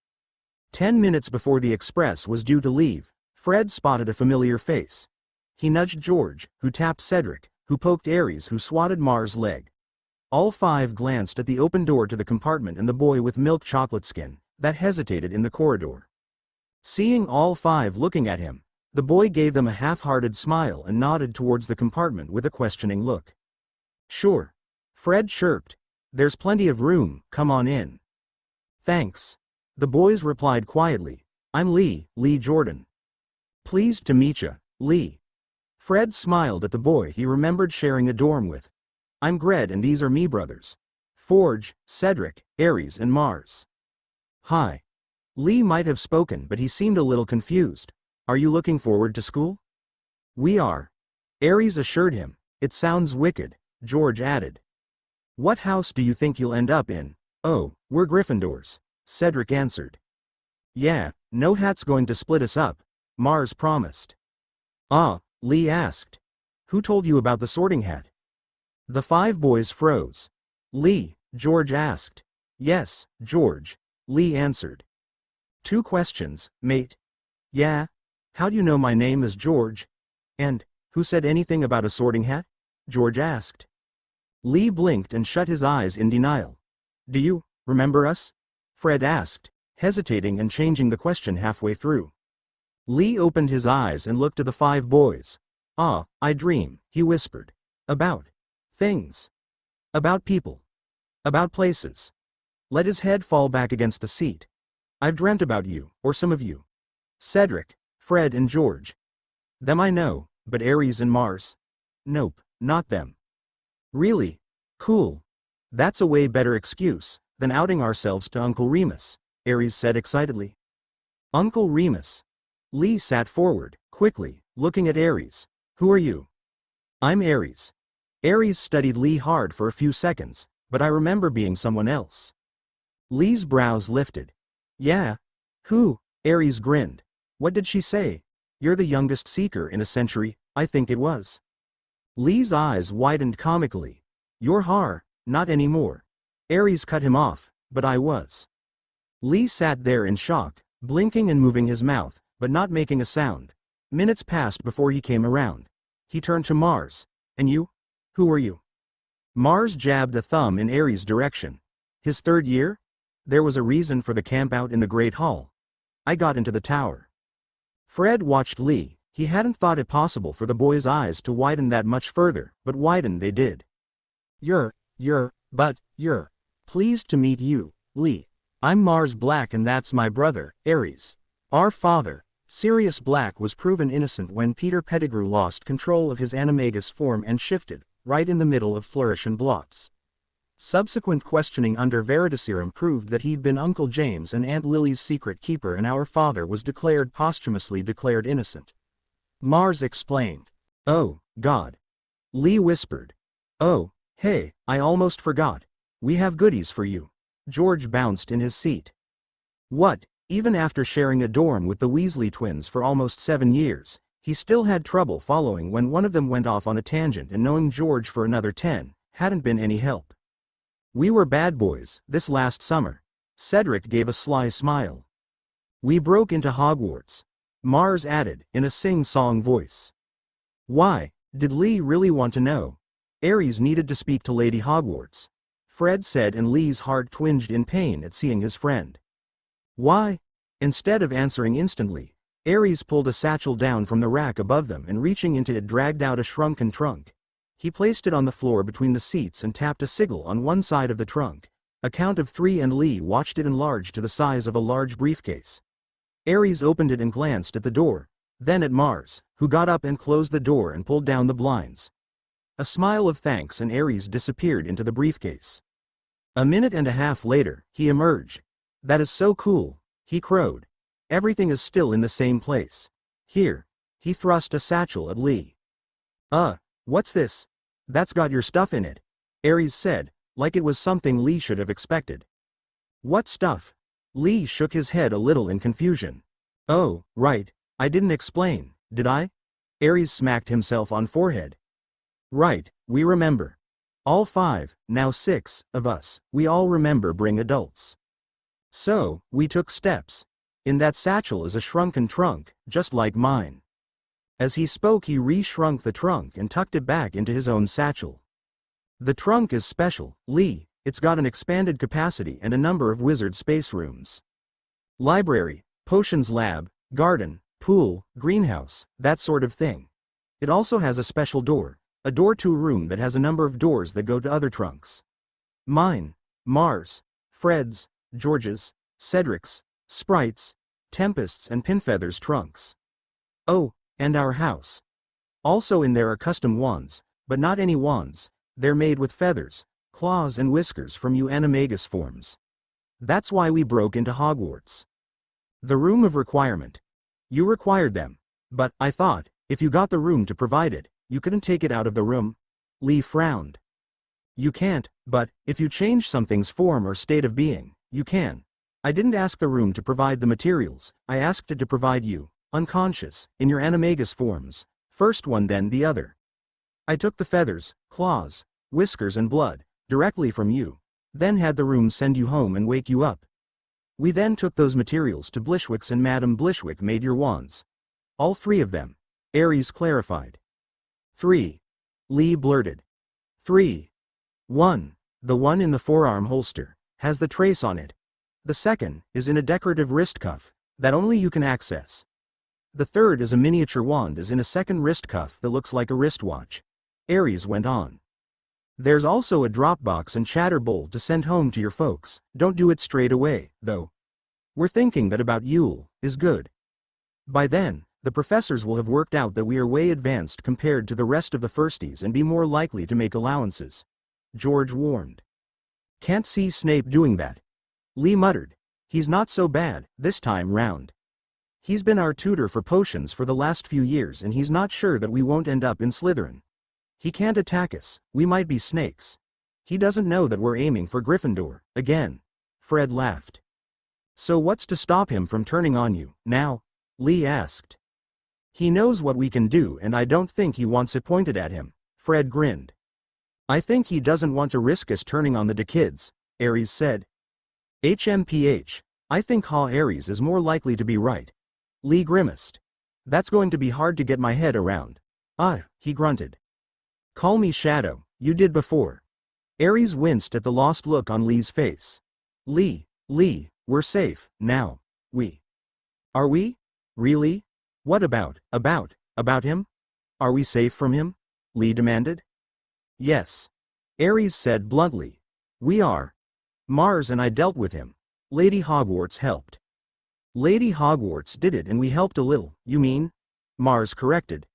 10 minutes before the express was due to leave, Fred spotted a familiar face. He nudged George, who tapped Cedric, who poked Aries, who swatted Mars' leg. All 5 glanced at the open door to the compartment and the boy with milk chocolate skin, that hesitated in the corridor. Seeing all 5 looking at him, the boy gave them a half-hearted smile and nodded towards the compartment with a questioning look. Sure. Fred chirped. There's plenty of room, come on in. Thanks. The boys replied quietly. I'm Lee Jordan. Pleased to meet ya, Lee. Fred smiled at the boy he remembered sharing a dorm with. I'm Gred and these are me brothers. Forge, Cedric, Aries and Mars. Hi. Lee might have spoken but he seemed a little confused. Are you looking forward to school? We are. Aries assured him. It sounds wicked, George added. What house do you think you'll end up in? Oh, we're Gryffindors, Cedric answered. Yeah, no hat's going to split us up, Mars promised. Ah, Lee asked. Who told you about the sorting hat? The 5 boys froze. Lee, George asked. Yes, George, Lee answered. 2 questions, mate. Yeah? How do you know my name is George? And, who said anything about a sorting hat? George asked. Lee blinked and shut his eyes in denial. Do you remember us? Fred asked, hesitating and changing the question halfway through. Lee opened his eyes and looked at the 5 boys. Ah, I dream, he whispered. About things. About people. About places. Let his head fall back against the seat. I've dreamt about you, or some of you. Cedric, Fred and George. Them I know, but Aries and Mars? Nope, not them. Really? Cool. That's a way better excuse than outing ourselves to Uncle Remus, Aries said excitedly. Uncle Remus. Lee sat forward, quickly, looking at Aries. Who are you? I'm Aries. Aries studied Lee hard for a few seconds, but I remember being someone else. Lee's brows lifted. Yeah? Who? Aries grinned. What did she say? You're the youngest Seeker in a century, I think it was. Lee's eyes widened comically. You're Har, not anymore. Aries cut him off, but I was. Lee sat there in shock, blinking and moving his mouth, but not making a sound. Minutes passed before he came around. He turned to Mars. And you? Who are you? Mars jabbed a thumb in Aries' direction. His 3rd year? There was a reason for the campout in the Great Hall. I got into the tower. Fred watched Lee. He hadn't thought it possible for the boy's eyes to widen that much further, but widen they did. You're pleased to meet you, Lee. I'm Mars Black and that's my brother, Aries. Our father, Sirius Black, was proven innocent when Peter Pettigrew lost control of his animagus form and shifted, right in the middle of Flourish and Blots. Subsequent questioning under Veritaserum proved that he'd been Uncle James and Aunt Lily's secret keeper and our father was posthumously declared innocent. Mars explained. Oh, God. Lee whispered. Oh, hey, I almost forgot. We have goodies for you. George bounced in his seat. What? Even after sharing a dorm with the Weasley twins for almost 7 years, he still had trouble following when one of them went off on a tangent, and knowing George for another 10 hadn't been any help. We were bad boys this last summer. Cedric gave a sly smile. We broke into Hogwarts. Mars added, in a sing-song voice. Why? Did Lee really want to know? Aries needed to speak to Lady Hogwarts. Fred said, and Lee's heart twinged in pain at seeing his friend. Why? Instead of answering instantly, Ares pulled a satchel down from the rack above them and reaching into it dragged out a shrunken trunk. He placed it on the floor between the seats and tapped a sigil on one side of the trunk. A count of 3 and Lee watched it enlarge to the size of a large briefcase. Ares opened it and glanced at the door, then at Mars, who got up and closed the door and pulled down the blinds. A smile of thanks and Ares disappeared into the briefcase. A minute and a half later, he emerged. "That is so cool," he crowed. "Everything is still in the same place. Here." He thrust a satchel at Lee. What's this?" "That's got your stuff in it," Ares said, like it was something Lee should have expected. "What stuff?" Lee shook his head a little in confusion. "Oh, right, I didn't explain, did I?" Ares smacked himself on forehead. "Right, we remember. All 5, now 6, of us, we all remember bring adults. So, we took steps. In that satchel is a shrunken trunk, just like mine." As he spoke he re-shrunk the trunk and tucked it back into his own satchel. "The trunk is special, Lee. It's got an expanded capacity and a number of wizard space rooms. Library, potions lab, garden, pool, greenhouse, that sort of thing. It also has a special door, a door to a room that has a number of doors that go to other trunks. Mine, Mars, Fred's, George's, Cedric's, Sprite's, Tempest's and Pinfeather's trunks. Oh, and our house. Also in there are custom wands, but not any wands, they're made with feathers, claws and whiskers from you animagus forms. That's why we broke into Hogwarts. The room of requirement. You required them, but, I thought, if you got the room to provide it, you couldn't take it out of the room?" Lee frowned. "You can't, but, if you change something's form or state of being, you can. I didn't ask the room to provide the materials, I asked it to provide you, unconscious, in your animagus forms, first one then the other. I took the feathers, claws, whiskers and blood, directly from you, then had the room send you home and wake you up. We then took those materials to Blishwick's and Madame Blishwick made your wands. All 3 of them," Ares clarified. 3. Lee blurted. 3. 1. The one in the forearm holster, has the trace on it. The second, is in a decorative wrist cuff, that only you can access. The third is a miniature wand is in a second wrist cuff that looks like a wristwatch. Ares went on. There's also a Dropbox and chatter bowl to send home to your folks. Don't do it straight away, though. We're thinking that about Yule is good. By then, the professors will have worked out that we are way advanced compared to the rest of the firsties and be more likely to make allowances. George warned. Can't see Snape doing that. Lee muttered. He's not so bad, this time round. He's been our tutor for potions for the last few years and he's not sure that we won't end up in Slytherin. He can't attack us, we might be snakes. He doesn't know that we're aiming for Gryffindor, again. Fred laughed. So what's to stop him from turning on you, now? Lee asked. He knows what we can do and I don't think he wants it pointed at him, Fred grinned. I think he doesn't want to risk us turning on the kids, Ares said. HMPH, I think Ares is more likely to be right. Lee grimaced. That's going to be hard to get my head around. He grunted. Call me Shadow, you did before. Ares winced at the lost look on Lee's face. Lee, we're safe, now. Are we? Really? What about him? Are we safe from him? Lee demanded. Yes. Ares said bluntly. We are. Mars and I dealt with him. Lady Hogwarts helped. Lady Hogwarts did it and we helped a little, you mean? Mars corrected.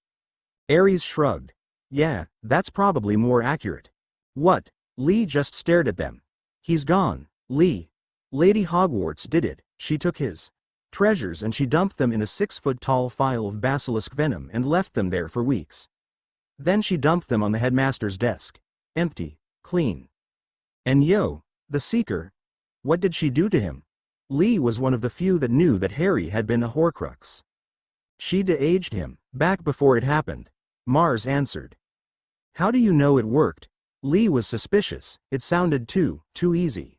Ares shrugged. Yeah, that's probably more accurate. What? Lee just stared at them. He's gone, Lee. Lady Hogwarts did it, she took his treasures and she dumped them in a 6-foot-tall phial of basilisk venom and left them there for weeks. Then she dumped them on the headmaster's desk. Empty, clean. And the Seeker. What did she do to him? Lee was one of the few that knew that Harry had been a Horcrux. She de-aged him, back before it happened. Mars answered. How do you know it worked? Lee was suspicious, it sounded too easy.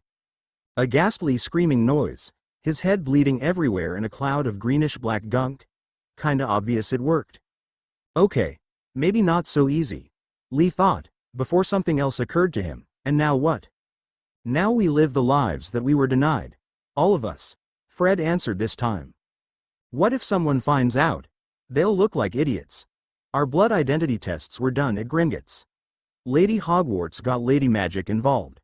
A ghastly screaming noise, his head bleeding everywhere in a cloud of greenish-black gunk. Kinda obvious it worked. Okay, maybe not so easy. Lee thought, before something else occurred to him, and now what? Now we live the lives that we were denied. All of us. Fred answered this time. What if someone finds out? They'll look like idiots. Our blood identity tests were done at Gringotts. Lady Hogwarts got Lady Magic involved.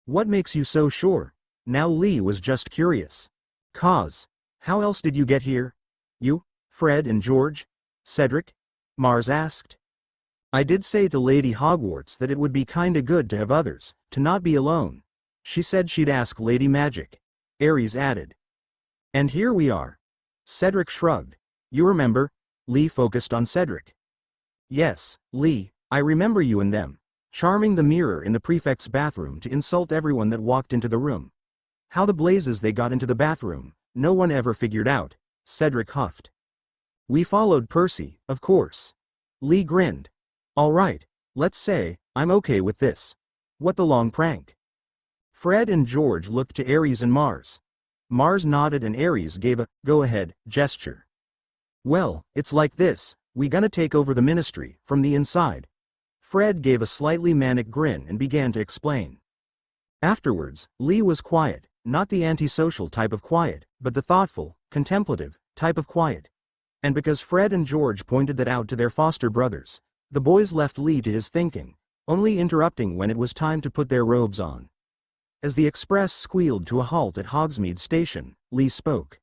What makes you so sure? Now Lee was just curious. "'Cause. How else did you get here? You, Fred and George? Cedric?" Mars asked. "I did say to Lady Hogwarts that it would be kinda good to have others, to not be alone. She said she'd ask Lady Magic," Aries added. "And here we are." Cedric shrugged. "You remember?" Lee focused on Cedric. "Yes, Lee, I remember you and them. Charming the mirror in the prefect's bathroom to insult everyone that walked into the room. How the blazes they got into the bathroom, no one ever figured out," Cedric huffed. "We followed Percy, of course." Lee grinned. "All right, let's say, I'm okay with this. What the long prank?" Fred and George looked to Aries and Mars. Mars nodded and Aries gave a go-ahead gesture. "Well, it's like this, we gonna take over the ministry from the inside." Fred gave a slightly manic grin and began to explain. Afterwards, Lee was quiet, not the antisocial type of quiet, but the thoughtful, contemplative type of quiet. And because Fred and George pointed that out to their foster brothers, the boys left Lee to his thinking, only interrupting when it was time to put their robes on. As the express squealed to a halt at Hogsmeade Station, Lee spoke.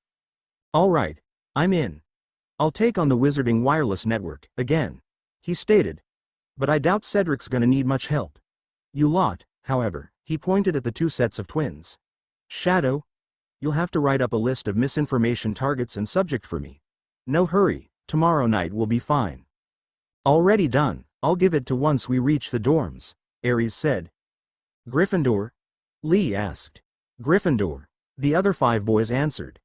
"All right, I'm in. I'll take on the Wizarding Wireless Network, again," he stated. "But I doubt Cedric's gonna need much help. You lot, however," he pointed at the two sets of twins. "Shadow, you'll have to write up a list of misinformation targets and subject for me. No hurry, tomorrow night will be fine." "Already done, I'll give it to once we reach the dorms," Aries said. "Gryffindor?" Lee asked. "Gryffindor," the other 5 boys answered.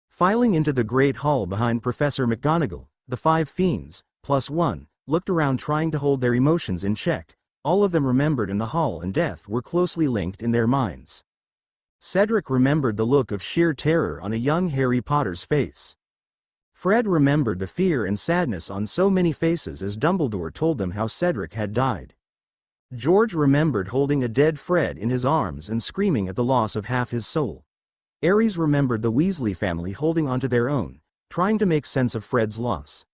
Filing into the great hall behind Professor McGonagall, the 5 fiends, +1, looked around trying to hold their emotions in check. All of them remembered in the hall and death were closely linked in their minds. Cedric remembered the look of sheer terror on a young Harry Potter's face. Fred remembered the fear and sadness on so many faces as Dumbledore told them how Cedric had died. George remembered holding a dead Fred in his arms and screaming at the loss of half his soul. Aries remembered the Weasley family holding onto their own, trying to make sense of Fred's loss.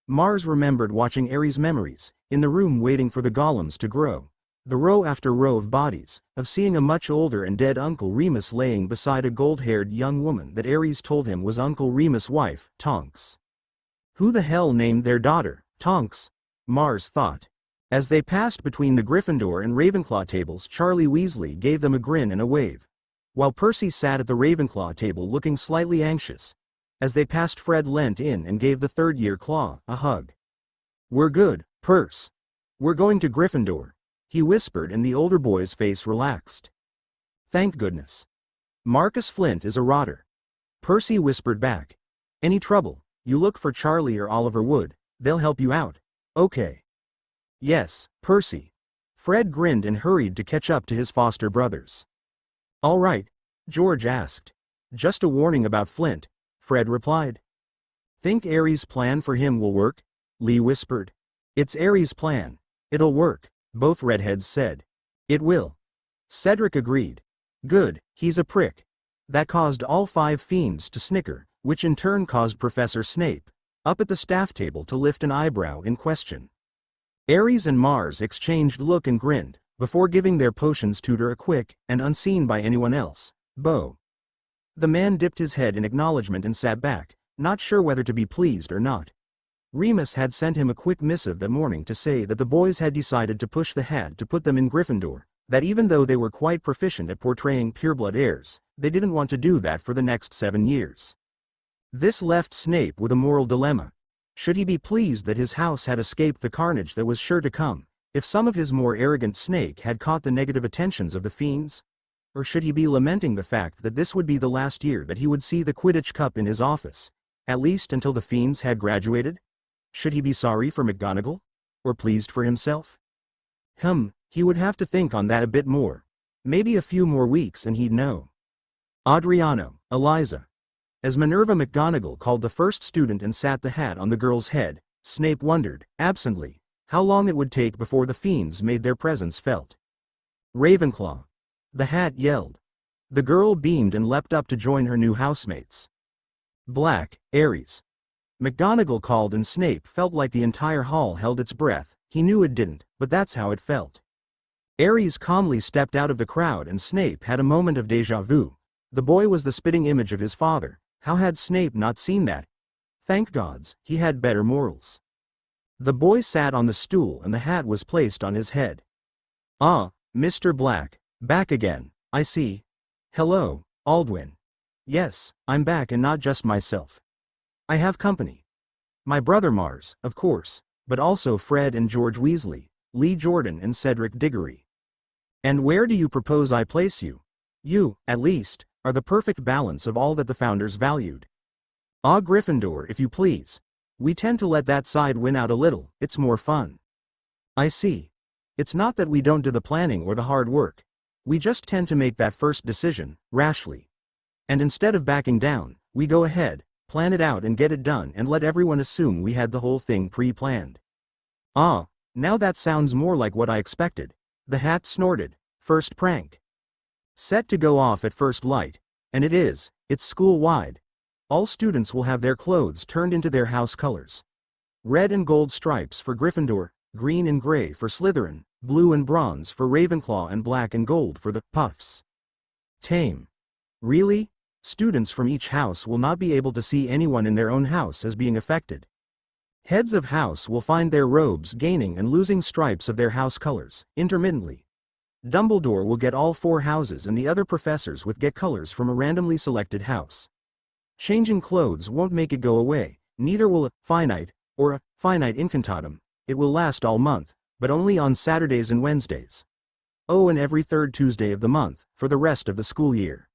Mars remembered watching Aries' memories, in the room waiting for the golems to grow. The row after row of bodies, of seeing a much older and dead Uncle Remus laying beside a gold-haired young woman that Aries told him was Uncle Remus' wife, Tonks. Who the hell named their daughter, Tonks? Mars thought. As they passed between the Gryffindor and Ravenclaw tables, Charlie Weasley gave them a grin and a wave. While Percy sat at the Ravenclaw table looking slightly anxious. As they passed, Fred leant in and gave the third-year Claw a hug. "We're good, Perce. We're going to Gryffindor," he whispered, and the older boy's face relaxed. "Thank goodness. Marcus Flint is a rotter," Percy whispered back. "Any trouble, you look for Charlie or Oliver Wood, they'll help you out, okay?" "Yes, Percy." Fred grinned and hurried to catch up to his foster brothers. "All right?" George asked. "Just a warning about Flint," Fred replied. "Think Aries' plan for him will work?" Lee whispered. "It's Aries' plan. It'll work," both redheads said. "It will." Cedric agreed. "Good, he's a prick." That caused all 5 fiends to snicker, which in turn caused Professor Snape, up at the staff table, to lift an eyebrow in question. Aries and Mars exchanged look and grinned, before giving their potions tutor a quick, and unseen by anyone else, bow. The man dipped his head in acknowledgement and sat back, not sure whether to be pleased or not. Remus had sent him a quick missive that morning to say that the boys had decided to push the hat to put them in Gryffindor, that even though they were quite proficient at portraying pureblood heirs, they didn't want to do that for the next 7 years. This left Snape with a moral dilemma. Should he be pleased that his house had escaped the carnage that was sure to come, if some of his more arrogant snake had caught the negative attentions of the fiends? Or should he be lamenting the fact that this would be the last year that he would see the Quidditch Cup in his office, at least until the fiends had graduated? Should he be sorry for McGonagall? Or pleased for himself? He would have to think on that a bit more. Maybe a few more weeks and he'd know. Adriano, Eliza. As Minerva McGonagall called the first student and sat the hat on the girl's head, Snape wondered, absently, how long it would take before the fiends made their presence felt. Ravenclaw. The hat yelled. The girl beamed and leapt up to join her new housemates. Black, Aries. McGonagall called and Snape felt like the entire hall held its breath. He knew it didn't, but that's how it felt. Aries calmly stepped out of the crowd and Snape had a moment of déjà vu. The boy was the spitting image of his father. How had Snape not seen that? Thank gods, he had better morals. The boy sat on the stool and the hat was placed on his head. Ah, Mr. Black, back again, I see. Hello, Aldwin. Yes, I'm back and not just myself. I have company. My brother Mars, of course, but also Fred and George Weasley, Lee Jordan and Cedric Diggory. And where do you propose I place you? You, at least, are the perfect balance of all that the founders valued. Ah, Gryffindor, if you please. We tend to let that side win out a little, it's more fun. I see. It's not that we don't do the planning or the hard work. We just tend to make that first decision, rashly. And instead of backing down, we go ahead, plan it out and get it done and let everyone assume we had the whole thing pre-planned. Ah, now that sounds more like what I expected. The hat snorted. First prank. Set to go off at first light. And it is, it's school-wide. All students will have their clothes turned into their house colors. Red and gold stripes for Gryffindor, green and gray for Slytherin, blue and bronze for Ravenclaw and black and gold for the Puffs. Tame. Really? Students from each house will not be able to see anyone in their own house as being affected. Heads of house will find their robes gaining and losing stripes of their house colors, intermittently. Dumbledore will get all 4 houses and the other professors will get colors from a randomly selected house. Changing clothes won't make it go away, neither will a finite incantatum. It will last all month, but only on Saturdays and Wednesdays. Oh, and every 3rd Tuesday of the month, for the rest of the school year.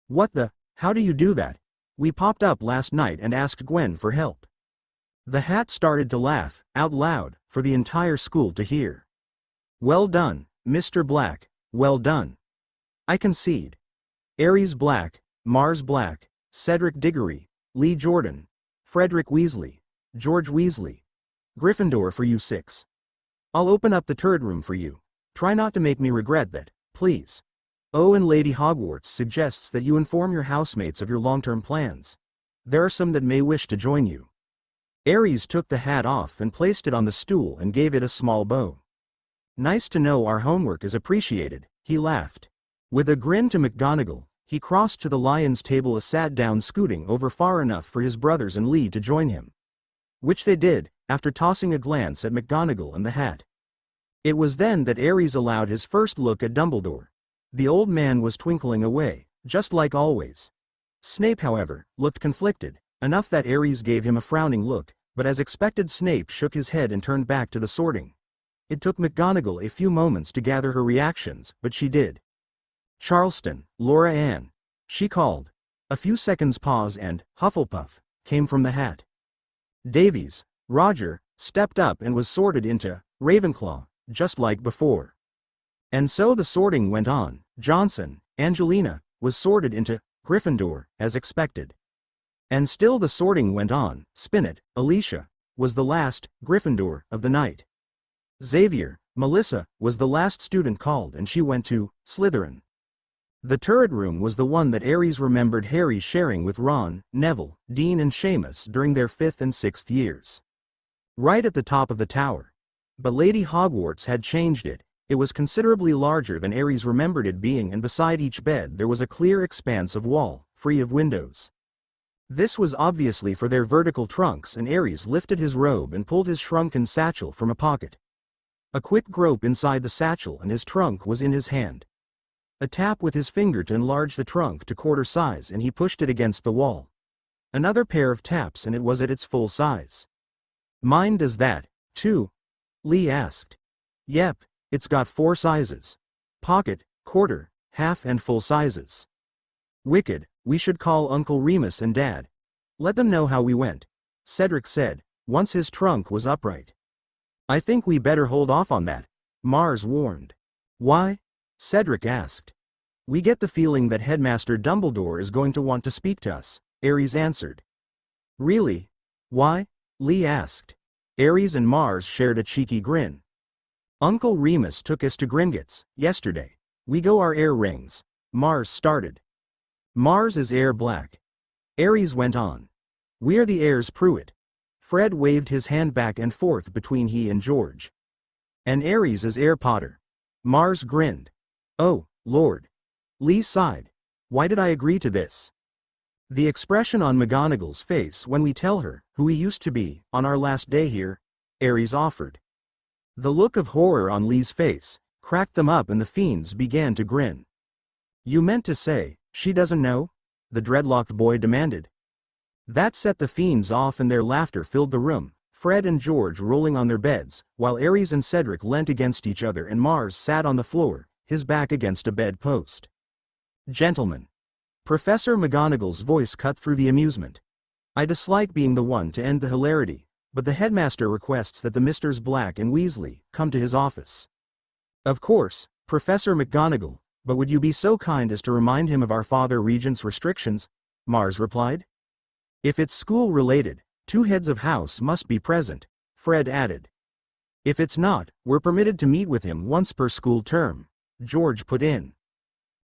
What the? How do you do that? We popped up last night and asked Gwen for help. The hat started to laugh, out loud, for the entire school to hear. Well done, Mr. Black, well done. I concede. Aries Black, Mars Black, Cedric Diggory, Lee Jordan, Frederick Weasley, George Weasley. Gryffindor for you 6. I'll open up the turret room for you. Try not to make me regret that, please. Oh, and Lady Hogwarts suggests that you inform your housemates of your long-term plans. There are some that may wish to join you. Aries took the hat off and placed it on the stool and gave it a small bow. Nice to know our homework is appreciated, he laughed. With a grin to McGonagall, he crossed to the lion's table and sat down, scooting over far enough for his brothers and Lee to join him. Which they did, after tossing a glance at McGonagall and the hat. It was then that Aries allowed his first look at Dumbledore. The old man was twinkling away, just like always. Snape, however, looked conflicted, enough that Aries gave him a frowning look, but as expected Snape shook his head and turned back to the sorting. It took McGonagall a few moments to gather her reactions, but she did. Charleston, Laura Ann. She called. A few seconds pause and, Hufflepuff, came from the hat. Davies, Roger, stepped up and was sorted into Ravenclaw, just like before. And so the sorting went on. Johnson, Angelina, was sorted into Gryffindor, as expected. And still the sorting went on. Spinnet, Alicia, was the last Gryffindor of the night. Xavier, Melissa, was the last student called and she went to Slytherin. The turret room was the one that Aries remembered Harry sharing with Ron, Neville, Dean and Seamus during their 5th and 6th years. Right at the top of the tower. But Lady Hogwarts had changed it. It was considerably larger than Aries remembered it being, and beside each bed there was a clear expanse of wall, free of windows. This was obviously for their vertical trunks, and Aries lifted his robe and pulled his shrunken satchel from a pocket. A quick grope inside the satchel and his trunk was in his hand. A tap with his finger to enlarge the trunk to quarter size and he pushed it against the wall. Another pair of taps and it was at its full size. Mine does that, too? Lee asked. Yep, it's got 4 sizes. Pocket, quarter, half and full sizes. Wicked, we should call Uncle Remus and Dad. Let them know how we went, Cedric said, once his trunk was upright. I think we better hold off on that, Mars warned. Why? Cedric asked. We get the feeling that Headmaster Dumbledore is going to want to speak to us, Aries answered. Really? Why? Lee asked. Aries and Mars shared a cheeky grin. Uncle Remus took us to Gringotts yesterday. We go our air rings. Mars started. Mars is heir Black. Aries went on. We're the heirs Pruitt. Fred waved his hand back and forth between he and George. And Aries is heir Potter. Mars grinned. Oh, Lord. Lee sighed. Why did I agree to this? The expression on McGonagall's face when we tell her who he used to be on our last day here, Aries offered. The look of horror on Lee's face cracked them up and the fiends began to grin. You meant to say, she doesn't know? The dreadlocked boy demanded. That set the fiends off and their laughter filled the room, Fred and George rolling on their beds, while Aries and Cedric leant against each other and Mars sat on the floor, his back against a bedpost. Gentlemen. Professor McGonagall's voice cut through the amusement. I dislike being the one to end the hilarity, but the headmaster requests that the Misters Black and Weasley come to his office. Of course, Professor McGonagall, but would you be so kind as to remind him of our Father Regent's restrictions? Mars replied. If it's school-related, 2 heads of house must be present, Fred added. If it's not, we're permitted to meet with him once per school term, George put in.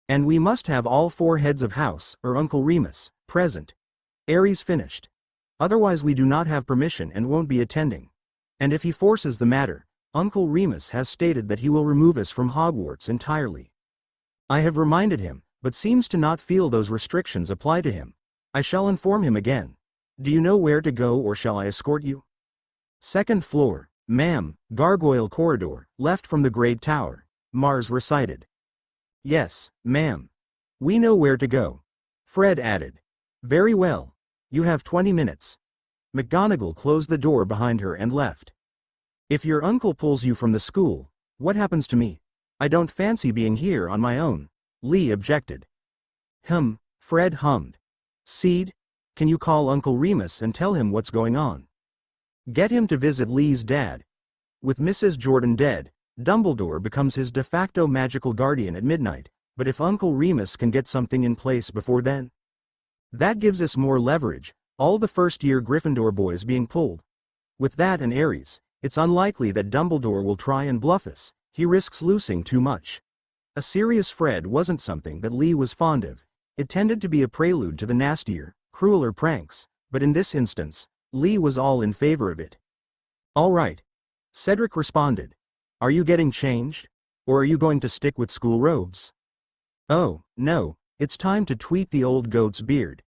And we must have all 4 heads of house, or Uncle Remus, present. Aries finished. Otherwise we do not have permission and won't be attending. And if he forces the matter, Uncle Remus has stated that he will remove us from Hogwarts entirely. I have reminded him, but seems to not feel those restrictions apply to him. I shall inform him again. Do you know where to go or shall I escort you? 2nd floor, ma'am, Gargoyle corridor, left from the Great Tower, Mars recited. Yes, ma'am. We know where to go. Fred added. Very well. You have 20 minutes. McGonagall closed the door behind her and left. If your uncle pulls you from the school, what happens to me? I don't fancy being here on my own, Lee objected. Fred hummed. Seed, can you call Uncle Remus and tell him what's going on? Get him to visit Lee's dad. With Mrs. Jordan dead, Dumbledore becomes his de facto magical guardian at midnight, but if Uncle Remus can get something in place before then, that gives us more leverage, all the first-year Gryffindor boys being pulled. With that and Aries, it's unlikely that Dumbledore will try and bluff us, he risks losing too much. A serious Fred wasn't something that Lee was fond of. It tended to be a prelude to the nastier, crueler pranks, but in this instance, Lee was all in favor of it. All right. Cedric responded. Are you getting changed? Or are you going to stick with school robes? Oh, no, it's time to tweet the old goat's beard.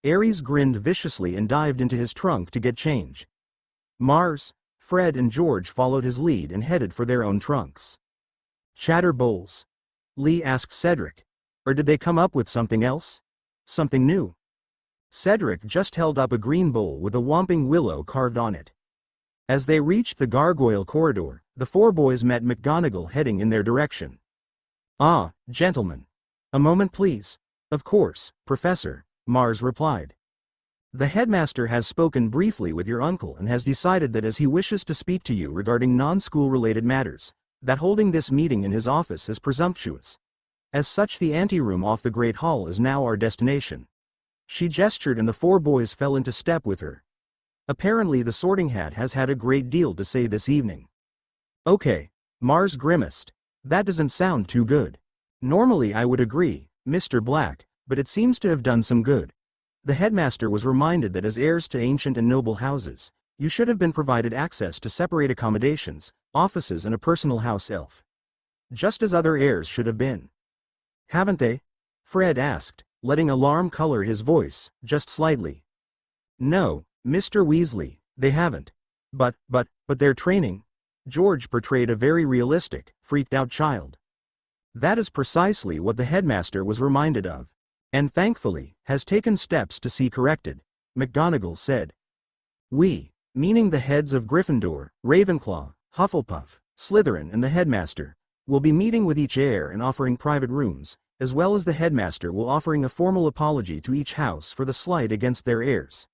Aries grinned viciously and dived into his trunk to get change. Mars, Fred and George followed his lead and headed for their own trunks. Chatter bowls? Lee asked Cedric. Or did they come up with something else? Something new? Cedric just held up a green bowl with a whomping willow carved on it. As they reached the Gargoyle corridor, the 4 boys met McGonagall heading in their direction. Ah, gentlemen. A moment please. Of course, Professor, Mars replied. The headmaster has spoken briefly with your uncle and has decided that as he wishes to speak to you regarding non-school-related matters, that holding this meeting in his office is presumptuous. As such, the anteroom off the Great Hall is now our destination. She gestured and the 4 boys fell into step with her. Apparently the Sorting Hat has had a great deal to say this evening. Okay, Mars grimaced. That doesn't sound too good. Normally I would agree, Mr. Black, but it seems to have done some good. The headmaster was reminded that as heirs to ancient and noble houses, you should have been provided access to separate accommodations, offices and a personal house elf. Just as other heirs should have been. Haven't they? Fred asked, letting alarm color his voice, just slightly. No, Mr. Weasley, they haven't. But they're training. George portrayed a very realistic, freaked-out child. That is precisely what the headmaster was reminded of. And thankfully, has taken steps to see corrected, McGonagall said. We, meaning the heads of Gryffindor, Ravenclaw, Hufflepuff, Slytherin and the headmaster, will be meeting with each heir and offering private rooms, as well as the headmaster will offering a formal apology to each house for the slight against their heirs.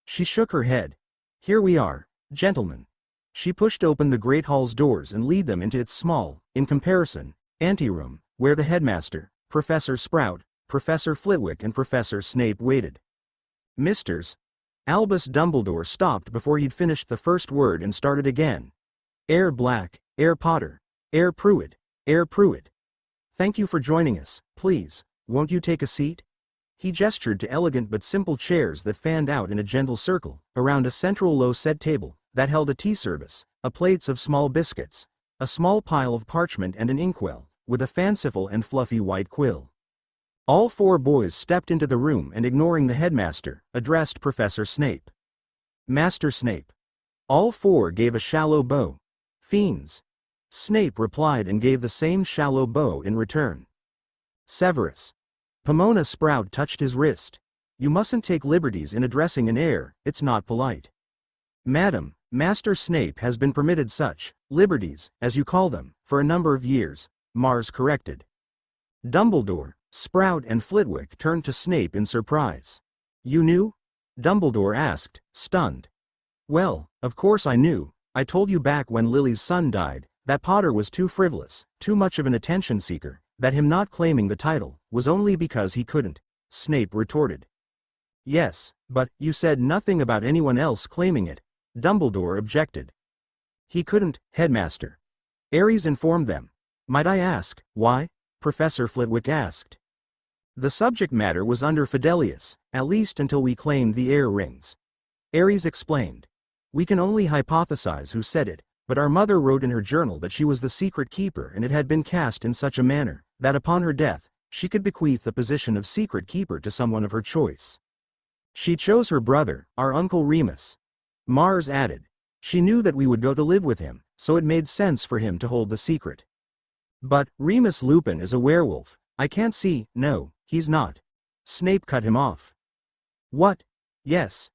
She shook her head. Here we are, gentlemen. She pushed open the Great Hall's doors and led them into its small, in comparison, anteroom, where the headmaster, Professor Sprout, Professor Flitwick and Professor Snape waited. Misters. Albus Dumbledore stopped before he'd finished the first word and started again. Heir Black, Heir Potter, Heir Pruitt, Heir Pruitt. Thank you for joining us, please, Won't you take a seat? He gestured to elegant but simple chairs that fanned out in a gentle circle, around a central low-set table, that held a tea service, a plates of small biscuits, a small pile of parchment and an inkwell, with a fanciful and fluffy white quill. All four boys stepped into the room and, ignoring the headmaster, addressed Professor Snape. Master Snape. All four gave a shallow bow. Fiends. Snape replied and gave the same shallow bow in return. Severus. Pomona Sprout touched his wrist. You mustn't take liberties in addressing an heir, it's not polite. Madam, Master Snape has been permitted such liberties, as you call them, for a number of years, Mars corrected. Dumbledore, Sprout and Flitwick turned to Snape in surprise. You knew? Dumbledore asked, stunned. Well, of course I knew. I told you back when Lily's son died, that Potter was too frivolous, too much of an attention seeker, that him not claiming the title was only because he couldn't, Snape retorted. Yes, but you said nothing about anyone else claiming it, Dumbledore objected. He couldn't, Headmaster. Ares informed them. Might I ask, why? Professor Flitwick asked. The subject matter was under Fidelius, at least until we claimed the heir rings. Ares explained. We can only hypothesize who said it, but our mother wrote in her journal that she was the secret keeper and it had been cast in such a manner, that upon her death, she could bequeath the position of secret keeper to someone of her choice. She chose her brother, our Uncle Remus. Mars added. She knew that we would go to live with him, so it made sense for him to hold the secret. But, Remus Lupin is a werewolf. I can't see. No, he's not. Snape cut him off. What? Yes,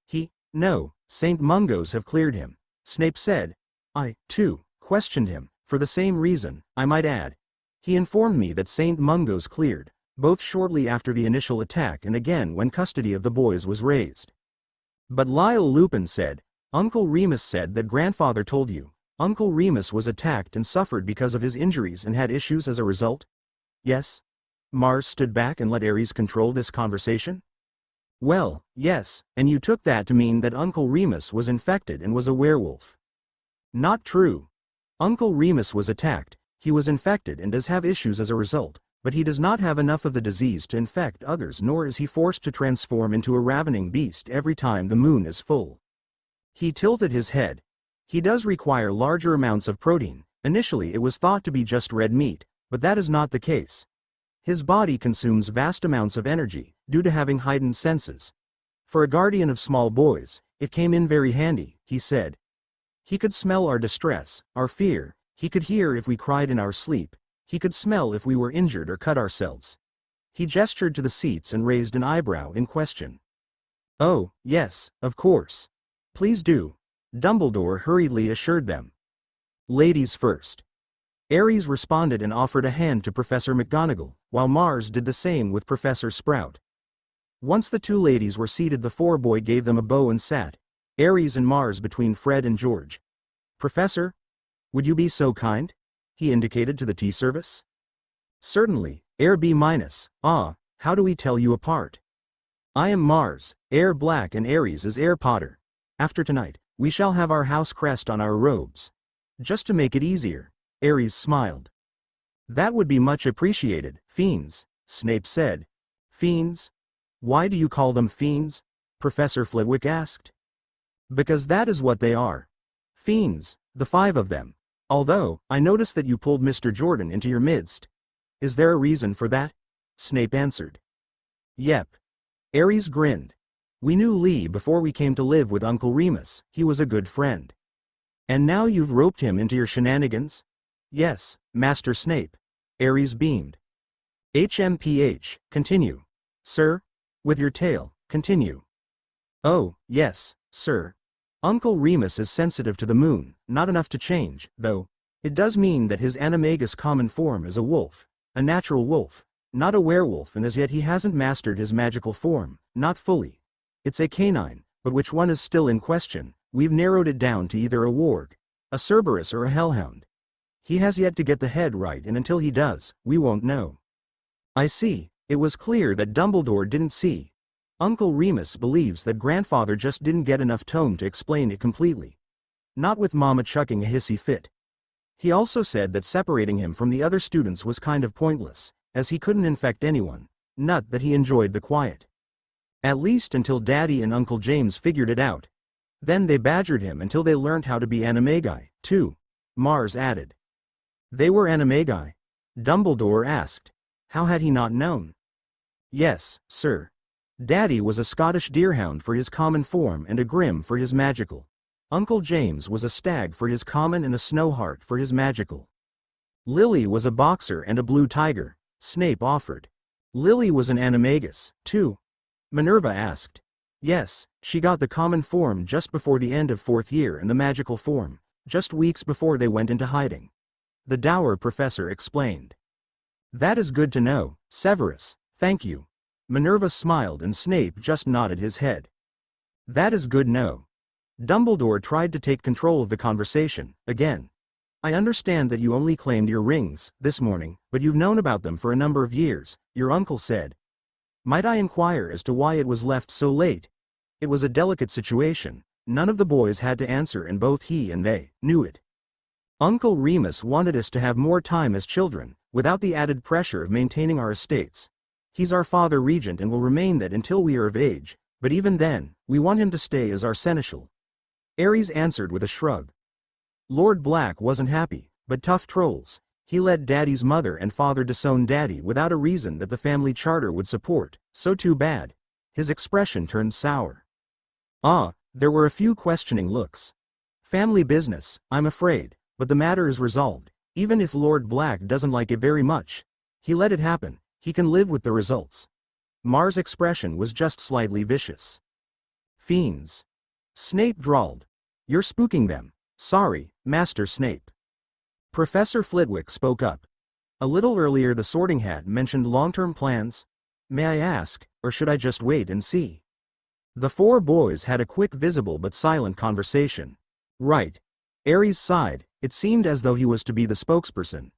no, St. Mungos have cleared him. Snape said. I, too, questioned him, for the same reason, I might add. He informed me that St. Mungos cleared, both shortly after the initial attack and again when custody of the boys was raised. But Lyle Lupin said, Uncle Remus said that grandfather told you, Uncle Remus was attacked and suffered because of his injuries and had issues as a result? Yes? Mars stood back and let Ares control this conversation? Well, yes, and you took that to mean that Uncle Remus was infected and was a werewolf. Not true. Uncle Remus was attacked, he was infected and does have issues as a result, but he does not have enough of the disease to infect others, nor is he forced to transform into a ravening beast every time the moon is full. He tilted his head. He does require larger amounts of protein. Initially it was thought to be just red meat, but that is not the case. His body consumes vast amounts of energy, due to having heightened senses. For a guardian of small boys, it came in very handy, he said. He could smell our distress, our fear, he could hear if we cried in our sleep, he could smell if we were injured or cut ourselves. He gestured to the seats and raised an eyebrow in question. Oh, yes, of course. Please do. Dumbledore hurriedly assured them. Ladies first. Ares responded and offered a hand to Professor McGonagall, while Mars did the same with Professor Sprout. Once the two ladies were seated, the four-boy gave them a bow and sat, Ares and Mars between Fred and George. Professor? Would you be so kind? He indicated to the tea service. Certainly, Air B-. Ah, how do we tell you apart? I am Mars, Air Black, and Ares is Air Potter. After tonight, we shall have our house crest on our robes. Just to make it easier, Ares smiled. That would be much appreciated, fiends, Snape said. Fiends? Why do you call them fiends? Professor Flitwick asked. Because that is what they are. Fiends, the five of them. Although, I noticed that you pulled Mr. Jordan into your midst. Is there a reason for that? Snape answered. Yep. Ares grinned. We knew Lee before we came to live with Uncle Remus, he was a good friend. And now you've roped him into your shenanigans? Yes, Master Snape. Ares beamed. HMPH, continue. Sir? With your tale, continue. Oh, yes, sir. Uncle Remus is sensitive to the moon, not enough to change, though. It does mean that his animagus common form is a wolf, a natural wolf, not a werewolf, and as yet he hasn't mastered his magical form, not fully. It's a canine, but which one is still in question. We've narrowed it down to either a warg, a Cerberus, or a hellhound. He has yet to get the head right, and until he does, we won't know. I see. It was clear that Dumbledore didn't see. Uncle Remus believes that grandfather just didn't get enough tone to explain it completely. Not with Mama chucking a hissy fit. He also said that separating him from the other students was kind of pointless, as he couldn't infect anyone, not that he enjoyed the quiet. At least until Daddy and Uncle James figured it out. Then they badgered him until they learned how to be animagi, too, Mars added. They were animagi? Dumbledore asked. How had he not known? Yes, sir. Daddy was a Scottish deerhound for his common form and a grim for his magical. Uncle James was a stag for his common and a snowhart for his magical. Lily was a boxer and a blue tiger, Snape offered. Lily was an animagus, too? Minerva asked. Yes, she got the common form just before the end of 4th year and the magical form, just weeks before they went into hiding. The dour professor explained. That is good to know, Severus, thank you. Minerva smiled and Snape just nodded his head. That is good no. Dumbledore tried to take control of the conversation, again. I understand that you only claimed your rings, this morning, but you've known about them for a number of years, your uncle said. Might I inquire as to why it was left so late? It was a delicate situation, none of the boys had to answer and both he and they knew it. Uncle Remus wanted us to have more time as children, without the added pressure of maintaining our estates. He's our father regent and will remain that until we are of age, but even then, we want him to stay as our seneschal. Ares answered with a shrug. Lord Black wasn't happy, but tough trolls. He let Daddy's mother and father disown Daddy without a reason that the family charter would support, so too bad. His expression turned sour. Ah, there were a few questioning looks. Family business, I'm afraid, but the matter is resolved, even if Lord Black doesn't like it very much. He let it happen, he can live with the results. Mars' expression was just slightly vicious. Fiends. Snape drawled. You're spooking them. Sorry, Master Snape. Professor Flitwick spoke up. A little earlier the Sorting Hat mentioned long-term plans. May I ask, or should I just wait and see? The four boys had a quick visible but silent conversation. Right. Ares sighed, it seemed as though he was to be the spokesperson.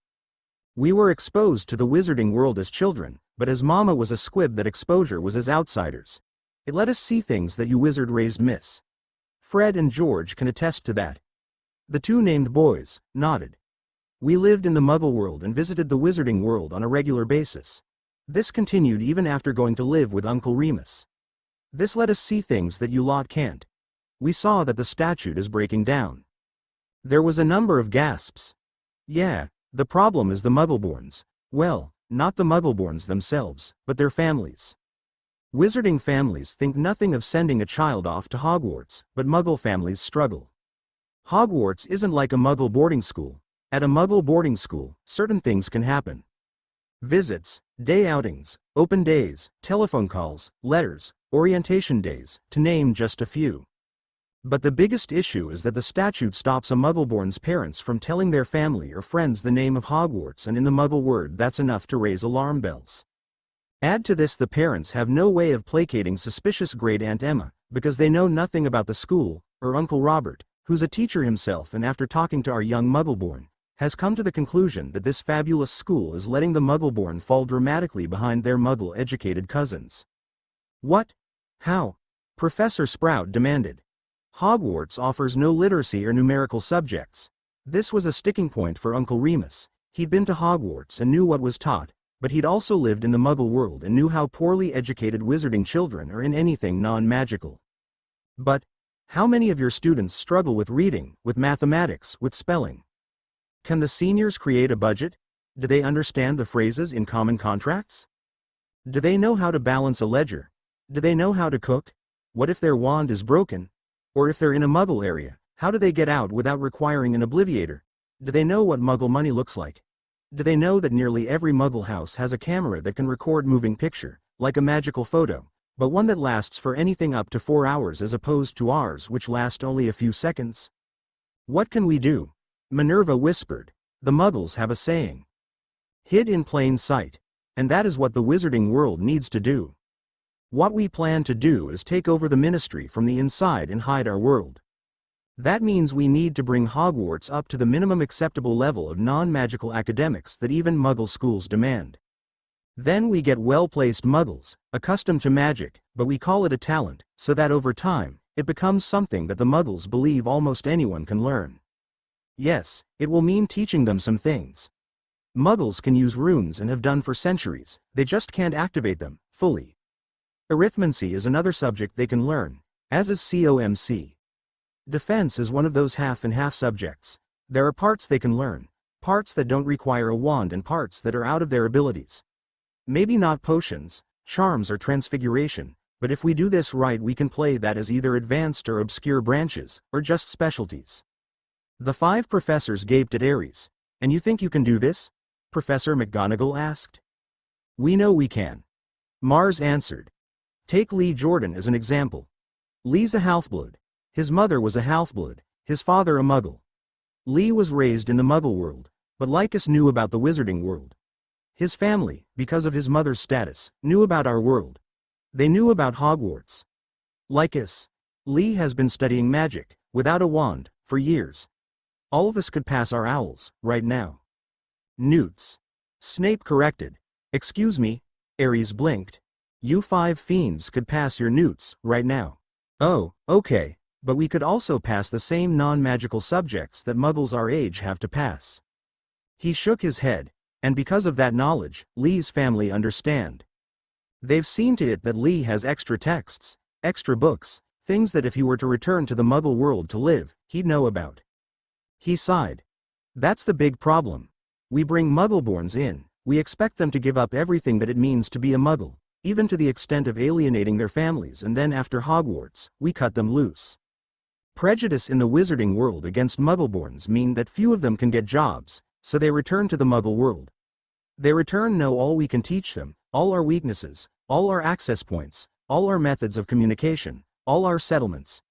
We were exposed to the wizarding world as children, but as Mama was a squib that exposure was as outsiders. It let us see things that you wizard-raised miss. Fred and George can attest to that. The two named boys nodded. We lived in the Muggle world and visited the wizarding world on a regular basis. This continued even after going to live with Uncle Remus. This let us see things that you lot can't. We saw that the statute is breaking down. There was a number of gasps. Yeah, the problem is the Muggleborns. Well, not the Muggleborns themselves, but their families. Wizarding families think nothing of sending a child off to Hogwarts, but Muggle families struggle. Hogwarts isn't like a Muggle boarding school. At a Muggle boarding school, certain things can happen. Visits, day outings, open days, telephone calls, letters, orientation days, to name just a few. But the biggest issue is that the statute stops a Muggleborn's parents from telling their family or friends the name of Hogwarts, and in the Muggle word that's enough to raise alarm bells. Add to this the parents have no way of placating suspicious great Aunt Emma, because they know nothing about the school, or Uncle Robert, who's a teacher himself and after talking to our young Muggleborn, has come to the conclusion that this fabulous school is letting the Muggleborn fall dramatically behind their Muggle-educated cousins. What? How? Professor Sprout demanded. Hogwarts offers no literacy or numerical subjects. This was a sticking point for Uncle Remus. He'd been to Hogwarts and knew what was taught, but he'd also lived in the Muggle world and knew how poorly educated wizarding children are in anything non-magical. But, how many of your students struggle with reading, with mathematics, with spelling? Can the seniors create a budget? Do they understand the phrases in common contracts? Do they know how to balance a ledger? Do they know how to cook? What if their wand is broken? Or if they're in a Muggle area, how do they get out without requiring an obliviator? Do they know what Muggle money looks like? Do they know that nearly every Muggle house has a camera that can record moving picture, like a magical photo, but one that lasts for anything up to 4 hours as opposed to ours which last only a few seconds? What can we do? Minerva whispered. The Muggles have a saying. Hid in plain sight. And that is what the wizarding world needs to do. What we plan to do is take over the ministry from the inside and hide our world. That means we need to bring Hogwarts up to the minimum acceptable level of non-magical academics that even Muggle schools demand. Then we get well-placed Muggles, accustomed to magic, but we call it a talent, so that over time, it becomes something that the Muggles believe almost anyone can learn. Yes, it will mean teaching them some things. Muggles can use runes and have done for centuries, they just can't activate them, fully. Arithmancy is another subject they can learn, as is COMC. Defense is one of those half-and-half subjects. There are parts they can learn, parts that don't require a wand and parts that are out of their abilities. Maybe not potions, charms or transfiguration, but if we do this right we can play that as either advanced or obscure branches, or just specialties. The 5 professors gaped at Aries. And you think you can do this? Professor McGonagall asked. We know we can. Mars answered. Take Lee Jordan as an example. Lee's a half-blood. His mother was a half-blood, his father a muggle. Lee was raised in the muggle world, but Lycus knew about the wizarding world. His family, because of his mother's status, knew about our world. They knew about Hogwarts. Lycus. Lee has been studying magic, without a wand, for years. All of us could pass our owls, right now. Newts. Snape corrected. Excuse me, Aries blinked. You 5 fiends could pass your newts, right now. Oh, okay, but we could also pass the same non-magical subjects that muggles our age have to pass. He shook his head, and because of that knowledge, Lee's family understand. They've seen to it that Lee has extra texts, extra books, things that if he were to return to the muggle world to live, he'd know about. He sighed. That's the big problem. We bring muggleborns in, we expect them to give up everything that it means to be a muggle, even to the extent of alienating their families, and then after Hogwarts, we cut them loose. Prejudice in the wizarding world against muggleborns mean that few of them can get jobs, so they return to the muggle world. They return know all we can teach them, all our weaknesses, all our access points, all our methods of communication, all our settlements.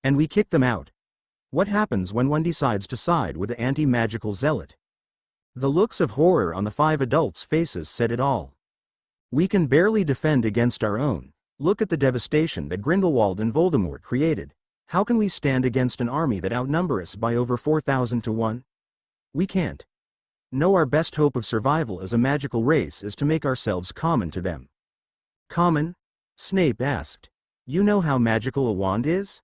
And we kick them out. What happens when one decides to side with the anti-magical zealot? The looks of horror on the 5 adults' faces said it all. We can barely defend against our own. Look at the devastation that Grindelwald and Voldemort created. How can we stand against an army that outnumber us by over 4,000 to 1? We can't. No, our best hope of survival as a magical race is to make ourselves common to them. Common? Snape asked. You know how magical a wand is?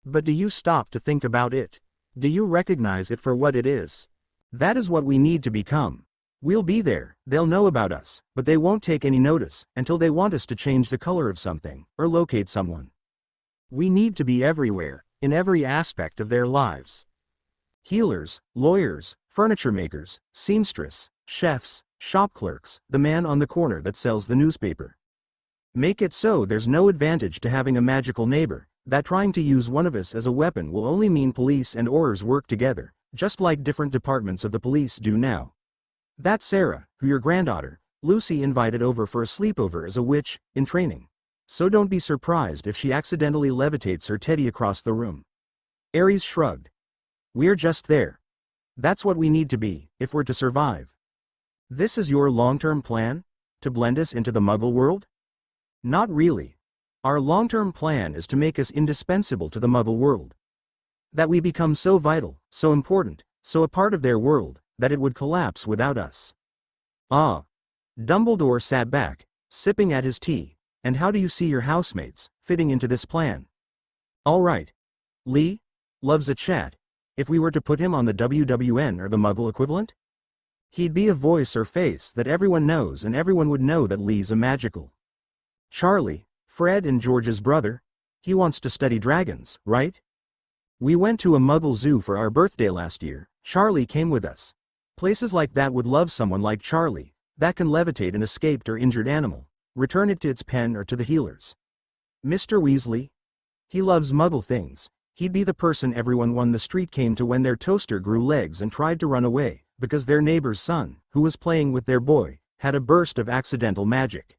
But do you stop to think about it? Do you recognize it for what it is? That is what we need to become. We'll be there, they'll know about us, but they won't take any notice, until they want us to change the color of something, or locate someone. We need to be everywhere, in every aspect of their lives. Healers, lawyers, furniture makers, seamstress, chefs, shop clerks, the man on the corner that sells the newspaper. Make it so there's no advantage to having a magical neighbor, that trying to use one of us as a weapon will only mean police and Aurors work together, just like different departments of the police do now. That's Sarah, who your granddaughter, Lucy, invited over for a sleepover as a witch, in training. So don't be surprised if she accidentally levitates her teddy across the room. Aries shrugged. We're just there. That's what we need to be, if we're to survive. This is your long-term plan? To blend us into the muggle world? Not really. Our long-term plan is to make us indispensable to the muggle world. That we become so vital, so important, so a part of their world, that it would collapse without us. Ah. Dumbledore sat back, sipping at his tea. And how do you see your housemates fitting into this plan? All right. Lee loves a chat. If we were to put him on the WWN or the muggle equivalent? He'd be a voice or face that everyone knows, and everyone would know that Lee's a magical. Charlie, Fred and George's brother, he wants to study dragons, right? We went to a muggle zoo for our birthday last year. Charlie came with us. Places like that would love someone like Charlie, that can levitate an escaped or injured animal, return it to its pen or to the healers. Mr. Weasley? He loves muggle things. He'd be the person everyone on the street came to when their toaster grew legs and tried to run away, because their neighbor's son, who was playing with their boy, had a burst of accidental magic.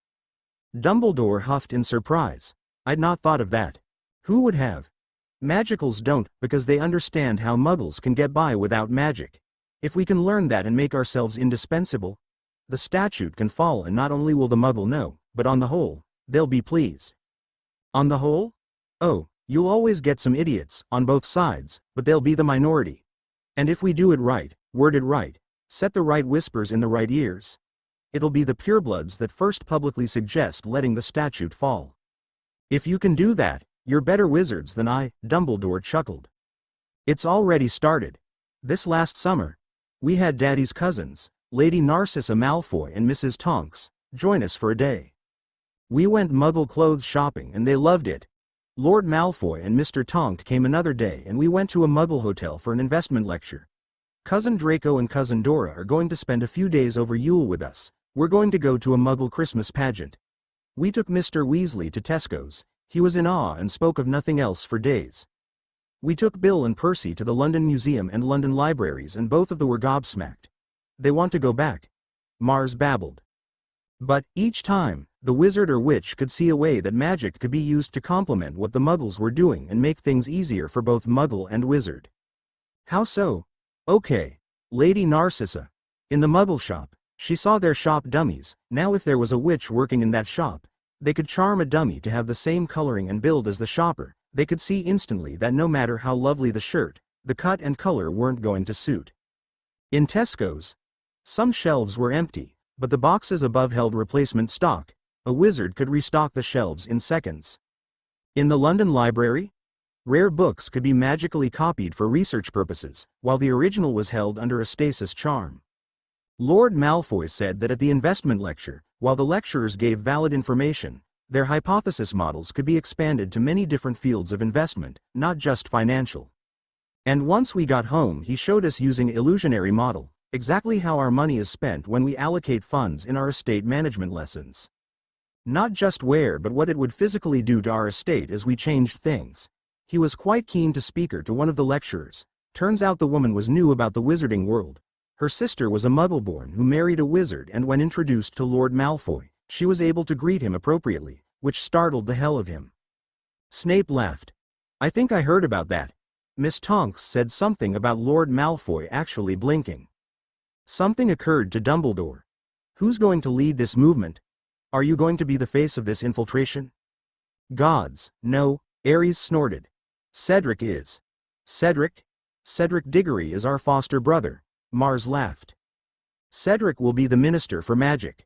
Dumbledore huffed in surprise. I'd not thought of that. Who would have? Magicals don't, because they understand how muggles can get by without magic. If we can learn that and make ourselves indispensable, the statute can fall, and not only will the muggle know, but on the whole, they'll be pleased. On the whole? Oh, you'll always get some idiots, on both sides, but they'll be the minority. And if we do it right, word it right, set the right whispers in the right ears, it'll be the purebloods that first publicly suggest letting the statute fall. If you can do that, you're better wizards than I, Dumbledore chuckled. It's already started. This last summer, we had Daddy's cousins, Lady Narcissa Malfoy and Mrs. Tonks, join us for a day. We went Muggle clothes shopping and they loved it. Lord Malfoy and Mr. Tonk came another day and we went to a Muggle hotel for an investment lecture. Cousin Draco and Cousin Dora are going to spend a few days over Yule with us. We're going to go to a Muggle Christmas pageant. We took Mr. Weasley to Tesco's. He was in awe and spoke of nothing else for days. We took Bill and Percy to the London Museum and London Libraries and both of them were gobsmacked. They want to go back. Mars babbled. But, each time, the wizard or witch could see a way that magic could be used to complement what the Muggles were doing and make things easier for both Muggle and wizard. How so? Okay. Lady Narcissa. In the Muggle shop, she saw their shop dummies. Now if there was a witch working in that shop, they could charm a dummy to have the same coloring and build as the shopper. They could see instantly that no matter how lovely the shirt, the cut and color weren't going to suit. In Tesco's, some shelves were empty, but the boxes above held replacement stock. A wizard could restock the shelves in seconds. In the London Library, rare books could be magically copied for research purposes, while the original was held under a stasis charm. Lord Malfoy said that at the investment lecture, while the lecturers gave valid information, their hypothesis models could be expanded to many different fields of investment, not just financial. And once we got home, he showed us using illusionary model, exactly how our money is spent when we allocate funds in our estate management lessons. Not just where but what it would physically do to our estate as we changed things. He was quite keen to speaker to one of the lecturers. Turns out the woman was new about the wizarding world. Her sister was a Muggleborn who married a wizard, and when introduced to Lord Malfoy, she was able to greet him appropriately, which startled the hell of him. Snape laughed. I think I heard about that. Miss Tonks said something about Lord Malfoy actually blinking. Something occurred to Dumbledore. Who's going to lead this movement? Are you going to be the face of this infiltration? Gods, no, Ares snorted. Cedric is. Cedric? Cedric Diggory is our foster brother. Mars laughed. Cedric will be the Minister for Magic.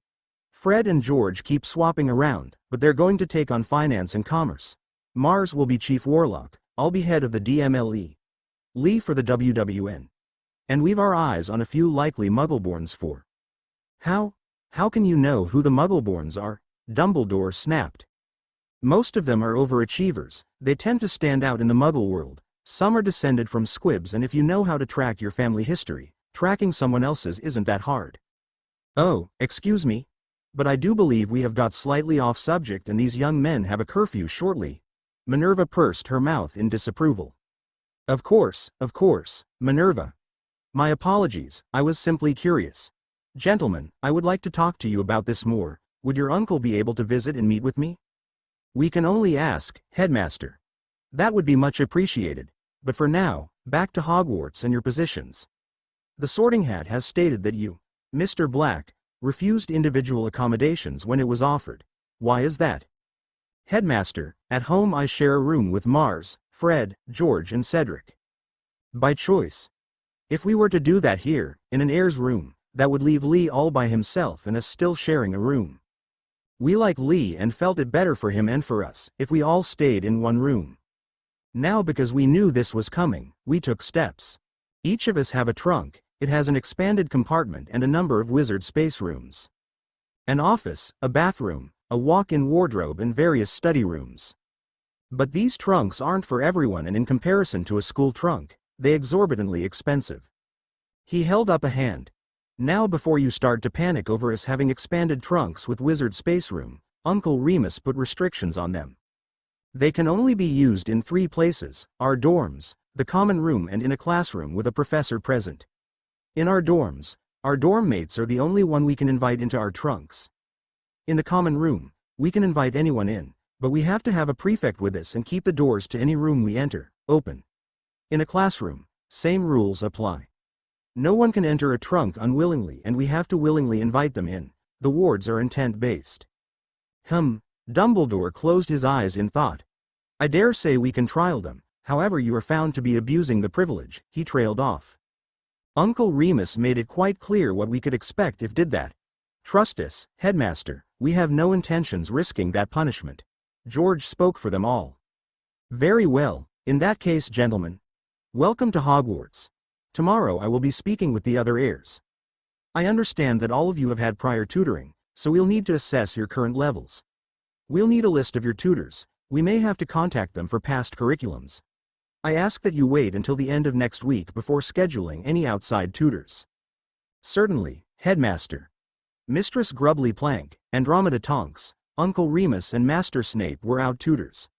Fred and George keep swapping around, but they're going to take on finance and commerce. Mars will be Chief Warlock, I'll be head of the DMLE. Lee for the WWN. And we've our eyes on a few likely Muggleborns for. How can you know who the Muggleborns are? Dumbledore snapped. Most of them are overachievers. They tend to stand out in the Muggle world. Some are descended from squibs, and if you know how to track your family history, tracking someone else's isn't that hard. Oh, excuse me, but I do believe we have got slightly off subject and these young men have a curfew shortly. Minerva pursed her mouth in disapproval. Of course, Minerva. My apologies, I was simply curious. Gentlemen, I would like to talk to you about this more. Would your uncle be able to visit and meet with me? We can only ask, Headmaster. That would be much appreciated. But for now, back to Hogwarts and your positions. The Sorting Hat has stated that you, Mr. Black, refused individual accommodations when it was offered. Why is that? Headmaster, at home I share a room with Mars, Fred, George and Cedric. By choice. If we were to do that here, in an heir's room, that would leave Lee all by himself and us still sharing a room. We like Lee and felt it better for him and for us if we all stayed in one room. Now because we knew this was coming, we took steps. Each of us have a trunk. It has an expanded compartment and a number of wizard space rooms. An office, a bathroom, a walk-in wardrobe and various study rooms. But these trunks aren't for everyone, and in comparison to a school trunk, they're exorbitantly expensive. He held up a hand. Now before you start to panic over us having expanded trunks with wizard space room, Uncle Remus put restrictions on them. They can only be used in 3 places, our dorms, the common room and in a classroom with a professor present. In our dorms, our dorm mates are the only one we can invite into our trunks. In the common room, we can invite anyone in, but we have to have a prefect with us and keep the doors to any room we enter open. In a classroom, same rules apply. No one can enter a trunk unwillingly and we have to willingly invite them in. The wards are intent-based. Dumbledore closed his eyes in thought. I dare say we can trial them, however you are found to be abusing the privilege, he trailed off. Uncle Remus made it quite clear what we could expect if did that. Trust us, Headmaster, we have no intentions risking that punishment. George spoke for them all. Very well, in that case gentlemen. Welcome to Hogwarts. Tomorrow I will be speaking with the other heirs. I understand that all of you have had prior tutoring, so we'll need to assess your current levels. We'll need a list of your tutors. We may have to contact them for past curriculums. I ask that you wait until the end of next week before scheduling any outside tutors. Certainly, Headmaster. Mistress Grubbly Plank, Andromeda Tonks, Uncle Remus and Master Snape were out tutors.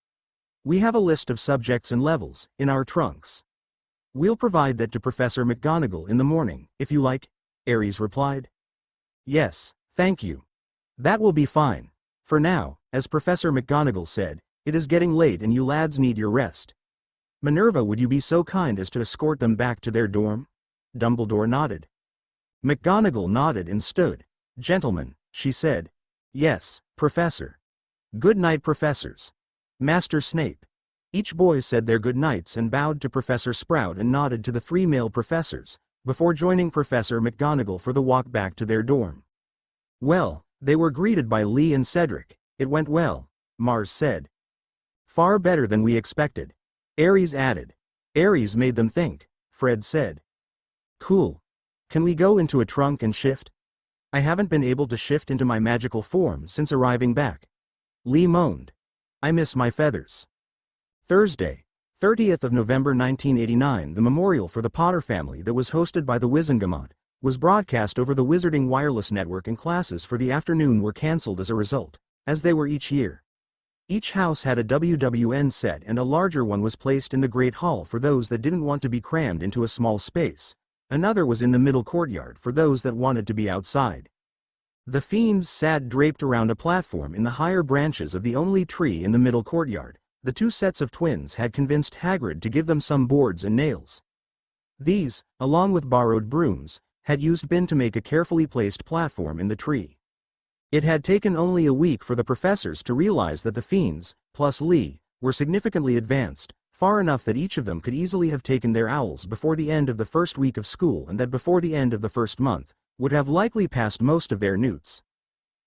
We have a list of subjects and levels, in our trunks. We'll provide that to Professor McGonagall in the morning, if you like, Aries replied. Yes, thank you. That will be fine. For now, as Professor McGonagall said, it is getting late and you lads need your rest. Minerva, would you be so kind as to escort them back to their dorm? Dumbledore nodded. McGonagall nodded and stood. Gentlemen, she said. Yes, Professor. Good night, professors. Master Snape. Each boy said their good nights and bowed to Professor Sprout and nodded to the 3 male professors, before joining Professor McGonagall for the walk back to their dorm. Well, they were greeted by Lee and Cedric. It went well, Mars said. Far better than we expected. Aries added. Aries made them think, Fred said. Cool. Can we go into a trunk and shift? I haven't been able to shift into my magical form since arriving back. Lee moaned. I miss my feathers. Thursday, 30th of November 1989, the memorial for the Potter family that was hosted by the Wizengamot was broadcast over the Wizarding Wireless Network, and classes for the afternoon were cancelled as a result, as they were each year. Each house had a WWN set and a larger one was placed in the Great Hall for those that didn't want to be crammed into a small space. Another was in the middle courtyard for those that wanted to be outside. The fiends sat draped around a platform in the higher branches of the only tree in the middle courtyard. The 2 sets of twins had convinced Hagrid to give them some boards and nails. These, along with borrowed brooms, had used Ben to make a carefully placed platform in the tree. It had taken only a week for the professors to realize that the fiends, plus Lee, were significantly advanced, far enough that each of them could easily have taken their owls before the end of the first week of school, and that before the end of the first month, would have likely passed most of their newts.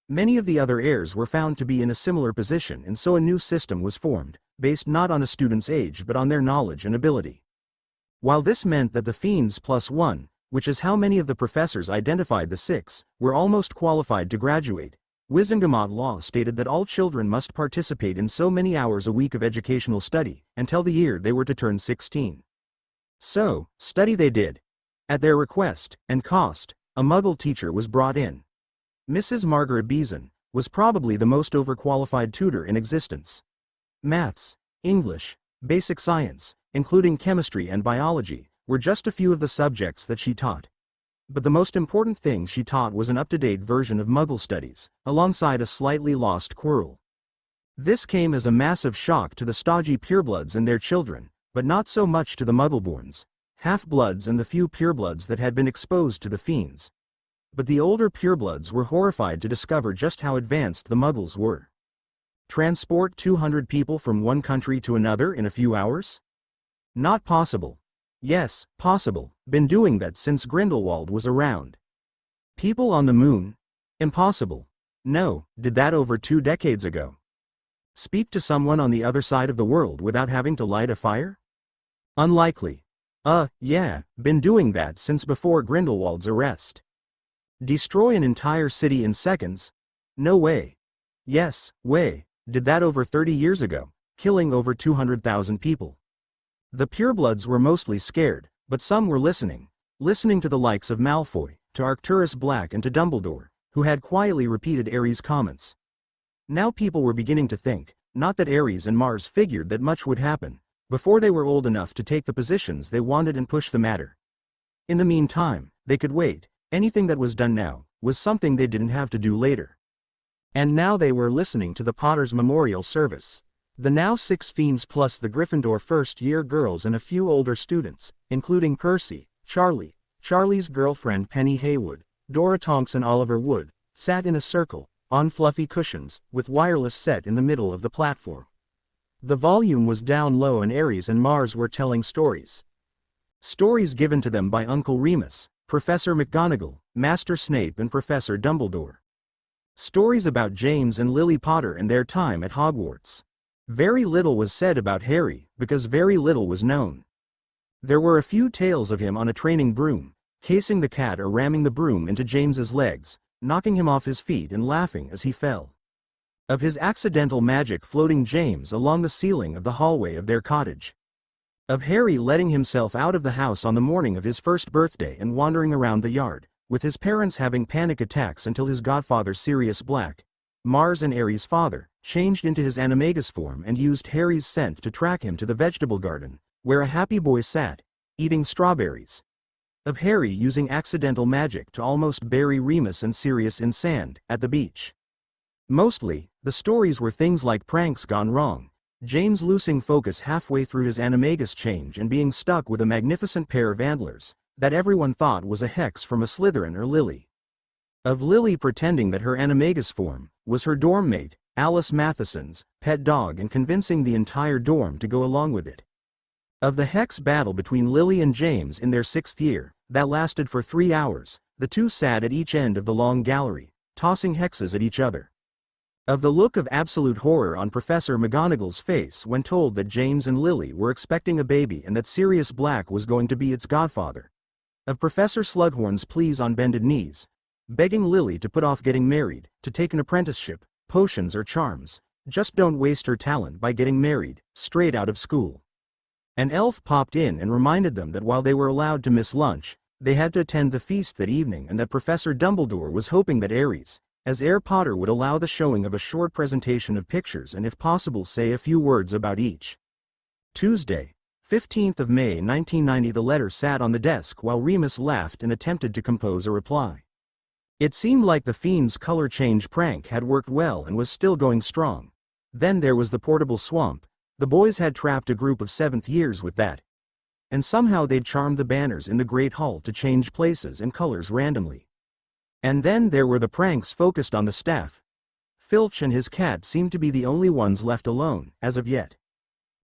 Many of the other heirs were found to be in a similar position, and so a new system was formed, based not on a student's age but on their knowledge and ability. While this meant that the fiends plus 1, which is how many of the professors identified the 6, were almost qualified to graduate, Wizengamot law stated that all children must participate in so many hours a week of educational study, until the year they were to turn 16. So, study they did. At their request, and cost, a Muggle teacher was brought in. Mrs. Margaret Beeson was probably the most overqualified tutor in existence. Maths, English, basic science, including chemistry and biology, were just a few of the subjects that she taught. But the most important thing she taught was an up-to-date version of Muggle studies, alongside a slightly lost Quirrell. This came as a massive shock to the stodgy purebloods and their children, but not so much to the Muggleborns, half-bloods and the few purebloods that had been exposed to the fiends. But the older purebloods were horrified to discover just how advanced the Muggles were. Transport 200 people from one country to another in a few hours? Not possible. Yes, possible. Been doing that since Grindelwald was around. People on the moon? Impossible. No, did that over 2 decades ago. Speak to someone on the other side of the world without having to light a fire? Unlikely. Yeah, been doing that since before Grindelwald's arrest. Destroy an entire city in seconds? No way. Yes, way. Did that over 30 years ago, killing over 200,000 people. The purebloods were mostly scared, but some were listening to the likes of Malfoy, to Arcturus Black and to Dumbledore, who had quietly repeated Ares' comments. Now people were beginning to think, not that Ares and Mars figured that much would happen, before they were old enough to take the positions they wanted and push the matter. In the meantime, they could wait. Anything that was done now was something they didn't have to do later. And now they were listening to the Potter's memorial service. The now 6 fiends plus the Gryffindor first-year girls and a few older students, including Percy, Charlie, Charlie's girlfriend Penny Haywood, Dora Tonks and Oliver Wood, sat in a circle, on fluffy cushions, with wireless set in the middle of the platform. The volume was down low and Ares and Mars were telling stories. Stories given to them by Uncle Remus, Professor McGonagall, Master Snape and Professor Dumbledore. Stories about James and Lily Potter and their time at Hogwarts. Very little was said about Harry, because very little was known. There were a few tales of him on a training broom, casing the cat or ramming the broom into James's legs, knocking him off his feet and laughing as he fell. Of his accidental magic floating James along the ceiling of the hallway of their cottage. Of Harry letting himself out of the house on the morning of his first birthday and wandering around the yard, with his parents having panic attacks until his godfather Sirius Black, Mars and Ares' father, changed into his animagus form and used Harry's scent to track him to the vegetable garden, where a happy boy sat, eating strawberries. Of Harry using accidental magic to almost bury Remus and Sirius in sand, at the beach. Mostly, the stories were things like pranks gone wrong, James losing focus halfway through his animagus change and being stuck with a magnificent pair of antlers, that everyone thought was a hex from a Slytherin or Lily. Of Lily pretending that her animagus form was her dorm mate, Alice Matheson's, pet dog, and convincing the entire dorm to go along with it. Of the hex battle between Lily and James in their 6th year, that lasted for 3 hours, the two sat at each end of the long gallery, tossing hexes at each other. Of the look of absolute horror on Professor McGonagall's face when told that James and Lily were expecting a baby and that Sirius Black was going to be its godfather. Of Professor Slughorn's pleas on bended knees, begging Lily to put off getting married, to take an apprenticeship, potions or charms, just don't waste her talent by getting married, straight out of school. An elf popped in and reminded them that while they were allowed to miss lunch, they had to attend the feast that evening and that Professor Dumbledore was hoping that Ares, as Herr Potter, would allow the showing of a short presentation of pictures and if possible say a few words about each. Tuesday, 15th of May 1990. The letter sat on the desk while Remus laughed and attempted to compose a reply. It seemed like the Fiend's color change prank had worked well and was still going strong. Then there was the portable swamp. The boys had trapped a group of 7th years with that. And somehow they'd charmed the banners in the Great Hall to change places and colors randomly. And then there were the pranks focused on the staff. Filch and his cat seemed to be the only ones left alone, as of yet.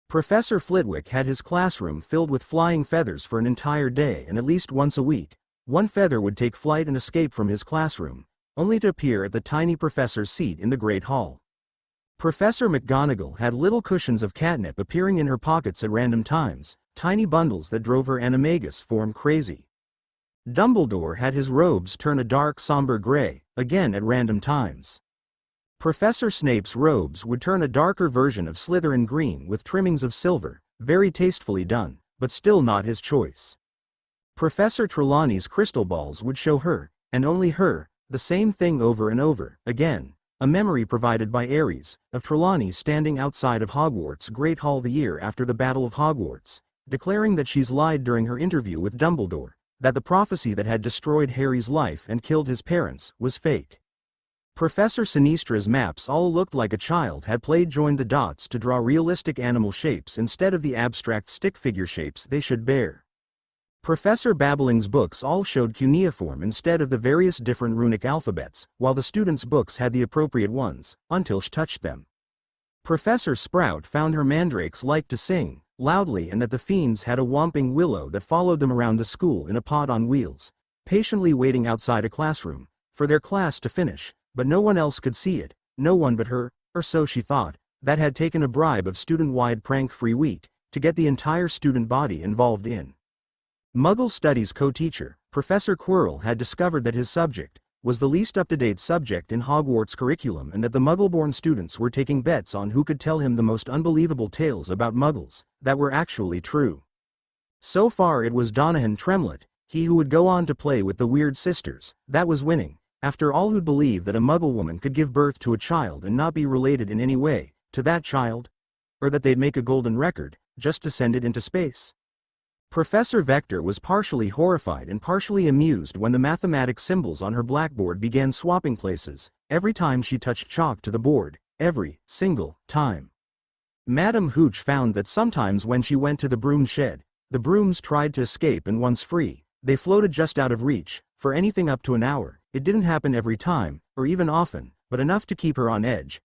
Professor Flitwick had his classroom filled with flying feathers for an entire day, and at least once a week, one feather would take flight and escape from his classroom, only to appear at the tiny professor's seat in the Great Hall. Professor McGonagall had little cushions of catnip appearing in her pockets at random times, tiny bundles that drove her animagus form crazy. Dumbledore had his robes turn a dark somber gray, again at random times. Professor Snape's robes would turn a darker version of Slytherin green with trimmings of silver, very tastefully done, but still not his choice. Professor Trelawney's crystal balls would show her, and only her, the same thing over and over, again, a memory provided by Ares, of Trelawney standing outside of Hogwarts' Great Hall the year after the Battle of Hogwarts, declaring that she's lied during her interview with Dumbledore, that the prophecy that had destroyed Harry's life and killed his parents was fake. Professor Sinistra's maps all looked like a child had played join the dots to draw realistic animal shapes instead of the abstract stick figure shapes they should bear. Professor Babbling's books all showed cuneiform instead of the various different runic alphabets, while the students' books had the appropriate ones, until she touched them. Professor Sprout found her mandrakes liked to sing loudly and that the Fiends had a whomping willow that followed them around the school in a pod on wheels, patiently waiting outside a classroom, for their class to finish, but no one else could see it, no one but her, or so she thought, that had taken a bribe of student-wide prank-free week, to get the entire student body involved in. Muggle Studies co-teacher, Professor Quirrell had discovered that his subject was the least up-to-date subject in Hogwarts curriculum and that the Muggle-born students were taking bets on who could tell him the most unbelievable tales about Muggles that were actually true. So far it was Donohan Tremlett, he who would go on to play with the Weird Sisters, that was winning, after all who'd believe that a Muggle woman could give birth to a child and not be related in any way to that child, or that they'd make a golden record, just to send it into space. Professor Vector was partially horrified and partially amused when the mathematics symbols on her blackboard began swapping places, every time she touched chalk to the board, every single time. Madame Hooch found that sometimes when she went to the broom shed, the brooms tried to escape and once free, they floated just out of reach, for anything up to an hour. It didn't happen every time, or even often, but enough to keep her on edge.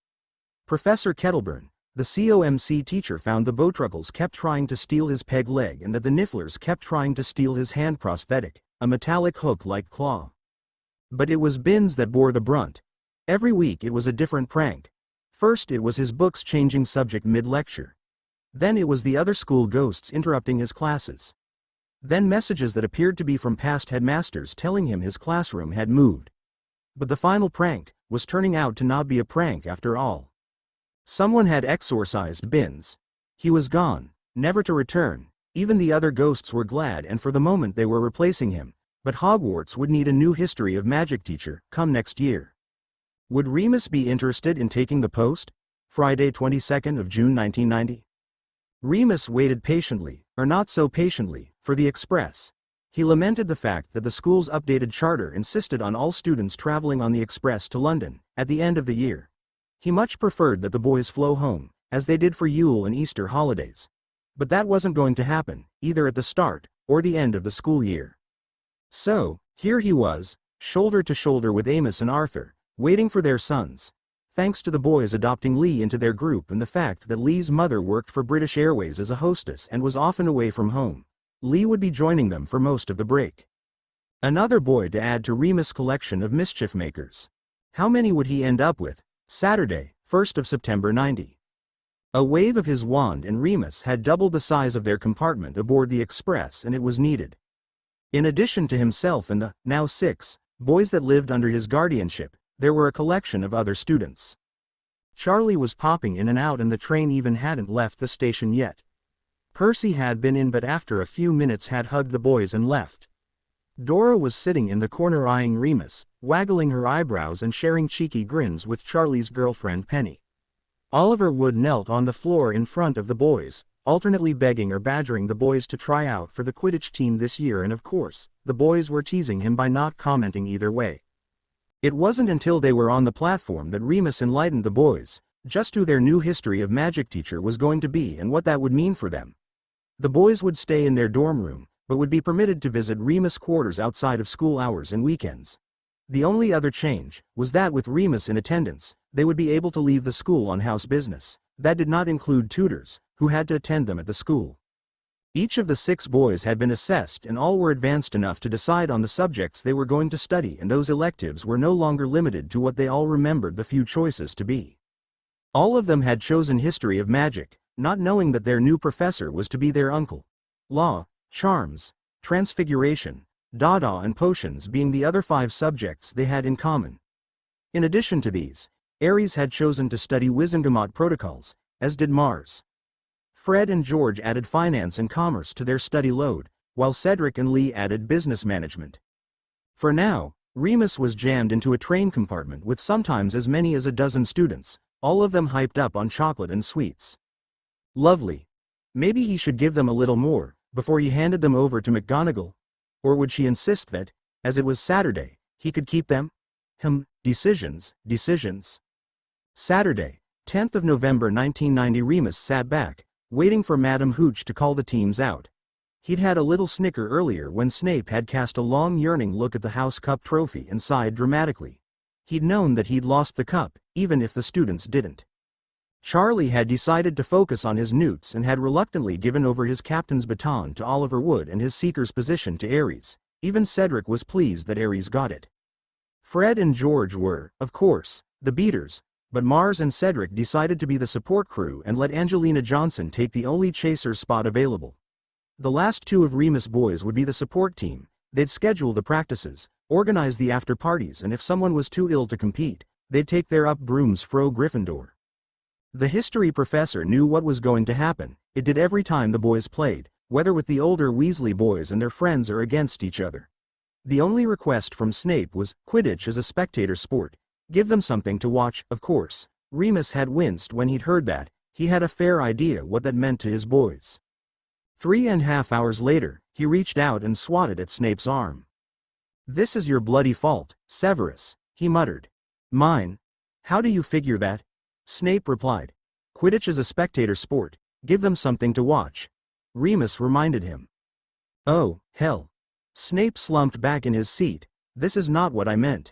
Professor Kettleburn, the COMC teacher, found the Bowtruckles kept trying to steal his peg leg and that the Nifflers kept trying to steal his hand prosthetic, a metallic hook-like claw. But it was Binns that bore the brunt. Every week it was a different prank. First it was his books changing subject mid-lecture. Then it was the other school ghosts interrupting his classes. Then messages that appeared to be from past headmasters telling him his classroom had moved. But the final prank was turning out to not be a prank after all. Someone had exorcised Binns. He was gone, never to return. Even the other ghosts were glad, and for the moment they were replacing him, but Hogwarts would need a new history of magic teacher come next year. Would Remus be interested in taking the post? Friday, 22nd of June 1990. Remus waited patiently, or not so patiently, for the express. He lamented the fact that the school's updated charter insisted on all students traveling on the express to London at the end of the year. He much preferred that the boys flow home, as they did for Yule and Easter holidays. But that wasn't going to happen, either at the start or the end of the school year. So, here he was, shoulder to shoulder with Amos and Arthur, waiting for their sons. Thanks to the boys adopting Lee into their group and the fact that Lee's mother worked for British Airways as a hostess and was often away from home, Lee would be joining them for most of the break. Another boy to add to Remus' collection of mischief makers. How many would he end up with? Saturday, 1st of September 90. A wave of his wand and Remus had doubled the size of their compartment aboard the express, and it was needed. In addition to himself and the, now 6, boys that lived under his guardianship, there were a collection of other students. Charlie was popping in and out, and the train even hadn't left the station yet. Percy had been in, but after a few minutes had hugged the boys and left. Dora was sitting in the corner eyeing Remus, waggling her eyebrows and sharing cheeky grins with Charlie's girlfriend Penny. Oliver Wood knelt on the floor in front of the boys, alternately begging or badgering the boys to try out for the Quidditch team this year, and of course, the boys were teasing him by not commenting either way. It wasn't until they were on the platform that Remus enlightened the boys just who their new history of magic teacher was going to be and what that would mean for them. The boys would stay in their dorm room, but would be permitted to visit Remus' quarters outside of school hours and weekends. The only other change was that with Remus in attendance, they would be able to leave the school on house business. That did not include tutors, who had to attend them at the school. Each of the 6 boys had been assessed, and all were advanced enough to decide on the subjects they were going to study, and those electives were no longer limited to what they all remembered the few choices to be. All of them had chosen history of magic, not knowing that their new professor was to be their uncle. Law, charms, transfiguration, dada and potions being the other 5 subjects they had in common. In addition to these, Aries had chosen to study Wizengamot protocols, as did Mars. Fred and George added finance and commerce to their study load, while Cedric and Lee added business management. For now, Remus was jammed into a train compartment with sometimes as many as a dozen students, all of them hyped up on chocolate and sweets. Lovely. Maybe he should give them a little more before he handed them over to McGonagall? Or would she insist that, as it was Saturday, he could keep them? Decisions. Saturday, 10th of November 1990. Remus sat back, waiting for Madame Hooch to call the teams out. He'd had a little snicker earlier when Snape had cast a long yearning look at the House Cup trophy and sighed dramatically. He'd known that he'd lost the cup, even if the students didn't. Charlie had decided to focus on his newts and had reluctantly given over his captain's baton to Oliver Wood and his seeker's position to Aries. Even Cedric was pleased that Aries got it. Fred and George were, of course, the beaters, but Mars and Cedric decided to be the support crew and let Angelina Johnson take the only chaser spot available. The last 2 of Remus' boys would be the support team. They'd schedule the practices, organize the after parties, and if someone was too ill to compete, they'd take their up brooms fro Gryffindor. The history professor knew what was going to happen. It did every time the boys played, whether with the older Weasley boys and their friends or against each other. The only request from Snape was Quidditch as a spectator sport. Give them something to watch, of course. Remus had winced when he'd heard that. He had a fair idea what that meant to his boys. 3.5 hours later, he reached out and swatted at Snape's arm. "This is your bloody fault, Severus," he muttered. "Mine? How do you figure that?" Snape replied. "Quidditch is a spectator sport. Give them something to watch." Remus reminded him. "Oh, hell." Snape slumped back in his seat. "This is not what I meant."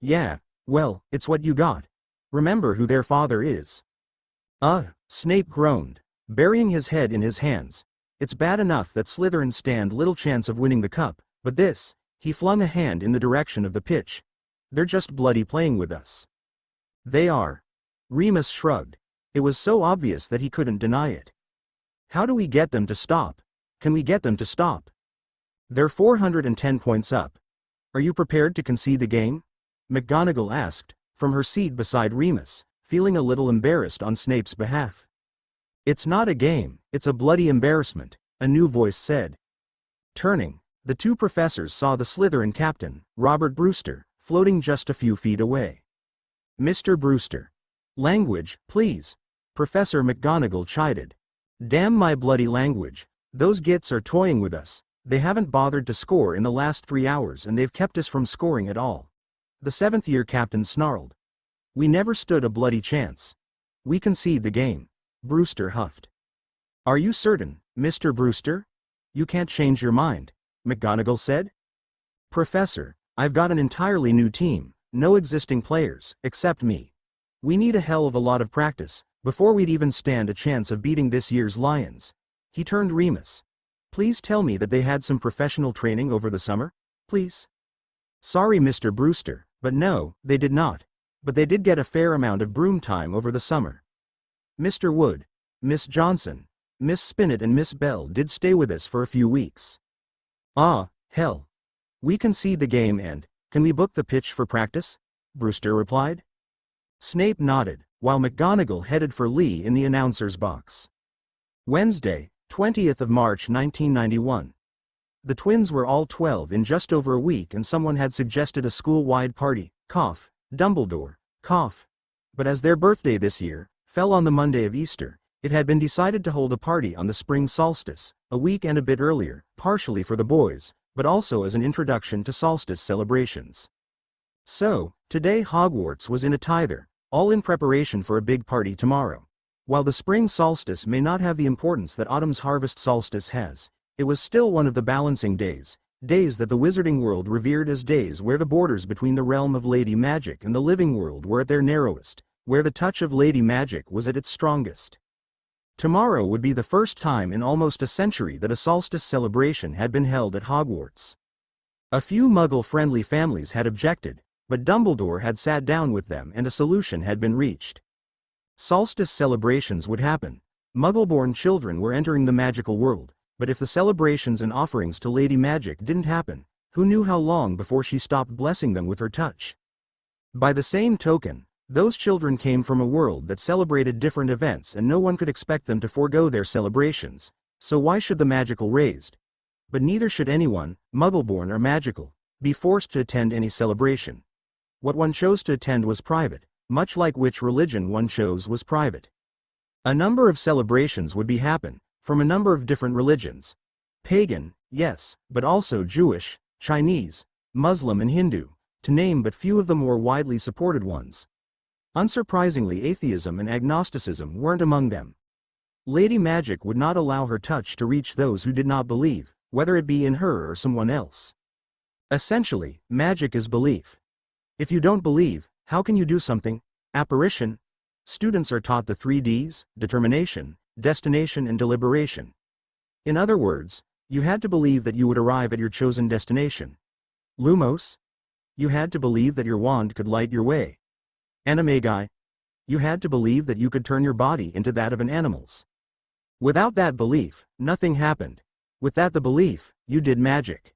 "Yeah, well, it's what you got. Remember who their father is." Snape groaned, burying his head in his hands. "It's bad enough that Slytherin stand little chance of winning the cup, but this," he flung a hand in the direction of the pitch. "They're just bloody playing with us." "They are." Remus shrugged. It was so obvious that he couldn't deny it. "How do we get them to stop? Can we get them to stop?" They're 410 points up. Are you prepared to concede the game? McGonagall asked, from her seat beside Remus, feeling a little embarrassed on Snape's behalf. It's not a game, it's a bloody embarrassment, a new voice said. Turning, the two professors saw the Slytherin captain, Robert Brewster, floating just a few feet away. Mr. Brewster. Language, please. Professor McGonagall chided. Damn my bloody language. Those gits are toying with us. They haven't bothered to score in the last 3 hours and they've kept us from scoring at all. The seventh-year captain snarled. We never stood a bloody chance. We concede the game. Brewster huffed. Are you certain, Mr. Brewster? You can't change your mind, McGonagall said. Professor, I've got an entirely new team, no existing players, except me. We need a hell of a lot of practice, before we'd even stand a chance of beating this year's Lions. He turned Remus. Please tell me that they had some professional training over the summer, please. Sorry, Mr. Brewster, but no, they did not. But they did get a fair amount of broom time over the summer. Mr. Wood, Miss Johnson, Miss Spinnet and Miss Bell did stay with us for a few weeks. Ah, hell. We concede the game and, can we book the pitch for practice? Brewster replied. Snape nodded, while McGonagall headed for Lee in the announcer's box. Wednesday, 20th of March 1991. The twins were all 12 in just over a week and someone had suggested a school-wide party, cough, Dumbledore, cough. But as their birthday this year fell on the Monday of Easter, it had been decided to hold a party on the spring solstice, a week and a bit earlier, partially for the boys, but also as an introduction to solstice celebrations. So, today Hogwarts was in a tither, all in preparation for a big party tomorrow. While the spring solstice may not have the importance that autumn's harvest solstice has, it was still one of the balancing days, days that the wizarding world revered as days where the borders between the realm of Lady Magic and the living world were at their narrowest, where the touch of Lady Magic was at its strongest. Tomorrow would be the first time in almost a century that a solstice celebration had been held at Hogwarts. A few Muggle-friendly families had objected, but Dumbledore had sat down with them and a solution had been reached. Solstice celebrations would happen. Muggle-born children were entering the magical world, but if the celebrations and offerings to Lady Magic didn't happen, who knew how long before she stopped blessing them with her touch? By the same token, those children came from a world that celebrated different events and no one could expect them to forego their celebrations, so why should the magical raised? But neither should anyone, Muggle-born or magical, be forced to attend any celebration. What one chose to attend was private, much like which religion one chose was private. A number of celebrations would be happen, from a number of different religions. Pagan, yes, but also Jewish, Chinese, Muslim and Hindu, to name but few of the more widely supported ones. Unsurprisingly, atheism and agnosticism weren't among them. Lady Magic would not allow her touch to reach those who did not believe, whether it be in her or someone else. Essentially, magic is belief. If you don't believe, how can you do something? Apparition? Students are taught the 3 Ds, determination, destination and deliberation. In other words, you had to believe that you would arrive at your chosen destination. Lumos? You had to believe that your wand could light your way. Animagi? You had to believe that you could turn your body into that of an animal's. Without that belief, nothing happened. With that the belief, you did magic.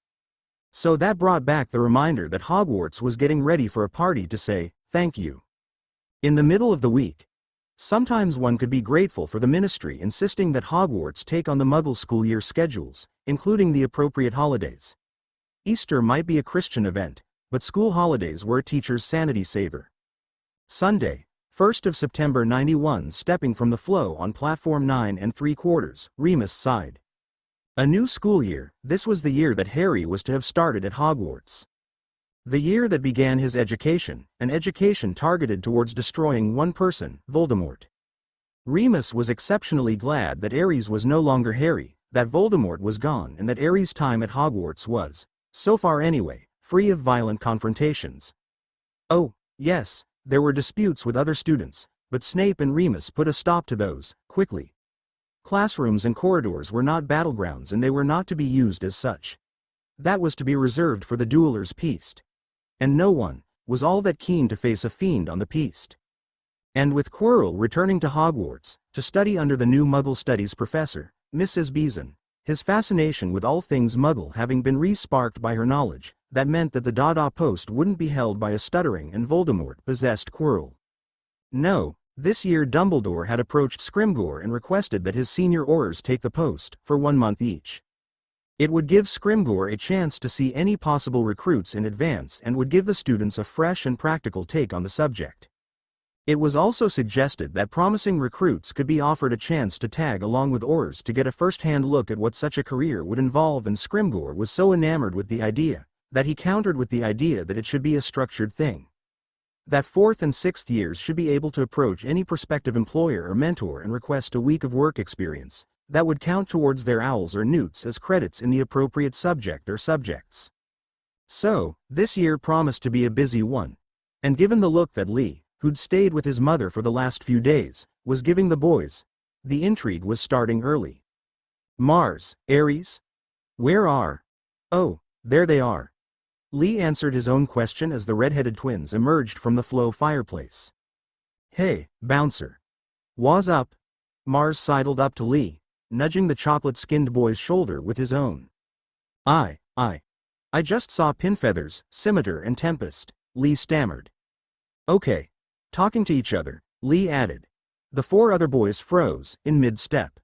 So that brought back the reminder that Hogwarts was getting ready for a party to say, thank you. In the middle of the week. Sometimes one could be grateful for the ministry insisting that Hogwarts take on the Muggle school year schedules, including the appropriate holidays. Easter might be a Christian event, but school holidays were a teacher's sanity saver. Sunday, 1st of September 91. Stepping from the flow on platform 9 3/4, Remus sighed. A new school year, this was the year that Harry was to have started at Hogwarts. The year that began his education, an education targeted towards destroying one person, Voldemort. Remus was exceptionally glad that Aries was no longer Harry, that Voldemort was gone and that Aries' time at Hogwarts was, so far anyway, free of violent confrontations. Oh, yes, there were disputes with other students, but Snape and Remus put a stop to those, quickly. Classrooms and corridors were not battlegrounds and they were not to be used as such. That was to be reserved for the dueller's piste. And no one was all that keen to face a fiend on the piste. And with Quirrell returning to Hogwarts, to study under the new Muggle Studies professor, Mrs. Beeson, his fascination with all things Muggle having been re-sparked by her knowledge. That meant that the Dada post wouldn't be held by a stuttering and Voldemort-possessed Quirrell. No, this year Dumbledore had approached Scrimgeour and requested that his senior Aurors take the post, for 1 month each. It would give Scrimgeour a chance to see any possible recruits in advance and would give the students a fresh and practical take on the subject. It was also suggested that promising recruits could be offered a chance to tag along with Aurors to get a first-hand look at what such a career would involve, and Scrimgeour was so enamored with the idea that he countered with the idea that it should be a structured thing. That 4th and 6th years should be able to approach any prospective employer or mentor and request a week of work experience that would count towards their owls or newts as credits in the appropriate subject or subjects. So, this year promised to be a busy one. And given the look that Lee, who'd stayed with his mother for the last few days, was giving the boys, the intrigue was starting early. Mars, Aries? Where are? Oh, there they are. Lee answered his own question as the red-headed twins emerged from the flow fireplace. Hey, bouncer. What's up? Mars sidled up to Lee, nudging the chocolate-skinned boy's shoulder with his own. I just saw Pinfeathers, Scimitar and Tempest, Lee stammered. Okay. Talking to each other, Lee added. The 4 other boys froze, in mid-step.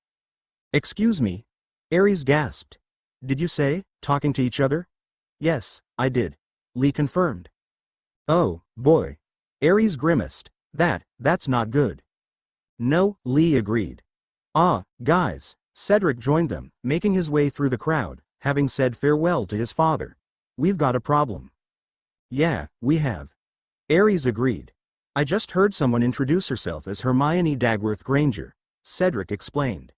Excuse me? Aries gasped. Did you say, talking to each other? Yes, I did. Lee confirmed. Oh, boy. Aries grimaced. That's not good. No, Lee agreed. Guys, Cedric joined them, making his way through the crowd, having said farewell to his father. We've got a problem. Yeah, we have. Aries agreed. I just heard someone introduce herself as Hermione Dagworth Granger, Cedric explained.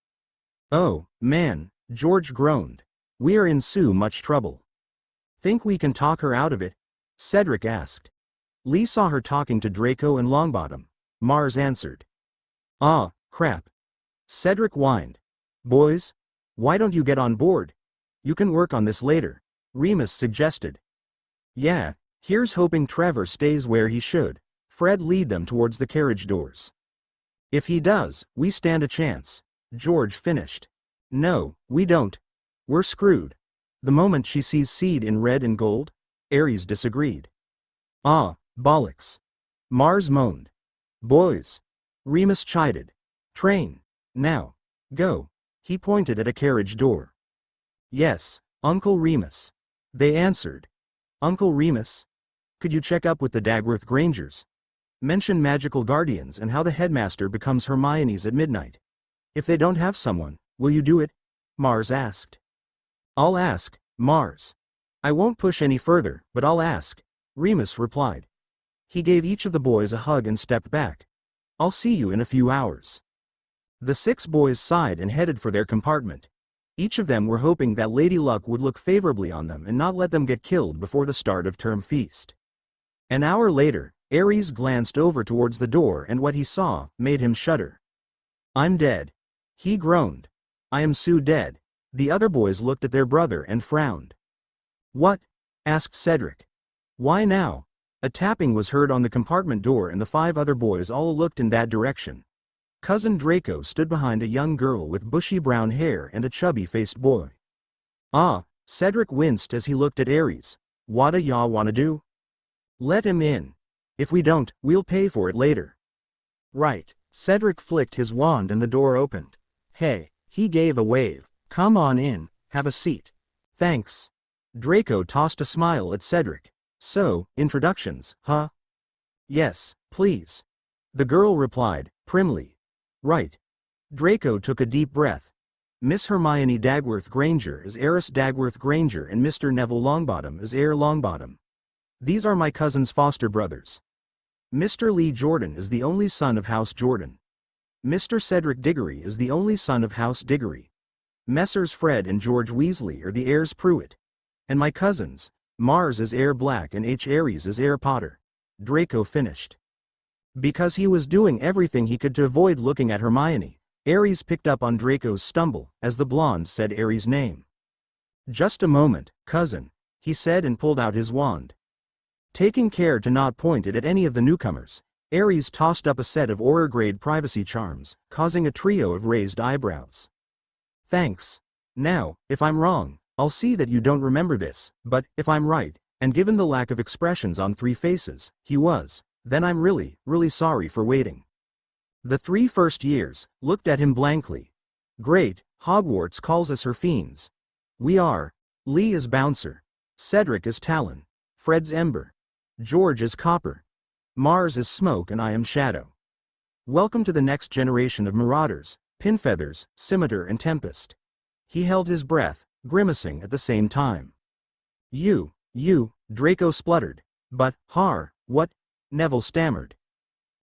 Oh, man, George groaned. We are in so much trouble. Think we can talk her out of it? Cedric asked. Lee saw her talking to Draco and Longbottom, Mars answered. Crap. Cedric whined. Boys? Why don't you get on board? You can work on this later, Remus suggested. Yeah, here's hoping Trevor stays where he should. Fred lead them towards the carriage doors. If he does, we stand a chance, George finished. No, we don't. We're screwed. The moment she sees seed in red and gold? Aries disagreed. Bollocks. Mars moaned. Boys. Remus chided. Train. Now. Go. He pointed at a carriage door. Yes, Uncle Remus. They answered. Uncle Remus? Could you check up with the Dagworth Grangers? Mention magical guardians and how the headmaster becomes Hermione's at midnight. If they don't have someone, will you do it? Mars asked. I'll ask, Mars. I won't push any further, but I'll ask, Remus replied. He gave each of the boys a hug and stepped back. I'll see you in a few hours. The 6 boys sighed and headed for their compartment. Each of them were hoping that Lady Luck would look favorably on them and not let them get killed before the start of term feast. An hour later, Aries glanced over towards the door and what he saw made him shudder. I'm dead. He groaned. I am so dead. The other boys looked at their brother and frowned. What? Asked Cedric. Why now? A tapping was heard on the compartment door and the 5 other boys all looked in that direction. Cousin Draco stood behind a young girl with bushy brown hair and a chubby-faced boy. Cedric winced as he looked at Aries. Whadda y'all wanna do? Let him in. If we don't, we'll pay for it later. Right. Cedric flicked his wand and the door opened. Hey, he gave a wave. Come on in, have a seat. Thanks. Draco tossed a smile at Cedric. So, introductions, huh? Yes, please. The girl replied, primly. Right. Draco took a deep breath. Miss Hermione Dagworth Granger is Heiress Dagworth Granger and Mr. Neville Longbottom is Heir Longbottom. These are my cousin's foster brothers. Mr. Lee Jordan is the only son of House Jordan. Mr. Cedric Diggory is the only son of House Diggory. Messrs. Fred and George Weasley are the heirs Pruitt. And my cousins, Mars is Heir Black and H. Aries is Heir Potter. Draco finished. Because he was doing everything he could to avoid looking at Hermione, Aries picked up on Draco's stumble as the blonde said Aries' name. Just a moment, cousin, he said and pulled out his wand. Taking care to not point it at any of the newcomers, Aries tossed up a set of Auror-grade privacy charms, causing a trio of raised eyebrows. Thanks. Now, if I'm wrong, I'll see that you don't remember this, but, if I'm right, and given the lack of expressions on three faces, he was, then I'm really, really sorry for waiting. The 3 first years looked at him blankly. Great, Hogwarts calls us her fiends. We are. Lee is Bouncer. Cedric is Talon. Fred's Ember. George is Copper. Mars is Smoke and I am Shadow. Welcome to the next generation of Marauders, Pinfeathers, Scimitar and Tempest. He held his breath, grimacing at the same time. You, Draco spluttered. But, what? Neville stammered.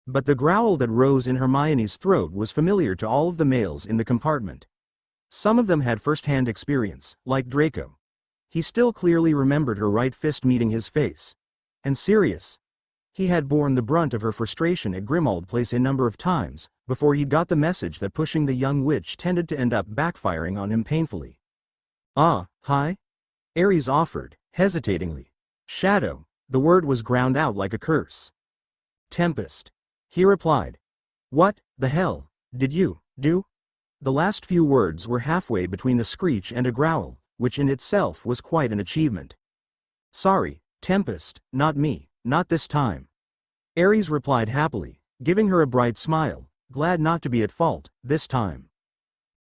But the growl that rose in Hermione's throat was familiar to all of the males in the compartment. Some of them had first-hand experience, like Draco. He still clearly remembered her right fist meeting his face. And Sirius. He had borne the brunt of her frustration at Grimmauld Place a number of times, before he got the message that pushing the young witch tended to end up backfiring on him painfully. Hi? Ares offered, hesitatingly. Shadow, the word was ground out like a curse. Tempest. He replied. What the hell did you do? The last few words were halfway between a screech and a growl, which in itself was quite an achievement. Sorry, Tempest, not me, not this time. Ares replied happily, giving her a bright smile, glad not to be at fault, this time.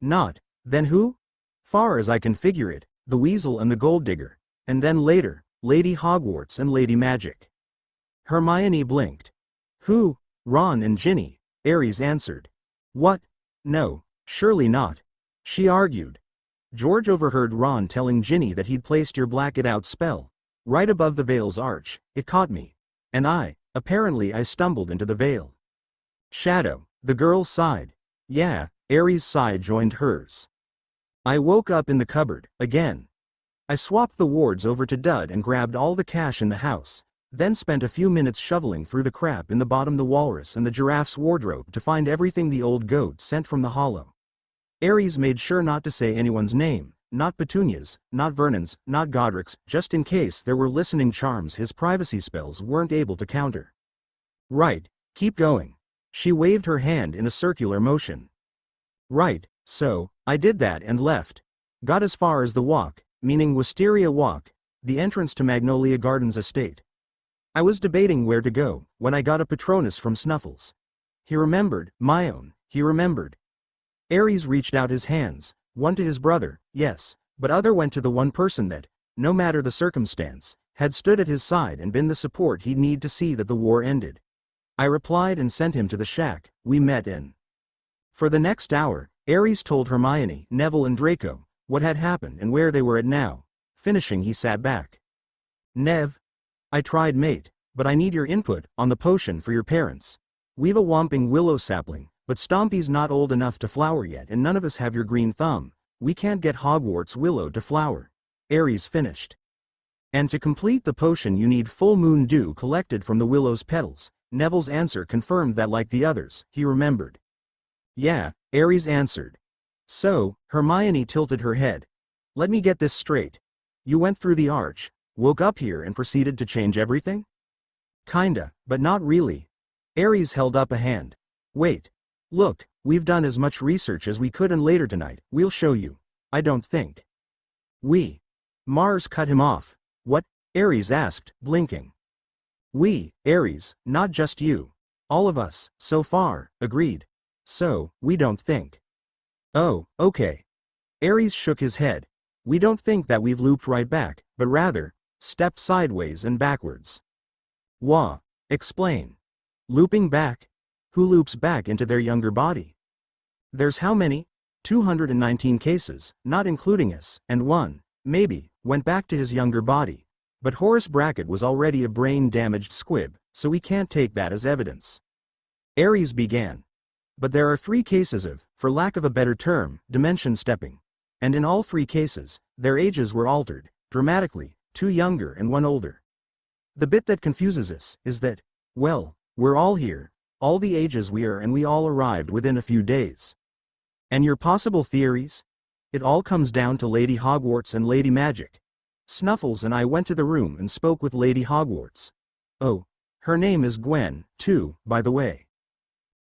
Not, then who? Far as I can figure it, the Weasel and the Gold Digger, and then later, Lady Hogwarts and Lady Magic. Hermione blinked. Who? Ron and Ginny, Ares answered. What? No, surely not. She argued. George overheard Ron telling Ginny that he'd placed your black it out spell. Right above the veil's arch, it caught me. And apparently I stumbled into the veil. Shadow, the girl sighed. Yeah, Ares' sigh joined hers. I woke up in the cupboard, again. I swapped the wards over to Dud and grabbed all the cash in the house, then spent a few minutes shoveling through the crap in the bottom the walrus and the giraffe's wardrobe to find everything the old goat sent from the hollow. Ares made sure not to say anyone's name, not Petunia's, not Vernon's, not Godric's, just in case there were listening charms his privacy spells weren't able to counter. Right, keep going. She waved her hand in a circular motion. Right, so, I did that and left. Got as far as the walk, meaning Wisteria Walk, the entrance to Magnolia Gardens estate. I was debating where to go, when I got a Patronus from Snuffles. He remembered, my own, he remembered. Ares reached out his hands, one to his brother, yes, but other went to the one person that, no matter the circumstance, had stood at his side and been the support he'd need to see that the war ended. I replied and sent him to the shack we met in. For the next hour, Ares told Hermione, Neville and Draco what had happened and where they were at now. Finishing, he sat back. Nev. I tried, mate, but I need your input on the potion for your parents. We've a whomping willow sapling, but Stompy's not old enough to flower yet and none of us have your green thumb. We can't get Hogwarts willow to flower. Ares finished. And to complete the potion you need full moon dew collected from the willow's petals. Neville's answer confirmed that like the others, he remembered. Yeah, Ares answered. So, Hermione tilted her head. Let me get this straight. You went through the arch, woke up here and proceeded to change everything? Kinda, but not really. Ares held up a hand. Wait. Look, we've done as much research as we could and later tonight, we'll show you. I don't think. We. Mars cut him off. What? Ares asked, blinking. We, Ares, not just you. All of us, so far, agreed. So, we don't think. Oh, okay. Ares shook his head. We don't think that we've looped right back, but rather, stepped sideways and backwards. Wah. Explain. Looping back? Who loops back into their younger body? There's how many? 219 cases, not including us, and one, maybe, went back to his younger body. But Horace Brackett was already a brain-damaged squib, so we can't take that as evidence. Ares began. But there are 3 cases of, for lack of a better term, dimension stepping. And in all 3 cases, their ages were altered, dramatically, 2 younger and 1 older. The bit that confuses us is that, well, we're all here, all the ages we are and we all arrived within a few days. And your possible theories? It all comes down to Lady Hogwarts and Lady Magic. Snuffles and I went to the room and spoke with Lady Hogwarts. Oh, her name is Gwen, too, by the way.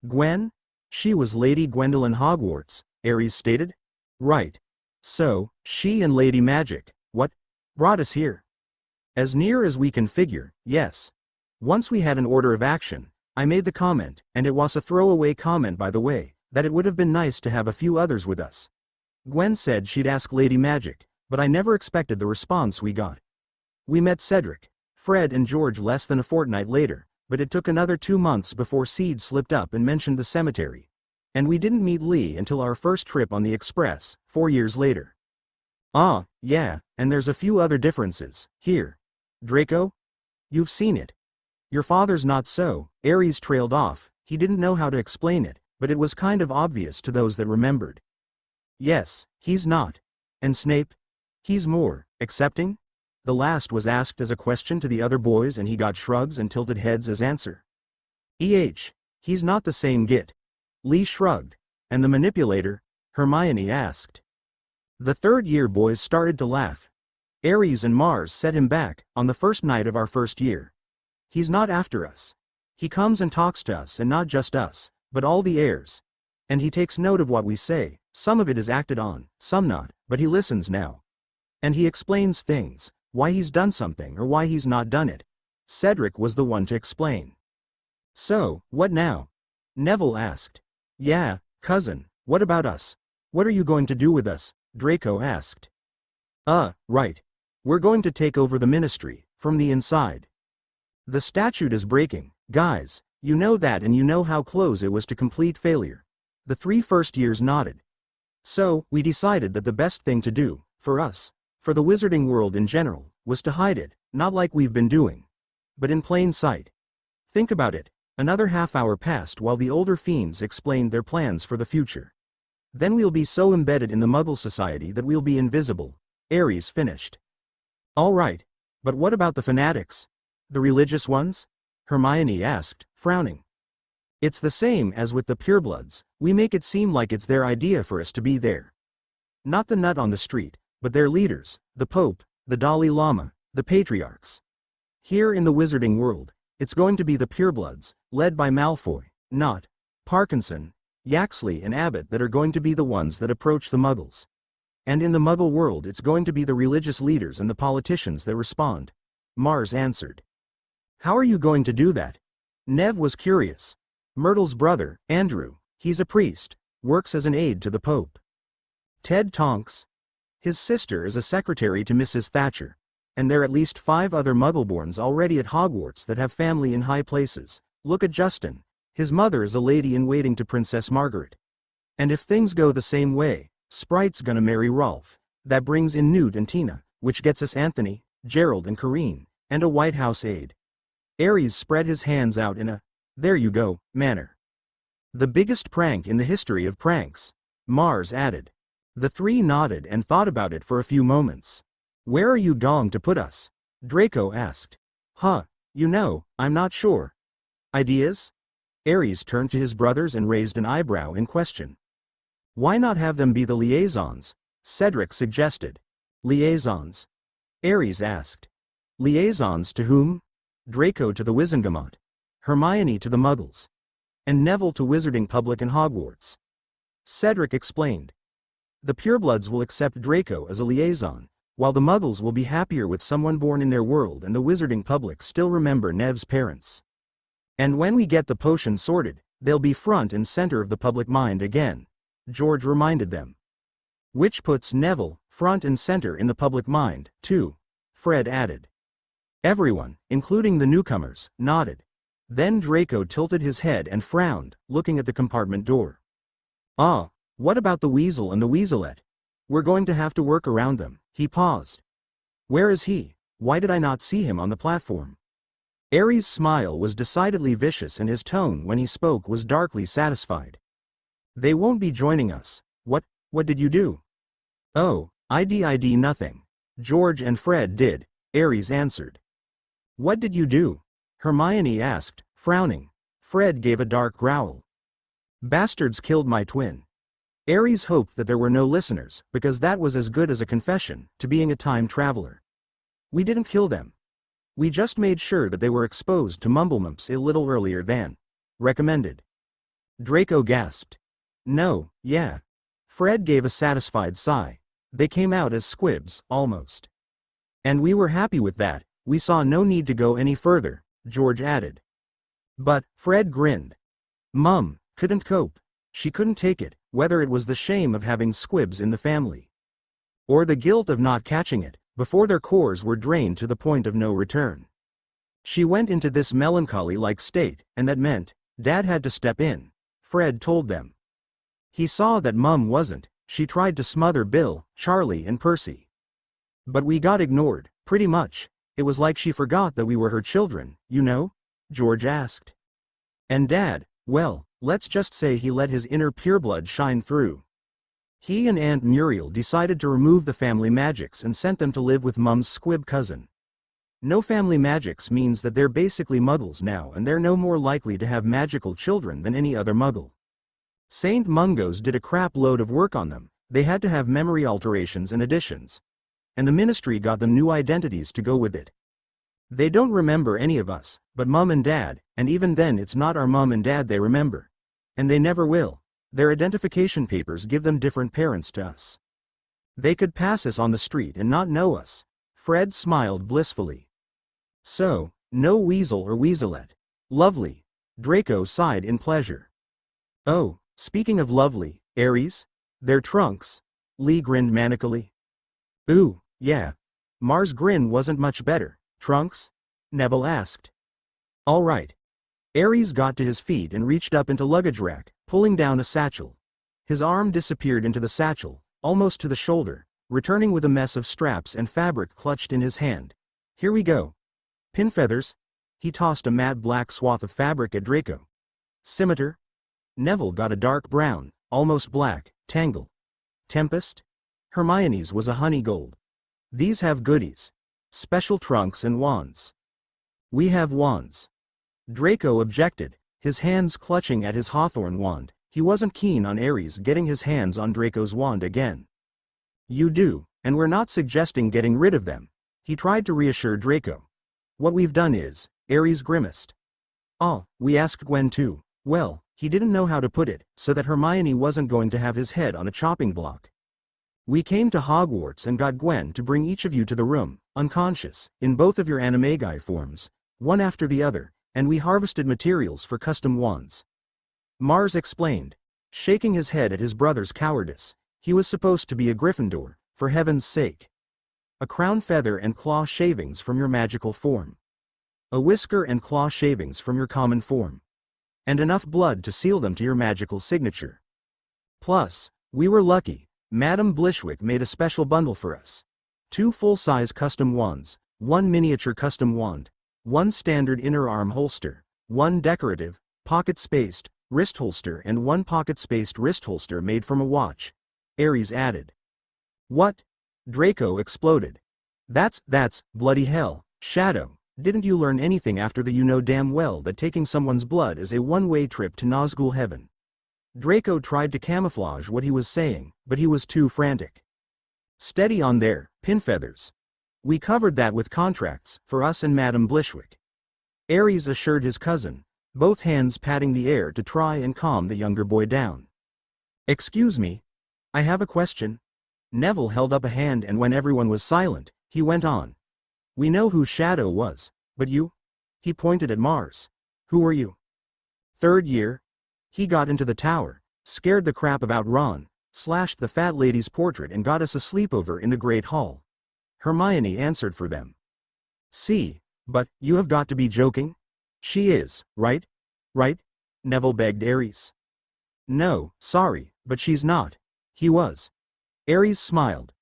Gwen? She was Lady Gwendolyn Hogwarts, Ares stated. Right. So, she and Lady Magic, what? Brought us here? As near as we can figure, yes. Once we had an order of action, I made the comment, and it was a throwaway comment by the way, that it would have been nice to have a few others with us. Gwen said she'd ask Lady Magic, but I never expected the response we got. We met Cedric, Fred and George less than a fortnight later, but it took another 2 months before Seed slipped up and mentioned the cemetery. And we didn't meet Lee until our first trip on the Express, 4 years later. Ah, yeah, and there's a few other differences. Here. Draco? You've seen it. Your father's not so. Ares trailed off. He didn't know how to explain it, but it was kind of obvious to those that remembered. Yes, he's not. And Snape? He's more accepting? The last was asked as a question to the other boys and he got shrugs and tilted heads as answer. He's not the same git. Lee shrugged. And the manipulator? Hermione asked. The third-year boys started to laugh. Ares and Mars set him back, on the first night of our first year. He's not after us. He comes and talks to us and not just us, but all the heirs. And he takes note of what we say, some of it is acted on, some not, but he listens now. And he explains things, why he's done something or why he's not done it. Cedric was the one to explain. So, what now? Neville asked. Yeah, cousin, what about us? What are you going to do with us? Draco asked. Right. We're going to take over the ministry, from the inside. The statute is breaking, guys, you know that and you know how close it was to complete failure. The 3 first years nodded. So, we decided that the best thing to do, for us, for the wizarding world in general, was to hide it, not like we've been doing. But in plain sight. Think about it, another half-hour passed while the older fiends explained their plans for the future. Then we'll be so embedded in the Muggle society that we'll be invisible. Ares finished. All right, but what about the fanatics? The religious ones? Hermione asked, frowning. It's the same as with the purebloods, we make it seem like it's their idea for us to be there. Not the nut on the street, but their leaders, the Pope, the Dalai Lama, the patriarchs. Here in the wizarding world, it's going to be the purebloods, led by Malfoy, not Parkinson, Yaxley and Abbott that are going to be the ones that approach the Muggles. And in the Muggle world it's going to be the religious leaders and the politicians that respond. Mars answered. How are you going to do that? Nev was curious. Myrtle's brother, Andrew, he's a priest, works as an aide to the Pope. Ted Tonks. His sister is a secretary to Mrs. Thatcher. And there are at least 5 other Muggleborns already at Hogwarts that have family in high places. Look at Justin. His mother is a lady-in-waiting to Princess Margaret. And if things go the same way, Sprite's gonna marry Rolf. That brings in Newt and Tina, which gets us Anthony, Gerald and Corrine, and a White House aide. Ares spread his hands out in a, there you go, manner. The biggest prank in the history of pranks, Mars added. The 3 nodded and thought about it for a few moments. Where are you going to put us? Draco asked. You know, I'm not sure. Ideas? Ares turned to his brothers and raised an eyebrow in question. Why not have them be the liaisons? Cedric suggested. Liaisons? Ares asked. Liaisons to whom? Draco to the Wizengamot. Hermione to the Muggles. And Neville to Wizarding Public and Hogwarts. Cedric explained. The purebloods will accept Draco as a liaison, while the Muggles will be happier with someone born in their world and the Wizarding Public still remember Nev's parents. And when we get the potion sorted, they'll be front and center of the public mind again. George reminded them. Which puts Neville, front and center in the public mind, too. Fred added. Everyone, including the newcomers, nodded. Then Draco tilted his head and frowned, looking at the compartment door. What about the Weasel and the Weaselette? We're going to have to work around them. He paused. Where is he? Why did I not see him on the platform? Ares' smile was decidedly vicious and his tone when he spoke was darkly satisfied. They won't be joining us. What did you do? Oh, I did nothing. George and Fred did, Ares answered. What did you do? Hermione asked, frowning. Fred gave a dark growl. Bastards killed my twin. Ares hoped that there were no listeners, because that was as good as a confession to being a time traveler. We didn't kill them. We just made sure that they were exposed to Mumblemumps a little earlier than recommended. Draco gasped. No, yeah. Fred gave a satisfied sigh. They came out as squibs, almost. And we were happy with that, we saw no need to go any further, George added. But, Fred grinned. Mum couldn't cope. She couldn't take it, whether it was the shame of having squibs in the family, or the guilt of not catching it, before their cores were drained to the point of no return. She went into this melancholy-like state, and that meant, Dad had to step in, Fred told them. He saw that Mum wasn't. She tried to smother Bill, Charlie and Percy. But we got ignored, pretty much. It was like she forgot that we were her children, you know? George asked. And Dad, well, let's just say he let his inner pureblood shine through. He and Aunt Muriel decided to remove the family magics and sent them to live with Mum's squib cousin. No family magics means that they're basically muggles now, and they're no more likely to have magical children than any other muggle. Saint Mungo's did a crap load of work on them. They had to have memory alterations and additions. And the ministry got them new identities to go with it. They don't remember any of us, but Mum and Dad, and even then it's not our Mum and Dad they remember. And they never will. Their identification papers give them different parents to us. They could pass us on the street and not know us. Fred smiled blissfully. So, no Weasel or Weaselette. Lovely. Draco sighed in pleasure. Oh, speaking of lovely, Aries? Their trunks? Lee grinned manically. Ooh, yeah. Mars' grin wasn't much better. Trunks? Neville asked. All right. Aries got to his feet and reached up into luggage rack, pulling down a satchel. His arm disappeared into the satchel, almost to the shoulder, returning with a mess of straps and fabric clutched in his hand. Here we go. Pin feathers? He tossed a matte black swath of fabric at Draco. Scimitar? Neville got a dark brown, almost black, tangle. Tempest? Hermione's was a honey gold. These have goodies. Special trunks and wands. We have wands. Draco objected, his hands clutching at his hawthorn wand. He wasn't keen on Aries getting his hands on Draco's wand again. You do, and we're not suggesting getting rid of them. He tried to reassure Draco. What we've done is, Aries grimaced. Oh, we asked Gwen too. Well, he didn't know how to put it, so that Hermione wasn't going to have his head on a chopping block. We came to Hogwarts and got Gwen to bring each of you to the room, unconscious, in both of your animagi forms, one after the other, and we harvested materials for custom wands. Mars explained, shaking his head at his brother's cowardice. He was supposed to be a Gryffindor, for heaven's sake. A crown feather and claw shavings from your magical form. A whisker and claw shavings from your common form. And enough blood to seal them to your magical signature. Plus, we were lucky. Madame Blishwick made a special bundle for us. 2 full-size custom wands, 1 miniature custom wand, 1 standard inner arm holster, 1 decorative, pocket-spaced, wrist holster and 1 pocket-spaced wrist holster made from a watch. Aries added. What? Draco exploded. That's bloody hell. Shadow, didn't you learn anything after the you know damn well that taking someone's blood is a one-way trip to Nazgul heaven? Draco tried to camouflage what he was saying, but he was too frantic. Steady on there, pin feathers. We covered that with contracts, for us and Madame Blishwick. Aries assured his cousin, both hands patting the air to try and calm the younger boy down. Excuse me. I have a question. Neville held up a hand, and when everyone was silent, he went on. We know who Shadow was, but you? He pointed at Mars. Who were you? 3rd year. He got into the tower, scared the crap about Ron, slashed the fat lady's portrait and got us a sleepover in the Great Hall. Hermione answered for them. See, but, you have got to be joking? She is, right? Right? Neville begged Aries. No, sorry, but she's not. He was. Aries smiled.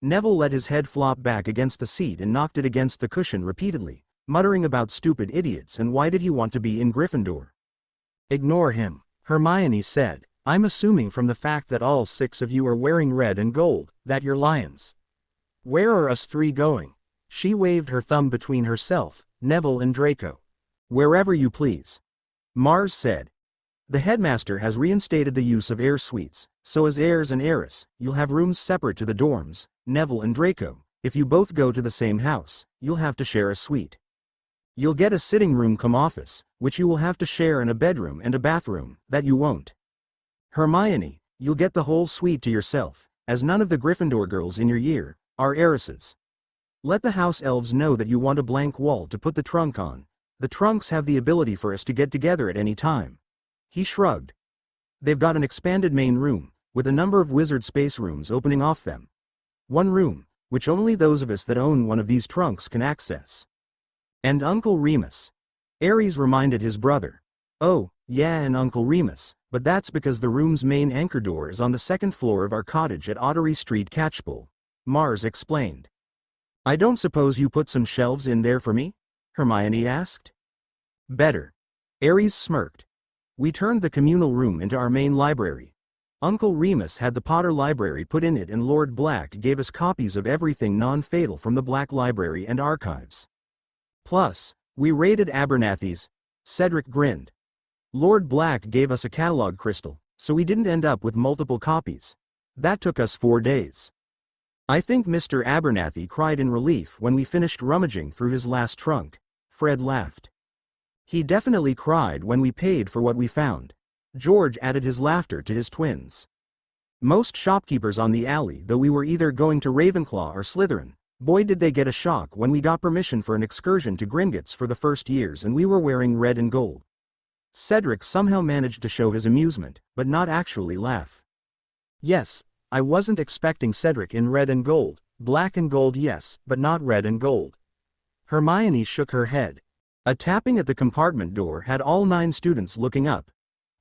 Neville let his head flop back against the seat and knocked it against the cushion repeatedly, muttering about stupid idiots and why did he want to be in Gryffindor. Ignore him, Hermione said. I'm assuming from the fact that all 6 of you are wearing red and gold, that you're lions. Where are us 3 going? She waved her thumb between herself, Neville and Draco. Wherever you please. Mars said. The headmaster has reinstated the use of heir suites, so as heirs and heiress, you'll have rooms separate to the dorms. Neville and Draco, if you both go to the same house, you'll have to share a suite. You'll get a sitting room cum office, which you will have to share, and a bedroom and a bathroom, that you won't. Hermione, you'll get the whole suite to yourself, as none of the Gryffindor girls in your year are heiresses. Let the house elves know that you want a blank wall to put the trunk on. The trunks have the ability for us to get together at any time." He shrugged. "They've got an expanded main room, with a number of wizard space rooms opening off them. One room, which only those of us that own one of these trunks can access." "And Uncle Remus?" Ares reminded his brother. "Oh, yeah, and Uncle Remus, but that's because the room's main anchor door is on the second floor of our cottage at Ottery Street, Catchpool," Mars explained. "I don't suppose you put some shelves in there for me?" Hermione asked. "Better." Ares smirked. "We turned the communal room into our main library. Uncle Remus had the Potter Library put in it, and Lord Black gave us copies of everything non-fatal from the Black Library and Archives. Plus, we raided Abernathy's." Cedric grinned. "Lord Black gave us a catalog crystal, so we didn't end up with multiple copies. That took us 4 days. I think Mr. Abernathy cried in relief when we finished rummaging through his last trunk." Fred laughed. "He definitely cried when we paid for what we found." George added his laughter to his twins. "Most shopkeepers on the alley, though we were either going to Ravenclaw or Slytherin, boy did they get a shock when we got permission for an excursion to Gringotts for the first years and we were wearing red and gold." Cedric somehow managed to show his amusement, but not actually laugh. "Yes, I wasn't expecting Cedric in red and gold. Black and gold, yes, but not red and gold." Hermione shook her head. A tapping at the compartment door had all 9 students looking up.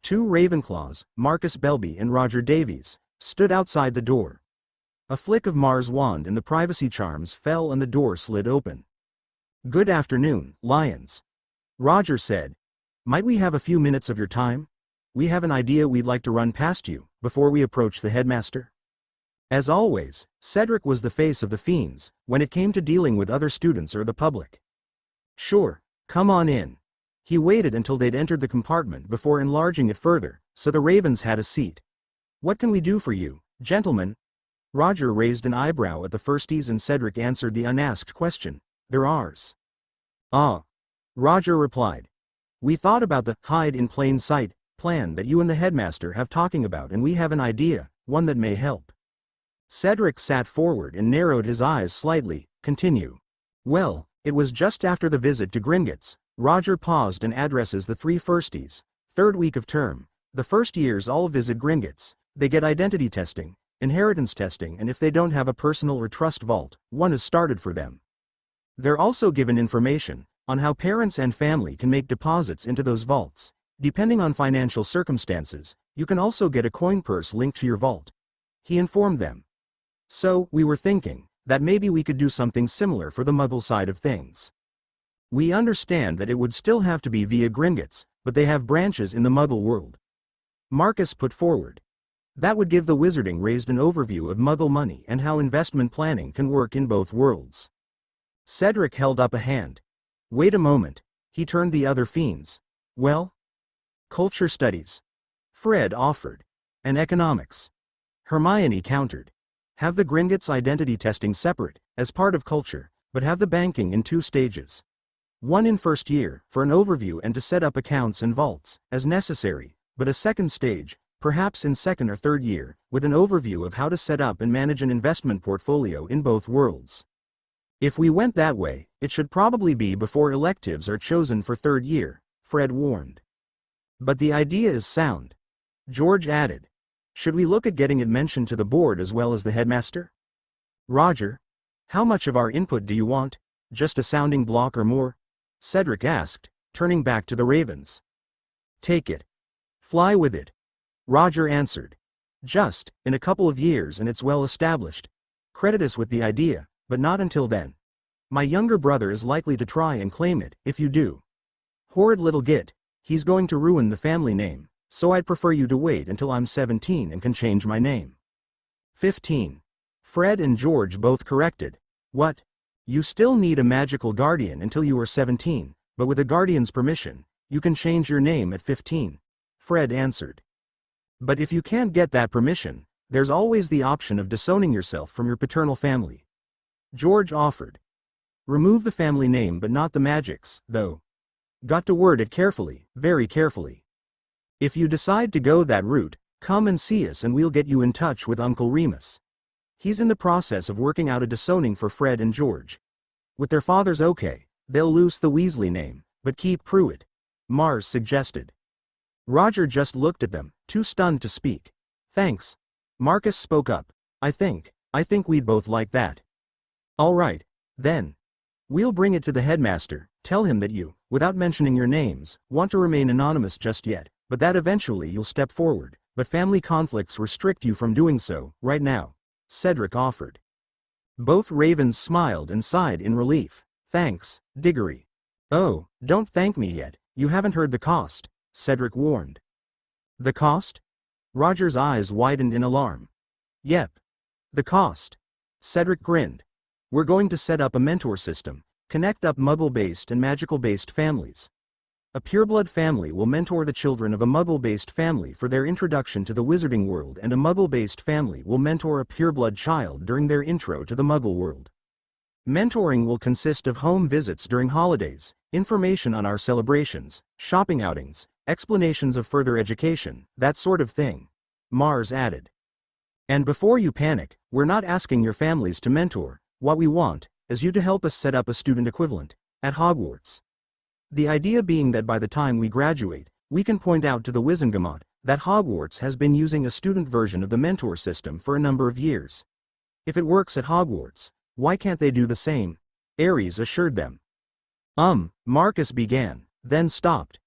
2 Ravenclaws, Marcus Belby and Roger Davies, stood outside the door. A flick of Mars' wand and the privacy charms fell and the door slid open. "Good afternoon, Lions," Roger said. "Might we have a few minutes of your time? We have an idea we'd like to run past you, before we approach the headmaster." As always, Cedric was the face of the Fiends, when it came to dealing with other students or the public. "Sure, come on in." He waited until they'd entered the compartment before enlarging it further, so the Ravens had a seat. "What can we do for you, gentlemen?" Roger raised an eyebrow at the firsties and Cedric answered the unasked question. "They're ours." "Ah," Roger replied. "We thought about the hide in plain sight plan that you and the headmaster have talking about, and we have an idea, one that may help." Cedric sat forward and narrowed his eyes slightly. "Continue." "Well, it was just after the visit to Gringotts." Roger paused and addresses the 3 firsties. "Third week of term. The first years all visit Gringotts. They get identity testing, inheritance testing, and if they don't have a personal or trust vault, one is started for them. They're also given information on how parents and family can make deposits into those vaults. Depending on financial circumstances, you can also get a coin purse linked to your vault," he informed them. "So, we were thinking that maybe we could do something similar for the Muggle side of things. We understand that it would still have to be via Gringotts, but they have branches in the Muggle world." Marcus put forward. "That would give the Wizarding raised an overview of Muggle money and how investment planning can work in both worlds." Cedric held up a hand. "Wait a moment." He turned the other Fiends. "Well? Culture studies," Fred offered. "And economics," Hermione countered. "Have the Gringotts identity testing separate, as part of culture, but have the banking in 2 stages. One in first year, for an overview and to set up accounts and vaults, as necessary, but a second stage, perhaps in second or third year, with an overview of how to set up and manage an investment portfolio in both worlds. If we went that way, it should probably be before electives are chosen for third year," Fred warned. "But the idea is sound," George added. "Should we look at getting it mentioned to the board as well as the headmaster?" "Roger, how much of our input do you want? Just a sounding block or more?" Cedric asked, turning back to the Ravens. "Take it. Fly with it," Roger answered. "Just, in a couple of years and it's well established. Credit us with the idea, but not until then. My younger brother is likely to try and claim it, if you do. Horrid little git, he's going to ruin the family name, so I'd prefer you to wait until I'm 17 and can change my name." 15. Fred and George both corrected. "What? You still need a magical guardian until you are 17, but with a guardian's permission, you can change your name at 15, Fred answered. "But if you can't get that permission, there's always the option of disowning yourself from your paternal family," George offered. "Remove the family name but not the magics, though. Got to word it carefully, very carefully. If you decide to go that route, come and see us and we'll get you in touch with Uncle Remus." He's in the process of working out a desoning for Fred and George. With their father's okay, they'll lose the Weasley name, but keep Pruitt. Mars suggested. Roger just looked at them, too stunned to speak. Thanks. Marcus spoke up. I think we'd both like that. All right, then. We'll bring it to the headmaster, tell him that you, without mentioning your names, want to remain anonymous just yet, but that eventually you'll step forward, but family conflicts restrict you from doing so, right now. Cedric offered. Both Ravens smiled and sighed in relief. Thanks, Diggory. Oh, don't thank me yet, you haven't heard the cost, Cedric warned. The cost? Roger's eyes widened in alarm. Yep. The cost. Cedric grinned. We're going to set up a mentor system, connect up Muggle-based and magical-based families. A pureblood family will mentor the children of a Muggle-based family for their introduction to the wizarding world, and a Muggle-based family will mentor a pureblood child during their intro to the Muggle world. Mentoring will consist of home visits during holidays, information on our celebrations, shopping outings, explanations of further education, that sort of thing. Mars added. And before you panic, we're not asking your families to mentor. What we want is you to help us set up a student equivalent at Hogwarts. The idea being that by the time we graduate, we can point out to the Wizengamot that Hogwarts has been using a student version of the mentor system for a number of years. If it works at Hogwarts, why can't they do the same? Ares assured them. Marcus began, then stopped.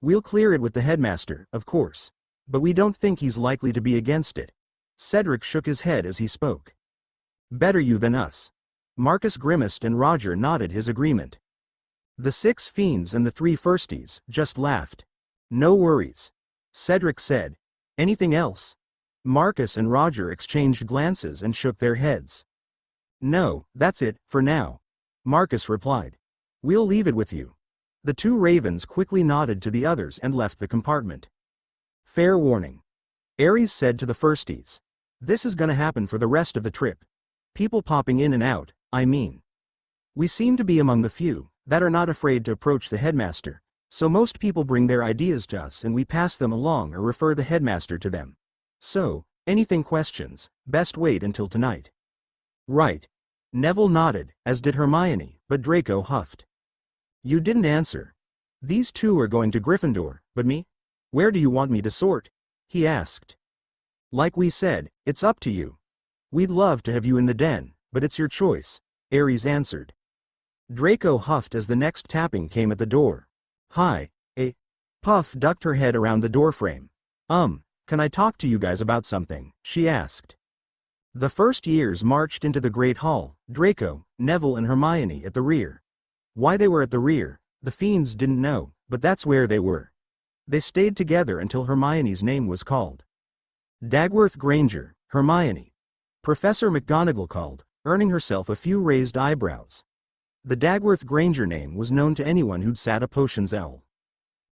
We'll clear it with the headmaster, of course. But we don't think he's likely to be against it. Cedric shook his head as he spoke. Better you than us. Marcus grimaced and Roger nodded his agreement. The 6 fiends and the 3 firsties just laughed. No worries. Cedric said. Anything else? Marcus and Roger exchanged glances and shook their heads. No, that's it, for now. Marcus replied. We'll leave it with you. The 2 ravens quickly nodded to the others and left the compartment. Fair warning. Ares said to the firsties. This is gonna happen for the rest of the trip. People popping in and out, I mean. We seem to be among the few that are not afraid to approach the headmaster, so most people bring their ideas to us and we pass them along or refer the headmaster to them. So, anything questions, best wait until tonight. Right. Neville nodded, as did Hermione, but Draco huffed. You didn't answer. These 2 are going to Gryffindor, but me? Where do you want me to sort? He asked. Like we said, it's up to you. We'd love to have you in the den, but it's your choice, Ares answered. Draco huffed as the next tapping came at the door. Hi, Puff ducked her head around the doorframe. Can I talk to you guys about something? She asked. The first years marched into the Great Hall, Draco, Neville and Hermione at the rear. Why they were at the rear, the fiends didn't know, but that's where they were. They stayed together until Hermione's name was called. Dagworth Granger, Hermione. Professor McGonagall called, earning herself a few raised eyebrows. The Dagworth Granger name was known to anyone who'd sat a potions L.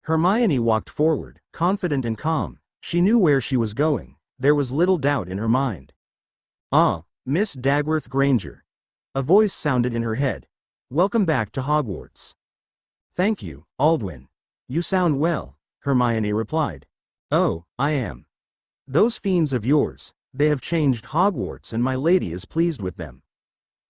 Hermione walked forward, confident and calm. She knew where she was going. There was little doubt in her mind. Ah, Miss Dagworth Granger. A voice sounded in her head. Welcome back to Hogwarts. Thank you, Aldwin. You sound well, Hermione replied. Oh, I am. Those fiends of yours, they have changed Hogwarts and my lady is pleased with them.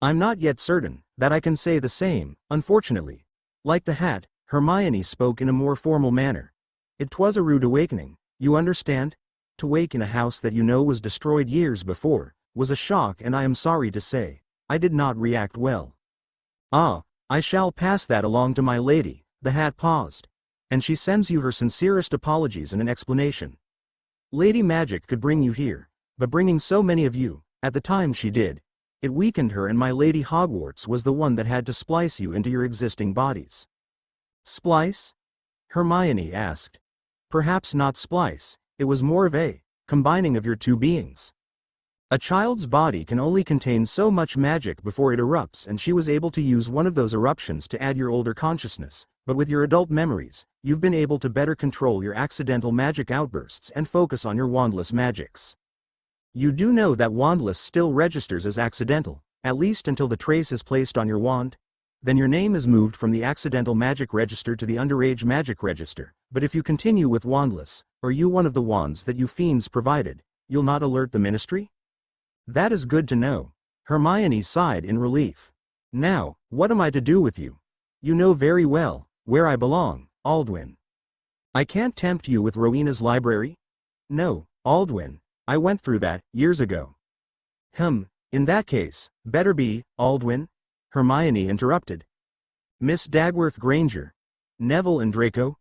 I'm not yet certain that I can say the same, unfortunately. Like the hat, Hermione spoke in a more formal manner. It was a rude awakening, you understand? To wake in a house that you know was destroyed years before, was a shock, and I am sorry to say, I did not react well. Ah, I shall pass that along to my lady, the hat paused. And she sends you her sincerest apologies and an explanation. Lady Magic could bring you here, but bringing so many of you, at the time she did, it weakened her, and my Lady Hogwarts was the one that had to splice you into your existing bodies. Splice? Hermione asked. Perhaps not splice, it was more of a combining of your 2 beings. A child's body can only contain so much magic before it erupts, and she was able to use one of those eruptions to add your older consciousness, but with your adult memories, you've been able to better control your accidental magic outbursts and focus on your wandless magics. You do know that wandless still registers as accidental, at least until the trace is placed on your wand? Then your name is moved from the accidental magic register to the underage magic register, but if you continue with wandless, or you one of the wands that you fiends provided, you'll not alert the ministry? That is good to know. Hermione sighed in relief. Now, what am I to do with you? You know very well where I belong, Aldwin. I can't tempt you with Rowena's library? No, Aldwin, I went through that years ago. In that case, better be, Aldwin? Hermione interrupted. Miss Dagworth Granger, Neville and Draco?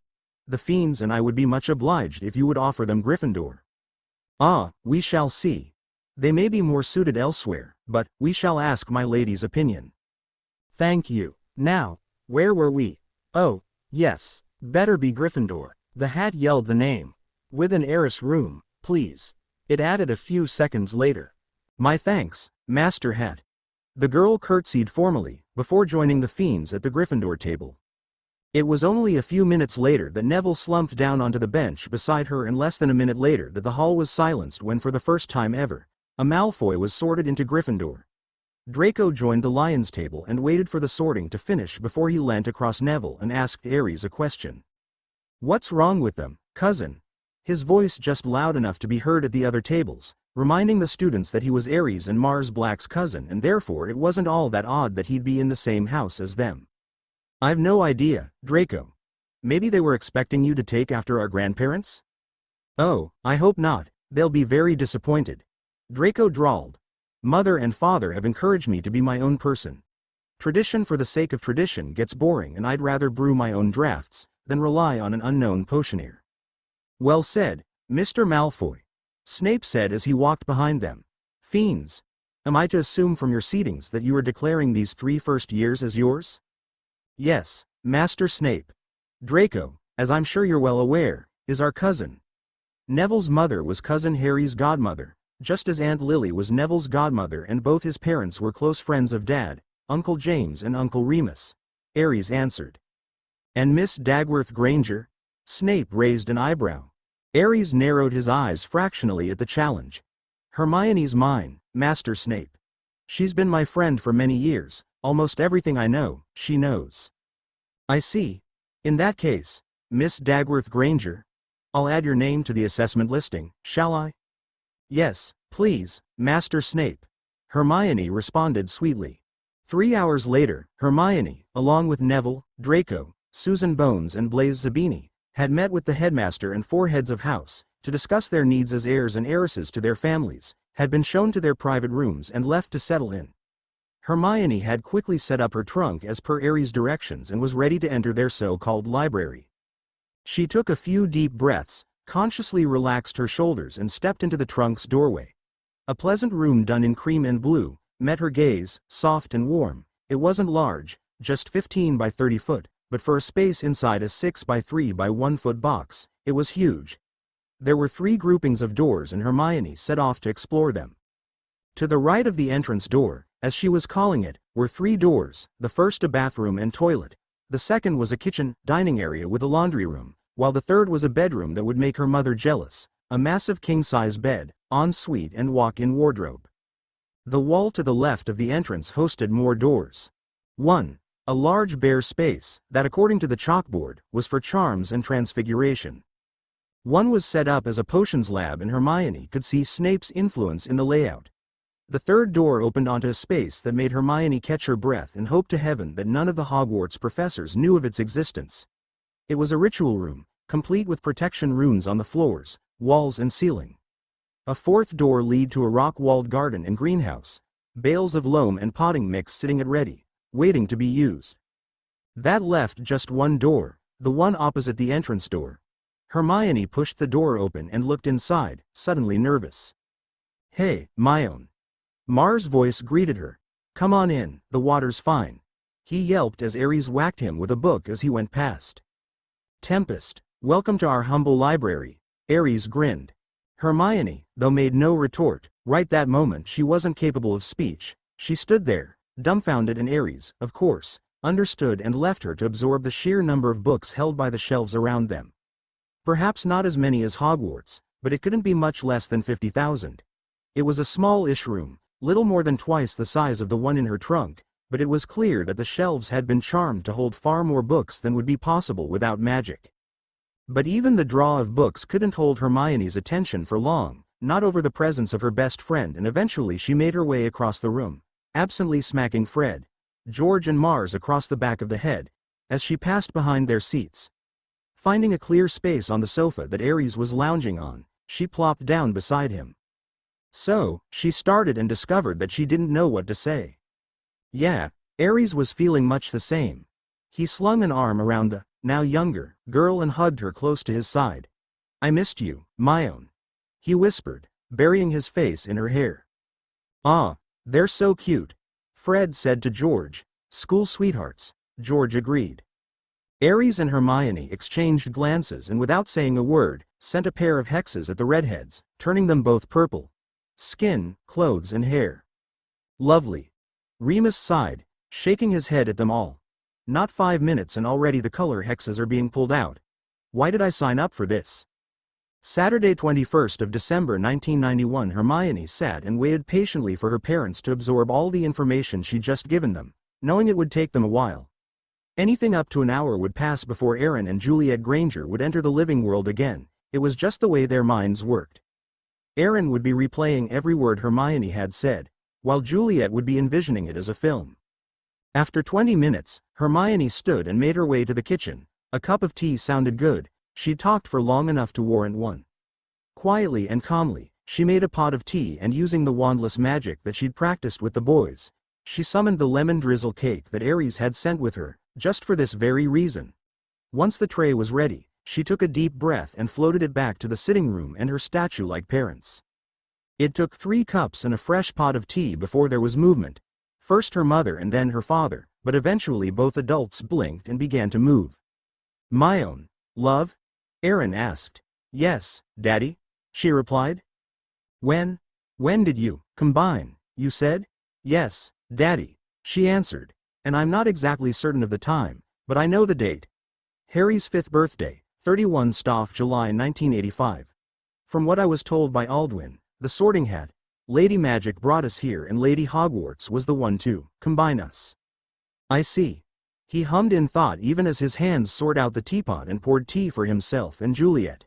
The fiends and I would be much obliged if you would offer them Gryffindor. Ah, we shall see. They may be more suited elsewhere, but we shall ask my lady's opinion. Thank you. Now, where were we? Oh, yes, better be Gryffindor. The hat yelled the name. With an heiress room, please. It added a few seconds later. My thanks, Master Hat. The girl curtsied formally, before joining the fiends at the Gryffindor table. It was only a few minutes later that Neville slumped down onto the bench beside her, and less than a minute later that the hall was silenced when for the first time ever, a Malfoy was sorted into Gryffindor. Draco joined the Lions table and waited for the sorting to finish before he leant across Neville and asked Aries a question. What's wrong with them, cousin? His voice just loud enough to be heard at the other tables, reminding the students that he was Aries and Mars Black's cousin, and therefore it wasn't all that odd that he'd be in the same house as them. I've no idea, Draco. Maybe they were expecting you to take after our grandparents? Oh, I hope not, they'll be very disappointed. Draco drawled. Mother and father have encouraged me to be my own person. Tradition for the sake of tradition gets boring, and I'd rather brew my own drafts than rely on an unknown potioneer. Well said, Mr. Malfoy. Snape said as he walked behind them. Fiends. Am I to assume from your seatings that you are declaring these 3 first years as yours? Yes, Master Snape. Draco, as I'm sure you're well aware, is our cousin. Neville's mother was Cousin Harry's godmother, just as Aunt Lily was Neville's godmother, and both his parents were close friends of Dad, Uncle James and Uncle Remus. Aries answered. And Miss Dagworth Granger? Snape raised an eyebrow. Aries narrowed his eyes fractionally at the challenge. Hermione's mine, Master Snape. She's been my friend for many years, almost everything I know, she knows. I see. In that case, Miss Dagworth Granger, I'll add your name to the assessment listing, shall I? Yes, please, Master Snape. Hermione responded sweetly. 3 hours later, Hermione, along with Neville, Draco, Susan Bones and Blaise Zabini, had met with the headmaster and 4 heads of house, to discuss their needs as heirs and heiresses to their families, had been shown to their private rooms and left to settle in. Hermione had quickly set up her trunk as per Aries' directions and was ready to enter their so-called library. She took a few deep breaths, consciously relaxed her shoulders and stepped into the trunk's doorway. A pleasant room done in cream and blue met her gaze, soft and warm. It wasn't large, just 15 by 30 foot, but for a space inside a 6 by 3 by 1 foot box, it was huge. There were 3 groupings of doors and Hermione set off to explore them. To the right of the entrance door, as she was calling it, were 3 doors, the first a bathroom and toilet, the second was a kitchen, dining area with a laundry room, while the third was a bedroom that would make her mother jealous, a massive king-size bed, ensuite and walk-in wardrobe. The wall to the left of the entrance hosted more doors. 1. A large bare space, that according to the chalkboard, was for charms and transfiguration. One was set up as a potions lab and Hermione could see Snape's influence in the layout. The third door opened onto a space that made Hermione catch her breath and hope to heaven that none of the Hogwarts professors knew of its existence. It was a ritual room, complete with protection runes on the floors, walls and ceiling. A fourth door led to a rock-walled garden and greenhouse, bales of loam and potting mix sitting at ready, waiting to be used. That left just one door, the one opposite the entrance door. Hermione pushed the door open and looked inside, suddenly nervous. Hey, Myone. Mars' voice greeted her. Come on in, the water's fine. He yelped as Aries whacked him with a book as he went past. Tempest, welcome to our humble library, Aries grinned. Hermione, though made no retort, right that moment she wasn't capable of speech. She stood there, dumbfounded, and Aries, of course, understood and left her to absorb the sheer number of books held by the shelves around them. Perhaps not as many as Hogwarts, but it couldn't be much less than 50,000. It was a small-ish room, little more than twice the size of the one in her trunk, but it was clear that the shelves had been charmed to hold far more books than would be possible without magic. But even the draw of books couldn't hold Hermione's attention for long. not over the presence of her best friend, and eventually she made her way across the room, absently smacking Fred, George and Mars across the back of the head, as she passed behind their seats. Finding a clear space on the sofa that Ares was lounging on, she plopped down beside him. So, she started and discovered that she didn't know what to say. Yeah, Ares was feeling much the same. He slung an arm around the, now younger, girl and hugged her close to his side. "I missed you, my own," he whispered, burying his face in her hair. "Ah, they're so cute," Fred said to George. "School sweethearts," George agreed. Ares and Hermione exchanged glances and without saying a word, sent a pair of hexes at the redheads, turning them both purple. Skin, clothes and hair. "Lovely." Remus sighed, shaking his head at them all. "Not 5 minutes and already the color hexes are being pulled out. Why did I sign up for this?" Saturday, 21st of December 1991. Hermione sat and waited patiently for her parents to absorb all the information she'd just given them, knowing it would take them a while. Anything up to an hour would pass before Aaron and Juliet Granger would enter the living world again. It was just the way their minds worked. Aaron would be replaying every word Hermione had said, while Juliet would be envisioning it as a film. After 20 minutes, Hermione stood and made her way to the kitchen. A cup of tea sounded good. She'd talked for long enough to warrant one. Quietly and calmly, she made a pot of tea and using the wandless magic that she'd practiced with the boys, she summoned the lemon drizzle cake that Ares had sent with her, just for this very reason. Once the tray was ready, she took a deep breath and floated it back to the sitting room and her statue-like parents. It took 3 cups and a fresh pot of tea before there was movement. First her mother and then her father, but eventually both adults blinked and began to move. "My own, love?" Aaron asked. "Yes, Daddy," she replied. When did you combine, you said?" "Yes, Daddy," she answered, "and I'm not exactly certain of the time, but I know the date. Harry's 5th birthday, 31 Staff July 1985. From what I was told by Aldwin, the Sorting Hat, Lady Magic brought us here and Lady Hogwarts was the one to combine us." "I see." He hummed in thought even as his hands sorted out the teapot and poured tea for himself and Juliet.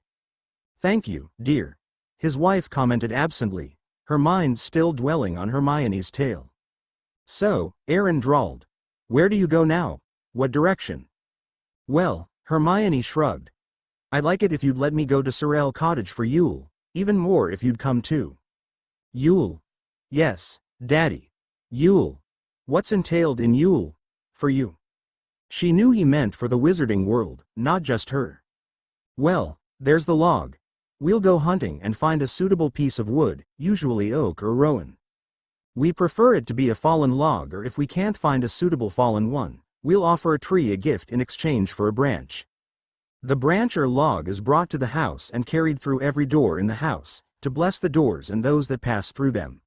"Thank you, dear," his wife commented absently, her mind still dwelling on Hermione's tale. "So," Aaron drawled, "where do you go now? What direction?" "Well," Hermione shrugged. "I'd like it if you'd let me go to Sorrel Cottage for Yule, even more if you'd come too." "Yule?" "Yes, Daddy. Yule. What's entailed in Yule? For you?" She knew he meant for the wizarding world, not just her. "Well, there's the log. We'll go hunting and find a suitable piece of wood, usually oak or rowan. We prefer it to be a fallen log, or if we can't find a suitable fallen one, we'll offer a tree a gift in exchange for a branch. The branch or log is brought to the house and carried through every door in the house, to bless the doors and those that pass through them.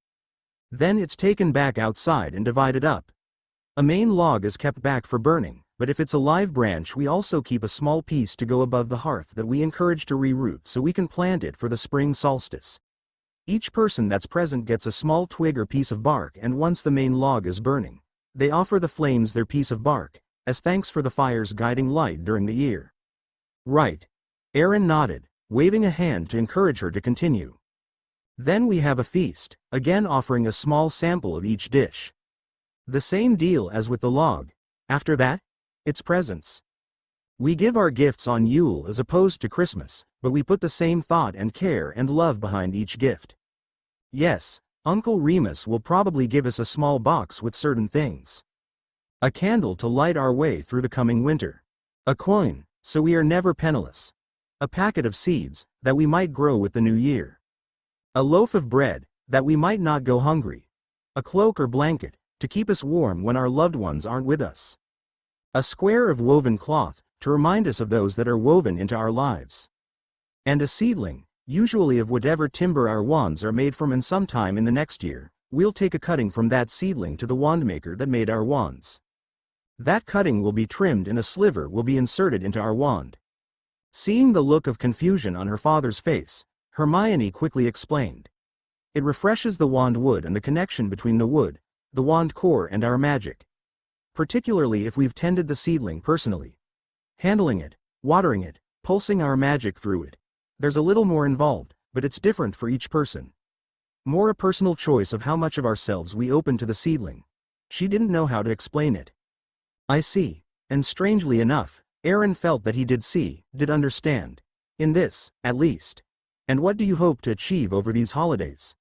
Then it's taken back outside and divided up. A main log is kept back for burning, but if it's a live branch we also keep a small piece to go above the hearth that we encourage to reroot so we can plant it for the spring solstice. Each person that's present gets a small twig or piece of bark, and once the main log is burning, they offer the flames their piece of bark, as thanks for the fire's guiding light during the year." "Right." Aaron nodded, waving a hand to encourage her to continue. "Then we have a feast, again offering a small sample of each dish. The same deal as with the log. After that, it's presents. We give our gifts on Yule as opposed to Christmas, but we put the same thought and care and love behind each gift. Yes, Uncle Remus will probably give us a small box with certain things. A candle to light our way through the coming winter. A coin, so we are never penniless. A packet of seeds, that we might grow with the new year. A loaf of bread, that we might not go hungry. A cloak or blanket, to keep us warm when our loved ones aren't with us. A square of woven cloth, to remind us of those that are woven into our lives. And a seedling, usually of whatever timber our wands are made from, and sometime in the next year, we'll take a cutting from that seedling to the wandmaker that made our wands. That cutting will be trimmed and a sliver will be inserted into our wand." Seeing the look of confusion on her father's face, Hermione quickly explained. "It refreshes the wand wood and the connection between the wood, the wand core and our magic. Particularly if we've tended the seedling personally. Handling it, watering it, pulsing our magic through it. There's a little more involved, but it's different for each person. More a personal choice of how much of ourselves we open to the seedling. She didn't know how to explain it. I see. And strangely enough, Aaron felt that he did understand. In this, at least. And what do you hope to achieve over these holidays?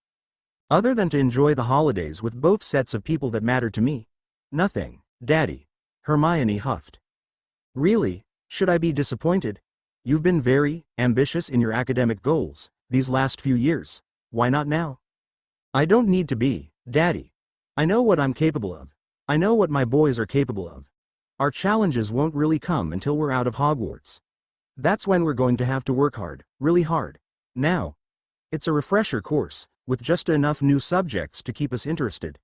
Other than to enjoy the holidays with both sets of people that matter to me? Nothing, Daddy. Hermione huffed. Really? Should I be disappointed? You've been very ambitious in your academic goals these last few years. Why not now? I don't need to be, Daddy. I know what I'm capable of. I know what my boys are capable of. Our challenges won't really come until we're out of Hogwarts. That's when we're going to have to work hard, really hard. Now. It's a refresher course, with just enough new subjects to keep us interested.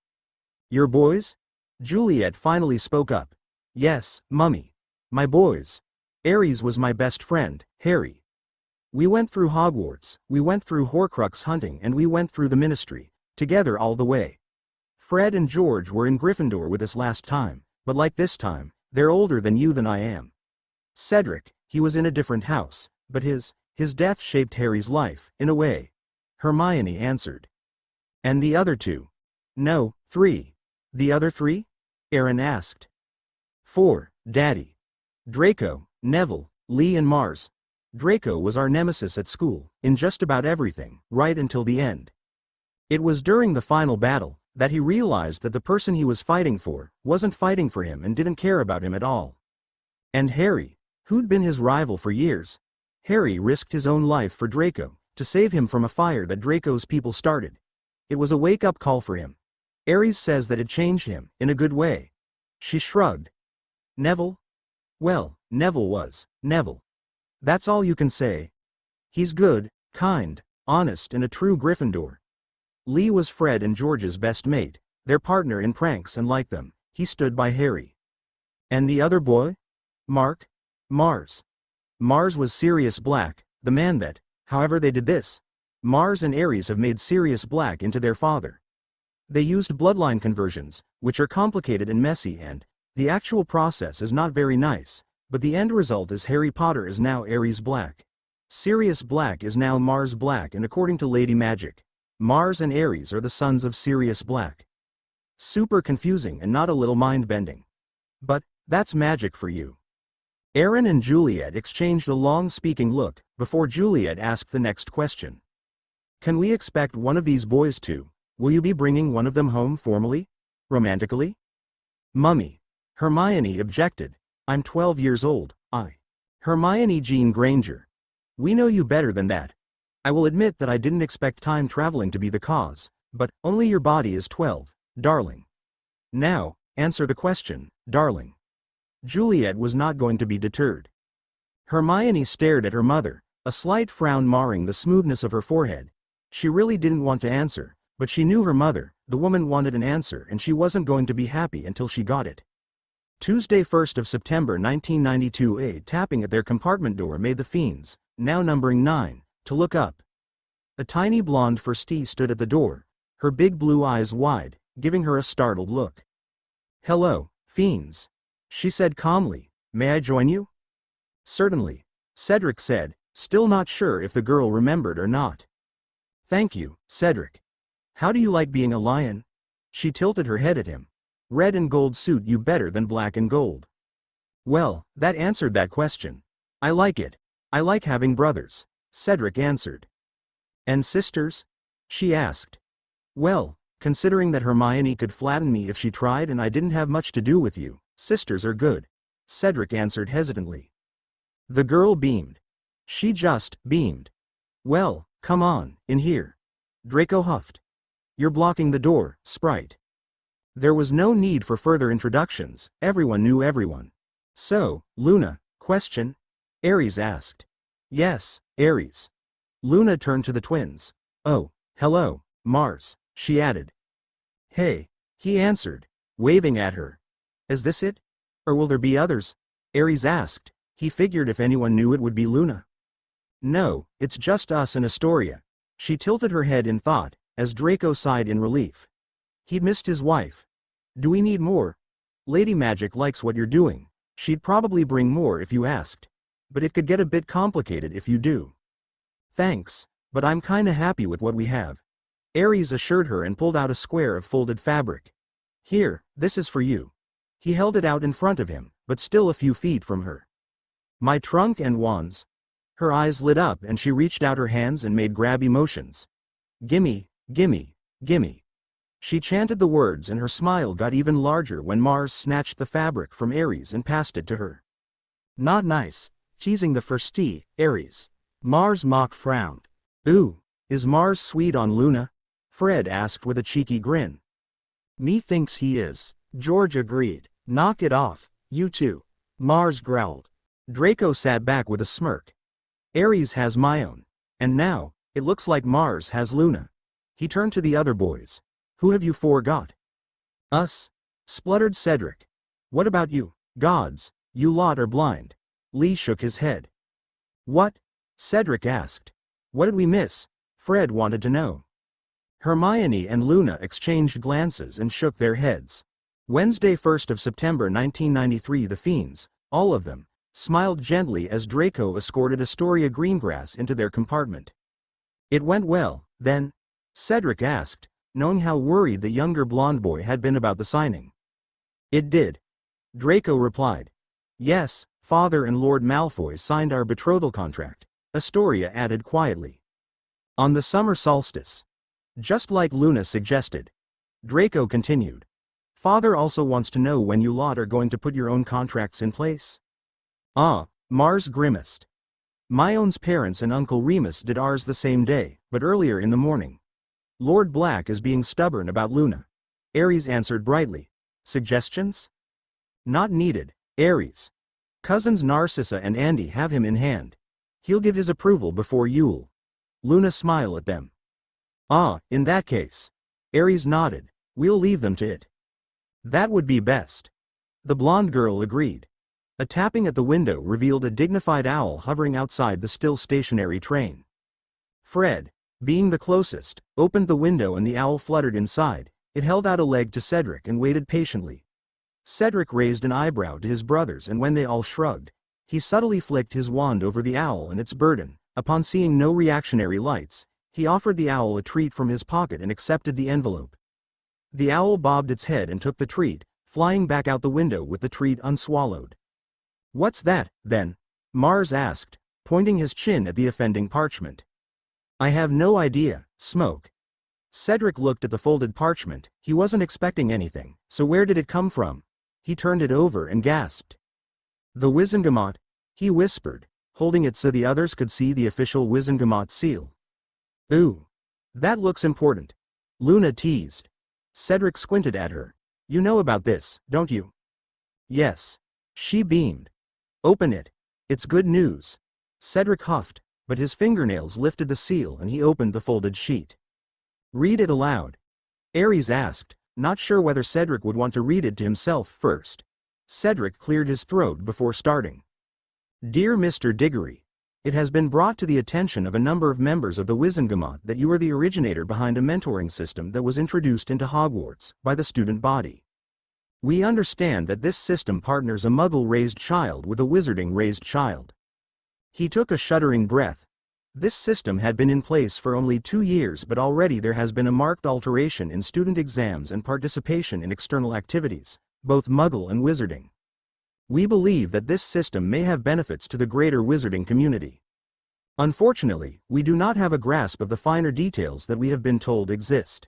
Your boys? Juliet finally spoke up. Yes, Mummy. My boys. Aries was my best friend, Harry. We went through Hogwarts, we went through Horcrux hunting, and we went through the Ministry, together all the way. Fred and George were in Gryffindor with us last time, but like this time, they're older than you than I am. Cedric, he was in a different house, but his death shaped Harry's life, in a way. Hermione answered. And the other two? No, 3. The other 3? Aaron asked. 4, Daddy. Draco, Neville, Lee and Mars. Draco was our nemesis at school, in just about everything, right until the end. It was during the final battle that he realized that the person he was fighting for wasn't fighting for him and didn't care about him at all. And Harry, who'd been his rival for years. Harry risked his own life for Draco, to save him from a fire that Draco's people started. It was a wake-up call for him. Aries says that it changed him, in a good way. She shrugged. Neville? Well, Neville was Neville. That's all you can say. He's good, kind, honest and a true Gryffindor. Lee was Fred and George's best mate, their partner in pranks, and like them, he stood by Harry. And the other boy? Mark? Mars. Mars was Sirius Black, the man that, however they did this, Mars and Aries have made Sirius Black into their father. They used bloodline conversions, which are complicated and messy, and the actual process is not very nice, but the end result is Harry Potter is now Aries Black. Sirius Black is now Mars Black, and according to Lady Magic, Mars and Aries are the sons of Sirius Black. Super confusing and not a little mind-bending. But that's magic for you. Aaron and Juliet exchanged a long speaking look before Juliet asked the next question. Can we expect one of these boys to? Will you be bringing one of them home formally? Romantically? Mummy. Hermione objected. I'm 12 years old, Hermione Jean Granger. We know you better than that. I will admit that I didn't expect time traveling to be the cause, but only your body is 12, darling. Now, answer the question, darling. Juliet was not going to be deterred. Hermione stared at her mother, a slight frown marring the smoothness of her forehead. She really didn't want to answer, but she knew her mother, the woman, wanted an answer, and she wasn't going to be happy until she got it. Tuesday, 1st of September 1992. A tapping at their compartment door made the fiends, now numbering 9, to look up. A tiny blonde Firstie stood at the door, her big blue eyes wide, giving her a startled look. Hello, fiends. She said calmly, may I join you? Certainly, Cedric said, still not sure if the girl remembered or not. Thank you, Cedric. How do you like being a lion? She tilted her head at him. Red and gold suit you better than black and gold. Well, that answered that question. I like it. I like having brothers, Cedric answered. And sisters? She asked. Well, considering that Hermione could flatten me if she tried and I didn't have much to do with you, sisters are good, Cedric answered hesitantly. The girl beamed. She just beamed. Well, come on, in here. Draco huffed. You're blocking the door, Sprite. There was no need for further introductions, everyone knew everyone. So, Luna, question? Aries asked. Yes, Aries. Luna turned to the twins. Oh, hello, Mars, she added. Hey, he answered, waving at her. Is this it? Or will there be others? Aries asked. He figured if anyone knew it would be Luna. No, it's just us and Astoria. She tilted her head in thought, as Draco sighed in relief. He'd missed his wife. Do we need more? Lady Magic likes what you're doing. She'd probably bring more if you asked. But it could get a bit complicated if you do. Thanks, but I'm kinda happy with what we have. Ares assured her and pulled out a square of folded fabric. Here, this is for you. He held it out in front of him, but still a few feet from her. My trunk and wands. Her eyes lit up and she reached out her hands and made grabby motions. Gimme, gimme, gimme. She chanted the words and her smile got even larger when Mars snatched the fabric from Ares and passed it to her. Not nice, teasing the firstie, Ares. Mars mock frowned. Ooh, is Mars sweet on Luna? Fred asked with a cheeky grin. Me thinks he is, George agreed. Knock it off, you two. Mars growled. Draco sat back with a smirk. Ares has Myone. And now, it looks like Mars has Luna. He turned to the other boys. Who have you four got? Us, spluttered Cedric. What about you? Gods, you lot are blind. Lee shook his head. What? Cedric asked. What did we miss? Fred wanted to know. Hermione and Luna exchanged glances and shook their heads. Wednesday, 1st of September 1993. The Fiends, all of them, smiled gently as Draco escorted Astoria Greengrass into their compartment. It went well, then? Cedric asked, knowing how worried the younger blonde boy had been about the signing. It did. Draco replied. Yes, Father and Lord Malfoy signed our betrothal contract, Astoria added quietly. On the summer solstice. Just like Luna suggested. Draco continued. Father also wants to know when you lot are going to put your own contracts in place. Ah, Mars grimaced. Myone's parents and Uncle Remus did ours the same day, but earlier in the morning. Lord Black is being stubborn about Luna. Ares answered brightly. Suggestions? Not needed, Ares. Cousins Narcissa and Andy have him in hand. He'll give his approval before Yule. Luna smiled at them. Ah, in that case. Ares nodded. We'll leave them to it. That would be best. The blonde girl agreed. A tapping at the window revealed a dignified owl hovering outside the still stationary train. Fred, being the closest, opened the window and the owl fluttered inside. It held out a leg to Cedric and waited patiently. Cedric raised an eyebrow to his brothers and when they all shrugged, he subtly flicked his wand over the owl and its burden. Upon seeing no reactionary lights, he offered the owl a treat from his pocket and accepted the envelope. The owl bobbed its head and took the treat, flying back out the window with the treat unswallowed. What's that, then? Mars asked, pointing his chin at the offending parchment. I have no idea, Smoke. Cedric looked at the folded parchment. He wasn't expecting anything, so where did it come from? He turned it over and gasped. The Wizengamot, he whispered, holding it so the others could see the official Wizengamot seal. Ooh. That looks important. Luna teased. Cedric squinted at her. You know about this, don't you? Yes. She beamed. Open it. It's good news. Cedric huffed, but his fingernails lifted the seal and he opened the folded sheet. Read it aloud. Ares asked, not sure whether Cedric would want to read it to himself first. Cedric cleared his throat before starting. Dear Mr. Diggory, it has been brought to the attention of a number of members of the Wizengamot that you are the originator behind a mentoring system that was introduced into Hogwarts by the student body. We understand that this system partners a Muggle-raised child with a Wizarding-raised child. He took a shuddering breath. This system had been in place for only 2 years, but already there has been a marked alteration in student exams and participation in external activities, both Muggle and Wizarding. We believe that this system may have benefits to the greater Wizarding community. Unfortunately, we do not have a grasp of the finer details that we have been told exist.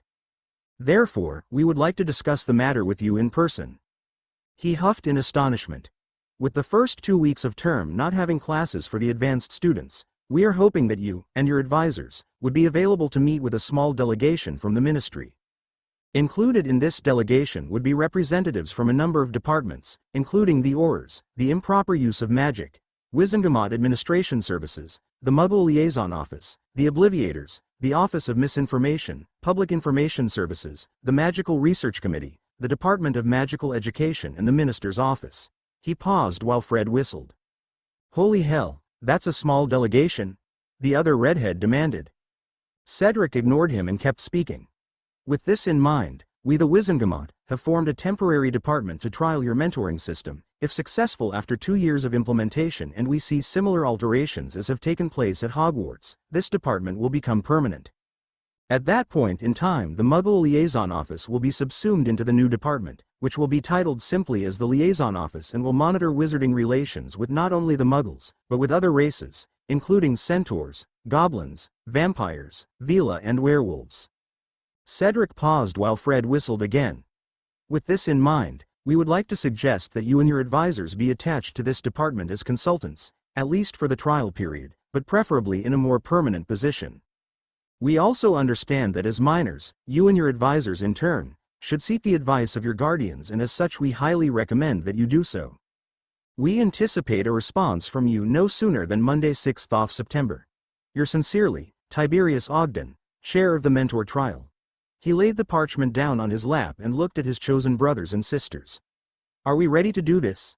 Therefore, we would like to discuss the matter with you in person. He huffed in astonishment. With the first 2 weeks of term not having classes for the advanced students, we are hoping that you, and your advisors, would be available to meet with a small delegation from the ministry. Included in this delegation would be representatives from a number of departments, including the Aurors, the Improper Use of Magic, Wizengamot Administration Services, the Muggle Liaison Office, the Obliviators, the Office of Misinformation, Public Information Services, the Magical Research Committee, the Department of Magical Education and the Minister's Office. He paused while Fred whistled. Holy hell, that's a small delegation, the other redhead demanded. Cedric ignored him and kept speaking. With this in mind, we the Wizengamot have formed a temporary department to trial your mentoring system, If successful after 2 years of implementation and we see similar alterations as have taken place at Hogwarts, this department will become permanent. At that point in time, the Muggle Liaison Office will be subsumed into the new department, which will be titled simply as the Liaison Office and will monitor wizarding relations with not only the Muggles, but with other races, including centaurs, goblins, vampires, Veela and werewolves. Cedric paused while Fred whistled again. With this in mind, we would like to suggest that you and your advisors be attached to this department as consultants, at least for the trial period, but preferably in a more permanent position. We also understand that as minors, you and your advisors in turn, should seek the advice of your guardians, and as such we highly recommend that you do so. We anticipate a response from you no sooner than Monday 6th of September. Yours sincerely, Tiberius Ogden, Chair of the Mentor Trial. He laid the parchment down on his lap and looked at his chosen brothers and sisters. Are we ready to do this?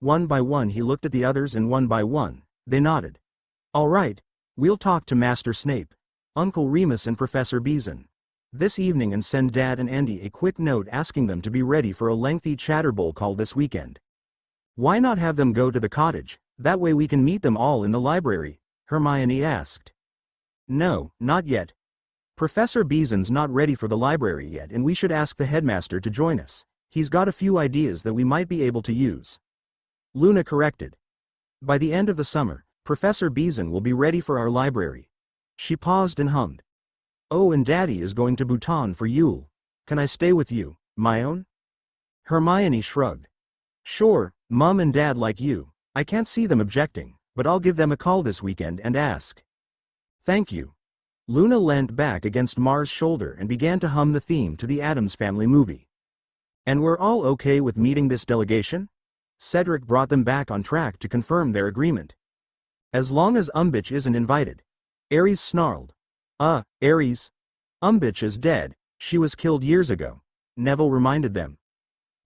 One by one he looked at the others, and one by one, they nodded. All right, we'll talk to Master Snape, Uncle Remus and Professor Beeson this evening, and send Dad and Andy a quick note asking them to be ready for a lengthy chatterbowl call this weekend. Why not have them go to the cottage, that way we can meet them all in the library? Hermione asked. No, not yet. Professor Beeson's not ready for the library yet, and we should ask the headmaster to join us. He's got a few ideas that we might be able to use. Luna corrected. By the end of the summer, Professor Beeson will be ready for our library. She paused and hummed. Oh, and Daddy is going to Bhutan for Yule. Can I stay with you, my own? Hermione shrugged. Sure, Mum and Dad like you. I can't see them objecting, but I'll give them a call this weekend and ask. Thank you. Luna leant back against Mars' shoulder and began to hum the theme to the Addams Family movie. And we're all okay with meeting this delegation? Cedric brought them back on track to confirm their agreement. As long as Umbridge isn't invited. Ares snarled. Ares. Umbridge is dead, she was killed years ago. Neville reminded them.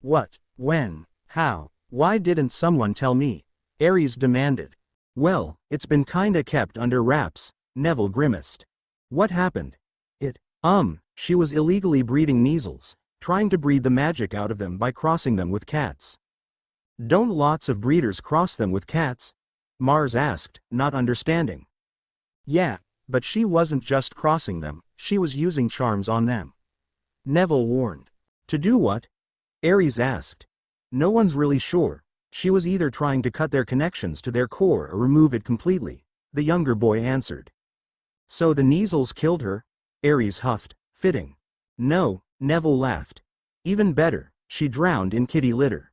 What, when, how, why didn't someone tell me? Ares demanded. Well, it's been kinda kept under wraps, Neville grimaced. What happened? She was illegally breeding measles, trying to breed the magic out of them by crossing them with cats. Don't lots of breeders cross them with cats? Mars asked, not understanding. Yeah, but she wasn't just crossing them, she was using charms on them. Neville warned. To do what? Ares asked. No one's really sure. She was either trying to cut their connections to their core or remove it completely, the younger boy answered. So the Kneazles killed her? Ares huffed. Fitting. No, Neville laughed. Even better, she drowned in kitty litter.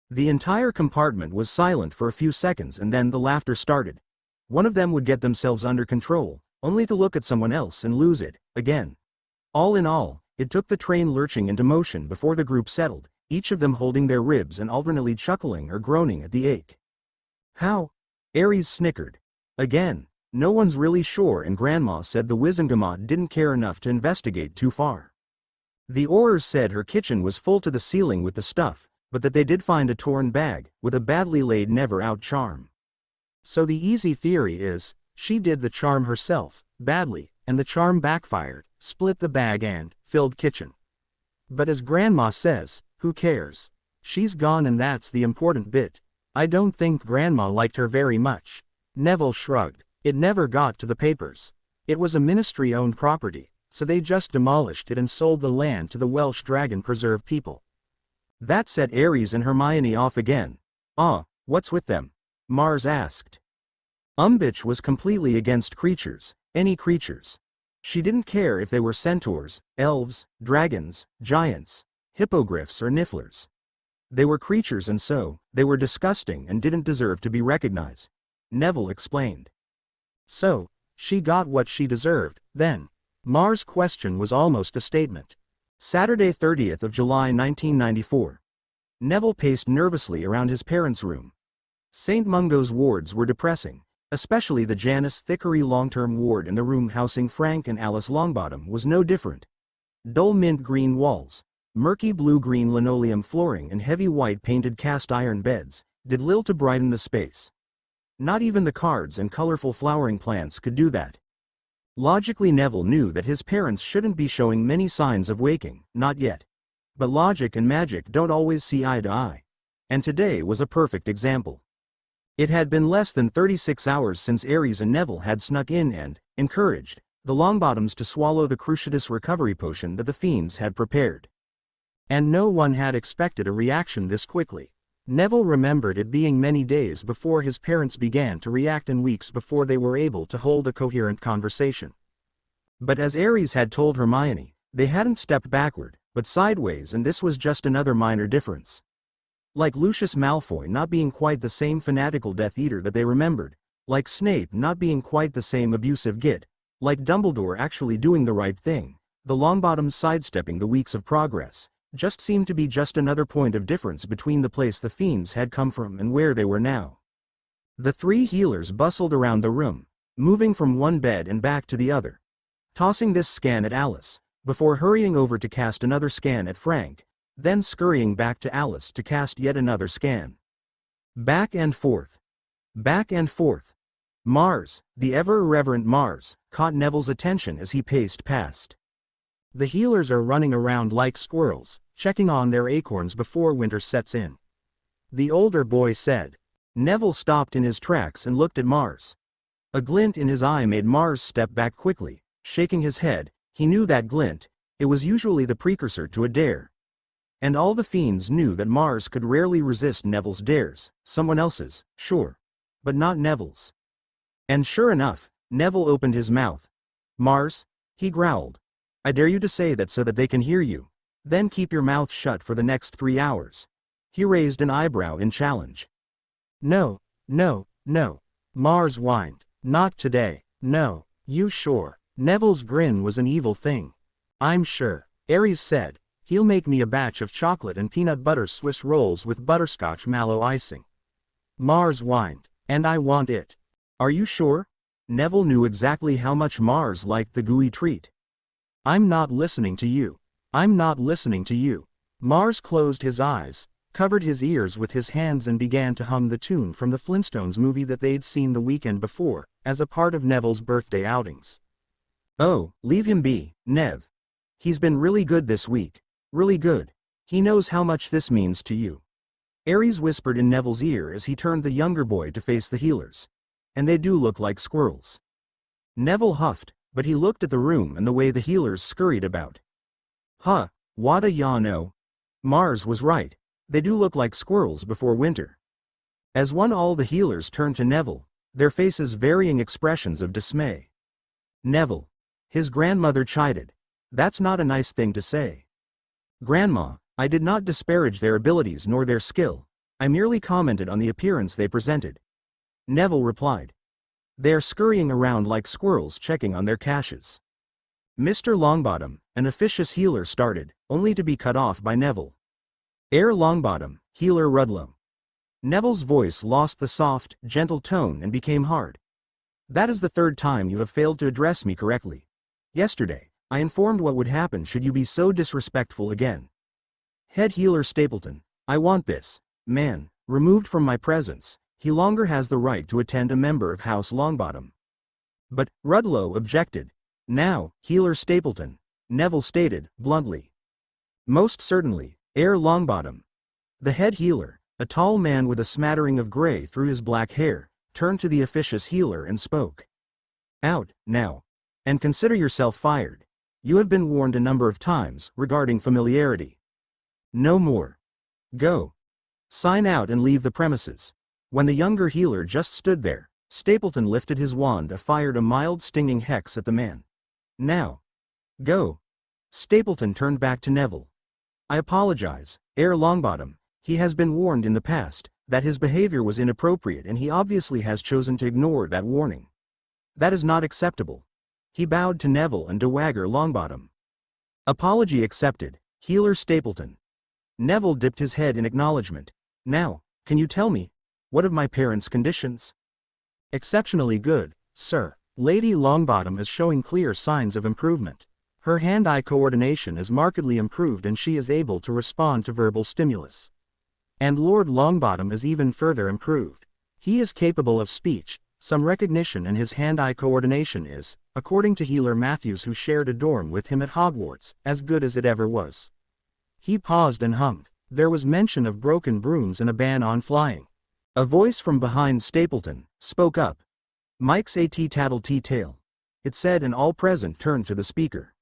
The entire compartment was silent for a few seconds, and then the laughter started. One of them would get themselves under control, only to look at someone else and lose it, again. All in all, it took the train lurching into motion before the group settled, each of them holding their ribs and alternately chuckling or groaning at the ache. How? Ares snickered. Again, no one's really sure, and Grandma said the Wizengamot didn't care enough to investigate too far. The Aurors said her kitchen was full to the ceiling with the stuff, but that they did find a torn bag, with a badly laid never-out charm. So the easy theory is, she did the charm herself, badly, and the charm backfired, split the bag and filled kitchen. But as Grandma says, who cares? She's gone, and that's the important bit. I don't think Grandma liked her very much. Neville shrugged. It never got to the papers. It was a ministry-owned property, so they just demolished it and sold the land to the Welsh Dragon Preserve people. That set Ares and Hermione off again. What's with them? Mars asked. Umbridge was completely against creatures, any creatures. She didn't care if they were centaurs, elves, dragons, giants, hippogriffs or nifflers. They were creatures, and so, they were disgusting and didn't deserve to be recognized. Neville explained. So, she got what she deserved, then? Mars' question was almost a statement. Saturday 30th of July 1994. Neville paced nervously around his parents' room. St. Mungo's wards were depressing, especially the Janus Thickery long-term ward, and the room housing Frank and Alice Longbottom was no different. Dull mint green walls, murky blue-green linoleum flooring and heavy white painted cast-iron beds did little to brighten the space. Not even the cards and colorful flowering plants could do that. Logically, Neville knew that his parents shouldn't be showing many signs of waking, not yet. But logic and magic don't always see eye to eye. and today was a perfect example. It had been less than 36 hours since Ares and Neville had snuck in and, encouraged, the Longbottoms to swallow the Cruciatus recovery potion that the fiends had prepared. And no one had expected a reaction this quickly. Neville remembered it being many days before his parents began to react and weeks before they were able to hold a coherent conversation. But as Ares had told Hermione, they hadn't stepped backward, but sideways, and this was just another minor difference. Like Lucius Malfoy not being quite the same fanatical Death Eater that they remembered, like Snape not being quite the same abusive git, like Dumbledore actually doing the right thing, the Longbottoms sidestepping the weeks of progress, just seemed to be just another point of difference between the place the fiends had come from and where they were now. The three healers bustled around the room, moving from one bed and back to the other, tossing this scan at Alice, before hurrying over to cast another scan at Frank, then scurrying back to Alice to cast yet another scan. Back and forth. Back and forth. Mars, the ever-irreverent Mars, caught Neville's attention as he paced past. The healers are running around like squirrels, checking on their acorns before winter sets in. The older boy said. Neville stopped in his tracks and looked at Mars. A glint in his eye made Mars step back quickly, shaking his head. He knew that glint, it was usually the precursor to a dare. And all the fiends knew that Mars could rarely resist Neville's dares, someone else's, sure, but not Neville's. And sure enough, Neville opened his mouth. Mars, he growled. I dare you to say that so that they can hear you. Then keep your mouth shut for the next 3 hours. He raised an eyebrow in challenge. No, no, no. Mars whined. Not today. No, you sure? Neville's grin was an evil thing. I'm sure. Ares said. He'll make me a batch of chocolate and peanut butter Swiss rolls with butterscotch mallow icing. Mars whined. And I want it. Are you sure? Neville knew exactly how much Mars liked the gooey treat. I'm not listening to you. I'm not listening to you. Mars closed his eyes, covered his ears with his hands and began to hum the tune from the Flintstones movie that they'd seen the weekend before, as a part of Neville's birthday outings. Oh, leave him be, Nev. He's been really good this week. Really good. He knows how much this means to you. Ares whispered in Neville's ear as he turned the younger boy to face the healers. And they do look like squirrels. Neville huffed, but he looked at the room and the way the healers scurried about. Huh, wada ya no. Mars was right. They do look like squirrels before winter. As one all the healers turned to Neville, their faces varying expressions of dismay. Neville. His grandmother chided. That's not a nice thing to say. Grandma, I did not disparage their abilities nor their skill. I merely commented on the appearance they presented. Neville replied. They are scurrying around like squirrels checking on their caches. Mr. Longbottom, an officious healer started, only to be cut off by Neville. Heir Longbottom, healer Rudlow. Neville's voice lost the soft, gentle tone and became hard. That is the third time you have failed to address me correctly. Yesterday, I informed what would happen should you be so disrespectful again. Head healer Stapleton, I want this man removed from my presence. He longer has the right to attend a member of House Longbottom. But, Rudlow objected. Now, healer Stapleton, Neville stated, bluntly. Most certainly, Heir Longbottom. The head healer, a tall man with a smattering of gray through his black hair, turned to the officious healer and spoke. Out, now. And consider yourself fired. You have been warned a number of times regarding familiarity. No more. Go. Sign out and leave the premises. When the younger healer just stood there, Stapleton lifted his wand and fired a mild stinging hex at the man. Now. Go. Stapleton turned back to Neville. I apologize, Heir Longbottom. He has been warned in the past that his behavior was inappropriate and he obviously has chosen to ignore that warning. That is not acceptable. He bowed to Neville and Dowager Longbottom. Apology accepted, healer Stapleton. Neville dipped his head in acknowledgement. Now, can you tell me, what of my parents' conditions? Exceptionally good, sir. Lady Longbottom is showing clear signs of improvement. Her hand-eye coordination is markedly improved and she is able to respond to verbal stimulus. And Lord Longbottom is even further improved. He is capable of speech, some recognition, and his hand-eye coordination is, according to Healer Matthews who shared a dorm with him at Hogwarts, as good as it ever was. He paused and hummed. There was mention of broken brooms and a ban on flying. A voice from behind Stapleton spoke up. "Mike's a tattle-tale," it said, and all present turned to the speaker.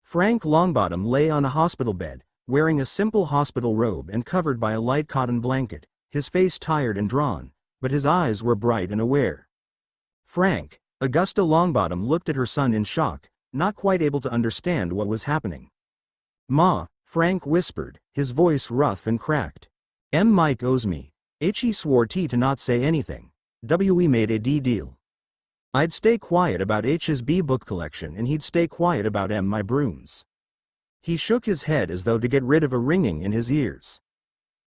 Frank Longbottom lay on a hospital bed, wearing a simple hospital robe and covered by a light cotton blanket, his face tired and drawn, but his eyes were bright and aware. Frank, Augusta Longbottom looked at her son in shock, not quite able to understand what was happening. "Ma," Frank whispered, his voice rough and cracked. Mike owes me. He swore to not say anything. We made a deal. I'd stay quiet about H's B book collection and he'd stay quiet about my brooms." He shook his head as though to get rid of a ringing in his ears.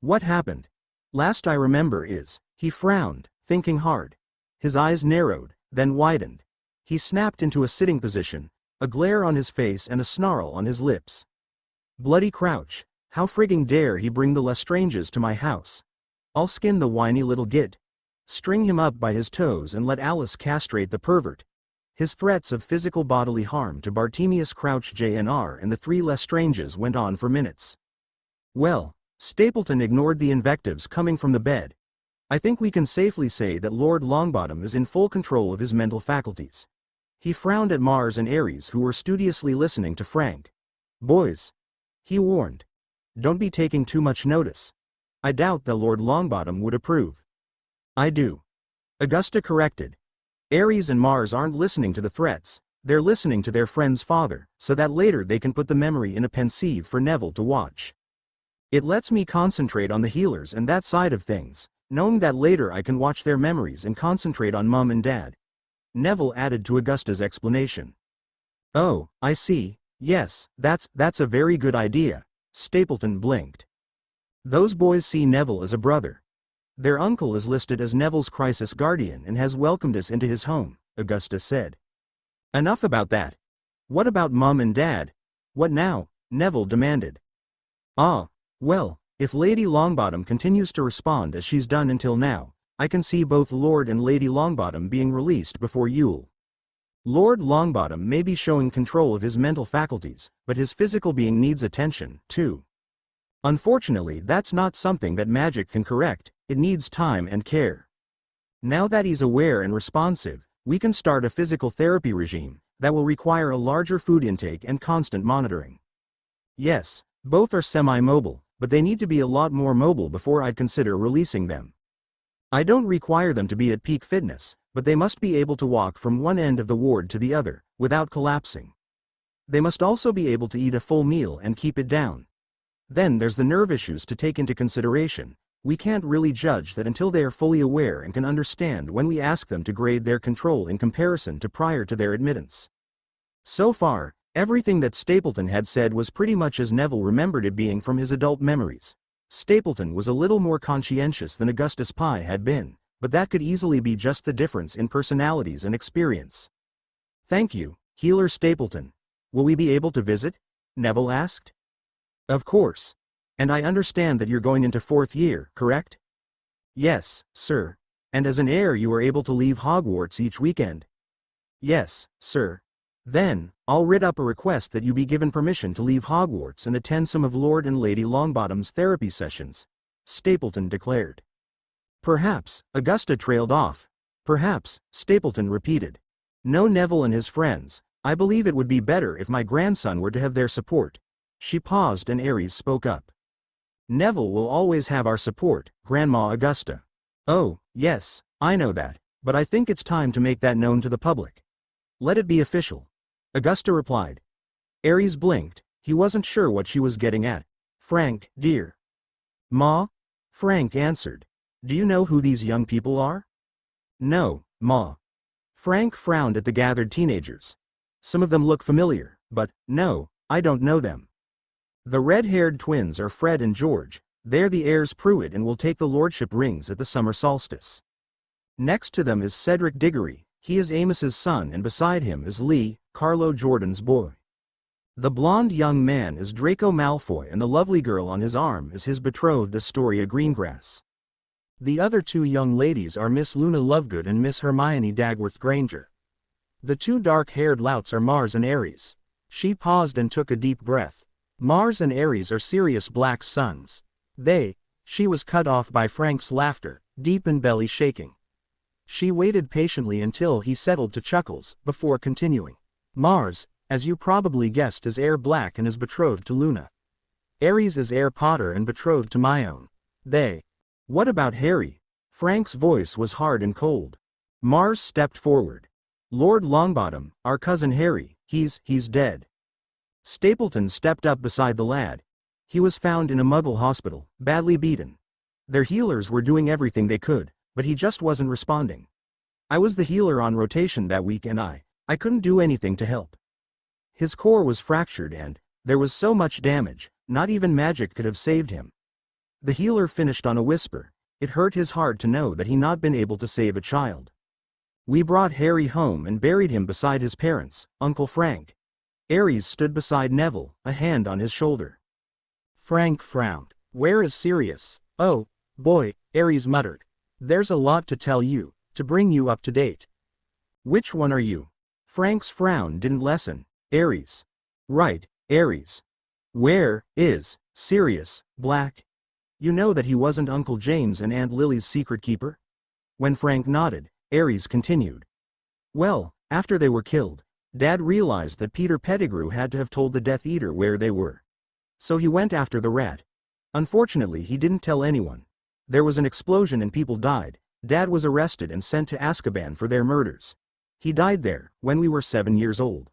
"What happened? Last I remember is," he frowned, thinking hard. His eyes narrowed, then widened. He snapped into a sitting position, a glare on his face and a snarl on his lips. "Bloody Crouch, how frigging dare he bring the Lestranges to my house? I'll skin the whiny little git. String him up by his toes and let Alice castrate the pervert." His threats of physical bodily harm to Bartemius Crouch Jr. and the three Lestranges went on for minutes. Well, Stapleton ignored the invectives coming from the bed. "I think we can safely say that Lord Longbottom is in full control of his mental faculties." He frowned at Mars and Ares, who were studiously listening to Frank. "Boys," he warned, "don't be taking too much notice. I doubt that Lord Longbottom would approve." "I do," Augusta corrected. "Ares and Mars aren't listening to the threats, they're listening to their friend's father, so that later they can put the memory in a pensieve for Neville to watch. It lets me concentrate on the healers and that side of things, knowing that later I can watch their memories and concentrate on Mum and Dad." Neville added to Augusta's explanation. "Oh, I see, yes, that's a very good idea." Stapleton blinked. "Those boys see Neville as a brother. Their uncle is listed as Neville's crisis guardian and has welcomed us into his home," Augusta said. "Enough about that. What about Mum and Dad? What now?" Neville demanded. Well, if Lady Longbottom continues to respond as she's done until now, I can see both Lord and Lady Longbottom being released before Yule. Lord Longbottom may be showing control of his mental faculties, but his physical being needs attention, too. Unfortunately, that's not something that magic can correct, it needs time and care. Now that he's aware and responsive, we can start a physical therapy regime that will require a larger food intake and constant monitoring. Yes, both are semi-mobile, but they need to be a lot more mobile before I'd consider releasing them. I don't require them to be at peak fitness, but they must be able to walk from one end of the ward to the other, without collapsing. They must also be able to eat a full meal and keep it down. Then there's the nerve issues to take into consideration. We can't really judge that until they are fully aware and can understand when we ask them to grade their control in comparison to prior to their admittance. So far, everything that Stapleton had said was pretty much as Neville remembered it being from his adult memories. Stapleton was a little more conscientious than Augustus Pye had been, but that could easily be just the difference in personalities and experience. "Thank you, Healer Stapleton. Will we be able to visit?" Neville asked. "Of course. And I understand that you're going into 4th year, correct?" "Yes, sir. And as an heir you are able to leave Hogwarts each weekend?" "Yes, sir." "Then, I'll writ up a request that you be given permission to leave Hogwarts and attend some of Lord and Lady Longbottom's therapy sessions," Stapleton declared. "Perhaps," Augusta trailed off. "Perhaps," Stapleton repeated. "No, Neville and his friends, I believe it would be better if my grandson were to have their support." She paused and Ares spoke up. "Neville will always have our support, Grandma Augusta." "Oh, yes, I know that, but I think it's time to make that known to the public. Let it be official," Augusta replied. Ares blinked, he wasn't sure what she was getting at. "Frank, dear." "Ma?" Frank answered. "Do you know who these young people are?" "No, Ma." Frank frowned at the gathered teenagers. "Some of them look familiar, but, no, I don't know them. The red-haired twins are Fred and George, they're the heirs Pruitt and will take the lordship rings at the summer solstice. Next to them is Cedric Diggory, he is Amos's son, and beside him is Lee, Carlo Jordan's boy. The blonde young man is Draco Malfoy and the lovely girl on his arm is his betrothed Astoria Greengrass. The other two young ladies are Miss Luna Lovegood and Miss Hermione Dagworth Granger. The two dark-haired louts are Mars and Ares." She paused and took a deep breath. "Mars and Ares are Sirius Black's sons. She was cut off by Frank's laughter, deep and belly shaking. She waited patiently until he settled to chuckles, before continuing. Mars, as you probably guessed, is Heir Black and is betrothed to Luna. Ares is Heir Potter and betrothed to Myone. What about Harry? Frank's voice was hard and cold. Mars stepped forward. Lord Longbottom, our cousin Harry, he's dead. Stapleton stepped up beside the lad. He was found in a Muggle hospital, badly beaten. Their healers were doing everything they could, but he just wasn't responding. I was the healer on rotation that week and I couldn't do anything to help. His core was fractured and there was so much damage, not even magic could have saved him. The healer finished on a whisper. It hurt his heart to know that he'd not been able to save a child. We brought Harry home and buried him beside his parents, Uncle Frank. Ares stood beside Neville, a hand on his shoulder. Frank frowned. Where is Sirius? Oh, boy, Ares muttered. There's a lot to tell you, to bring you up to date. Which one are you? Frank's frown didn't lessen. Ares. Right, Ares. Where is Sirius Black? You know that he wasn't Uncle James and Aunt Lily's secret keeper? When Frank nodded, Ares continued. Well, after they were killed, Dad realized that Peter Pettigrew had to have told the Death Eater where they were. So he went after the rat. Unfortunately, he didn't tell anyone. There was an explosion and people died. Dad was arrested and sent to Azkaban for their murders. He died there, when we were 7 years old.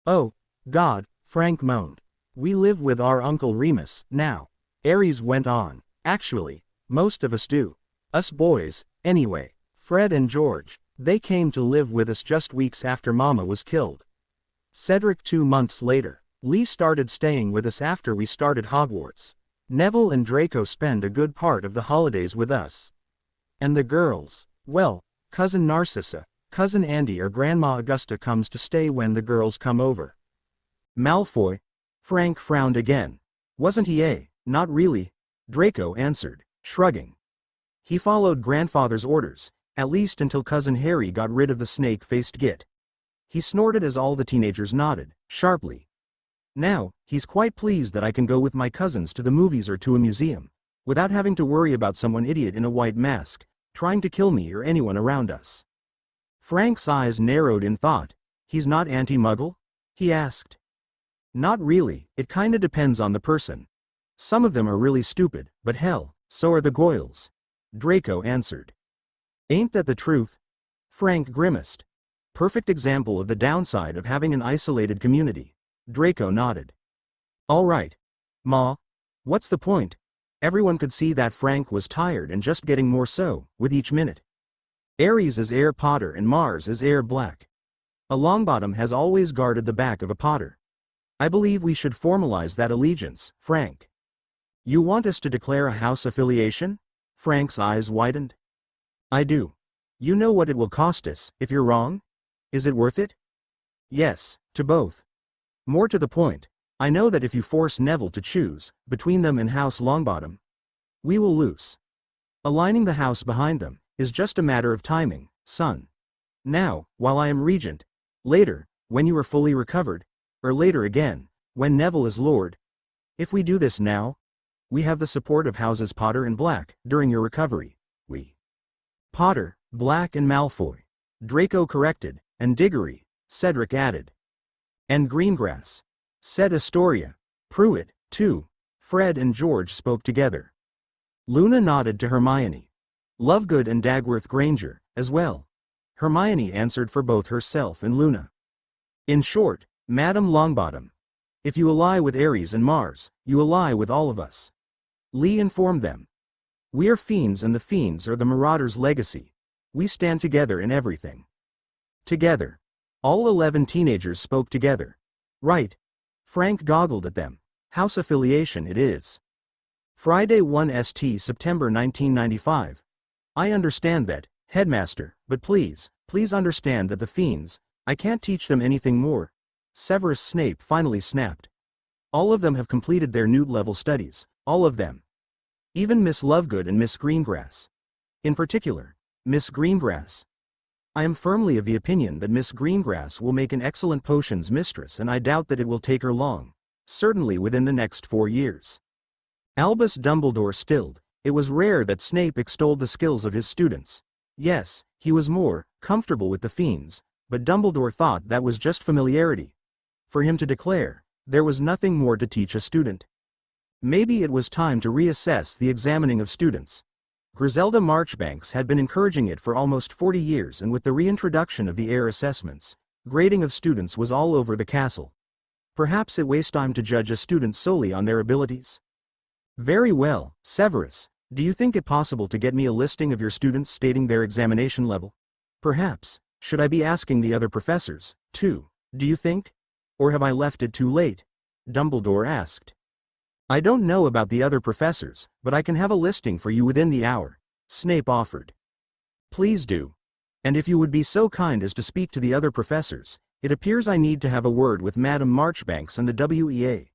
Oh, God, Frank moaned. We live with our Uncle Remus, now. Ares went on. Actually, most of us do. Us boys, anyway. Fred and George, they came to live with us just weeks after Mama was killed. Cedric 2 months later. Lee started staying with us after we started Hogwarts. Neville and Draco spend a good part of the holidays with us. And the girls, well, Cousin Narcissa, Cousin Andy or Grandma Augusta comes to stay when the girls come over. Malfoy? Frank frowned again. Wasn't he? Not really, Draco answered, shrugging. He followed grandfather's orders, at least until Cousin Harry got rid of the snake-faced git. He snorted as all the teenagers nodded, sharply. Now, he's quite pleased that I can go with my cousins to the movies or to a museum, without having to worry about someone idiot in a white mask, trying to kill me or anyone around us. Frank's eyes narrowed in thought. He's not anti-Muggle? He asked. Not really, it kinda depends on the person. Some of them are really stupid, but hell, so are the Goyles. Draco answered. Ain't that the truth? Frank grimaced. Perfect example of the downside of having an isolated community. Draco nodded. All right. Ma. What's the point? Everyone could see that Frank was tired and just getting more so, with each minute. Ares is Heir Potter and Mars is Heir Black. A Longbottom has always guarded the back of a Potter. I believe we should formalize that allegiance, Frank. You want us to declare a house affiliation? Frank's eyes widened. I do. You know what it will cost us, if you're wrong? Is it worth it? Yes, to both. More to the point, I know that if you force Neville to choose, between them and House Longbottom, we will lose. Aligning the house behind them, is just a matter of timing, son. Now, while I am regent, later, when you are fully recovered, or later again, when Neville is lord. If we do this now, we have the support of Houses Potter and Black, during your recovery, Potter, Black and Malfoy. Draco corrected, and Diggory, Cedric added. And Greengrass, said Astoria. Pruitt, too. Fred and George spoke together. Luna nodded to Hermione. Lovegood and Dagworth Granger, as well. Hermione answered for both herself and Luna. In short, Madam Longbottom. If you ally with Ares and Mars, you ally with all of us. Lee informed them. We are fiends and the fiends are the Marauders' legacy. We stand together in everything. Together. All 11 teenagers spoke together. Right. Frank goggled at them. House affiliation it is. Friday 1 St. September 1995. I understand that, Headmaster, but please understand that the fiends, I can't teach them anything more. Severus Snape finally snapped. All of them have completed their Newt level studies, all of them. Even Miss Lovegood and Miss Greengrass. In particular, Miss Greengrass. I am firmly of the opinion that Miss Greengrass will make an excellent potions mistress and I doubt that it will take her long, certainly within the next 4 years. Albus Dumbledore stilled. It was rare that Snape extolled the skills of his students. Yes, he was more comfortable with the fiends, but Dumbledore thought that was just familiarity. For him to declare, there was nothing more to teach a student. Maybe it was time to reassess the examining of students. Griselda Marchbanks had been encouraging it for almost 40 years, and with the reintroduction of the air assessments, grading of students was all over the castle. Perhaps it wastes time to judge a student solely on their abilities. Very well, Severus, do you think it possible to get me a listing of your students stating their examination level? Perhaps, should I be asking the other professors, too, do you think? Or have I left it too late? Dumbledore asked. I don't know about the other professors, but I can have a listing for you within the hour, Snape offered. Please do. And if you would be so kind as to speak to the other professors, it appears I need to have a word with Madame Marchbanks and the WEA.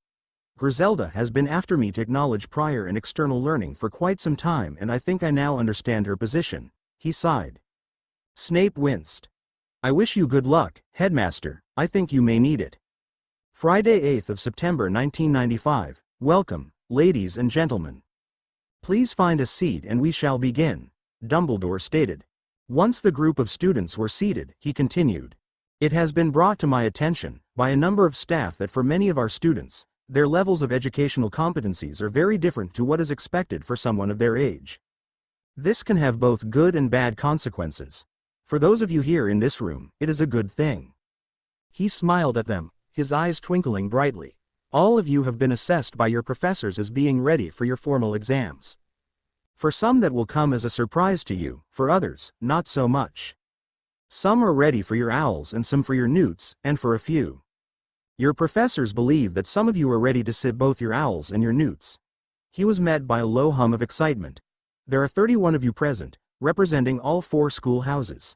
Griselda has been after me to acknowledge prior and external learning for quite some time, and I think I now understand her position, he sighed. Snape winced. I wish you good luck, Headmaster, I think you may need it. Friday, 8th of September 1995. Welcome, ladies and gentlemen. Please find a seat and we shall begin, Dumbledore stated. Once the group of students were seated, he continued. It has been brought to my attention, by a number of staff, that for many of our students, their levels of educational competencies are very different to what is expected for someone of their age. This can have both good and bad consequences. For those of you here in this room, it is a good thing. He smiled at them, his eyes twinkling brightly. All of you have been assessed by your professors as being ready for your formal exams. For some that will come as a surprise to you, for others, not so much. Some are ready for your owls and some for your newts, and for a few. Your professors believe that some of you are ready to sit both your owls and your newts. He was met by a low hum of excitement. There are 31 of you present, representing all 4 schoolhouses.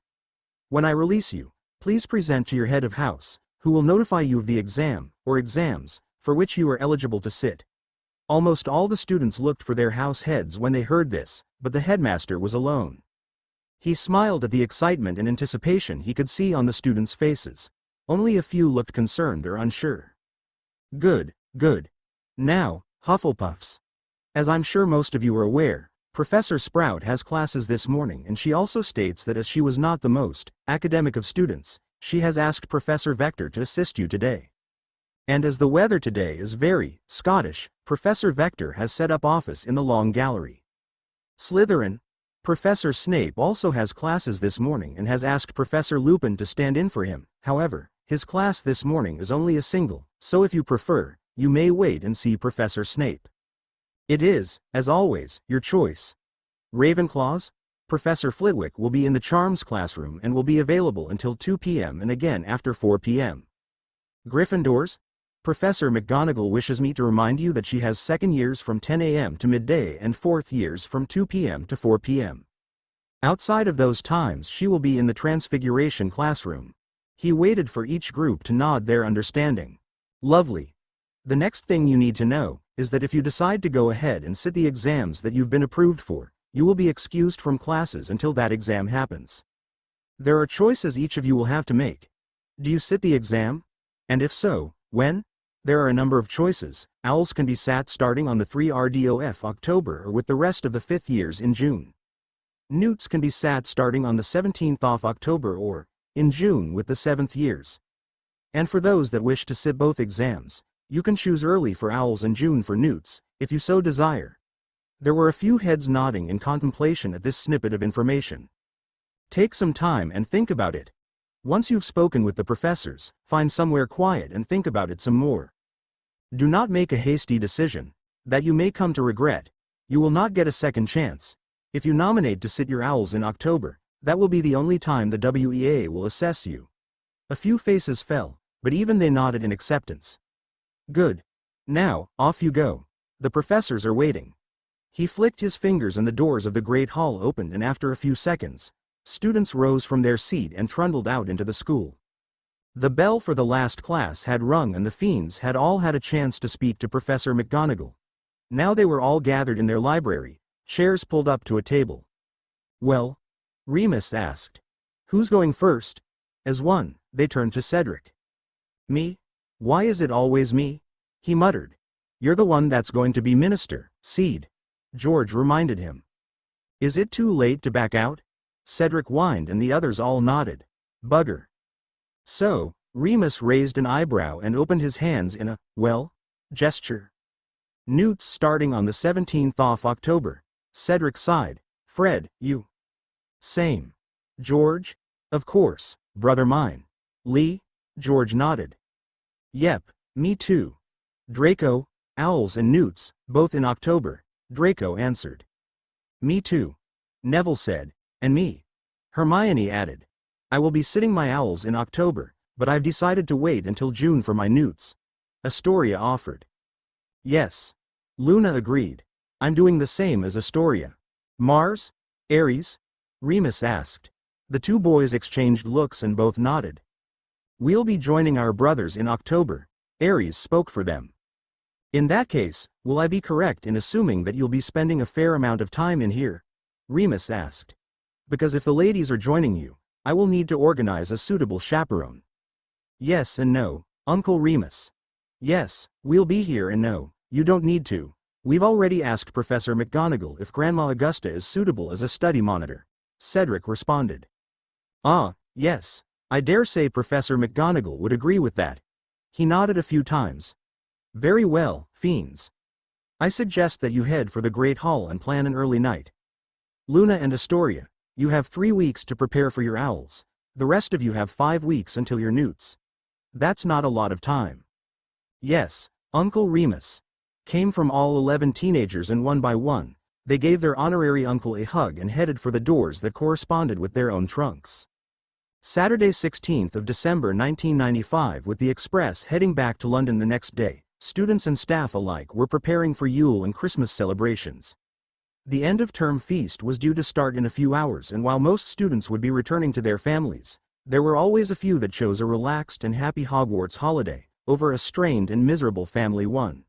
When I release you, please present to your head of house, who will notify you of the exam, or exams, for which you are eligible to sit. Almost all the students looked for their house heads when they heard this, but the headmaster was alone. He smiled at the excitement and anticipation he could see on the students' faces. Only a few looked concerned or unsure. Good, good. Now, Hufflepuffs. As I'm sure most of you are aware, Professor Sprout has classes this morning, and she also states that as she was not the most academic of students, she has asked Professor Vector to assist you today. And as the weather today is very Scottish, Professor Vector has set up office in the long gallery. Slytherin. Professor Snape also has classes this morning and has asked Professor Lupin to stand in for him. However, his class this morning is only a single, so if you prefer, you may wait and see Professor Snape. It is, as always, your choice. Ravenclaws. Professor Flitwick will be in the Charms classroom and will be available until 2 p.m. and again after 4 p.m. Gryffindors. Professor McGonagall wishes me to remind you that she has second years from 10 a.m. to midday and fourth years from 2 p.m. to 4 p.m. Outside of those times she will be in the Transfiguration classroom. He waited for each group to nod their understanding. Lovely. The next thing you need to know is that if you decide to go ahead and sit the exams that you've been approved for, you will be excused from classes until that exam happens. There are choices each of you will have to make. Do you sit the exam? And if so, when? There are a number of choices. Owls can be sat starting on the 3rdof October or with the rest of the 5th years in June. Newts can be sat starting on the 17th of October or, in June with the 7th years. And for those that wish to sit both exams, you can choose early for owls and June for newts, if you so desire. There were a few heads nodding in contemplation at this snippet of information. Take some time and think about it. Once you've spoken with the professors, find somewhere quiet and think about it some more. Do not make a hasty decision that you may come to regret. You will not get a second chance. If you nominate to sit your owls in October, that will be the only time the WEA will assess you. A few faces fell, but even they nodded in acceptance. Good. Now, off you go. The professors are waiting. He flicked his fingers and the doors of the great hall opened, and after a few seconds, students rose from their seat and trundled out into the school. The bell for the last class had rung and the fiends had all had a chance to speak to Professor McGonagall. Now they were all gathered in their library, chairs pulled up to a table. Well? Remus asked. Who's going first? As one, they turned to Cedric. Me? Why is it always me? He muttered. You're the one that's going to be minister, Seed. George reminded him. Is it too late to back out? Cedric whined and the others all nodded. Bugger. So, Remus raised an eyebrow and opened his hands in a, well, gesture. Newts starting on the 17th of October. Cedric sighed. Fred, you. Same. George? Of course, brother mine. Lee? George nodded. Yep, me too. Draco, owls and newts, both in October, Draco answered. Me too. Neville said, and me. Hermione added. I will be sitting my owls in October, but I've decided to wait until June for my newts. Astoria offered. Yes. Luna agreed. I'm doing the same as Astoria. Mars? Aries? Remus asked. The two boys exchanged looks and both nodded. We'll be joining our brothers in October, Aries spoke for them. In that case, will I be correct in assuming that you'll be spending a fair amount of time in here? Remus asked. Because if the ladies are joining you, I will need to organize a suitable chaperone. Yes and no, Uncle Remus. Yes, we'll be here and no, you don't need to. We've already asked Professor McGonagall if Grandma Augusta is suitable as a study monitor. Cedric responded. Ah, yes, I dare say Professor McGonagall would agree with that. He nodded a few times. Very well, fiends. I suggest that you head for the Great Hall and plan an early night. Luna and Astoria, you have 3 weeks to prepare for your owls. The rest of you have 5 weeks until your newts. That's not a lot of time. Yes, Uncle Remus. Came from all 11 teenagers and one by one, they gave their honorary uncle a hug and headed for the doors that corresponded with their own trunks. Saturday 16th of December 1995 with the express heading back to London the next day, students and staff alike were preparing for Yule and Christmas celebrations. The end-of-term feast was due to start in a few hours and while most students would be returning to their families, there were always a few that chose a relaxed and happy Hogwarts holiday, over a strained and miserable family one.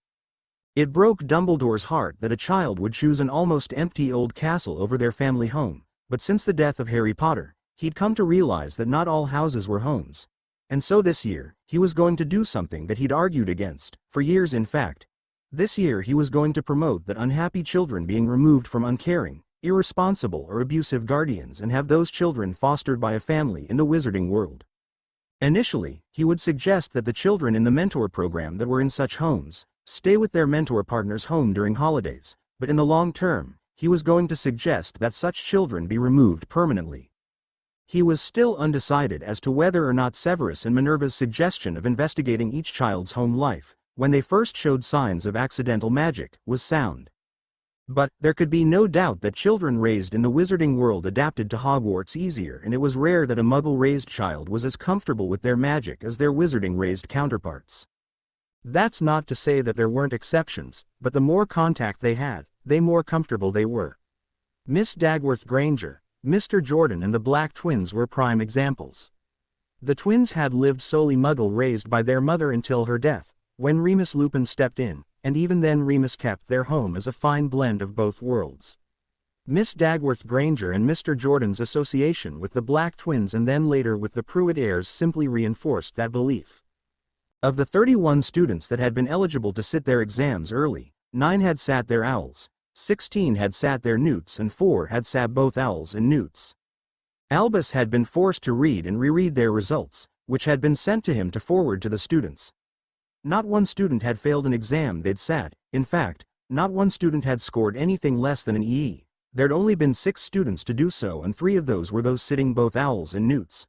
It broke Dumbledore's heart that a child would choose an almost empty old castle over their family home, but since the death of Harry Potter, he'd come to realize that not all houses were homes. And so this year, he was going to do something that he'd argued against, for years in fact. This year he was going to promote that unhappy children being removed from uncaring, irresponsible or abusive guardians and have those children fostered by a family in the wizarding world. Initially, he would suggest that the children in the mentor program that were in such homes, stay with their mentor partners home during holidays, but in the long term, he was going to suggest that such children be removed permanently. He was still undecided as to whether or not Severus and Minerva's suggestion of investigating each child's home life, when they first showed signs of accidental magic, was sound. But there could be no doubt that children raised in the wizarding world adapted to Hogwarts easier, and it was rare that a Muggle-raised child was as comfortable with their magic as their wizarding-raised counterparts. That's not to say that there weren't exceptions, but the more contact they had, the more comfortable they were. Miss Dagworth Granger, Mr. Jordan and the Black Twins were prime examples. The twins had lived solely Muggle-raised by their mother until her death, when Remus Lupin stepped in, and even then Remus kept their home as a fine blend of both worlds. Miss Dagworth Granger and Mr. Jordan's association with the Black Twins and then later with the Pruitt heirs simply reinforced that belief. Of the 31 students that had been eligible to sit their exams early, 9 had sat their owls, 16 had sat their newts and 4 had sat both owls and newts. Albus had been forced to read and reread their results, which had been sent to him to forward to the students. Not one student had failed an exam they'd sat, in fact, not one student had scored anything less than an EE. There'd only been 6 students to do so and 3 of those were those sitting both owls and newts.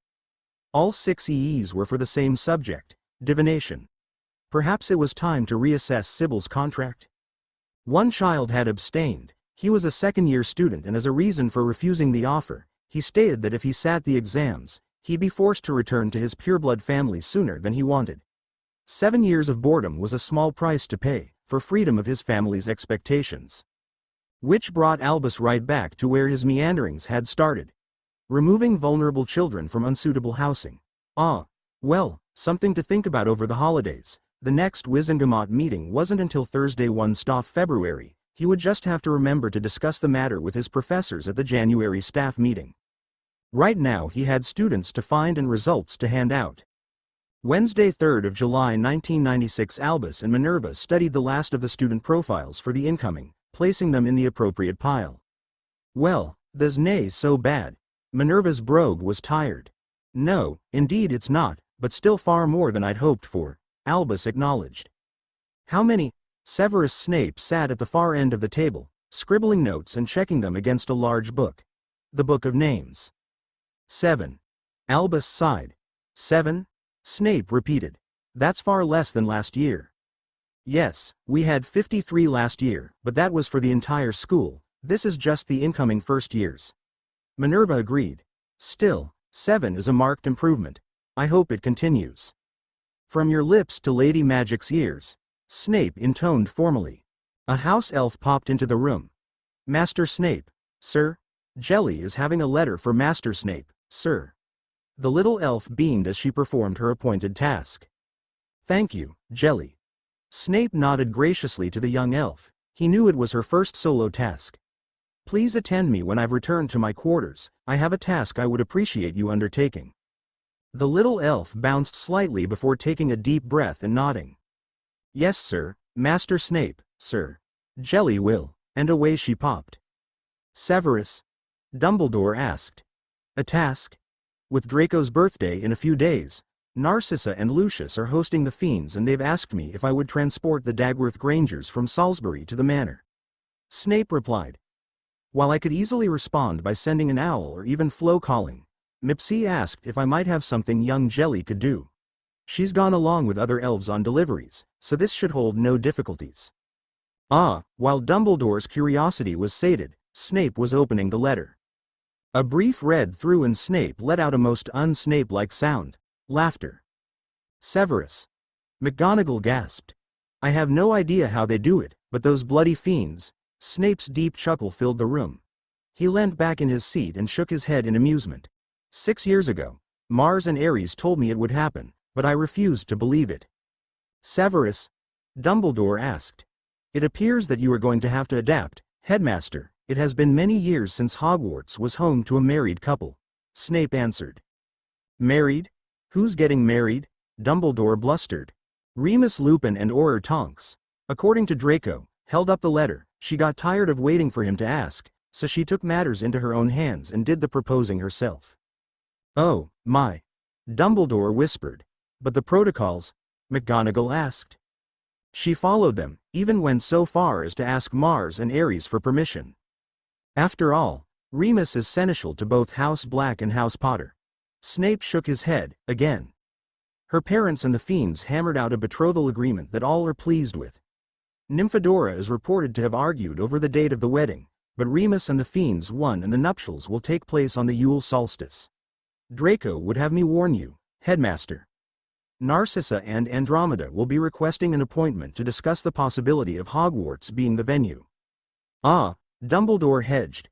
All 6 EEs were for the same subject, divination. Perhaps it was time to reassess Sybil's contract? One child had abstained. He was a second-year student and as a reason for refusing the offer, he stated that if he sat the exams, he'd be forced to return to his pureblood family sooner than he wanted. 7 years of boredom was a small price to pay, for freedom of his family's expectations. Which brought Albus right back to where his meanderings had started. Removing vulnerable children from unsuitable housing. Well, something to think about over the holidays. The next Wizengamot meeting wasn't until Thursday 1 February. He would just have to remember to discuss the matter with his professors at the January staff meeting. Right now he had students to find and results to hand out. Wednesday, 3rd of July 1996. Albus and Minerva studied the last of the student profiles for the incoming, placing them in the appropriate pile. Well, there's nay so bad. Minerva's brogue was tired. No, indeed it's not, but still far more than I'd hoped for, Albus acknowledged. How many? Severus Snape sat at the far end of the table, scribbling notes and checking them against a large book. The Book of Names. 7. Albus sighed. 7? Snape repeated. That's far less than last year. Yes, we had 53 last year, but that was for the entire school. This is just the incoming first years. Minerva agreed. Still, 7 is a marked improvement. I hope it continues. From your lips to Lady Magic's ears, Snape intoned formally. A house elf popped into the room. Master Snape, sir? Jelly is having a letter for Master Snape, sir. The little elf beamed as she performed her appointed task. Thank you, Jelly. Snape nodded graciously to the young elf. He knew it was her first solo task. Please attend me when I've returned to my quarters. I have a task I would appreciate you undertaking. The little elf bounced slightly before taking a deep breath and nodding. Yes, sir, Master Snape, sir. Jelly will, and away she popped. Severus? Dumbledore asked. A task? With Draco's birthday in a few days, Narcissa and Lucius are hosting the Fiends and they've asked me if I would transport the Dagworth Grangers from Salisbury to the manor. Snape replied. While I could easily respond by sending an owl or even Flo calling, Mipsy asked if I might have something young Jelly could do. She's gone along with other elves on deliveries, so this should hold no difficulties. While Dumbledore's curiosity was sated, Snape was opening the letter. A brief read through and Snape let out a most un-Snape-like sound. Laughter. Severus. McGonagall gasped. I have no idea how they do it, but those bloody fiends. Snape's deep chuckle filled the room. He leant back in his seat and shook his head in amusement. 6 years ago, Mars and Ares told me it would happen, but I refused to believe it. Severus? Dumbledore asked. It appears that you are going to have to adapt, Headmaster. It has been many years since Hogwarts was home to a married couple. Snape answered. Married? Who's getting married? Dumbledore blustered. Remus Lupin and Auror Tonks. According to Draco, held up the letter. She got tired of waiting for him to ask, so she took matters into her own hands and did the proposing herself. Oh, my. Dumbledore whispered. But the protocols? McGonagall asked. She followed them, even went so far as to ask Mars and Ares for permission. After all, Remus is seneschal to both House Black and House Potter. Snape shook his head, again. Her parents and the Fiends hammered out a betrothal agreement that all are pleased with. Nymphadora is reported to have argued over the date of the wedding, but Remus and the Fiends won and the nuptials will take place on the Yule solstice. Draco would have me warn you, Headmaster. Narcissa and Andromeda will be requesting an appointment to discuss the possibility of Hogwarts being the venue. Dumbledore hedged.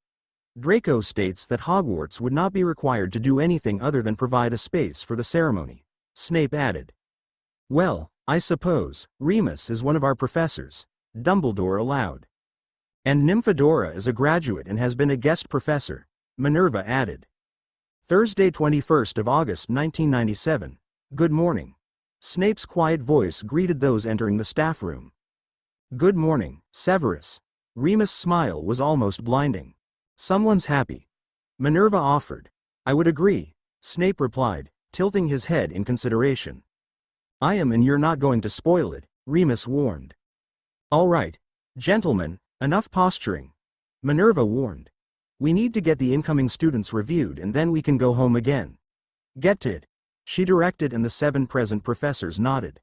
Draco states that Hogwarts would not be required to do anything other than provide a space for the ceremony. Snape added. Well, I suppose, Remus is one of our professors, Dumbledore allowed. And Nymphadora is a graduate and has been a guest professor, Minerva added. Thursday, 21st of August 1997. Good morning. Snape's quiet voice greeted those entering the staff room. Good morning, Severus. Remus' smile was almost blinding. Someone's happy. Minerva offered. I would agree, Snape replied, tilting his head in consideration. I am, and you're not going to spoil it, Remus warned. All right, gentlemen, enough posturing, Minerva warned. We need to get the incoming students reviewed and then we can go home again. Get to it, she directed, and the 7 present professors nodded.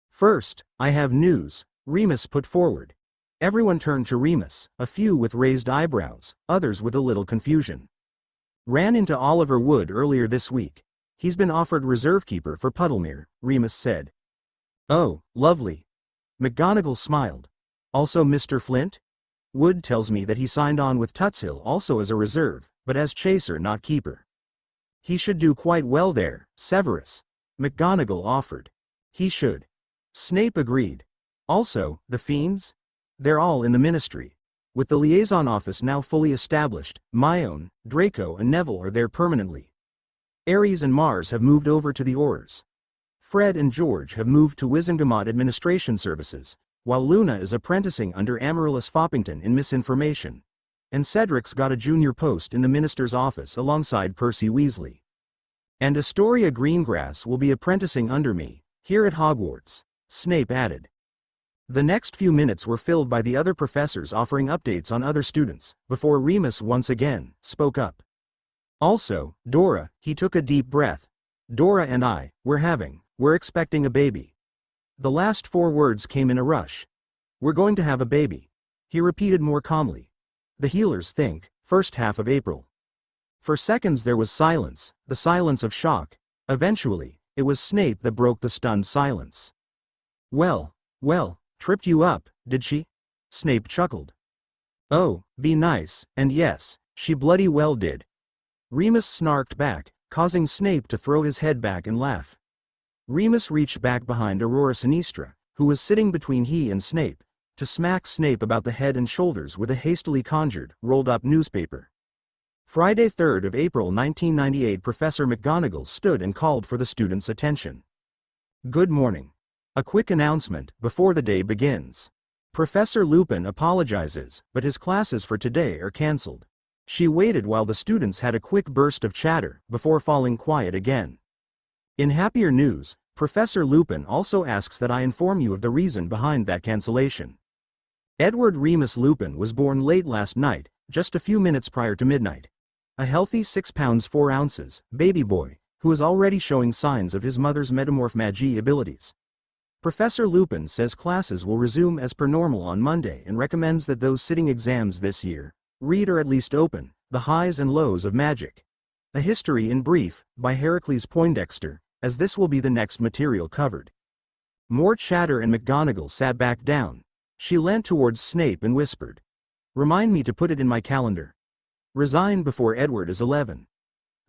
First, I have news, Remus put forward. Everyone turned to Remus, a few with raised eyebrows, others with a little confusion. Ran into Oliver Wood earlier this week. He's been offered reserve-keeper for Puddlemere, Remus said. Oh, lovely. McGonagall smiled. Also Mr. Flint? Wood tells me that he signed on with Tutshill also as a reserve, but as chaser not keeper. He should do quite well there, Severus. McGonagall offered. He should. Snape agreed. Also, the Fiends? They're all in the Ministry. With the liaison office now fully established, Myone, Draco and Neville are there permanently. Ares and Mars have moved over to the Aurors. Fred and George have moved to Wizengamot Administration Services, while Luna is apprenticing under Amaryllis Foppington in Misinformation. And Cedric's got a junior post in the minister's office alongside Percy Weasley. And Astoria Greengrass will be apprenticing under me, here at Hogwarts, Snape added. The next few minutes were filled by the other professors offering updates on other students, before Remus once again spoke up. Also, Dora, he took a deep breath. Dora and I, we're expecting a baby. The last 4 words came in a rush. We're going to have a baby. He repeated more calmly. The healers think, first half of April. For seconds there was silence, the silence of shock. Eventually, it was Snape that broke the stunned silence. Well, tripped you up, did she? Snape chuckled. Oh, be nice, and yes, she bloody well did. Remus snarked back, causing Snape to throw his head back and laugh. Remus reached back behind Aurora Sinistra, who was sitting between he and Snape, to smack Snape about the head and shoulders with a hastily conjured, rolled-up newspaper. Friday, 3rd of April 1998. Professor McGonagall stood and called for the students' attention. Good morning. A quick announcement before the day begins. Professor Lupin apologizes, but his classes for today are cancelled. She waited while the students had a quick burst of chatter before falling quiet again. In happier news, Professor Lupin also asks that I inform you of the reason behind that cancellation. Edward Remus Lupin was born late last night, just a few minutes prior to midnight. A healthy 6 pounds 4 ounces, baby boy, who is already showing signs of his mother's metamorph magie abilities. Professor Lupin says classes will resume as per normal on Monday and recommends that those sitting exams this year read or at least open The Highs and Lows of Magic. A History in Brief, by Heracles Poindexter, as this will be the next material covered. More chatter and McGonagall sat back down. She leant towards Snape and whispered. Remind me to put it in my calendar. Resign before Edward is 11.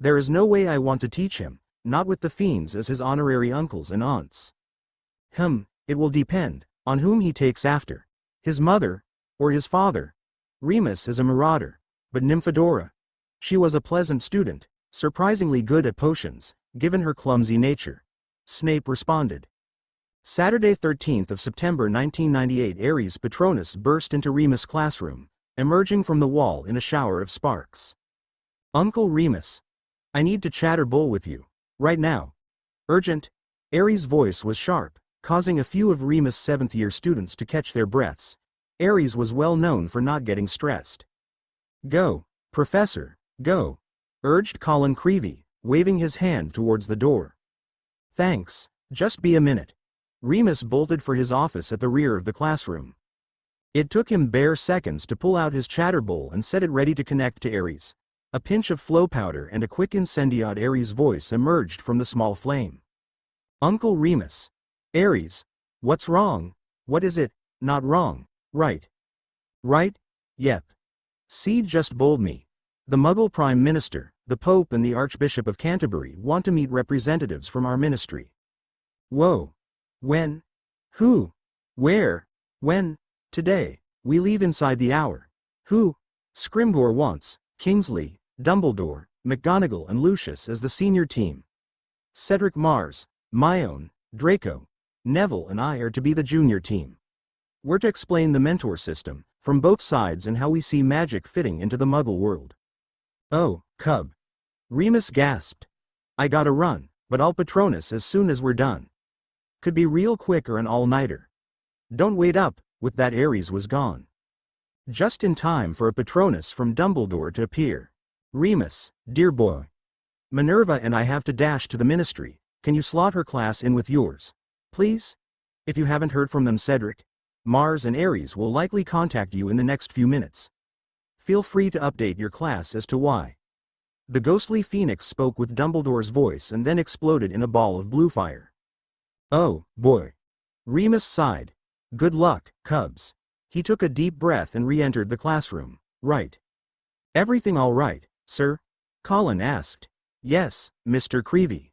There is no way I want to teach him, not with the fiends as his honorary uncles and aunts. It will depend on whom he takes after. His mother, or his father. Remus is a marauder, but Nymphadora. She was a pleasant student, surprisingly good at potions, given her clumsy nature. Snape responded. Saturday, 13th of September 1998. Ares Patronus burst into Remus' classroom, emerging from the wall in a shower of sparks. Uncle Remus. I need to chatter bull with you. Right now. Urgent. Ares' voice was sharp, causing a few of Remus' 7th-year students to catch their breaths. Ares was well known for not getting stressed. Go, Professor, go, urged Colin Creevey, waving his hand towards the door. Thanks, just be a minute. Remus bolted for his office at the rear of the classroom. It took him bare seconds to pull out his chatter bowl and set it ready to connect to Ares. A pinch of flow powder and a quick incendiate. Ares' voice emerged from the small flame. Uncle Remus. Ares. What's wrong? What is it? Not wrong, right? Right? Yep. Seed just bowled me. The Muggle Prime Minister, the Pope and the Archbishop of Canterbury want to meet representatives from our ministry. Whoa. When? Who? Where? When? Today. We leave inside the hour. Who? Scrimgeour wants Kingsley, Dumbledore, McGonagall and Lucius as the senior team. Cedric Mars, Myone, Draco, Neville and I are to be the junior team. We're to explain the mentor system, from both sides and how we see magic fitting into the Muggle world. Oh, Cub. Remus gasped. I gotta run, but I'll Patronus as soon as we're done. Could be real quick or an all-nighter. Don't wait up. With that Ares was gone. Just in time for a Patronus from Dumbledore to appear. Remus, dear boy. Minerva and I have to dash to the ministry. Can you slot her class in with yours? Please? If you haven't heard from them, Cedric, Mars and Ares will likely contact you in the next few minutes. Feel free to update your class as to why. The ghostly phoenix spoke with Dumbledore's voice and then exploded in a ball of blue fire. Oh, boy. Remus sighed. Good luck, Cubs. He took a deep breath and re-entered the classroom. Right. Everything all right, sir? Colin asked. Yes, Mr. Creevey.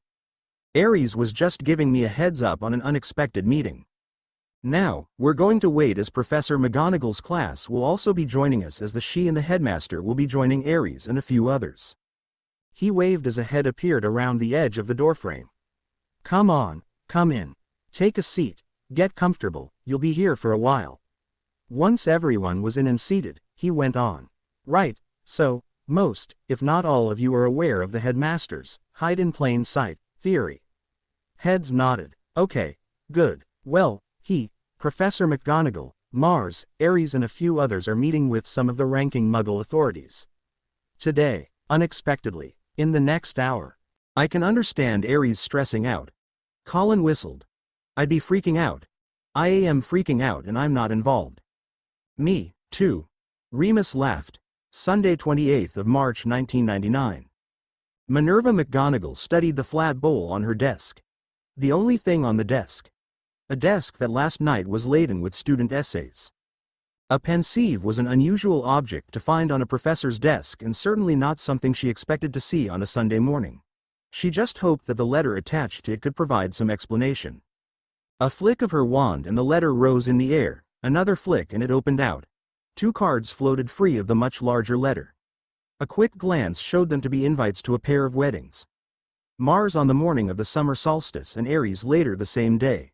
Ares was just giving me a heads up on an unexpected meeting. Now, we're going to wait as Professor McGonagall's class will also be joining us as she and the headmaster will be joining Ares and a few others. He waved as a head appeared around the edge of the doorframe. Come on, Come in. Take a seat. Get comfortable, you'll be here for a while. Once everyone was in and seated, he went on. Right, so, most, if not all of you are aware of the headmaster's hide in plain sight theory. Heads nodded. Okay, good. Well, Professor McGonagall, Mars, Ares and a few others are meeting with some of the ranking Muggle authorities. Today, unexpectedly, in the next hour. I can understand Ares stressing out. Colin whistled. I'd be freaking out. I am freaking out and I'm not involved. Me, too. Remus laughed. Sunday 28th of March 1999. Minerva McGonagall studied the flat bowl on her desk. The only thing on the desk. A desk that last night was laden with student essays. A pensieve was an unusual object to find on a professor's desk and certainly not something she expected to see on a Sunday morning. She just hoped that the letter attached to it could provide some explanation. A flick of her wand and the letter rose in the air, another flick and it opened out. 2 cards floated free of the much larger letter. A quick glance showed them to be invites to a pair of weddings. Mars on the morning of the summer solstice and Ares later the same day.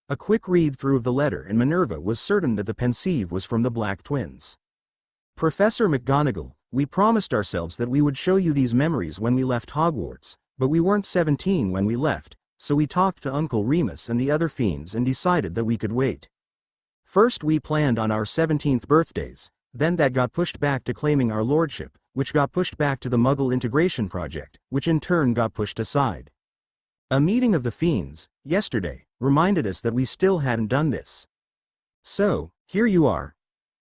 A quick read-through of the letter and Minerva was certain that the pensieve was from the Black Twins. Professor McGonagall, we promised ourselves that we would show you these memories when we left Hogwarts, but we weren't 17 when we left, so we talked to Uncle Remus and the other fiends and decided that we could wait. First we planned on our 17th birthdays, then that got pushed back to claiming our lordship, which got pushed back to the Muggle Integration Project, which in turn got pushed aside. A meeting of the fiends, yesterday, reminded us that we still hadn't done this. So, here you are.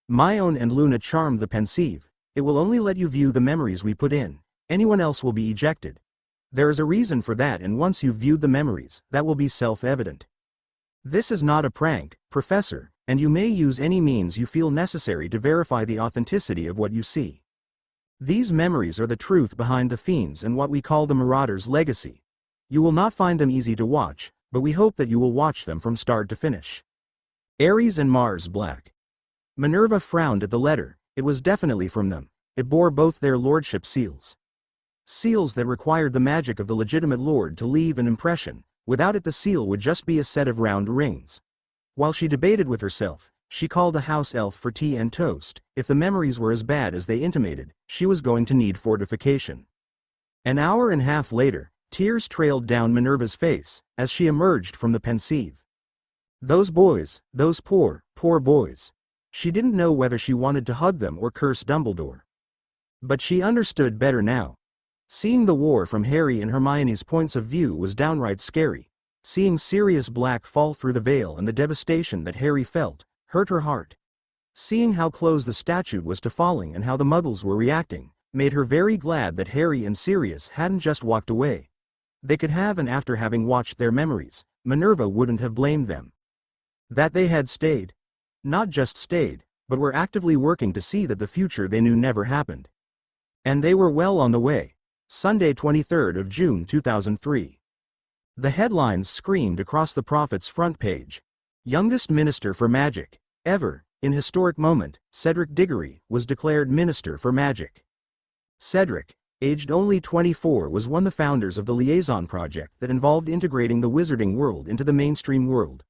Myone and Luna charmed the pensieve. It will only let you view the memories we put in. Anyone else will be ejected. There is a reason for that, and once you've viewed the memories, that will be self-evident. This is not a prank, Professor, and you may use any means you feel necessary to verify the authenticity of what you see. These memories are the truth behind the fiends and what we call the Marauder's legacy. You will not find them easy to watch, but we hope that you will watch them from start to finish. Ares and Mars Black. Minerva frowned at the letter. It was definitely from them. It bore both their lordship seals. Seals that required the magic of the legitimate lord to leave an impression. Without it the seal would just be a set of round rings. While she debated with herself, she called a house elf for tea and toast. If the memories were as bad as they intimated, she was going to need fortification. An hour and a half later, tears trailed down Minerva's face, as she emerged from the pensieve. Those boys, those poor, poor boys. She didn't know whether she wanted to hug them or curse Dumbledore. But she understood better now. Seeing the war from Harry and Hermione's points of view was downright scary. Seeing Sirius Black fall through the veil and the devastation that Harry felt, hurt her heart. Seeing how close the statue was to falling and how the Muggles were reacting, made her very glad that Harry and Sirius hadn't just walked away. They could have, and after having watched their memories, Minerva wouldn't have blamed them. That they had stayed. Not just stayed, but were actively working to see that the future they knew never happened. And they were well on the way. Sunday 23rd of June 2003. The headlines screamed across the Prophet's front page. Youngest Minister for Magic, ever, in historic moment, Cedric Diggory, was declared Minister for Magic. Cedric, aged only 24, was one of the founders of the Liaison Project that involved integrating the wizarding world into the mainstream world.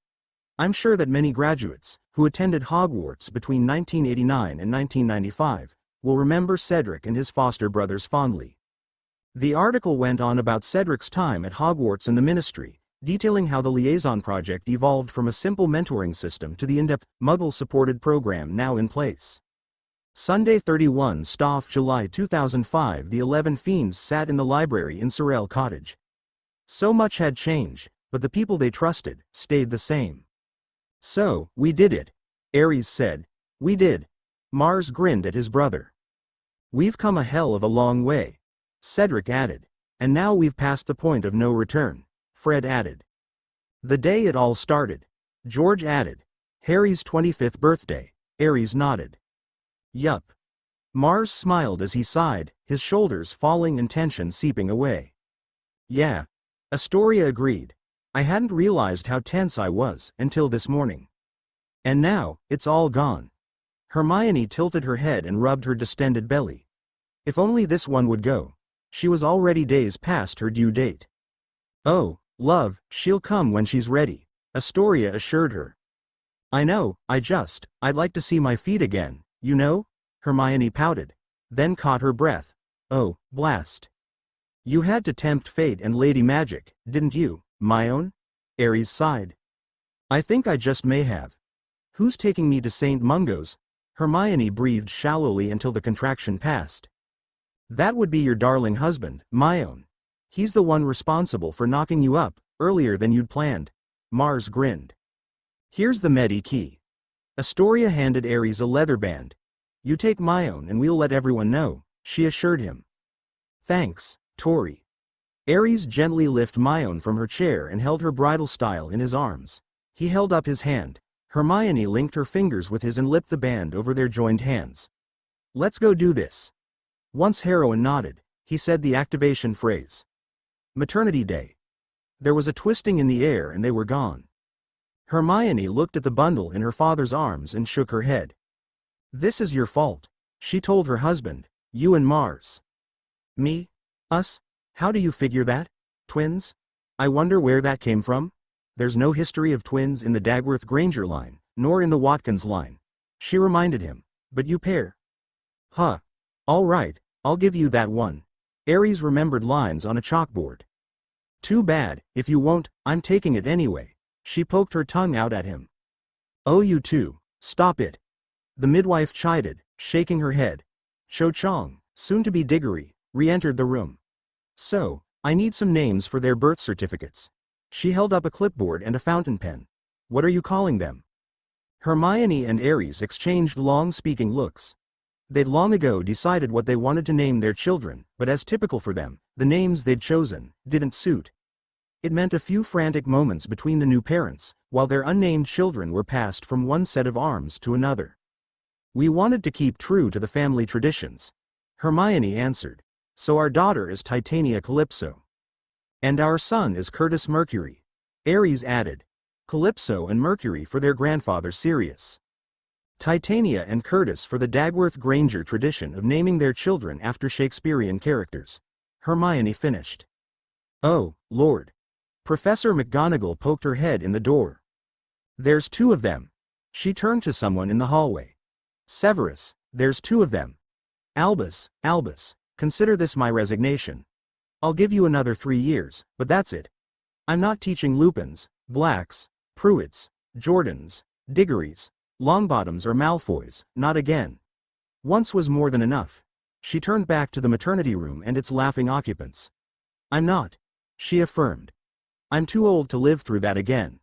I'm sure that many graduates, who attended Hogwarts between 1989 and 1995, will remember Cedric and his foster brothers fondly. The article went on about Cedric's time at Hogwarts and the Ministry, detailing how the Liaison Project evolved from a simple mentoring system to the in-depth, Muggle-supported program now in place. Sunday 31 Staff July 2005. The 11 fiends sat in the library in Sorrel Cottage. So much had changed, but the people they trusted stayed the same. So, we did it, Ares said. We did. Mars grinned at his brother. We've come a hell of a long way, Cedric added. And now we've passed the point of no return, Fred added. The day it all started, George added. Harry's 25th birthday, Ares nodded. Yup. Mars smiled as he sighed, his shoulders falling and tension seeping away. Yeah. Astoria agreed. I hadn't realized how tense I was until this morning. And now, it's all gone. Hermione tilted her head and rubbed her distended belly. If only this one would go. She was already days past her due date. Oh, Love, she'll come when she's ready, Astoria assured her. I know, I'd like to see my feet again, you know? Hermione pouted. Then caught her breath. Oh, blast. You had to tempt fate and Lady Magic, didn't you, Myone? Aries sighed. I think I just may have. Who's taking me to St. Mungo's? Hermione breathed shallowly until the contraction passed. That would be your darling husband, Myone. He's the one responsible for knocking you up, earlier than you'd planned. Mars grinned. Here's the Medi key. Astoria handed Aries a leather band. You take Myone and we'll let everyone know, she assured him. Thanks, Tori. Aries gently lifted Myone from her chair and held her bridal style in his arms. He held up his hand. Hermione linked her fingers with his and lipped the band over their joined hands. Let's go do this. Once Harrowan nodded, he said the activation phrase. Maternity Day. There was a twisting in the air and they were gone. Hermione looked at the bundle in her father's arms and shook her head. This is your fault, she told her husband, you and Mars. Me? Us? How do you figure that? Twins? I wonder where that came from? There's no history of twins in the Dagworth Granger line, nor in the Watkins line. She reminded him. But you pair. Huh. All right, I'll give you that one. Aries remembered lines on a chalkboard. Too bad, if you won't, I'm taking it anyway. She poked her tongue out at him. Oh, you two, stop it. The midwife chided, shaking her head. Cho Chang, soon to be Diggory, re-entered the room. So, I need some names for their birth certificates. She held up a clipboard and a fountain pen. What are you calling them? Hermione and Aries exchanged long speaking looks. They'd long ago decided what they wanted to name their children, but as typical for them, the names they'd chosen didn't suit. It meant a few frantic moments between the new parents, while their unnamed children were passed from one set of arms to another. We wanted to keep true to the family traditions. Hermione answered. So our daughter is Titania Calypso. And our son is Curtis Mercury. Aries added. Calypso and Mercury for their grandfather Sirius. Titania and Curtis for the Dagworth Granger tradition of naming their children after Shakespearean characters. Hermione finished. Oh, Lord. Professor McGonagall poked her head in the door. There's two of them. She turned to someone in the hallway. Severus, there's two of them. Albus, consider this my resignation. I'll give you another 3 years, but that's it. I'm not teaching Lupins, Blacks, Pruitts, Jordans, Diggorys, Longbottoms or Malfoys, not again. Once was more than enough. She turned back to the maternity room and its laughing occupants. I'm not, she affirmed. I'm too old to live through that again.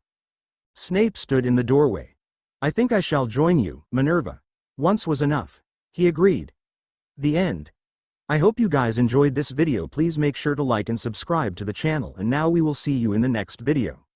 Snape stood in the doorway. I think I shall join you, Minerva. Once was enough. He agreed. The end. I hope you guys enjoyed this video. Please make sure to like and subscribe to the channel, and now we will see you in the next video.